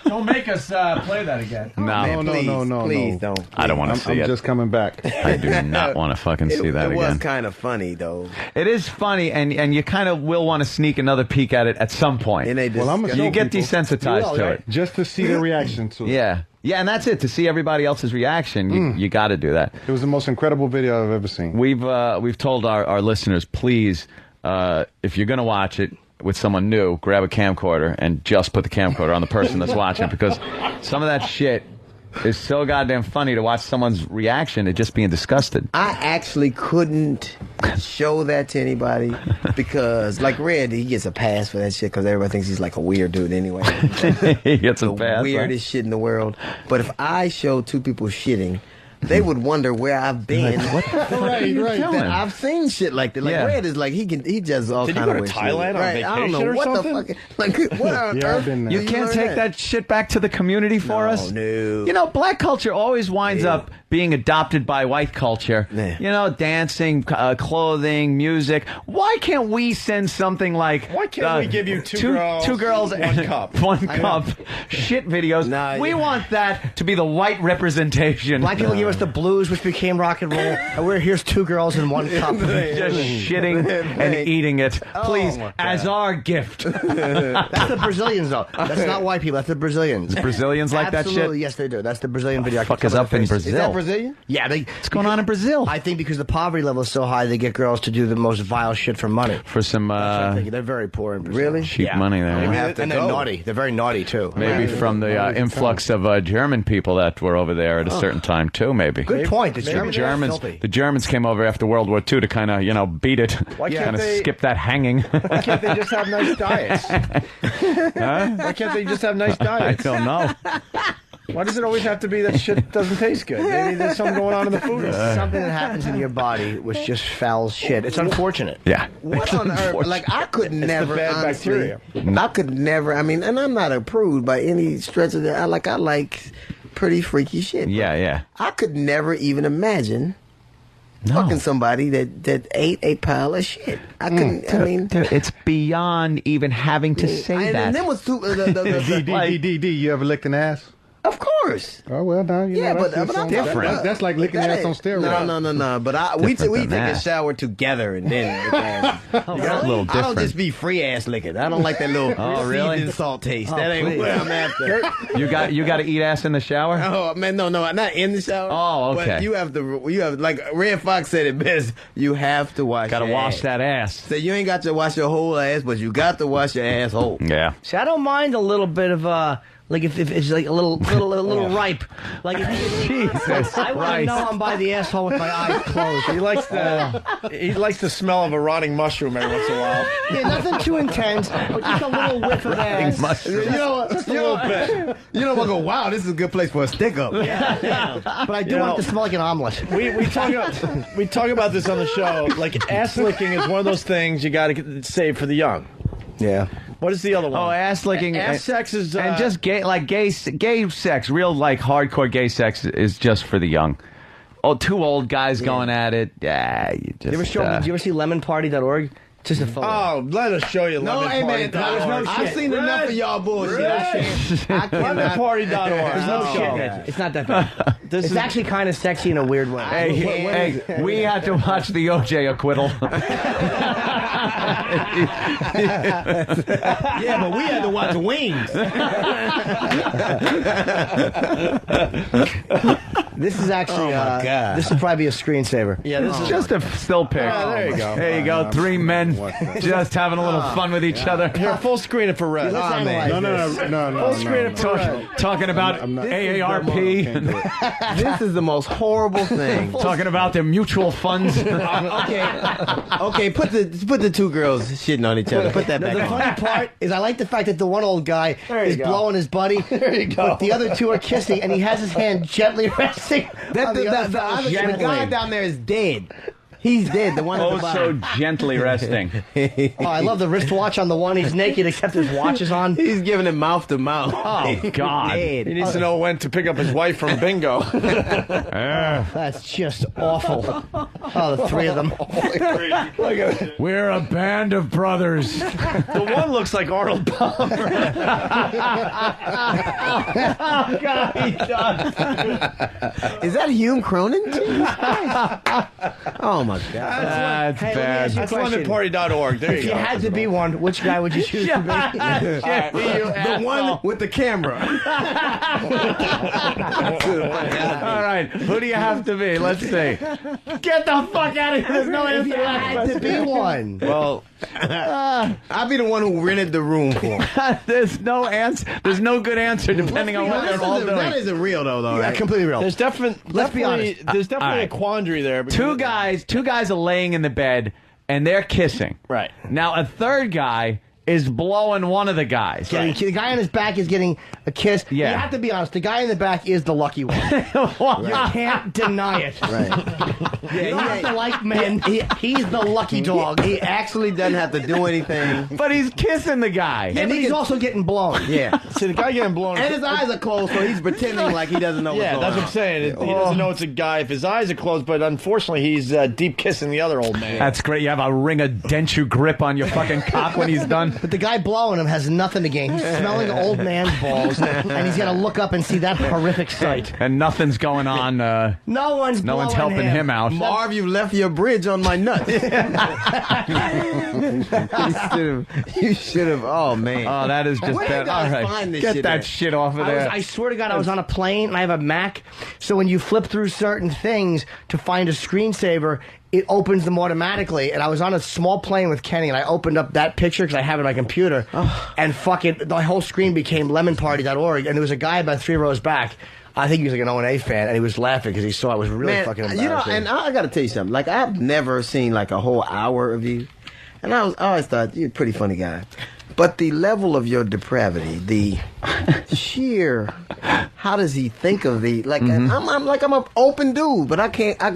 [SPEAKER 13] Don't make us play that again.
[SPEAKER 11] No,
[SPEAKER 16] man,
[SPEAKER 17] no.
[SPEAKER 16] Please don't.
[SPEAKER 11] I don't want to see
[SPEAKER 17] I'm
[SPEAKER 11] it.
[SPEAKER 17] just coming back.
[SPEAKER 11] I do not want to fucking see that
[SPEAKER 16] again. It
[SPEAKER 11] again.
[SPEAKER 16] was kind of funny, though.
[SPEAKER 11] It is funny, and you kind of will want to sneak another peek at it at some point.
[SPEAKER 17] Well, I'm
[SPEAKER 11] you get desensitized to it.
[SPEAKER 17] Just to see their reaction to it.
[SPEAKER 11] Yeah. Yeah, and that's it. To see everybody else's reaction, you got to do that.
[SPEAKER 17] It was the most incredible video I've ever seen.
[SPEAKER 11] We've told our listeners, please, if you're going to watch it with someone new, grab a camcorder and just put the camcorder on the person that's watching it, because some of that shit is so goddamn funny to watch someone's reaction to just being disgusted.
[SPEAKER 16] I actually couldn't show that to anybody because, like Red, he gets a pass for that shit because everybody thinks he's like a weird dude anyway.
[SPEAKER 11] He gets a pass.
[SPEAKER 16] The weirdest shit in the world. But if I show two people shitting, they would wonder where I've been.
[SPEAKER 11] Like, what the fuck are you doing?
[SPEAKER 16] I've seen shit like that. Like Red is like he does all kind of weird shit.
[SPEAKER 14] Did you go to Thailand on vacation
[SPEAKER 16] I don't know
[SPEAKER 14] or
[SPEAKER 16] what
[SPEAKER 14] something?
[SPEAKER 16] the fuck. Like what on earth?
[SPEAKER 11] You can't take that shit back to the community for us?
[SPEAKER 16] No.
[SPEAKER 11] Black culture always winds up being adopted by white culture. Dancing, clothing, music. Why can't we send something like...
[SPEAKER 14] Why can't we give you two
[SPEAKER 11] girls
[SPEAKER 14] one
[SPEAKER 11] and
[SPEAKER 14] cup?
[SPEAKER 11] one cup shit videos? We want that to be the white representation.
[SPEAKER 9] Black people give us the blues, which became rock and roll, and here's two girls in one cup.
[SPEAKER 11] Just shitting and eating it. Please, as our gift.
[SPEAKER 9] That's the Brazilians, though. That's not white people. That's the Brazilians.
[SPEAKER 11] The Brazilians like that shit?
[SPEAKER 9] Absolutely, yes, they do. That's the Brazilian video.
[SPEAKER 11] Fuck is up in Brazil?
[SPEAKER 16] Is that Brazilian?
[SPEAKER 9] Yeah.
[SPEAKER 11] What's going on in Brazil?
[SPEAKER 9] I think because the poverty level is so high, they get girls to do the most vile shit for money.
[SPEAKER 11] For some...
[SPEAKER 9] they're very poor in Brazil.
[SPEAKER 16] Really?
[SPEAKER 11] Cheap money there.
[SPEAKER 9] And they're naughty. They're very naughty, too.
[SPEAKER 11] Maybe from the influx of German people that were over there at a certain time, too, maybe.
[SPEAKER 9] Good point.
[SPEAKER 11] The Germans came over after World War II to kind of, beat it.
[SPEAKER 14] Why can't
[SPEAKER 11] kind of
[SPEAKER 14] they
[SPEAKER 11] skip that hanging?
[SPEAKER 14] Why can't they just have nice diets? Why can't they just have nice diets?
[SPEAKER 11] I don't know.
[SPEAKER 14] Why does it always have to be that shit doesn't taste good? Maybe there's something going on in the food.
[SPEAKER 9] Something that happens in your body which just fouls shit. It's unfortunate.
[SPEAKER 11] Yeah.
[SPEAKER 16] What on earth? Like, I could never,
[SPEAKER 14] the bad
[SPEAKER 16] honestly,
[SPEAKER 14] bacteria.
[SPEAKER 16] I could never, and I'm not a prude by any stretch of that. I like pretty freaky shit.
[SPEAKER 11] Yeah.
[SPEAKER 16] I could never even imagine fucking somebody that ate a pile of shit. I couldn't. I mean,
[SPEAKER 11] dude, it's beyond even having to say that.
[SPEAKER 16] And then was
[SPEAKER 17] D. You ever licked an ass?
[SPEAKER 16] Of course.
[SPEAKER 17] Oh well, now you know,
[SPEAKER 16] but
[SPEAKER 17] that's
[SPEAKER 16] I'm
[SPEAKER 17] different. That's like licking ass on steroids.
[SPEAKER 16] No. But we take a shower together and then lick ass.
[SPEAKER 11] That's a little different.
[SPEAKER 16] I don't just be free ass licking. I don't like that little seasoned salt taste. That ain't where I'm after.
[SPEAKER 11] You got to eat ass in the shower?
[SPEAKER 16] Oh man, no, not in the shower.
[SPEAKER 11] Oh, okay.
[SPEAKER 16] But you have like Red Fox said it best. You have to wash.
[SPEAKER 11] Got to wash that ass.
[SPEAKER 16] So you ain't got to wash your whole ass, but you got to wash your asshole.
[SPEAKER 11] Yeah.
[SPEAKER 9] See, I don't mind a little bit of like if it's like a little ripe, like if
[SPEAKER 11] Jesus,
[SPEAKER 9] I want to know I'm by the asshole with my eyes closed.
[SPEAKER 14] He likes the smell of a rotting mushroom every once in a while.
[SPEAKER 9] Yeah, nothing too intense, but just a little whiff of ass.
[SPEAKER 16] You know, just a little bit. You know, I go, wow, this is a good place for a stick up.
[SPEAKER 9] Yeah. But I do want it to smell like an omelet.
[SPEAKER 14] We talk about this on the show. Like ass licking is one of those things you got to save for the young.
[SPEAKER 16] Yeah.
[SPEAKER 14] What is the other one?
[SPEAKER 11] Oh, ass licking.
[SPEAKER 14] Ass sex is
[SPEAKER 11] and just gay sex. Real like hardcore gay sex is just for the young. Oh, two old guys going at it. Yeah, you just.
[SPEAKER 9] Did you ever see LemonParty.org? Just a photo.
[SPEAKER 14] Oh, let us show you.
[SPEAKER 16] No, hey man, I've seen enough of y'all bullshit.
[SPEAKER 14] LemonParty.org.
[SPEAKER 9] There's no shit. It's not that bad. It's actually kind of sexy in a weird way.
[SPEAKER 11] Hey, we had to watch the OJ acquittal.
[SPEAKER 16] Yeah, but we had to watch Wings.
[SPEAKER 9] This is actually.
[SPEAKER 16] Oh my God.
[SPEAKER 9] This will probably be a screensaver.
[SPEAKER 11] Yeah, this is just a still pic.
[SPEAKER 14] There you go.
[SPEAKER 11] There you go. Three men just having a little fun with each other.
[SPEAKER 14] Here, full screen it for Red.
[SPEAKER 16] Oh, man.
[SPEAKER 17] No.
[SPEAKER 14] Full screen it for Red.
[SPEAKER 11] Talking about AARP.
[SPEAKER 16] This is the most horrible thing.
[SPEAKER 11] Talking about their mutual funds.
[SPEAKER 16] Okay. Put the two girls shitting on each other. Put that back
[SPEAKER 9] The
[SPEAKER 16] on.
[SPEAKER 9] funny part is I like the fact that the one old guy is blowing his buddy. There you go. But the other two are kissing, and he has his hand gently resting on the
[SPEAKER 16] guy down there is dead. He's dead. The one at the bottom.
[SPEAKER 11] So gently resting.
[SPEAKER 9] Oh, I love the wristwatch on the one. He's naked except his watch is on.
[SPEAKER 16] He's giving him mouth to mouth.
[SPEAKER 11] Oh, God.
[SPEAKER 14] He needs to know when to pick up his wife from bingo.
[SPEAKER 9] That's just awful. Oh, the three of them.
[SPEAKER 11] We're a band of brothers.
[SPEAKER 14] The one looks like Arnold Palmer.
[SPEAKER 9] Oh, God, he does.
[SPEAKER 16] Is that Hume Cronin? Jesus Christ. Oh, my God.
[SPEAKER 11] That's bad.
[SPEAKER 14] That's LemonParty.org. There you go.
[SPEAKER 9] If you had to be one, which guy would you choose to be?
[SPEAKER 16] The one with the camera.
[SPEAKER 11] All right. Who do you have to be? Let's see. Get the fuck out of here. There's no answer
[SPEAKER 9] If you had to be one.
[SPEAKER 14] Well,
[SPEAKER 16] I'll be the one who rented the room for him.
[SPEAKER 11] There's no answer. The's no good answer depending on what they're all doing.
[SPEAKER 16] That isn't real, though,
[SPEAKER 9] Yeah,
[SPEAKER 16] right?
[SPEAKER 9] completely real.
[SPEAKER 14] there's definitely
[SPEAKER 11] right.
[SPEAKER 14] a quandary there.
[SPEAKER 11] Two guys are laying in the bed and they're kissing.
[SPEAKER 14] Right.
[SPEAKER 11] Now a third guy is blowing one of the guys.
[SPEAKER 9] The guy on his back is getting a kiss.
[SPEAKER 11] Yeah.
[SPEAKER 9] You have to be honest. The guy in the back is the lucky one. You can't deny it.
[SPEAKER 16] Right.
[SPEAKER 9] You don't have to like men. He's the lucky dog.
[SPEAKER 16] He actually doesn't have to do anything.
[SPEAKER 11] But he's kissing the guy.
[SPEAKER 9] Yeah, but he's also getting blown.
[SPEAKER 16] Yeah.
[SPEAKER 14] See, the guy getting blown.
[SPEAKER 16] And his eyes are closed, so he's pretending like he doesn't know what's
[SPEAKER 14] Yeah,
[SPEAKER 16] going
[SPEAKER 14] that's
[SPEAKER 16] on.
[SPEAKER 14] what I'm saying. He doesn't know it's a guy if his eyes are closed, but unfortunately he's deep kissing the other old man.
[SPEAKER 11] That's great. You have a ring of dentsu grip on your fucking cock when he's done.
[SPEAKER 9] But the guy blowing him has nothing to gain. He's smelling old man's balls, and he's got to look up and see that horrific sight.
[SPEAKER 11] And nothing's going on.
[SPEAKER 9] No one's
[SPEAKER 11] helping him out.
[SPEAKER 16] Marv, you left your bridge on my nuts. You should have. Oh, man.
[SPEAKER 11] Oh, that is just
[SPEAKER 16] Where
[SPEAKER 11] bad.
[SPEAKER 16] you guys
[SPEAKER 11] All right.
[SPEAKER 16] find this
[SPEAKER 11] Get
[SPEAKER 16] shit
[SPEAKER 11] that
[SPEAKER 16] at?
[SPEAKER 11] shit off of there.
[SPEAKER 9] I swear to God, I was on a plane, and I have a Mac, so when you flip through certain things to find a screensaver, it opens them automatically. And I was on a small plane with Kenny, and I opened up that picture because I have it on my computer, and fucking the whole screen became LemonParty.org, and there was a guy about 3 rows back. I think he was like an O&A fan, and he was laughing because he saw it was really fucking embarrassing.
[SPEAKER 16] You know, and I got to tell you something. Like, I've never seen like a whole hour of you, and I always thought you're a pretty funny guy. But the level of your depravity, the sheer, how does he think of the like? I'm an open dude, but I can't. I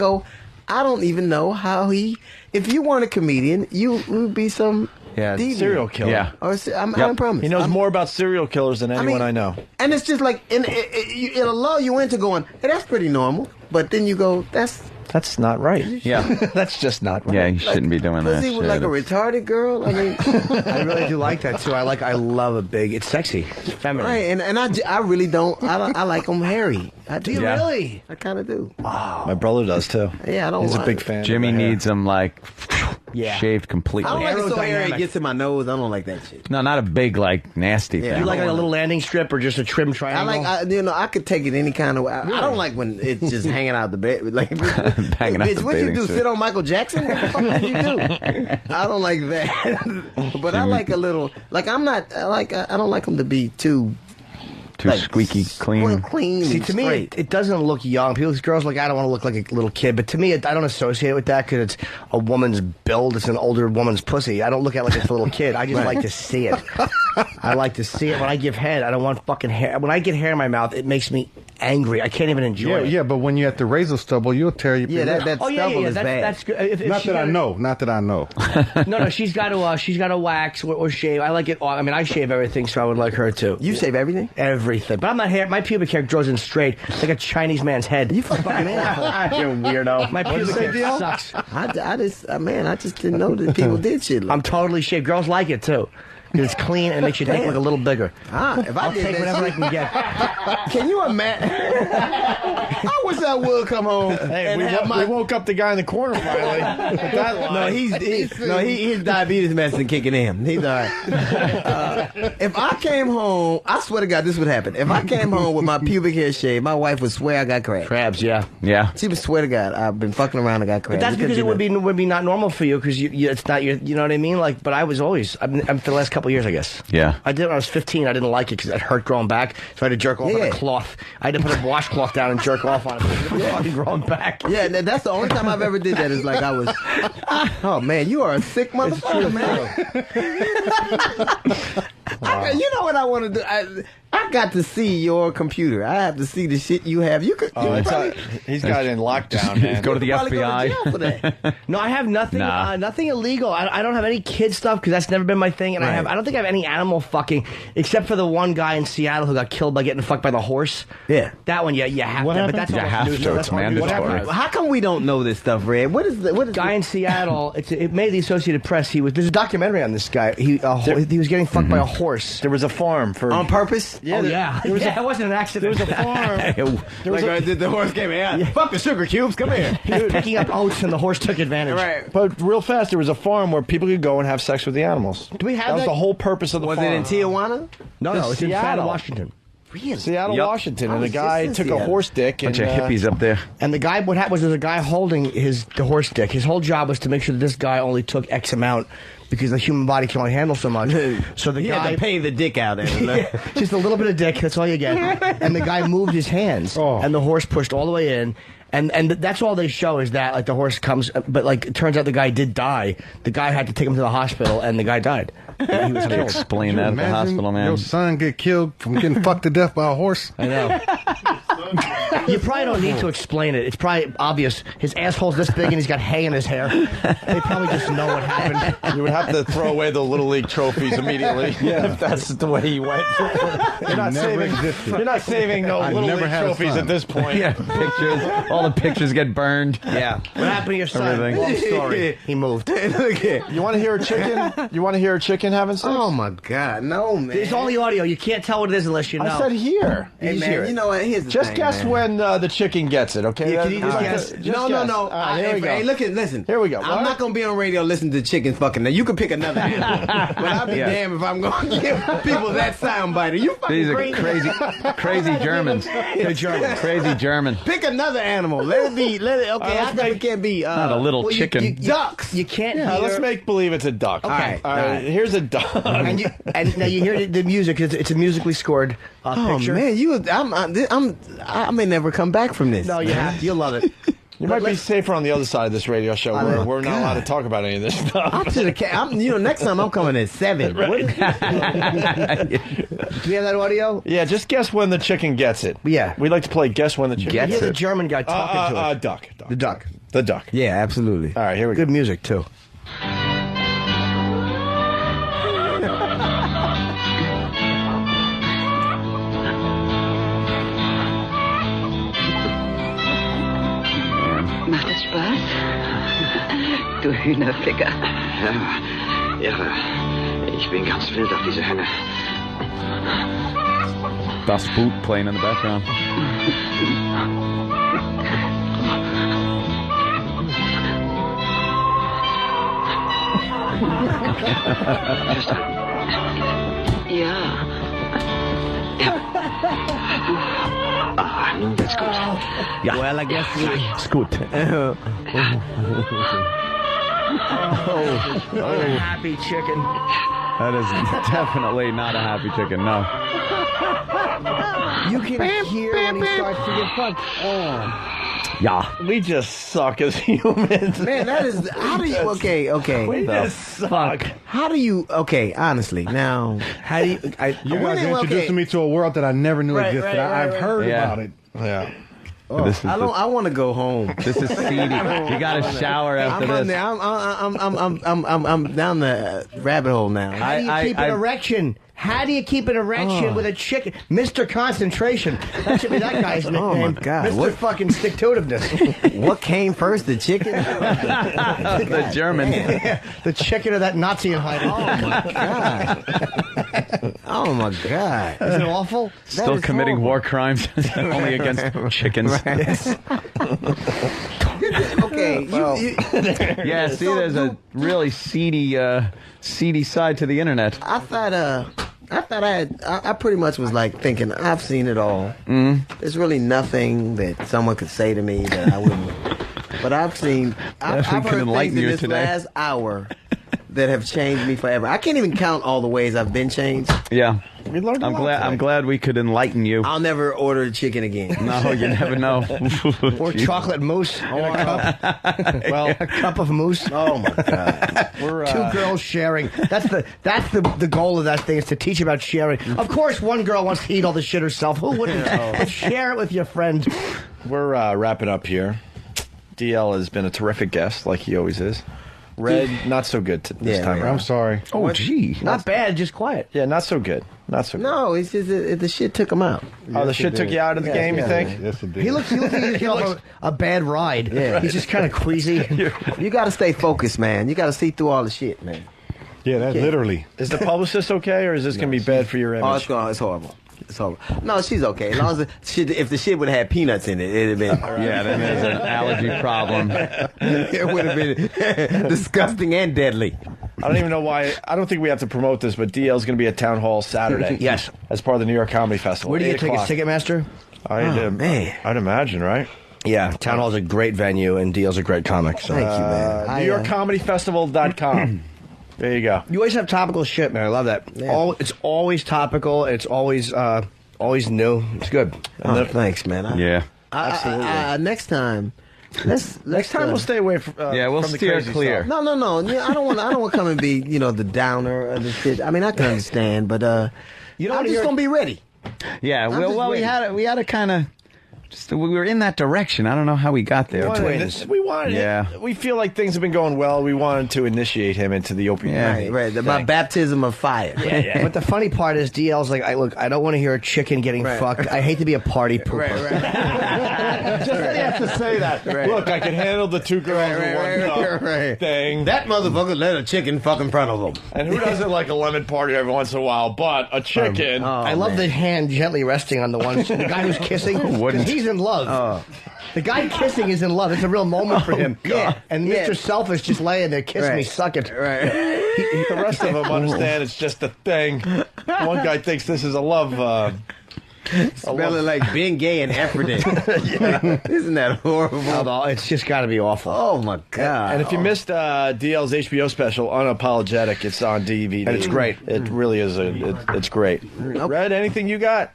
[SPEAKER 16] don't even know how he. If you weren't a comedian, you would be some
[SPEAKER 14] Yeah,
[SPEAKER 16] Deviant.
[SPEAKER 14] serial killer.
[SPEAKER 11] Yeah.
[SPEAKER 16] Or, I promise.
[SPEAKER 14] He knows more about serial killers than anyone I know.
[SPEAKER 16] And it's just like, it'll lull you into going, hey, that's pretty normal. But then you go,
[SPEAKER 14] That's not right.
[SPEAKER 11] Yeah.
[SPEAKER 14] That's just not right.
[SPEAKER 11] Yeah, you shouldn't be doing that
[SPEAKER 16] Was he
[SPEAKER 11] shit.
[SPEAKER 16] with like a retarded girl? I mean,
[SPEAKER 9] I really do like that too. I love a big. It's sexy, it's feminine.
[SPEAKER 16] right? And I really don't. I like them hairy. I do.
[SPEAKER 9] You really?
[SPEAKER 16] I kind of do.
[SPEAKER 14] My brother does too.
[SPEAKER 16] Yeah, I don't.
[SPEAKER 14] He's a
[SPEAKER 16] want
[SPEAKER 14] big
[SPEAKER 16] it.
[SPEAKER 14] fan.
[SPEAKER 11] Jimmy
[SPEAKER 14] of the hair.
[SPEAKER 11] needs them like shaved completely.
[SPEAKER 16] I don't like it so hairy it gets in my nose. I don't like that shit.
[SPEAKER 11] No, not a big like nasty
[SPEAKER 16] Yeah,
[SPEAKER 11] thing.
[SPEAKER 9] You like a little landing strip or just a trim triangle?
[SPEAKER 16] I could take it any kind of way. I don't like when it's just hanging out the bed. Like,
[SPEAKER 11] Hanging out
[SPEAKER 16] bitch,
[SPEAKER 11] the
[SPEAKER 16] what you
[SPEAKER 11] bathing
[SPEAKER 16] do?
[SPEAKER 11] suit.
[SPEAKER 16] Sit on Michael Jackson? What the fuck did you do? I don't like that. But I like a little. Like I'm not. I don't like them to be too
[SPEAKER 11] squeaky clean.
[SPEAKER 16] Clean.
[SPEAKER 9] See,
[SPEAKER 16] and
[SPEAKER 9] to me,
[SPEAKER 16] straight.
[SPEAKER 9] it doesn't look young. Girls like, I don't want to look like a little kid. But to me, I don't associate with that because it's a woman's build. It's an older woman's pussy. I don't look at it like it's a little kid. I just like to see it. I like to see it. When I give head, I don't want fucking hair. When I get hair in my mouth, it makes me angry. I can't even enjoy it.
[SPEAKER 17] Yeah, but when you're at the razor stubble, you'll tear your
[SPEAKER 16] that stubble is bad.
[SPEAKER 9] That's good. If
[SPEAKER 17] Not that I know.
[SPEAKER 9] No, she's got to wax or shave. I like it. I mean, I shave everything, so I would like her to.
[SPEAKER 16] You shave everything?
[SPEAKER 9] Everything. But I'm not hair. My pubic hair grows in straight, like a Chinese man's head.
[SPEAKER 16] You fucking asshole.
[SPEAKER 9] You're a weirdo. My pubic hair sucks.
[SPEAKER 16] I just didn't know that people did shit.
[SPEAKER 9] I'm totally shaved. Girls like it too. Because it's clean and it makes your dick look a little bigger.
[SPEAKER 16] If I
[SPEAKER 9] I'll
[SPEAKER 16] did
[SPEAKER 9] take
[SPEAKER 16] that
[SPEAKER 9] whatever I
[SPEAKER 16] shit-
[SPEAKER 9] can get.
[SPEAKER 16] Can you imagine? I wish I would come home.
[SPEAKER 14] Hey,
[SPEAKER 16] and
[SPEAKER 14] we,
[SPEAKER 16] have
[SPEAKER 14] we woke up the guy in the corner finally. With that line.
[SPEAKER 16] his diabetes medicine kicking in. He's all right. If I came home, I swear to God, this would happen. If I came home with my pubic hair shaved, my wife would swear I got crabs.
[SPEAKER 9] Crabs, yeah.
[SPEAKER 11] Yeah.
[SPEAKER 16] She would swear to God, I've been fucking around and got crabs.
[SPEAKER 9] But that's because it would be not normal for you because it's not your, you know what I mean? Like, but I was always, I'm for the last couple of years, I guess.
[SPEAKER 11] Yeah.
[SPEAKER 9] I did when I was 15. I didn't like it because it hurt growing back, so I had to jerk off on a cloth. I had to put a washcloth down and jerk off on it. It was fucking growing back.
[SPEAKER 16] Yeah, that's the only time I've ever did that. Is like I was. Oh man, you are a sick motherfucker, man. You know what I want to do? I got to see your computer. I have to see the shit you have. You could.
[SPEAKER 14] He's got it in lockdown, man.
[SPEAKER 11] Go to the FBI.
[SPEAKER 9] No, I have nothing. Nothing illegal. I don't have any kid stuff because that's never been my thing. And I don't think I have any animal fucking except for the one guy in Seattle who got killed by getting fucked by the horse.
[SPEAKER 16] Yeah,
[SPEAKER 9] that one. Yeah, you have to. But that's
[SPEAKER 11] you have
[SPEAKER 9] news,
[SPEAKER 11] to.
[SPEAKER 9] that's
[SPEAKER 11] It's mandatory.
[SPEAKER 16] How come we don't know this stuff, Red? What is
[SPEAKER 9] guy in Seattle? It made the Associated Press. There's a documentary on this guy. He was getting fucked by a horse.
[SPEAKER 14] There was a farm on
[SPEAKER 16] purpose.
[SPEAKER 9] Yeah, it wasn't an accident.
[SPEAKER 14] There was a farm.
[SPEAKER 16] The horse came in. Fuck the sugar cubes. Come here.
[SPEAKER 9] He was picking up oats, and the horse took advantage.
[SPEAKER 16] Right.
[SPEAKER 14] But real fast, there was a farm where people could go and have sex with the animals.
[SPEAKER 9] Do we have
[SPEAKER 14] that? Was the whole purpose of the farm.
[SPEAKER 16] Was it in Tijuana?
[SPEAKER 9] No, it's in
[SPEAKER 14] Seattle,
[SPEAKER 9] Seattle, Washington.
[SPEAKER 16] Really?
[SPEAKER 14] Seattle, Washington, and the guy took a horse dick.
[SPEAKER 11] Bunch of hippies up there.
[SPEAKER 9] And the guy, what happened was there was a guy holding the horse dick. His whole job was to make sure that this guy only took X amount because the human body can only handle so much. So the guy
[SPEAKER 16] had to pay the dick out of it.
[SPEAKER 9] Just a little bit of dick, that's all you get. And the guy moved his hands, and the horse pushed all the way in. And that's all they show is that like the horse comes, but like it turns out the guy did die. The guy had to take him to the hospital, and the guy died. He was killed.
[SPEAKER 11] Explain that at the hospital, man.
[SPEAKER 17] Your son get killed from getting fucked to death by a horse.
[SPEAKER 9] I know. You probably don't need to explain it. It's probably obvious. His asshole's this big and he's got hay in his hair. They probably just know what happened.
[SPEAKER 14] You would have to throw away the Little League trophies immediately if that's the way you went. You're not saving no Little League trophies at this point.
[SPEAKER 11] Yeah, pictures. All the pictures get burned.
[SPEAKER 9] Yeah. What happened to your son?
[SPEAKER 11] Everything.
[SPEAKER 9] Long story. He moved.
[SPEAKER 14] You want to hear a chicken? You want to hear a chicken having sex?
[SPEAKER 16] Oh my God, no, man.
[SPEAKER 9] It's only audio. You can't tell what it is unless you know.
[SPEAKER 14] I said here.
[SPEAKER 16] Hey, man, you know what? Here's the
[SPEAKER 14] just
[SPEAKER 16] thing,
[SPEAKER 14] guess
[SPEAKER 16] man.
[SPEAKER 14] when the chicken gets it, okay?
[SPEAKER 16] Yeah, can you just guess?
[SPEAKER 14] Just
[SPEAKER 16] No.
[SPEAKER 14] guess. All right, here we go.
[SPEAKER 16] Hey, listen.
[SPEAKER 14] Here we go.
[SPEAKER 16] I'm not gonna be on radio listening to chickens fucking. Now you can pick another animal, but I'll be damned if I'm gonna give people that soundbite. Are you fucking
[SPEAKER 11] These are
[SPEAKER 16] crazy?
[SPEAKER 11] crazy Germans.
[SPEAKER 9] They're German.
[SPEAKER 11] Crazy German.
[SPEAKER 16] Pick another animal. Let it be. Okay, I think it can't be.
[SPEAKER 11] Not a little chicken.
[SPEAKER 16] Ducks.
[SPEAKER 9] You can't.
[SPEAKER 14] Yeah, let's make believe it's a duck.
[SPEAKER 9] Okay.
[SPEAKER 14] All right. Here's a duck.
[SPEAKER 9] And now you hear the music. It's a musically scored picture.
[SPEAKER 16] Man, I may never come back from this.
[SPEAKER 9] No, you have to. You'll love it.
[SPEAKER 14] You might be safer on the other side of this radio show where we're not allowed to talk about any of this stuff.
[SPEAKER 16] Next time I'm coming at 7.
[SPEAKER 9] Do we have that audio?
[SPEAKER 14] Yeah, just guess when the chicken gets it.
[SPEAKER 9] Yeah.
[SPEAKER 14] We like to play guess when the chicken
[SPEAKER 9] You
[SPEAKER 14] gets
[SPEAKER 9] hear
[SPEAKER 14] it.
[SPEAKER 9] the German guy talking to it.
[SPEAKER 14] Duck.
[SPEAKER 9] The duck.
[SPEAKER 14] The duck.
[SPEAKER 16] Yeah, absolutely.
[SPEAKER 14] All right, here we go.
[SPEAKER 9] Good music, too.
[SPEAKER 12] Spaß? Du Hühnerficker.
[SPEAKER 21] Ja, irre. Ich bin ganz wild auf diese Henne.
[SPEAKER 11] Das Boot playing in the background.
[SPEAKER 12] Ja.
[SPEAKER 21] Ah, nun wird's gut.
[SPEAKER 11] Ja.
[SPEAKER 9] Well, I guess
[SPEAKER 11] Ist gut.
[SPEAKER 9] happy chicken.
[SPEAKER 11] That is definitely not a happy chicken, no.
[SPEAKER 9] You can hear when he starts to get fucked. Oh.
[SPEAKER 11] Yeah.
[SPEAKER 14] We just suck as humans.
[SPEAKER 16] Man, that is. How do you? Okay.
[SPEAKER 14] We just suck.
[SPEAKER 16] How do you? Okay, honestly, now, how do you?
[SPEAKER 17] You guys are introducing me to a world that I never knew existed. I've heard about it.
[SPEAKER 14] Yeah.
[SPEAKER 16] Oh,
[SPEAKER 11] This is
[SPEAKER 16] I want to go home.
[SPEAKER 11] This is seedy. You got to shower after
[SPEAKER 16] I'm
[SPEAKER 11] this.
[SPEAKER 16] I'm down the rabbit hole now.
[SPEAKER 9] How do you keep an erection? How do you keep an erection with a chicken? Mr. Concentration. That should be that guy's nickname.
[SPEAKER 16] Oh, my God.
[SPEAKER 9] Mr.
[SPEAKER 16] What?
[SPEAKER 9] fucking stick-to-itiveness.
[SPEAKER 16] What came first, the chicken?
[SPEAKER 11] The German.
[SPEAKER 9] The chicken or that Nazi in hiding.
[SPEAKER 16] Oh, my God. Oh, my God.
[SPEAKER 9] Is it awful?
[SPEAKER 11] Still committing war crimes only against chickens.
[SPEAKER 16] Okay.
[SPEAKER 11] Yeah, see, there's a really seedy side to the internet.
[SPEAKER 16] I thought I pretty much was like thinking, I've seen it all. There's really nothing that someone could say to me that I wouldn't. But I've heard things in this last hour that have changed me forever. I can't even count all the ways I've been changed.
[SPEAKER 11] Yeah. I'm glad we could enlighten you.
[SPEAKER 16] I'll never order chicken again.
[SPEAKER 11] No, you never know.
[SPEAKER 9] Or chocolate mousse in a cup. Well, a cup of mousse.
[SPEAKER 16] Oh my God.
[SPEAKER 9] We're two girls sharing. That's the goal of that thing, is to teach about sharing. Of course, one girl wants to eat all the shit herself. Who wouldn't? But share it with your friend.
[SPEAKER 14] We're wrapping up here. DL has been a terrific guest, like he always is. Red, not so good this time around.
[SPEAKER 17] I'm sorry.
[SPEAKER 11] Oh, gee.
[SPEAKER 9] Not bad, just quiet.
[SPEAKER 14] Yeah, not so good. Not so good.
[SPEAKER 16] No, it's just the shit took him out.
[SPEAKER 14] Oh, the shit took you out of the game, you think?
[SPEAKER 17] Yes, it did.
[SPEAKER 9] He looks like a bad ride.
[SPEAKER 16] Yeah.
[SPEAKER 9] He's just kind of queasy.
[SPEAKER 16] You got to stay focused, man. You got to see through all the shit, man.
[SPEAKER 17] Yeah, that's literally.
[SPEAKER 14] Is the publicist okay, or is this going to be bad for your image?
[SPEAKER 16] Oh, it's horrible. It's horrible. No, she's okay. As long as if the shit would have had peanuts in it, it'd have been.
[SPEAKER 11] Yeah, then there's an allergy problem.
[SPEAKER 16] It would have been disgusting and deadly.
[SPEAKER 14] I don't even know why. I don't think we have to promote this, but DL's going to be at Town Hall Saturday.
[SPEAKER 9] Yes.
[SPEAKER 14] As part of the New York Comedy Festival.
[SPEAKER 9] Where do you
[SPEAKER 14] 8
[SPEAKER 9] take
[SPEAKER 14] o'clock.
[SPEAKER 9] a Ticketmaster?
[SPEAKER 16] Man.
[SPEAKER 14] I'd imagine, right?
[SPEAKER 9] Yeah, Town Hall's a great venue, and DL's a great comic. So.
[SPEAKER 16] Thank you, man.
[SPEAKER 14] NewYorkComedyFestival.com. There you go.
[SPEAKER 9] You always have topical shit, man. I love that.
[SPEAKER 16] Yeah.
[SPEAKER 9] It's always topical. It's always new. It's good.
[SPEAKER 16] Oh, thanks, man.
[SPEAKER 11] Yeah.
[SPEAKER 16] Next time.
[SPEAKER 14] Next time we'll stay away from.
[SPEAKER 11] We'll
[SPEAKER 14] from the
[SPEAKER 11] steer
[SPEAKER 14] crazy
[SPEAKER 11] clear.
[SPEAKER 14] stuff.
[SPEAKER 16] No. Yeah, I don't want to come and be, the downer of the shit. I mean, I can understand, but I'm just gonna be ready.
[SPEAKER 11] Yeah.
[SPEAKER 16] I'm just
[SPEAKER 11] We
[SPEAKER 16] ready.
[SPEAKER 11] had to kind of. We were in that direction. I don't know how we got there.
[SPEAKER 14] We feel like things have been going well. We wanted to initiate him into the Opie.
[SPEAKER 16] Right. My baptism of fire.
[SPEAKER 9] Yeah. But the funny part is, DL's like, I don't want to hear a chicken getting fucked. I hate to be a party pooper.
[SPEAKER 14] Just that you have to say that. Look, I can handle the two girls in one cup thing.
[SPEAKER 16] That motherfucker let a chicken fuck in front of him.
[SPEAKER 14] And who doesn't like a lemon party every once in a while? But a chicken.
[SPEAKER 9] I love the hand gently resting on the guy who's kissing. He's in love. The guy kissing is in love. It's a real moment for him.
[SPEAKER 16] Yeah.
[SPEAKER 9] And Mr. Selfish just laying there, kiss me, suck it.
[SPEAKER 16] Right.
[SPEAKER 14] The rest of them understand it's just a thing. One guy thinks this is a love.
[SPEAKER 16] Smelling like being gay and Aphrodite. Isn't that horrible?
[SPEAKER 9] It's just got to be awful.
[SPEAKER 16] Oh my God!
[SPEAKER 14] And if you missed DL's HBO special, Unapologetic, it's on DVD.
[SPEAKER 9] And it's great.
[SPEAKER 14] It really is. It's great. Red, anything you got?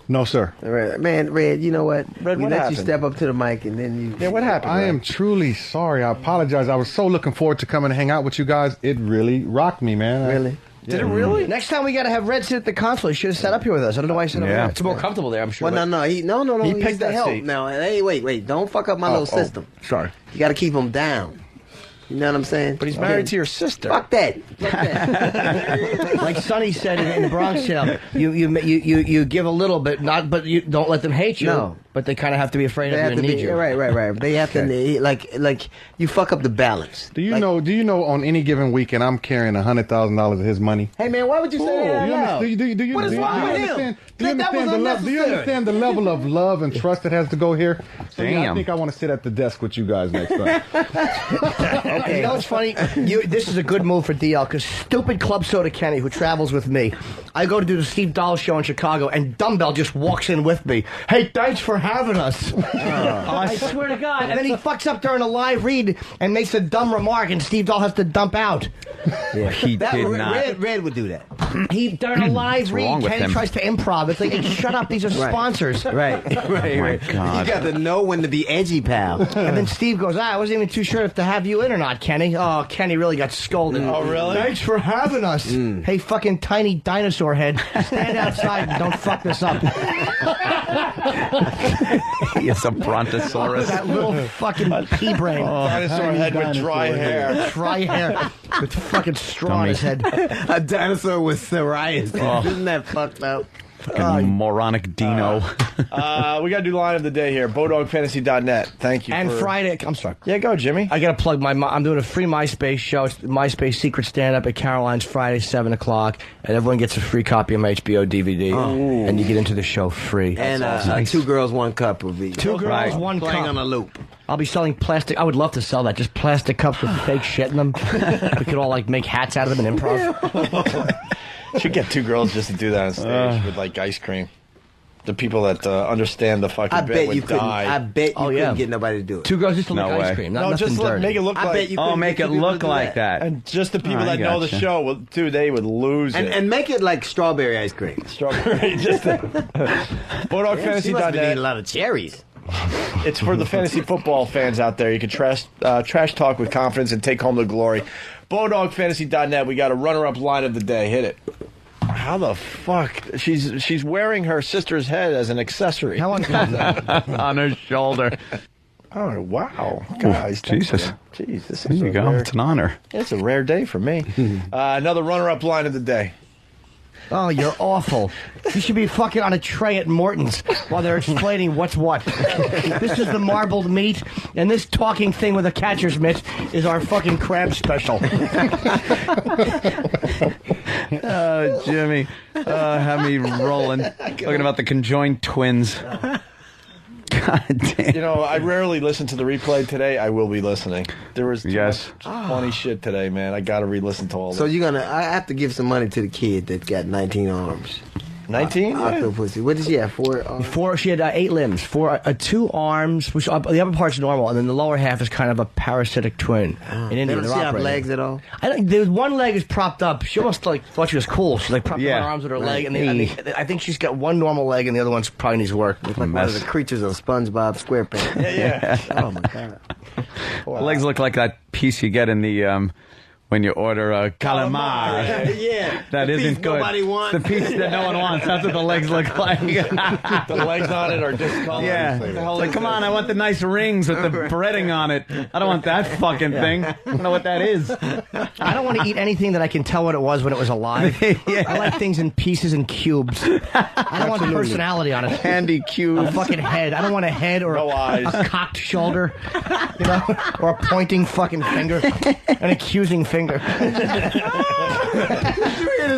[SPEAKER 17] No, sir.
[SPEAKER 16] Red, you know what?
[SPEAKER 14] Red,
[SPEAKER 16] we
[SPEAKER 14] what
[SPEAKER 16] let
[SPEAKER 14] happened?
[SPEAKER 16] you step up to the mic and then you...
[SPEAKER 14] Yeah, what happened?
[SPEAKER 17] I
[SPEAKER 14] Red?
[SPEAKER 17] am truly sorry. I apologize. I was so looking forward to coming and hang out with you guys. It really rocked me, man.
[SPEAKER 16] Really?
[SPEAKER 14] Did it really?
[SPEAKER 9] Next time we got to have Red sit at the console. He should have sat up here with us. I don't know why he sat up here. It's more comfortable there, I'm sure.
[SPEAKER 16] Well, no. He
[SPEAKER 14] picked
[SPEAKER 16] the
[SPEAKER 14] that
[SPEAKER 16] help.
[SPEAKER 14] seat.
[SPEAKER 16] Now, hey, wait. Don't fuck up my little system.
[SPEAKER 14] Sorry.
[SPEAKER 16] You got to keep him down. You know what I'm saying?
[SPEAKER 14] But he's married to your sister.
[SPEAKER 16] Fuck that.
[SPEAKER 9] Like Sonny said in Bronx Tale, you give a little bit, but you don't let them hate you.
[SPEAKER 16] No.
[SPEAKER 9] But they kind of have to be afraid
[SPEAKER 16] They
[SPEAKER 9] of
[SPEAKER 16] have
[SPEAKER 9] you
[SPEAKER 16] to
[SPEAKER 9] and need
[SPEAKER 16] be
[SPEAKER 9] you.
[SPEAKER 16] right. They have to like you fuck up the balance.
[SPEAKER 17] Do you know on any given weekend I'm carrying $100,000 of his money?
[SPEAKER 16] Hey man, why would you say that? What is wrong with him?
[SPEAKER 17] Do you understand the level of love and trust that has to go here? So, I think I want to sit at the desk with you guys next time.
[SPEAKER 9] Okay, you know what's funny? This is a good move for DL because stupid Club Soda Kenny, who travels with me, I go to do the Steve Dahl show in Chicago, and Dumbbell just walks in with me. Hey, thanks for having us. I swear to God. And then he fucks up during a live read and makes a dumb remark, and Steve Dahl has to dump out.
[SPEAKER 11] Yeah, he did not.
[SPEAKER 16] Red would do that.
[SPEAKER 9] During a live read, Kenny tries to improv. It's like, hey, shut up, these are sponsors.
[SPEAKER 16] Right.
[SPEAKER 11] My God.
[SPEAKER 16] You got to know when to be edgy, pal.
[SPEAKER 9] And then Steve goes, I wasn't even too sure if to have you in or not, Kenny. Oh, Kenny really got scolded.
[SPEAKER 14] Oh, really?
[SPEAKER 9] Thanks for having us. Hey, fucking tiny dinosaur head, stand outside and don't fuck this up.
[SPEAKER 11] It's a brontosaurus.
[SPEAKER 9] That little fucking pea brain.
[SPEAKER 14] Dinosaur head with dry hair.
[SPEAKER 9] Dry hair with fucking straw in his head.
[SPEAKER 16] A dinosaur with psoriasis. Isn't that fucked up?
[SPEAKER 11] Fucking moronic Dino.
[SPEAKER 14] We got to do line of the day here. BowDogFantasy.net. Thank you.
[SPEAKER 9] And Friday, I'm sorry.
[SPEAKER 14] Yeah, go, Jimmy.
[SPEAKER 9] I got to plug I'm doing a free MySpace show. It's MySpace Secret Stand-Up at Caroline's Friday, 7 o'clock. And everyone gets a free copy of my HBO DVD. And you get into the show free.
[SPEAKER 16] And nice. 2 girls, 1 cup will be.
[SPEAKER 9] 2 girls, 1 cup.
[SPEAKER 16] Playing on a loop.
[SPEAKER 9] I'll be selling plastic. I would love to sell that. Just plastic cups with fake shit in them. We could all like make hats out of them and improv.
[SPEAKER 14] Should get 2 girls just to do that on stage with like ice cream. The people that understand the fucking bit would die.
[SPEAKER 16] I bet you couldn't get nobody to do it.
[SPEAKER 9] 2 girls just to make ice cream. Not nothing
[SPEAKER 14] just
[SPEAKER 9] dirty.
[SPEAKER 14] make it look like.
[SPEAKER 16] Bet you
[SPEAKER 11] make it look like that.
[SPEAKER 14] And just the people that know the show, they would lose it.
[SPEAKER 16] And make it like strawberry ice cream.
[SPEAKER 14] Strawberry, just BowDogFantasy.net.
[SPEAKER 16] Eat a lot of cherries.
[SPEAKER 14] It's for the fantasy football fans out there. You can trash talk with confidence and take home the glory. BowDogFantasy.net. We got a runner-up line of the day. Hit it. How the fuck? She's wearing her sister's head as an accessory.
[SPEAKER 9] How uncomfortable.
[SPEAKER 11] On her shoulder.
[SPEAKER 14] Oh, wow. Guys.
[SPEAKER 11] Jesus.
[SPEAKER 14] Jeez, this
[SPEAKER 11] There
[SPEAKER 14] is
[SPEAKER 11] you go. It's an honor.
[SPEAKER 14] It's a rare day for me. Another runner-up line of the day.
[SPEAKER 9] Oh, you're awful. You should be fucking on a tray at Morton's while they're explaining what's what. This is the marbled meat, and this talking thing with a catcher's mitt is our fucking crab special.
[SPEAKER 11] Oh, Jimmy. Have me rolling. Talking about the conjoined twins. God damn.
[SPEAKER 14] You know, I rarely listen to the replay today. I will be listening. There was funny shit today, man. I got to re-listen to all
[SPEAKER 16] So
[SPEAKER 14] that.
[SPEAKER 16] I have to give some money to the kid that got 19 arms.
[SPEAKER 14] 19?
[SPEAKER 16] Octopus. What did she have? 4 arms?
[SPEAKER 9] She had 8 limbs, 2 arms, which the upper part's normal, and then the lower half is kind of a parasitic twin. In India,
[SPEAKER 16] They don't have legs at all?
[SPEAKER 9] There's one leg is propped up. She almost thought she was cool. She propped up her arms with her leg, and I think she's got one normal leg, and the other one's probably needs work.
[SPEAKER 16] It's like one of the creatures on SpongeBob SquarePants.
[SPEAKER 14] Yeah.
[SPEAKER 16] Oh my god.
[SPEAKER 11] The legs look like that piece you get in the when you order a calamari.
[SPEAKER 16] Yeah.
[SPEAKER 11] That isn't good.
[SPEAKER 16] Nobody wants.
[SPEAKER 11] The piece that no one wants. That's what the legs look like.
[SPEAKER 14] The legs on it are discolored.
[SPEAKER 11] Yeah. It's like, come on, I want the nice rings with the breading on it. I don't want that fucking thing. I don't know what that is.
[SPEAKER 9] I don't want to eat anything that I can tell what it was when it was alive. I like things in pieces and cubes. I don't want personality on it.
[SPEAKER 11] Candy cubes.
[SPEAKER 9] A fucking head. I don't want a head or
[SPEAKER 14] eyes.
[SPEAKER 9] A cocked shoulder, or a pointing fucking finger, an accusing finger.
[SPEAKER 16] This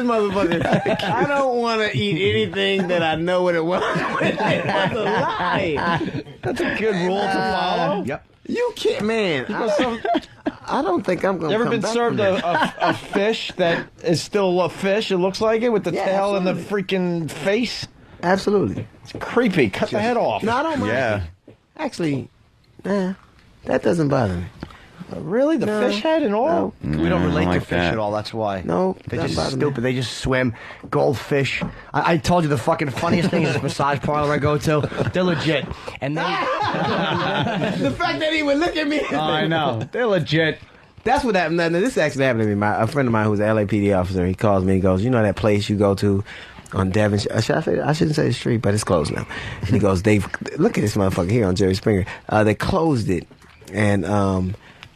[SPEAKER 16] motherfucker. I don't want to eat anything that I know what it was. That's a lie.
[SPEAKER 14] That's a good rule to follow.
[SPEAKER 9] Yep.
[SPEAKER 16] You can't, man. I don't think I'm going to.
[SPEAKER 14] You ever been served a fish that is still a fish? It looks like it with the tail and the freaking face.
[SPEAKER 16] Absolutely.
[SPEAKER 14] It's creepy. Cut the head off.
[SPEAKER 16] No, I don't mind.
[SPEAKER 11] Yeah.
[SPEAKER 16] Actually, that doesn't bother me.
[SPEAKER 14] Really? The fish head and all?
[SPEAKER 9] We don't relate
[SPEAKER 11] like
[SPEAKER 9] to fish
[SPEAKER 11] that.
[SPEAKER 9] at all. That's why.
[SPEAKER 16] No,
[SPEAKER 9] they're just stupid. They just swim. Goldfish. I told you the fucking funniest thing is this massage parlor I go to. They're legit, and they.
[SPEAKER 16] The fact that he would look at me.
[SPEAKER 11] Oh, I know. They're legit.
[SPEAKER 16] That's what happened. This actually happened to me. A friend of mine who's an LAPD officer, he calls me. He goes, "You know that place you go to on Devon? I shouldn't say the street, but it's closed now." And he goes, "They look at this motherfucker here on Jerry Springer. They closed it, and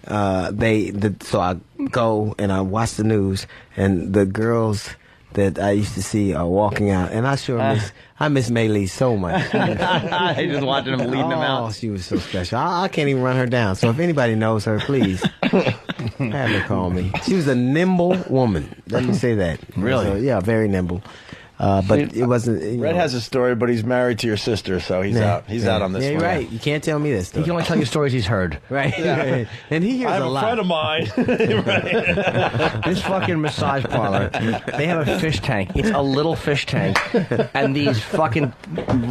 [SPEAKER 16] so I go and I watch the news, and the girls that I used to see walking out, and I miss Maylee so much.
[SPEAKER 11] Just watching him leading them out.
[SPEAKER 16] Oh, she was so special. I can't even run her down. So if anybody knows her, please have her call me. She was a nimble woman. Let me say that.
[SPEAKER 14] Really?
[SPEAKER 16] So, yeah, very nimble. But it wasn't.
[SPEAKER 14] Red has a story, but he's married to your sister, so he's out. He's out on this
[SPEAKER 16] one.
[SPEAKER 14] You're
[SPEAKER 16] right. You can't tell me this story.
[SPEAKER 9] He can only tell you stories he's heard.
[SPEAKER 16] Right.
[SPEAKER 14] Yeah.
[SPEAKER 16] And he hears
[SPEAKER 14] I have
[SPEAKER 16] a lot.
[SPEAKER 14] friend of mine.
[SPEAKER 9] This fucking massage parlor, they have a fish tank. It's a little fish tank. And these fucking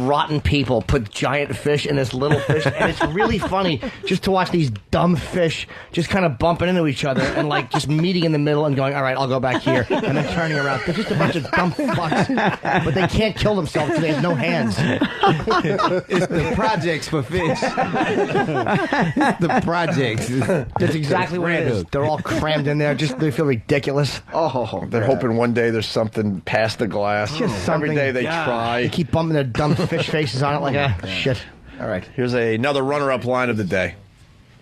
[SPEAKER 9] rotten people put giant fish in this little fish. And it's really funny just to watch these dumb fish just kind of bumping into each other and like just meeting in the middle and going, all right, I'll go back here. And then turning around. They're just a bunch of dumb fucks. But they can't kill themselves because they have no hands.
[SPEAKER 16] It's the projects for fish. The projects.
[SPEAKER 9] That's exactly what it is. They're all crammed in there. Just they feel ridiculous.
[SPEAKER 14] Oh, they're hoping one day there's something past the glass.
[SPEAKER 9] Just
[SPEAKER 14] Every day they
[SPEAKER 9] yeah.
[SPEAKER 14] try.
[SPEAKER 9] They keep bumping their dumb fish faces on it like shit.
[SPEAKER 14] All right, here's another runner-up line of the day.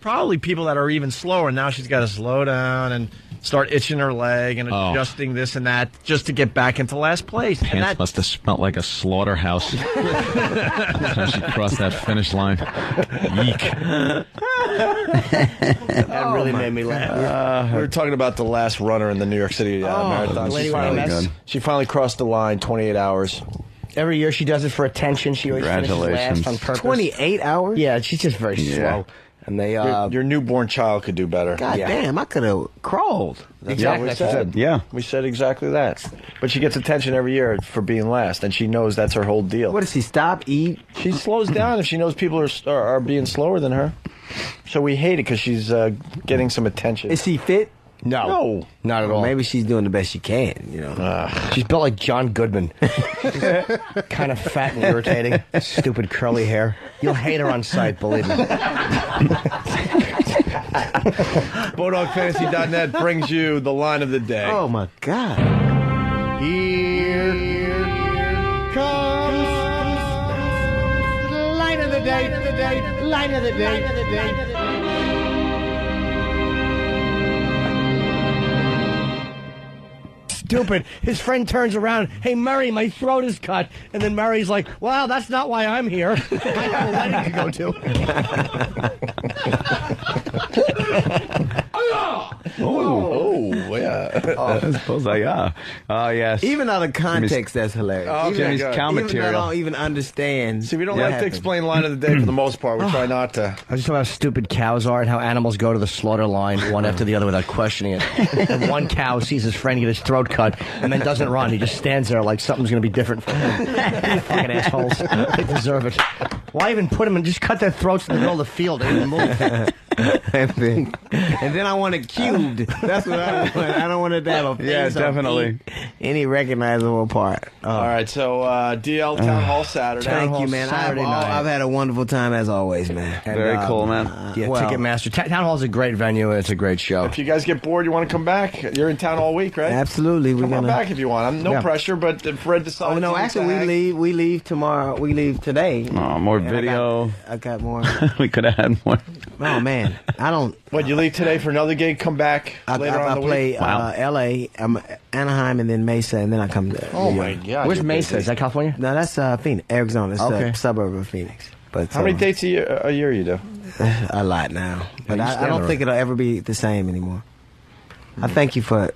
[SPEAKER 14] Probably people that are even slower. Now she's got to slow down and start itching her leg and adjusting this and that just to get back into last place.
[SPEAKER 11] Pants
[SPEAKER 14] and that
[SPEAKER 11] must have smelled like a slaughterhouse as she crossed that finish line. Yeek.
[SPEAKER 9] That really made me laugh.
[SPEAKER 14] We were talking about the last runner in the New York City marathon. She finally crossed the line, 28 hours.
[SPEAKER 9] Every year she does it for attention. She always finishes last on purpose.
[SPEAKER 16] 28 hours?
[SPEAKER 9] Yeah, she's just very slow. And they
[SPEAKER 14] your newborn child could do better.
[SPEAKER 16] God damn, I could have crawled.
[SPEAKER 14] Exactly.
[SPEAKER 16] That's what we said.
[SPEAKER 11] Yeah.
[SPEAKER 14] We said exactly that. But she gets attention every year for being last, and she knows that's her whole deal.
[SPEAKER 16] What does she stop, eat?
[SPEAKER 14] She slows down if she knows people are being slower than her. So we hate it because she's getting some attention.
[SPEAKER 16] Is she fit?
[SPEAKER 9] No, not at all.
[SPEAKER 16] Maybe she's doing the best she can, you know.
[SPEAKER 9] She's built like John Goodman. Kind of fat and irritating. Stupid curly hair. You'll hate her on sight, believe me.
[SPEAKER 14] BulldogFantasy.net brings you the line of the day.
[SPEAKER 16] Oh, my God.
[SPEAKER 15] Here comes the line of the day, line of the day.
[SPEAKER 9] Stupid. His friend turns around, hey, Murray, my throat is cut. And then Murray's like, well, that's not why I'm here. I have a wedding to go to.
[SPEAKER 14] Yeah.
[SPEAKER 11] I suppose yes.
[SPEAKER 16] Even out of context, that's hilarious.
[SPEAKER 11] Jimmy's cow
[SPEAKER 16] Even
[SPEAKER 11] material.
[SPEAKER 16] I don't even understand.
[SPEAKER 14] See, we don't like to explain line of the day for the most part. We try not to.
[SPEAKER 9] I was just talking about how stupid cows are and how animals go to the slaughter line one after the other without questioning it. And one cow sees his friend get his throat cut and then doesn't run. He just stands there like something's going to be different for him. Fucking assholes. They deserve it. Why even put them and just cut their throats in the middle of the field? They didn't move.
[SPEAKER 16] and then I want it cubed. That's what I want. I don't want it to have a face.
[SPEAKER 11] Yeah, definitely.
[SPEAKER 16] Any recognizable part.
[SPEAKER 14] All right, so DL Town Hall Saturday.
[SPEAKER 16] Thank you, man. I've had a wonderful time as always, man.
[SPEAKER 11] And, very cool, man.
[SPEAKER 9] Ticketmaster. Town Hall's a great venue. It's a great show.
[SPEAKER 14] If you guys get bored, you want to come back, you're in town all week, right?
[SPEAKER 16] Absolutely.
[SPEAKER 14] Come on back if you want. No pressure, but if Fred decides.
[SPEAKER 16] Oh no, actually, we leave tomorrow. We leave today.
[SPEAKER 11] Oh, more video.
[SPEAKER 16] I got more.
[SPEAKER 11] We could have had more.
[SPEAKER 16] Oh man, I don't.
[SPEAKER 14] What, you leave today for another gig? Come back later on the week?
[SPEAKER 16] I play L.A., Anaheim, and then Mesa, and then I come to.
[SPEAKER 14] Oh my God!
[SPEAKER 9] Where's Mesa? Is that California?
[SPEAKER 16] No, that's Phoenix, Arizona. It's a suburb of Phoenix. But
[SPEAKER 14] how many dates a year you do?
[SPEAKER 16] A lot now, but I don't think it'll ever be the same anymore. I thank you for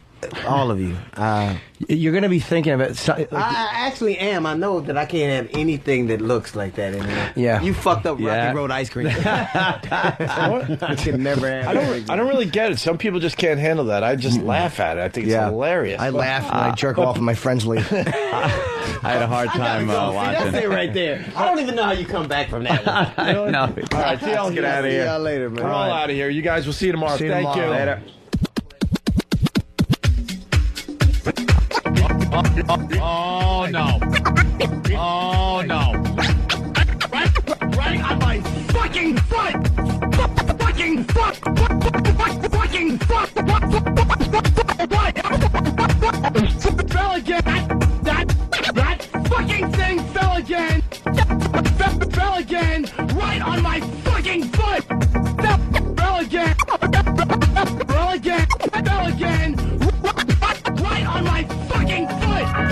[SPEAKER 16] all of you.
[SPEAKER 9] You're going to be thinking of it.
[SPEAKER 16] I actually am. I know that I can't have anything that looks like that anymore.
[SPEAKER 9] Yeah.
[SPEAKER 16] You fucked up Rocky Road ice cream. I could never have
[SPEAKER 14] I don't really get it. Some people just can't handle that. I just laugh at it. I think it's hilarious.
[SPEAKER 9] I laugh when I jerk off and my friends leave.
[SPEAKER 11] I had a hard time watching.
[SPEAKER 16] That's it right there. I don't even know how you come back from that one.
[SPEAKER 11] I know.
[SPEAKER 14] All right, let's get out of here.
[SPEAKER 16] See y'all later, man.
[SPEAKER 14] We're all out of here. You guys will see you tomorrow. Thank you.
[SPEAKER 11] Later.
[SPEAKER 15] Oh no. Oh no. Right on my fucking foot! Fucking fuck! Fucking fuck! Fell again! That fucking thing fell again! Fell again! Right on my fucking foot! Fell again! Fell again! Fell again! Right on my fucking foot!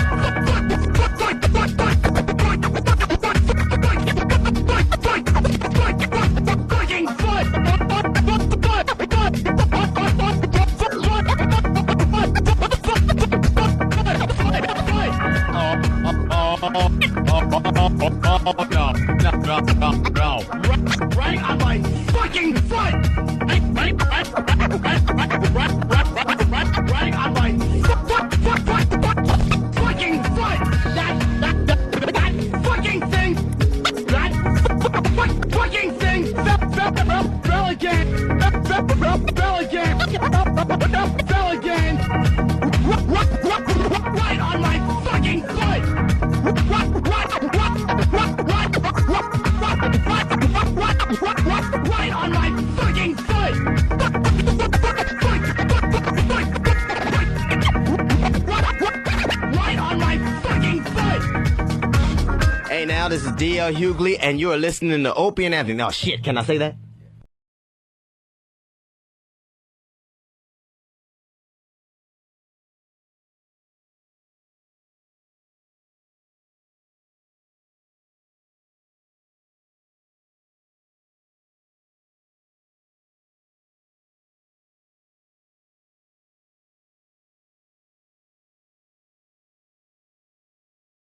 [SPEAKER 15] fucking foot! Right on my fucking foot! That fucking thing! That fucking thing fell again! Fell again! Right on my fucking foot! Right on my fucking foot! Right on my fucking foot!
[SPEAKER 16] Hey, now, this is DL Hughley, and you are listening to Opie and Anthony. Oh, shit, can I say that?